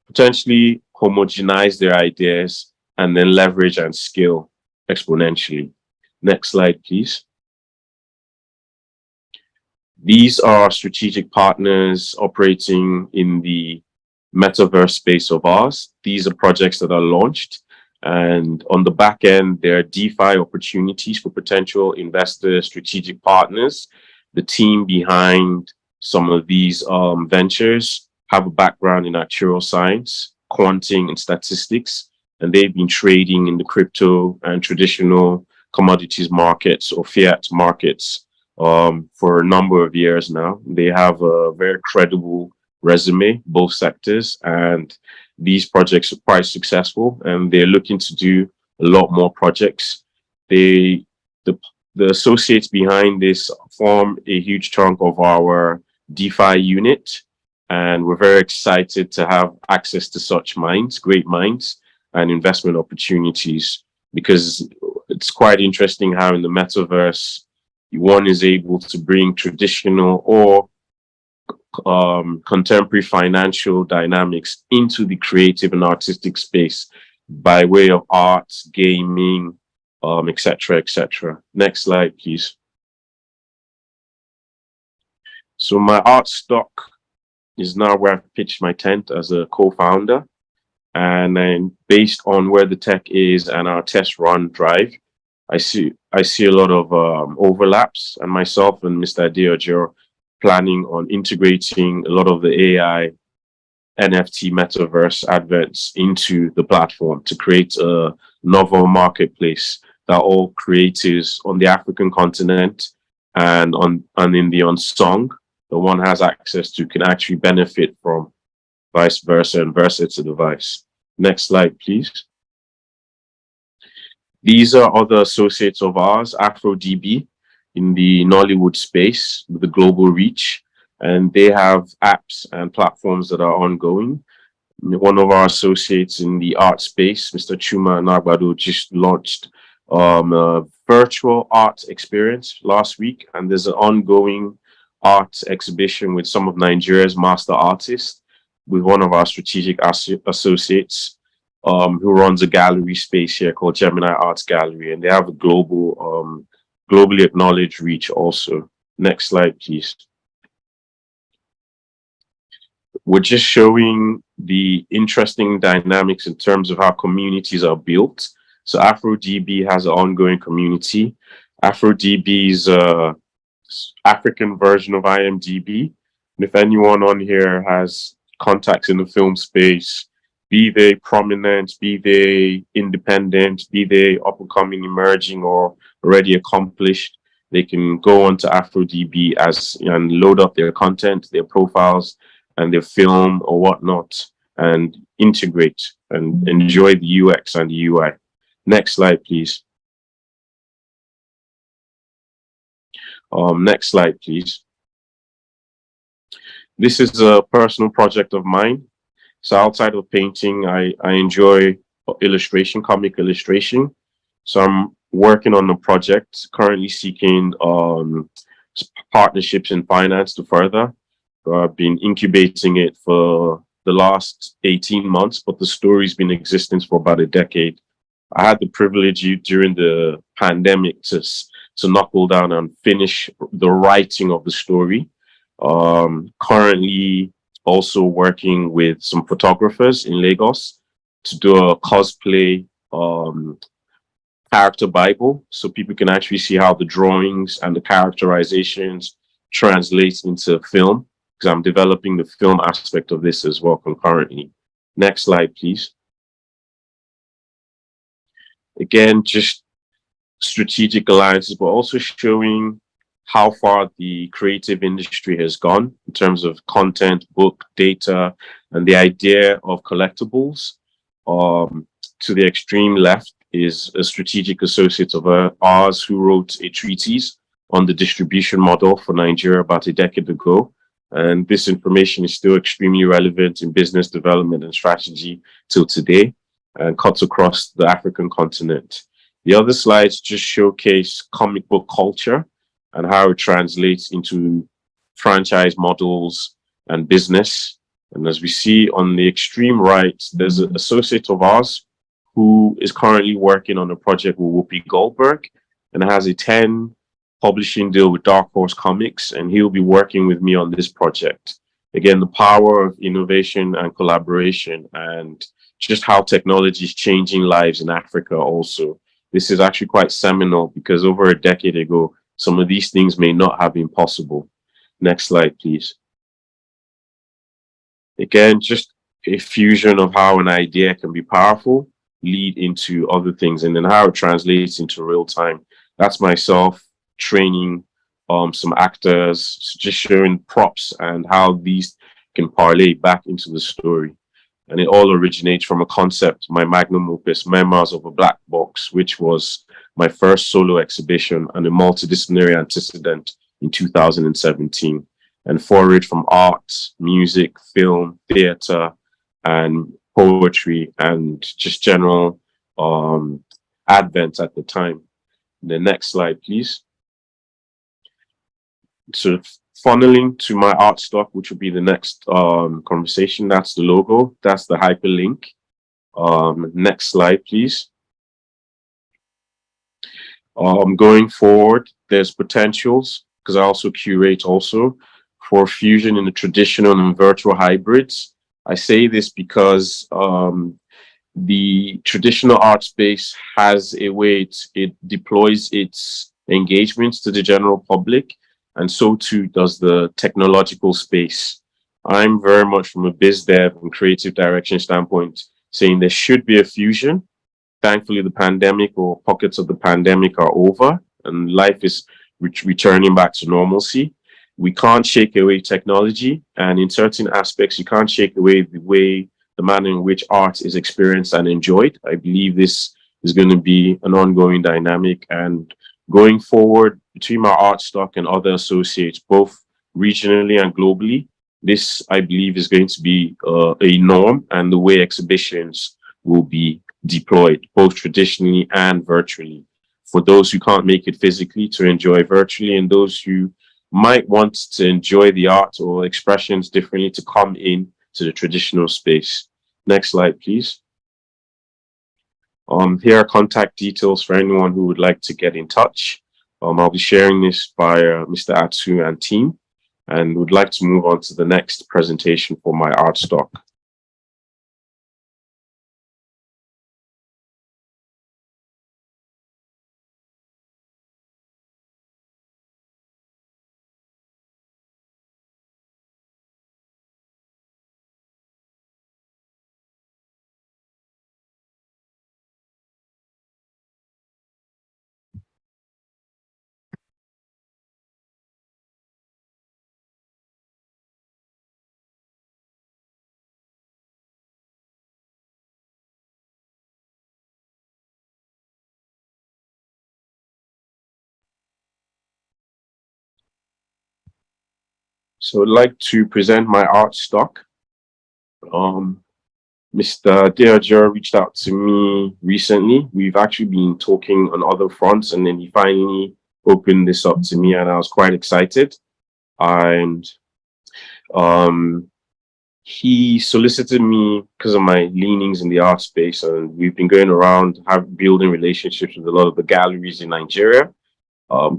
potentially homogenize their ideas, and then leverage and scale exponentially. Next slide, please. These are strategic partners operating in the metaverse space of ours. These are projects that are launched, and on the back end, there are DeFi opportunities for potential investors, strategic partners, the team behind some of these ventures have a background in actuarial science, quanting, and statistics, and they've been trading in the crypto and traditional commodities markets or fiat markets for a number of years now. They have a very credible resume, both sectors, and these projects are quite successful, and they're looking to do a lot more projects. The associates behind this form a huge chunk of our DeFi unit, and we're very excited to have access to such minds, great minds, and investment opportunities, because it's quite interesting how in the metaverse, one is able to bring traditional or contemporary financial dynamics into the creative and artistic space by way of art, gaming, etc., etc. Next slide, please. So my art stock is now where I've pitched my tent as a co-founder, and then based on where the tech is and our test run drive, I see a lot of overlaps, and myself and Mr. Adeojo planning on integrating a lot of the AI NFT metaverse adverts into the platform to create a novel marketplace that all creators on the African continent and in the unsung, the one has access to, can actually benefit from, vice versa, and versa to the vice. Next slide, please. These are other associates of ours, AfroDB, in the Nollywood space with the global reach, and they have apps and platforms that are ongoing. One of our associates in the art space, Mr. Chuma Nagbado, just launched a virtual art experience last week, and there's an ongoing art exhibition with some of Nigeria's master artists with one of our strategic associates who runs a gallery space here called Gemini Arts Gallery, and they have a globally acknowledged reach also. Next slide, please. We're just showing the interesting dynamics in terms of how communities are built. So AfroDB has an ongoing community. AfroDB is a African version of IMDb. And if anyone on here has contacts in the film space, be they prominent, be they independent, be they up-and-coming, emerging, or already accomplished, they can go onto AfroDB and load up their content, their profiles, and their film or whatnot, and integrate and enjoy the UX and the UI. Next slide, please. Next slide, please. This is a personal project of mine. So outside of painting, I enjoy illustration, comic illustration. So I'm working on a project, currently seeking partnerships in finance to further. I've been incubating it for the last 18 months, but the story's been in existence for about a decade. I had the privilege during the pandemic to knuckle down and finish the writing of the story. Currently also working with some photographers in Lagos to do a cosplay character Bible, so people can actually see how the drawings and the characterizations translate into film, because I'm developing the film aspect of this as well concurrently. Next slide, please. Again, just strategic alliances, but also showing how far the creative industry has gone in terms of content, book, data, and the idea of collectibles. To the extreme left is a strategic associate of ours who wrote a treatise on the distribution model for Nigeria about a decade ago. And this information is still extremely relevant in business development and strategy till today, and cuts across the African continent. The other slides just showcase comic book culture and how it translates into franchise models and business. And as we see on the extreme right, there's an associate of ours who is currently working on a project with Whoopi Goldberg and has a 10 publishing deal with Dark Horse Comics, and he'll be working with me on this project. Again, the power of innovation and collaboration, and just how technology is changing lives in Africa also. This is actually quite seminal, because over a decade ago, some of these things may not have been possible. Next slide, please. Again, just a fusion of how an idea can be powerful, lead into other things, and then how it translates into real time. That's myself training some actors, just showing props and how these can parlay back into the story. And it all originates from a concept, my magnum opus, Memoirs of a Black Box, which was my first solo exhibition and a multidisciplinary antecedent in 2017. And forayed from art, music, film, theater, and poetry, and just general advent at the time. The next slide, please. Sort of funneling to my art stock, which will be the next conversation. That's the logo. That's the hyperlink. Next slide, please. Going forward, there's potentials, because I also curate also for fusion in the traditional and virtual hybrids. I say this because the traditional art space has a way it deploys its engagements to the general public, and so too does the technological space. I'm very much from a biz dev and creative direction standpoint saying there should be a fusion. Thankfully, the pandemic or pockets of the pandemic are over and life is returning back to normalcy. We can't shake away technology, and in certain aspects, you can't shake away the manner in which art is experienced and enjoyed. I believe this is going to be an ongoing dynamic, and going forward between my art stock and other associates, both regionally and globally, this, I believe, is going to be a norm, and the way exhibitions will be deployed, both traditionally and virtually, for those who can't make it physically to enjoy virtually, and those who might want to enjoy the art or expressions differently to come in to the traditional space. Next slide, please. Here are contact details for anyone who would like to get in touch. I'll be sharing this via Mr. Atsu and team, and would like to move on to the next presentation for my art stock. So I'd like to present my art stock. Mr. Deojo reached out to me recently. We've actually been talking on other fronts, and then he finally opened this up to me, and I was quite excited. And he solicited me because of my leanings in the art space, and we've been going around building relationships with a lot of the galleries in Nigeria.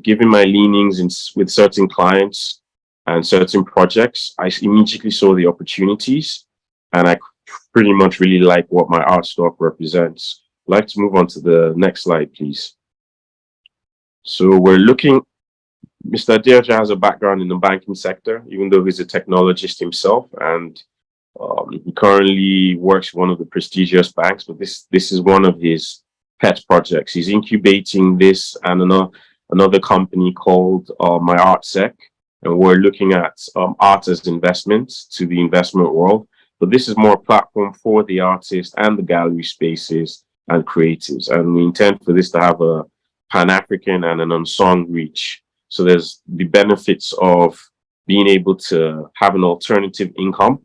Given my leanings with certain clients and certain projects, I immediately saw the opportunities, and I pretty much really like what my art stock represents. I'd like to move on to the next slide, please. So we're looking, Mr. Deoja has a background in the banking sector, even though he's a technologist himself, and he currently works for one of the prestigious banks, but this is one of his pet projects. He's incubating this and another company called My Art Sec, and we're looking at art as investments to the investment world. But this is more a platform for the artists and the gallery spaces and creatives. And we intend for this to have a Pan-African and an unsung reach. So there's the benefits of being able to have an alternative income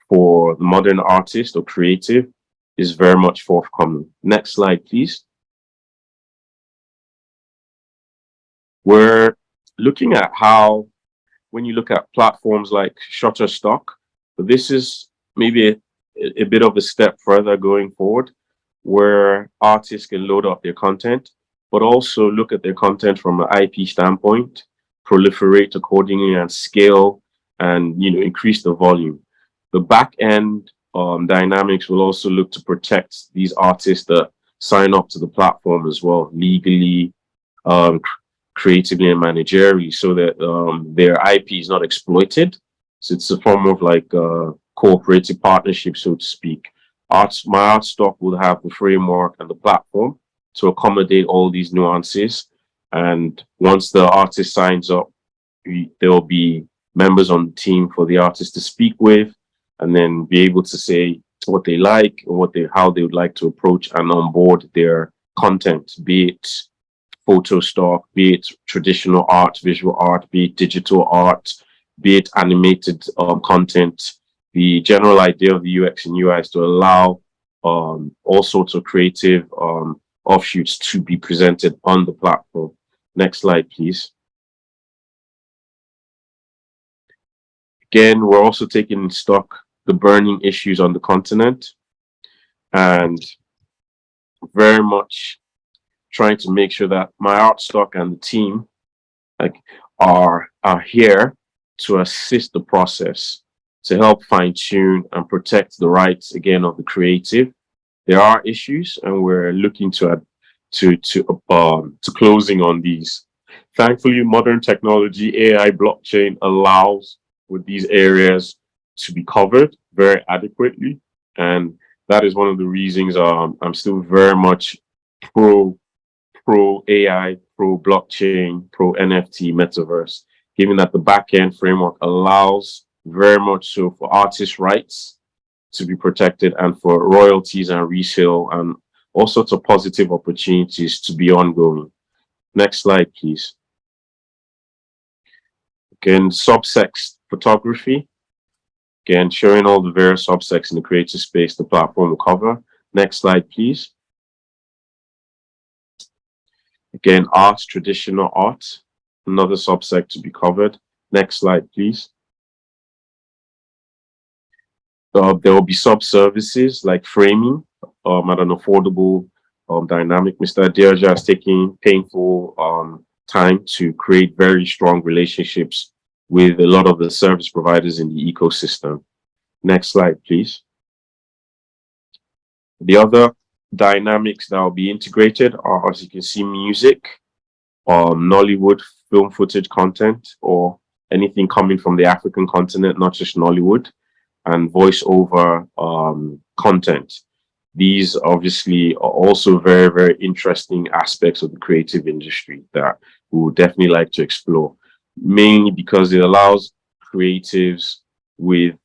for the modern artist or creative is very much forthcoming. Next slide, please. We're looking at how, when you look at platforms like Shutterstock, but this is maybe a bit of a step further going forward, where artists can load up their content, but also look at their content from an IP standpoint, proliferate accordingly and scale, and increase the volume. The back end dynamics will also look to protect these artists that sign up to the platform as well, legally, creatively and managerially so that their IP is not exploited. So it's a form of like cooperative partnership, so to speak. My art stock will have the framework and the platform to accommodate all these nuances. And once the artist signs up, there will be members on the team for the artist to speak with, and then be able to say what they like and how they would like to approach and onboard their content, be it photo stock, be it traditional art, visual art, be it digital art, be it animated content. The general idea of the UX and UI is to allow all sorts of creative offshoots to be presented on the platform. Next slide, please. Again, we're also taking in stock the burning issues on the continent and very much trying to make sure that my art stock and the team are here to assist the process, to help fine-tune and protect the rights again of the creative. There are issues, and we're looking to closing on these. Thankfully, modern technology, AI, blockchain allows with these areas to be covered very adequately, and that is one of the reasons I'm still very much pro AI, pro blockchain, pro NFT metaverse, given that the backend framework allows very much so for artist rights to be protected and for royalties and resale and all sorts of positive opportunities to be ongoing. Next slide, please. Again, subsects photography. Again, showing all the various subsects in the creative space the platform will cover. Next slide, please. Again, art, traditional art, another subsect to be covered. Next slide, please. There will be sub-services like framing at an affordable dynamic. Mr. Adeoja has taken painful time to create very strong relationships with a lot of the service providers in the ecosystem. Next slide, please. The other dynamics that will be integrated are, as you can see, music, Nollywood film footage content, or anything coming from the African continent, not just Nollywood, and voiceover content. These obviously are also very, very interesting aspects of the creative industry that we would definitely like to explore, mainly because it allows creatives with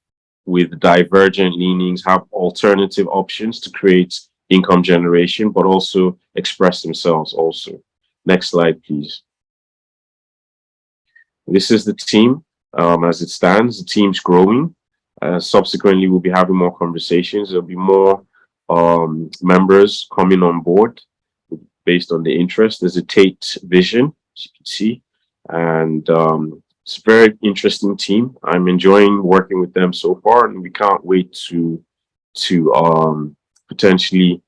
divergent leanings have alternative options to create income generation, but also express themselves also. Next slide, please. This is the team as it stands. The team's growing. Subsequently, we'll be having more conversations. There'll be more members coming on board based on the interest. There's a Tate vision, as you can see, and it's a very interesting team. I'm enjoying working with them so far, and we can't wait to potentially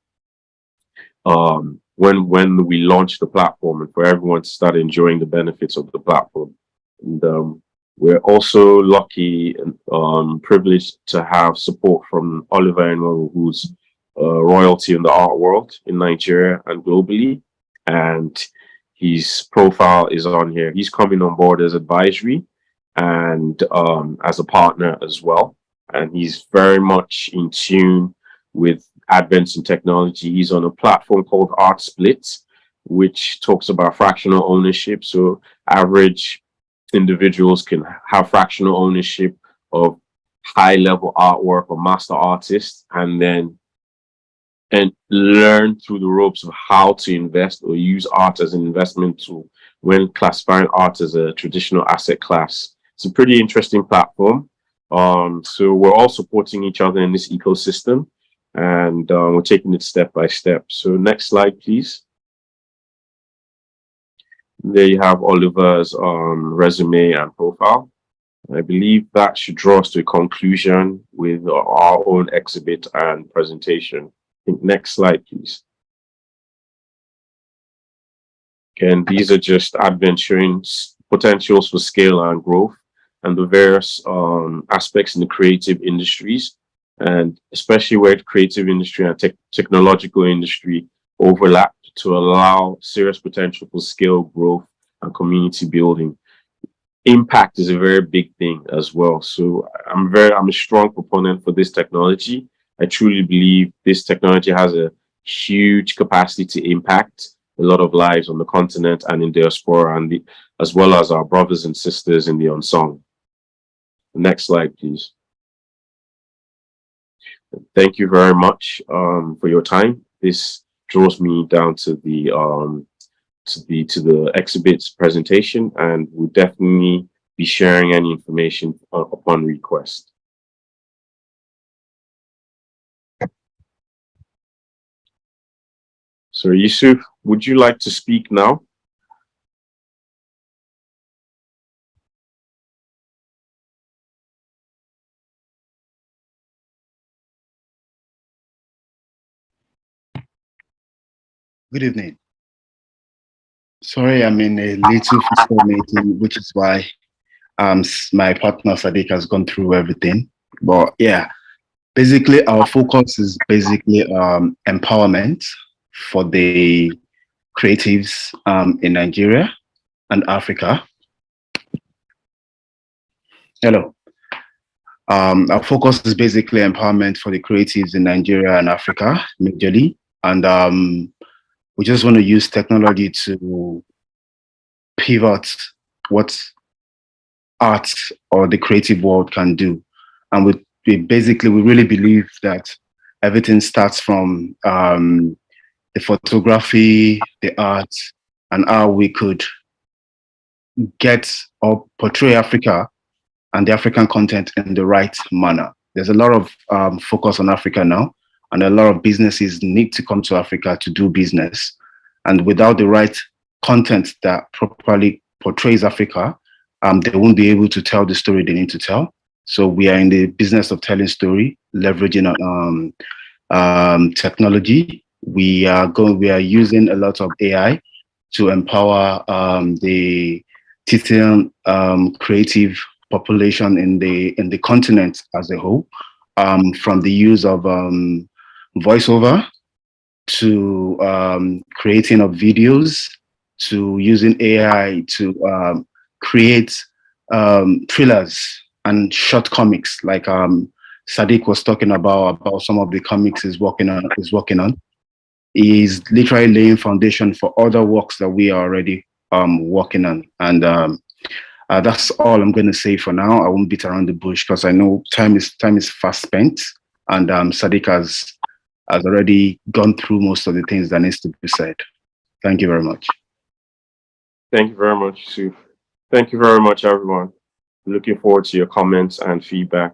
when we launch the platform and for everyone to start enjoying the benefits of the platform. And we're also lucky and privileged to have support from Oliver Enwero, who's royalty in the art world in Nigeria and globally. And his profile is on here. He's coming on board as advisory and as a partner as well. And he's very much in tune with advents in technology. He's on a platform called Art Splits, which talks about fractional ownership. So average individuals can have fractional ownership of high-level artwork or master artists, and learn through the ropes of how to invest or use art as an investment tool when classifying art as a traditional asset class. It's a pretty interesting platform. So we're all supporting each other in this ecosystem, and we're taking it step by step. So next slide, please. There you have Oliver's resume and profile. I believe that should draw us to a conclusion with our own exhibit and presentation. Next slide, please. Again, these are just advent showing potentials for scale and growth and the various aspects in the creative industries, and especially where the creative industry and technological industry overlap to allow serious potential for scale growth and community building. Impact is a very big thing as well. So I'm a strong proponent for this technology. I truly believe this technology has a huge capacity to impact a lot of lives on the continent and in diaspora, and as well as our brothers and sisters in the unsung. Next slide, please. Thank you very much for your time. This draws me down to the exhibit's presentation, and we'll definitely be sharing any information upon request. So Yusuf, would you like to speak now? Good evening. Sorry, I'm in a little physical meeting, which is why my partner Sadiq has gone through everything. But yeah, basically our focus is basically empowerment for the creatives in Nigeria and Africa. Hello. Our focus is basically empowerment for the creatives in Nigeria and Africa, majorly. And we just want to use technology to pivot what art or the creative world can do. And we really believe that everything starts from the photography, the art, and how we could get or portray Africa and the African content in the right manner. There's a lot of focus on Africa now, and a lot of businesses need to come to Africa to do business. And without the right content that properly portrays Africa, they won't be able to tell the story they need to tell. So we are in the business of telling story, leveraging technology. We are using a lot of AI to empower the Titian creative population in the continent as a whole, from the use of voiceover to creating of videos, to using AI to create thrillers and short comics, like Sadiq was talking about some of the comics he's working on. He's literally laying foundation for other works that we are already working on. And that's all I'm going to say for now. I won't beat around the bush because I know time is fast spent, and Sadiq has already gone through most of the things that needs to be said. Thank you very much. Thank you very much, Yusuf. Thank you very much, everyone. Looking forward to your comments and feedback.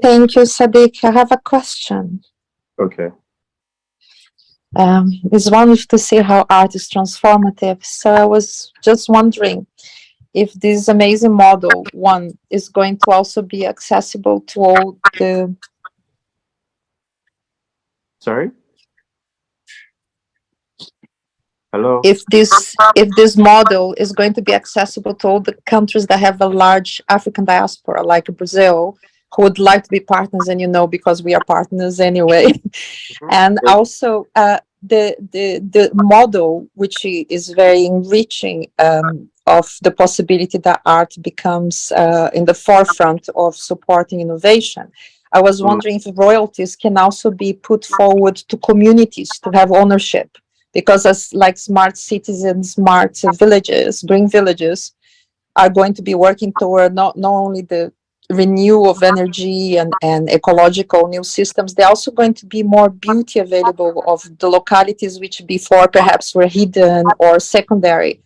Thank you, Sadiq. I have a question. Okay. It's wonderful to see how art is transformative. So I was just wondering if this amazing model one is going to also be accessible to all the... Sorry? Hello? If this model is going to be accessible to all the countries that have a large African diaspora, like Brazil, who would like to be partners, and because we are partners anyway. And also the model, which is very enriching of the possibility that art becomes in the forefront of supporting innovation. I was wondering if royalties can also be put forward to communities to have ownership, because as like smart cities and smart villages, green villages, are going to be working toward not only the renewal of energy and ecological new systems, they're also going to be more beauty available of the localities which before perhaps were hidden or secondary.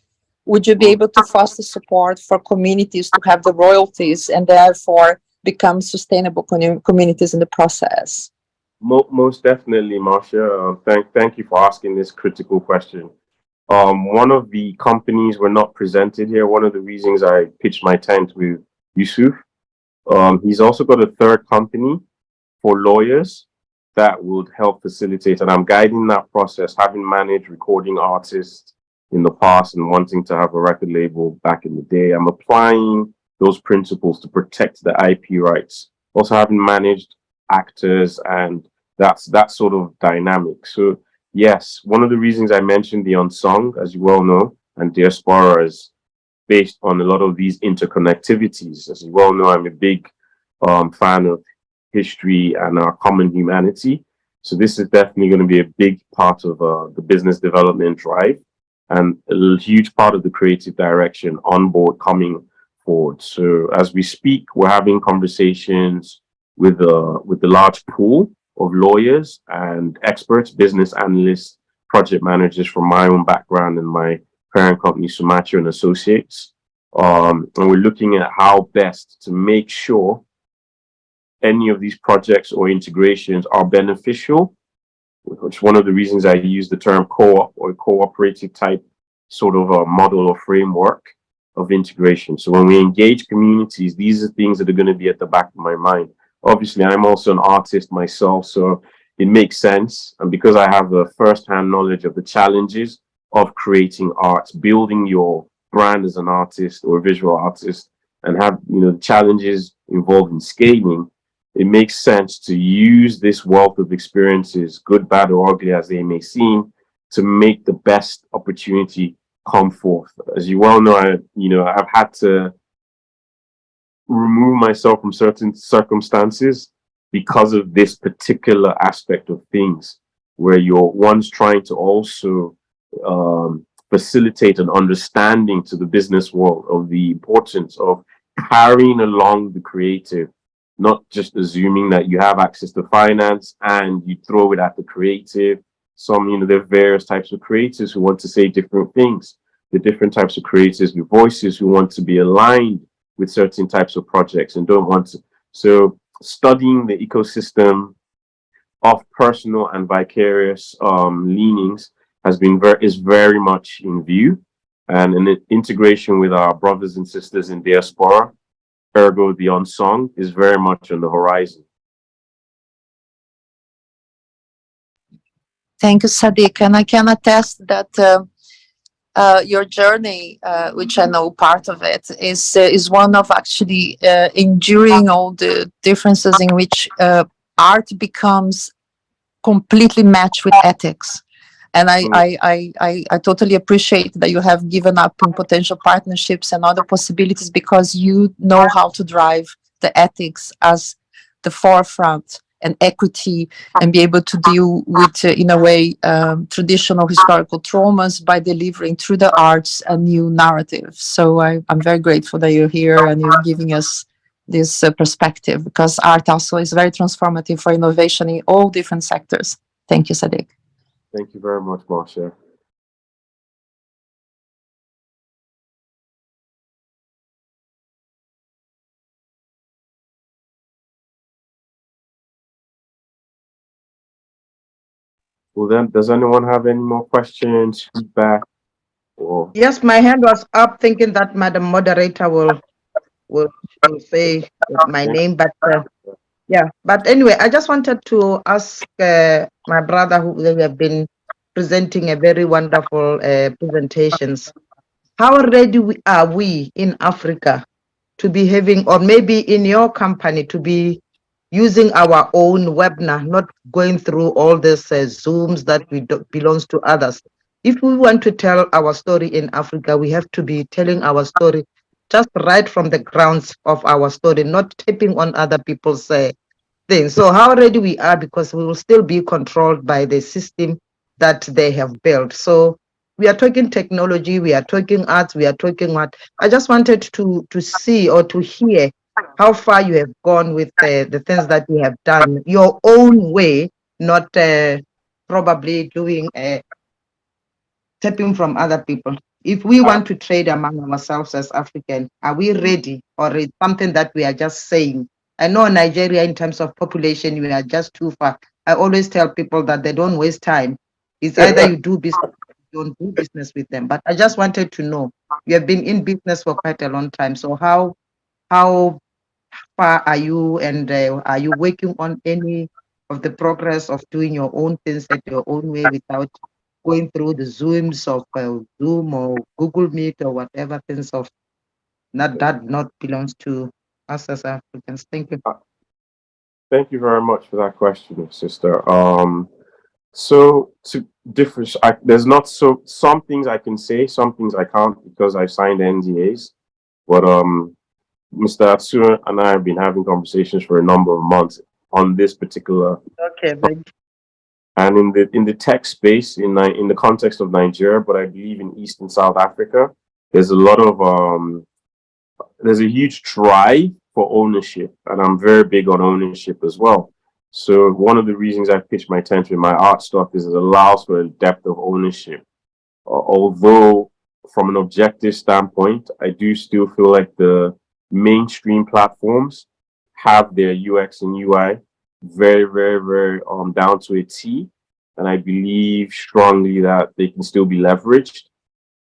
Would you be able to foster support for communities to have the royalties and therefore become sustainable communities in the process? Most definitely, Marcia. Thank you for asking this critical question. One of the companies were not presented here. One of the reasons I pitched my tent with Yusuf. He's also got a third company for lawyers that would help facilitate, and I'm guiding that process, having managed recording artists in the past and wanting to have a record label back in the day. I'm applying those principles to protect the IP rights. Also having managed actors, and that's that sort of dynamic. So yes, one of the reasons I mentioned the unsung, as you well know, and diaspora is based on a lot of these interconnectivities. As you well know, I'm a big fan of history and our common humanity. So this is definitely going to be a big part of the business development drive, and a huge part of the creative direction on board coming forward. So as we speak, we're having conversations with the large pool of lawyers and experts, business analysts, project managers from my own background and my parent company, Sumatra and Associates. And we're looking at how best to make sure any of these projects or integrations are beneficial, which one of the reasons I use the term co-op or cooperative type sort of a model or framework of integration. So when we engage communities, these are things that are going to be at the back of my mind. Obviously, I'm also an artist myself, so it makes sense. And because I have the first-hand knowledge of the challenges of creating art, building your brand as an artist or a visual artist, and have the challenges involved in scaling, it makes sense to use this wealth of experiences, good, bad, or ugly as they may seem, to make the best opportunity come forth. As you well know, I've had to remove myself from certain circumstances because of this particular aspect of things, where you're once trying to also facilitate an understanding to the business world of the importance of carrying along the creative, not just assuming that you have access to finance and you throw it at the creative. There are various types of creators who want to say different things. The different types of creators with voices who want to be aligned with certain types of projects and don't want to. So studying the ecosystem of personal and vicarious leanings is very much in view, and an integration with our brothers and sisters in diaspora, ergo the unsung, is very much on the horizon. Thank you, Sadiq. And I can attest that your journey, which I know part of it, is one of actually enduring all the differences in which art becomes completely matched with ethics. And I totally appreciate that you have given up in potential partnerships and other possibilities because you know how to drive the ethics as the forefront and equity, and be able to deal with, in a way, traditional historical traumas by delivering through the arts a new narrative. So I'm very grateful that you're here and you're giving us this perspective, because art also is very transformative for innovation in all different sectors. Thank you, Sadiq. Thank you very much, Marcia. Well, then, does anyone have any more questions, feedback, or? Yes, my hand was up, thinking that Madam Moderator will say my name, but yeah. But anyway, I just wanted to ask my brother, who they have been presenting a very wonderful presentations. How ready are we in Africa to be having, or maybe in your company, to be using our own webinar, not going through all these Zooms that belongs to others? If we want to tell our story in Africa, we have to be telling our story just right from the grounds of our story, not tapping on other people's things. So how ready we are, because we will still be controlled by the system that they have built. So we are talking technology, we are talking arts, we are talking what. I just wanted to see or to hear how far you have gone with the things that you have done your own way, not probably doing tapping from other people. If we want to trade among ourselves as African, are we ready, or is something that we are just saying? I know Nigeria, in terms of population, we are just too far. I always tell people that they don't waste time. It's either you do business or you don't do business with them. But I just wanted to know, you have been in business for quite a long time. So how far are you, and are you working on any of the progress of doing your own things at your own way without going through the Zooms of Zoom or Google Meet or whatever things of not belongs to us as Africans? Thank you. Thank you very much for that question, sister. So to different, there's not some things I can say, some things I can't because I signed NDAs. But Mr. Atsu and I have been having conversations for a number of months on this particular. Okay, thank And in the tech space, in the context of Nigeria, but I believe in East and South Africa, there's a lot of there's a huge drive for ownership, and I'm very big on ownership as well. So one of the reasons I pitched my tent with my art stock is it allows for a depth of ownership. Although from an objective standpoint, I do still feel like the mainstream platforms have their UX and UI very, very, very down to a T. And I believe strongly that they can still be leveraged.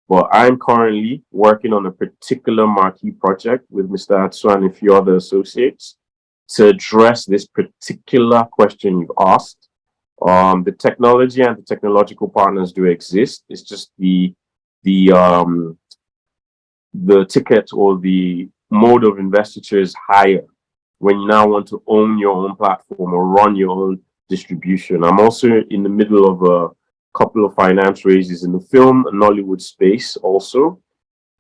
But I'm currently working on a particular marquee project with Mr. Atsu and a few other associates to address this particular question you've asked. The technology and the technological partners do exist. It's just the ticket or the mode of investiture is higher when you now want to own your own platform or run your own distribution. I'm also in the middle of a couple of finance raises in the film and Nollywood space also.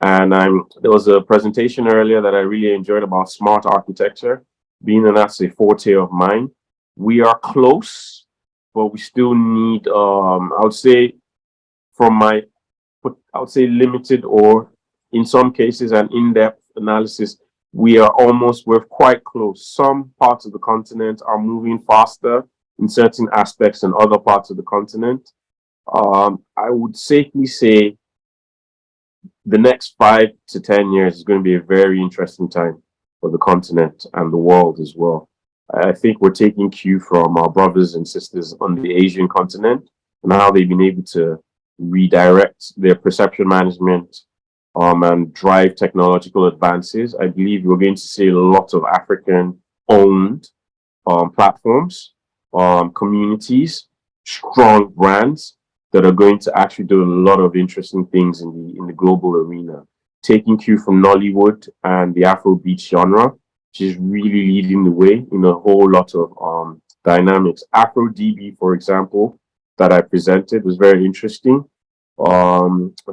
And there was a presentation earlier that I really enjoyed about smart architecture, being that that's a forte of mine. We are close, but we still need, I would say, limited or in some cases an in-depth analysis. We're quite close. Some parts of the continent are moving faster in certain aspects than other parts of the continent. I would safely say the next 5 to 10 years is going to be a very interesting time for the continent and the world as well. I think we're taking cue from our brothers and sisters on the Asian continent and how they've been able to redirect their perception management and drive technological advances. I believe we're going to see a lot of African-owned platforms, communities, strong brands that are going to actually do a lot of interesting things in the global arena. Taking cue from Nollywood and the Afrobeat genre, which is really leading the way in a whole lot of dynamics. AfroDB, for example, that I presented was very interesting. I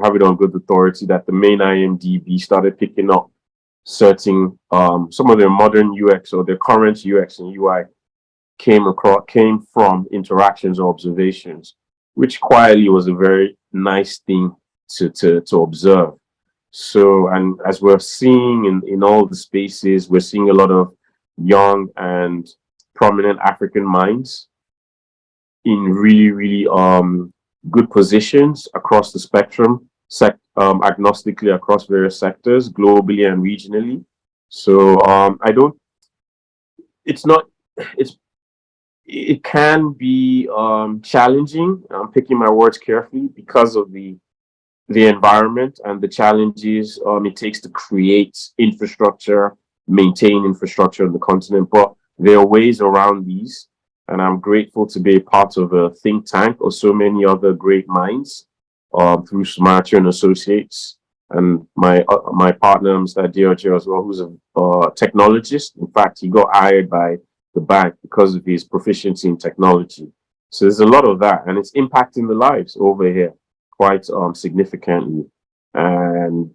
have it on good authority that the main IMDb started picking up certain some of their modern UX or their current UX and UI came from interactions or observations, which quietly was a very nice thing to observe. So, and as we're seeing in all the spaces, we're seeing a lot of young and prominent African minds in really, really good positions across the spectrum, agnostically across various sectors, globally and regionally. So it can be challenging. I'm picking my words carefully because of the environment and the challenges it takes to create infrastructure, maintain infrastructure on the continent. But there are ways around these, and I'm grateful to be a part of a think tank or so many other great minds through Smarter and Associates, and my partner, Mr. Diojo, as well, who's a technologist. In fact, he got hired by the bank because of his proficiency in technology. So there's a lot of that, and it's impacting the lives over here quite significantly. And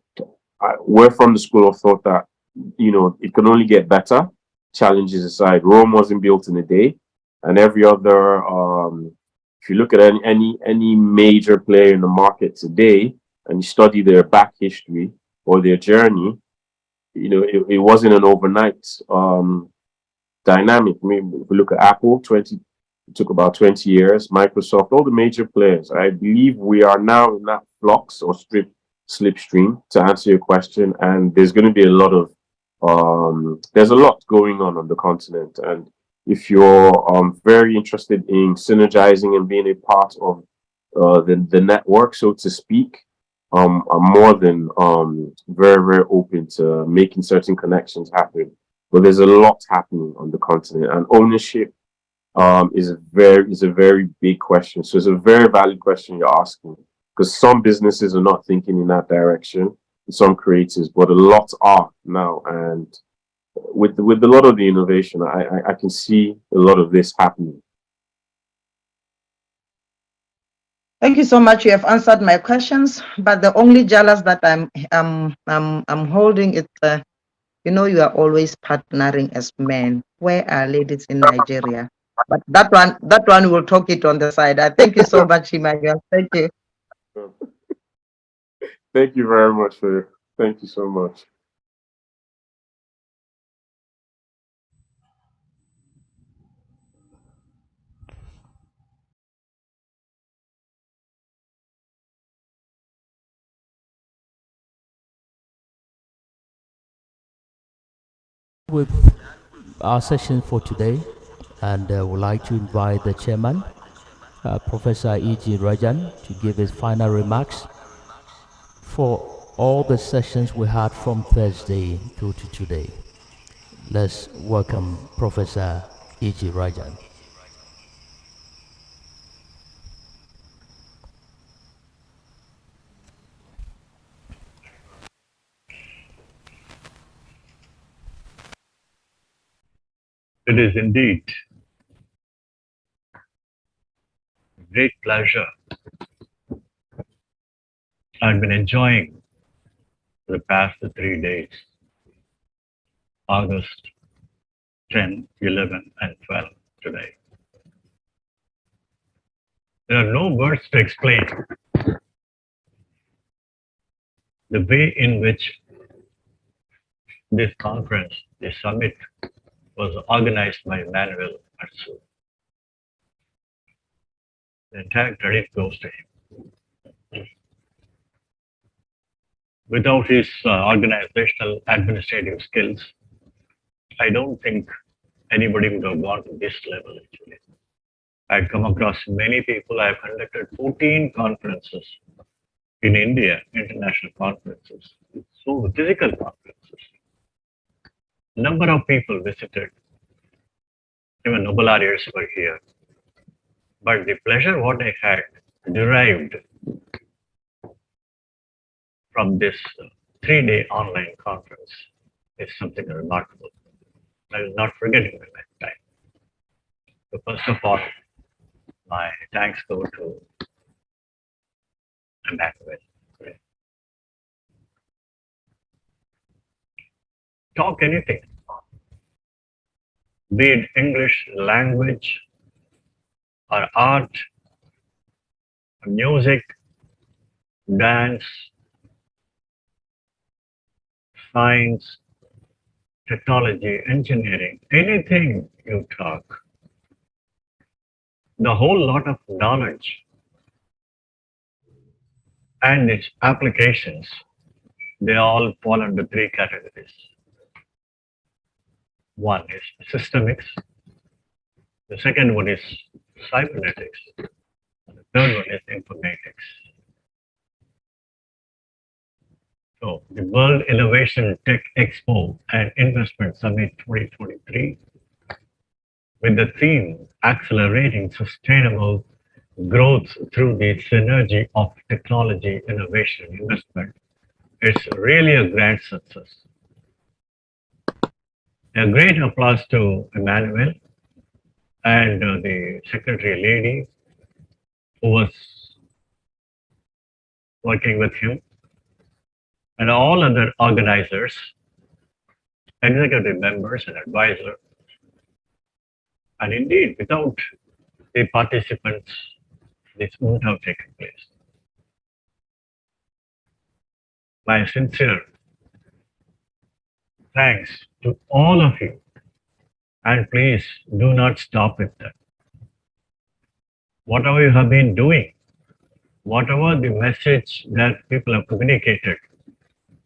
we're from the school of thought that, it can only get better, challenges aside. Rome wasn't built in a day, and every other, if you look at any major player in the market today and you study their back history or their journey, it wasn't an overnight dynamic. I mean, if we look at Apple, it took about 20 years. Microsoft, all the major players. I believe we are now in that flux or slipstream, to answer your question. And there's going to be a lot of, there's a lot going on the continent. And if you're very interested in synergizing and being a part of the network, so to speak, I'm more than very, very open to making certain connections happen. But there's a lot happening on the continent, and ownership is a very big question. So it's a very valid question you're asking, because some businesses are not thinking in that direction, some creators, but a lot are now. And with a lot of the innovation, I can see a lot of this happening. Thank you so much. You have answered my questions, but the only jealous that I'm holding is, you know, you are always partnering as men. Where are ladies in Nigeria? But that one we'll talk it on the side. I thank you so much, Emmanuel. Thank you. Thank you very much thank you so much. With our session for today, and would like to invite the chairman, Professor E.G. Rajan, to give his final remarks for all the sessions we had from Thursday through to today. Let's welcome Professor E.G. Rajan. It is indeed a great pleasure. I've been enjoying the past 3 days, August 10, 11, and 12 today. There are no words to explain the way in which this conference, this summit, was organized by Emmanuel Arsu. The entire credit goes to him. Without his organizational administrative skills, I don't think anybody would have gone to this level actually. I've come across many people. I've conducted 14 conferences in India, international conferences, so physical conferences. Number of people visited, even Nobelarians were here. But the pleasure what I had derived from this 3-day online conference is something remarkable. I will not forget it in my lifetime. So first of all, my thanks go to Emmanuel. Talk anything, be it English language or art, music, dance, science, technology, engineering, anything you talk, the whole lot of knowledge and its applications, they all fall under 3 categories. One is systemics, the second one is cybernetics, and the third one is informatics. So the World Innovation Tech Expo and Investment Summit 2023, with the theme Accelerating Sustainable Growth Through the Synergy of Technology, Innovation, Investment, it's really a grand success. A great applause to Emmanuel and the secretary lady who was working with him, and all other organizers, executive members and advisors. And indeed, without the participants, this wouldn't have taken place. My sincere thanks to all of you. And please do not stop with that. Whatever you have been doing, whatever the message that people have communicated,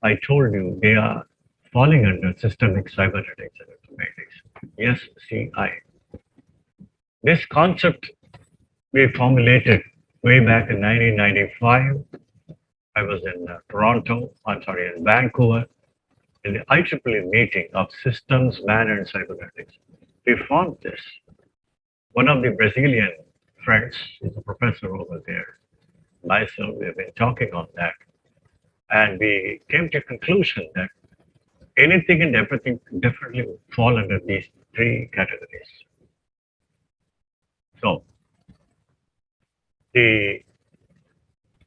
I told you they are falling under systemic cybernetics and informatics. Yes, CI. This concept we formulated way back in 1995. I was in in Vancouver, in the IEEE meeting of Systems, Man and Cybernetics. We formed this. One of the Brazilian friends, is a professor over there, myself, we have been talking on that. And we came to a conclusion that anything and everything definitely would fall under these three categories. So, the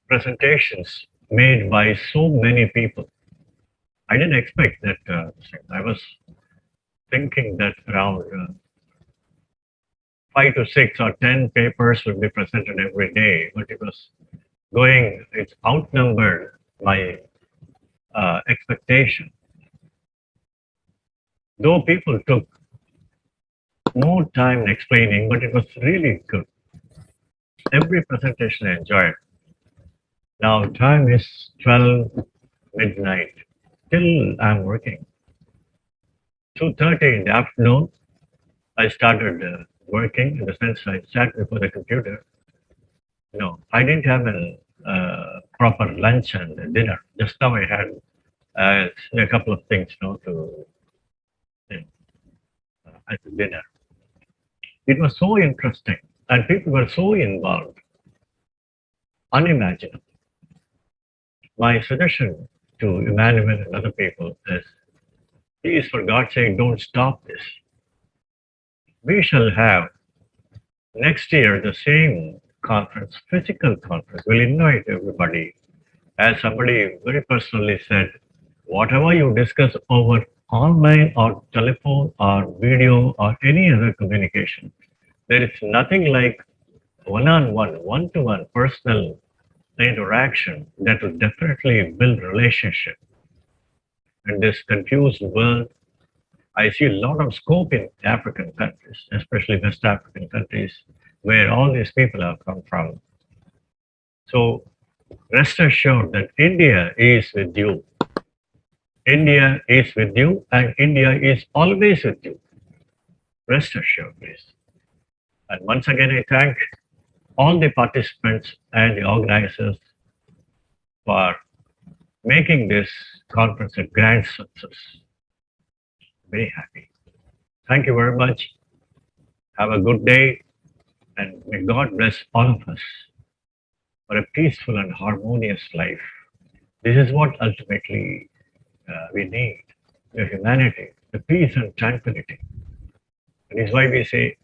presentations made by so many people, I didn't expect that. I was thinking that around 5 to 6 or 10 papers will be presented every day, but it's outnumbered my expectation. Though people took more time in explaining, but it was really good. Every presentation I enjoyed. Now time is 12 midnight. Still I'm working. 2:30 in the afternoon, I started working, in the sense I sat before the computer. No, I didn't have a proper lunch and dinner. Just now I had a couple of things to as a dinner. It was so interesting and people were so involved. Unimaginable. My suggestion to Emmanuel and other people is, please, for God's sake, don't stop this. We shall have next year the same conference, physical conference. We'll invite everybody. As somebody very personally said, whatever you discuss over online or telephone or video or any other communication, there is nothing like one-on-one, one-to-one personal interaction that will definitely build relationship. In this confused world, I see a lot of scope in African countries, especially West African countries, where all these people have come from. So rest assured that India is with you. India is with you and India is always with you. Rest assured, please. And once again, I thank all the participants and the organizers for making this conference a grand success. Very happy. Thank you very much. Have a good day and may God bless all of us for a peaceful and harmonious life. This is what ultimately we need, the humanity, the peace and tranquility. That is why we say,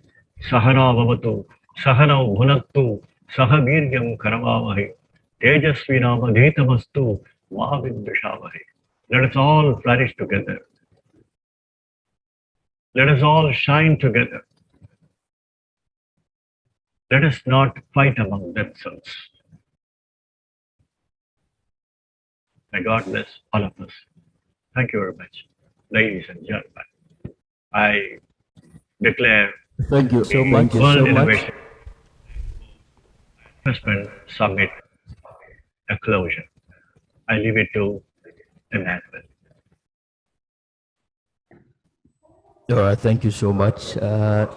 Sahana Vavatu, Sahana Bhunattu, Sahaviryam Karamavahi, Tejasvi Nama Dhetamastu, Mahavidvishavahi. Let us all flourish together. Let us all shine together. Let us not fight among themselves. May God bless all of us. Thank you very much, ladies and gentlemen. I declare Thank you so the much. World Innovation Investment Summit a closure. I leave it to Emmanuel. All right, thank you so much,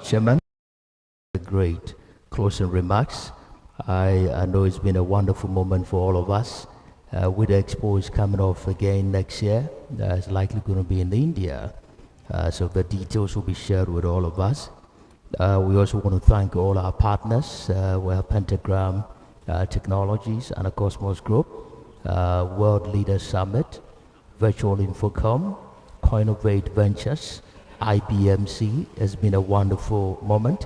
Chairman. Great closing remarks. I know it's been a wonderful moment for all of us. With the Expo is coming off again next year. It's likely going to be in India. So the details will be shared with all of us. We also want to thank all our partners. We have Pentagram Technologies and the Cosmos Group, World Leaders Summit, Virtual Infocom, Coinnovate Ventures, IBMC. Has been a wonderful moment.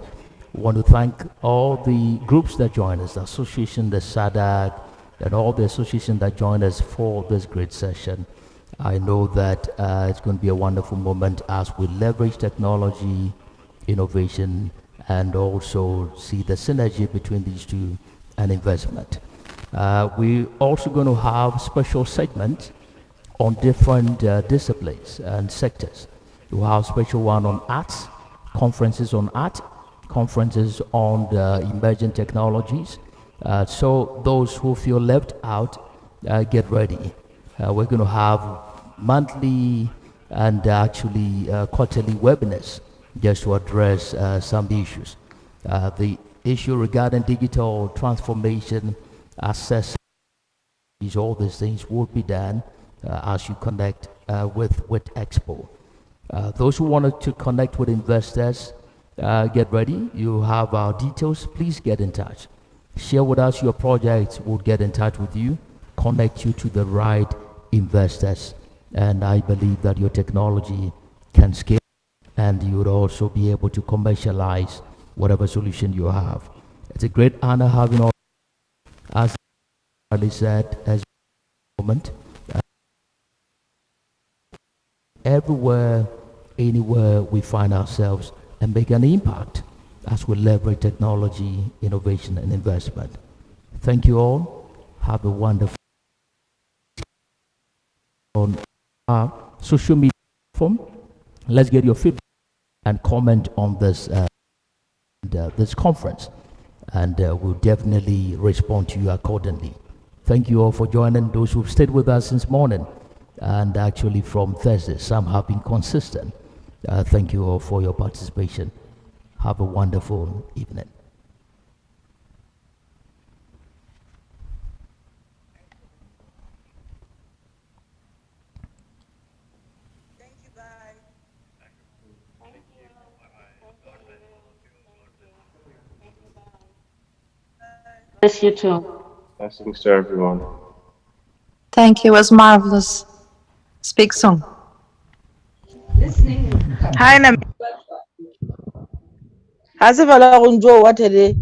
We want to thank all the groups that joined us, the association, the SADC, and all the associations that joined us for this great session. I know that it's going to be a wonderful moment as we leverage technology, innovation, and also see the synergy between these two and investment. We're also going to have special segments on different disciplines and sectors. We'll have special one on arts, conferences on art, conferences on the emerging technologies. So those who feel left out, get ready. We're going to have monthly and actually quarterly webinars just to address some issues. The issue regarding digital transformation, access, all these things will be done as you connect with Expo. Those who wanted to connect with investors, get ready. You have our details. Please get in touch. Share with us your projects. We'll get in touch with you, connect you to the right investors And I believe that your technology can scale, and you would also be able to commercialize whatever solution you have. It's a great honor having all, as Ali said, as moment, everywhere, anywhere we find ourselves, and make an impact as we leverage technology, innovation, and investment. Thank you all. Have a wonderful on our social media platform. Let's get your feedback and comment on this this conference, and we'll definitely respond to you accordingly. Thank you all for joining. Those who've stayed with us since morning, and actually from Thursday, some have been consistent. Thank you all for your participation. Have a wonderful evening. Bless you too. Blessings to everyone. Thank you. It was marvelous. Speak soon. Hi, Nam. Hasivala kunjo what a day.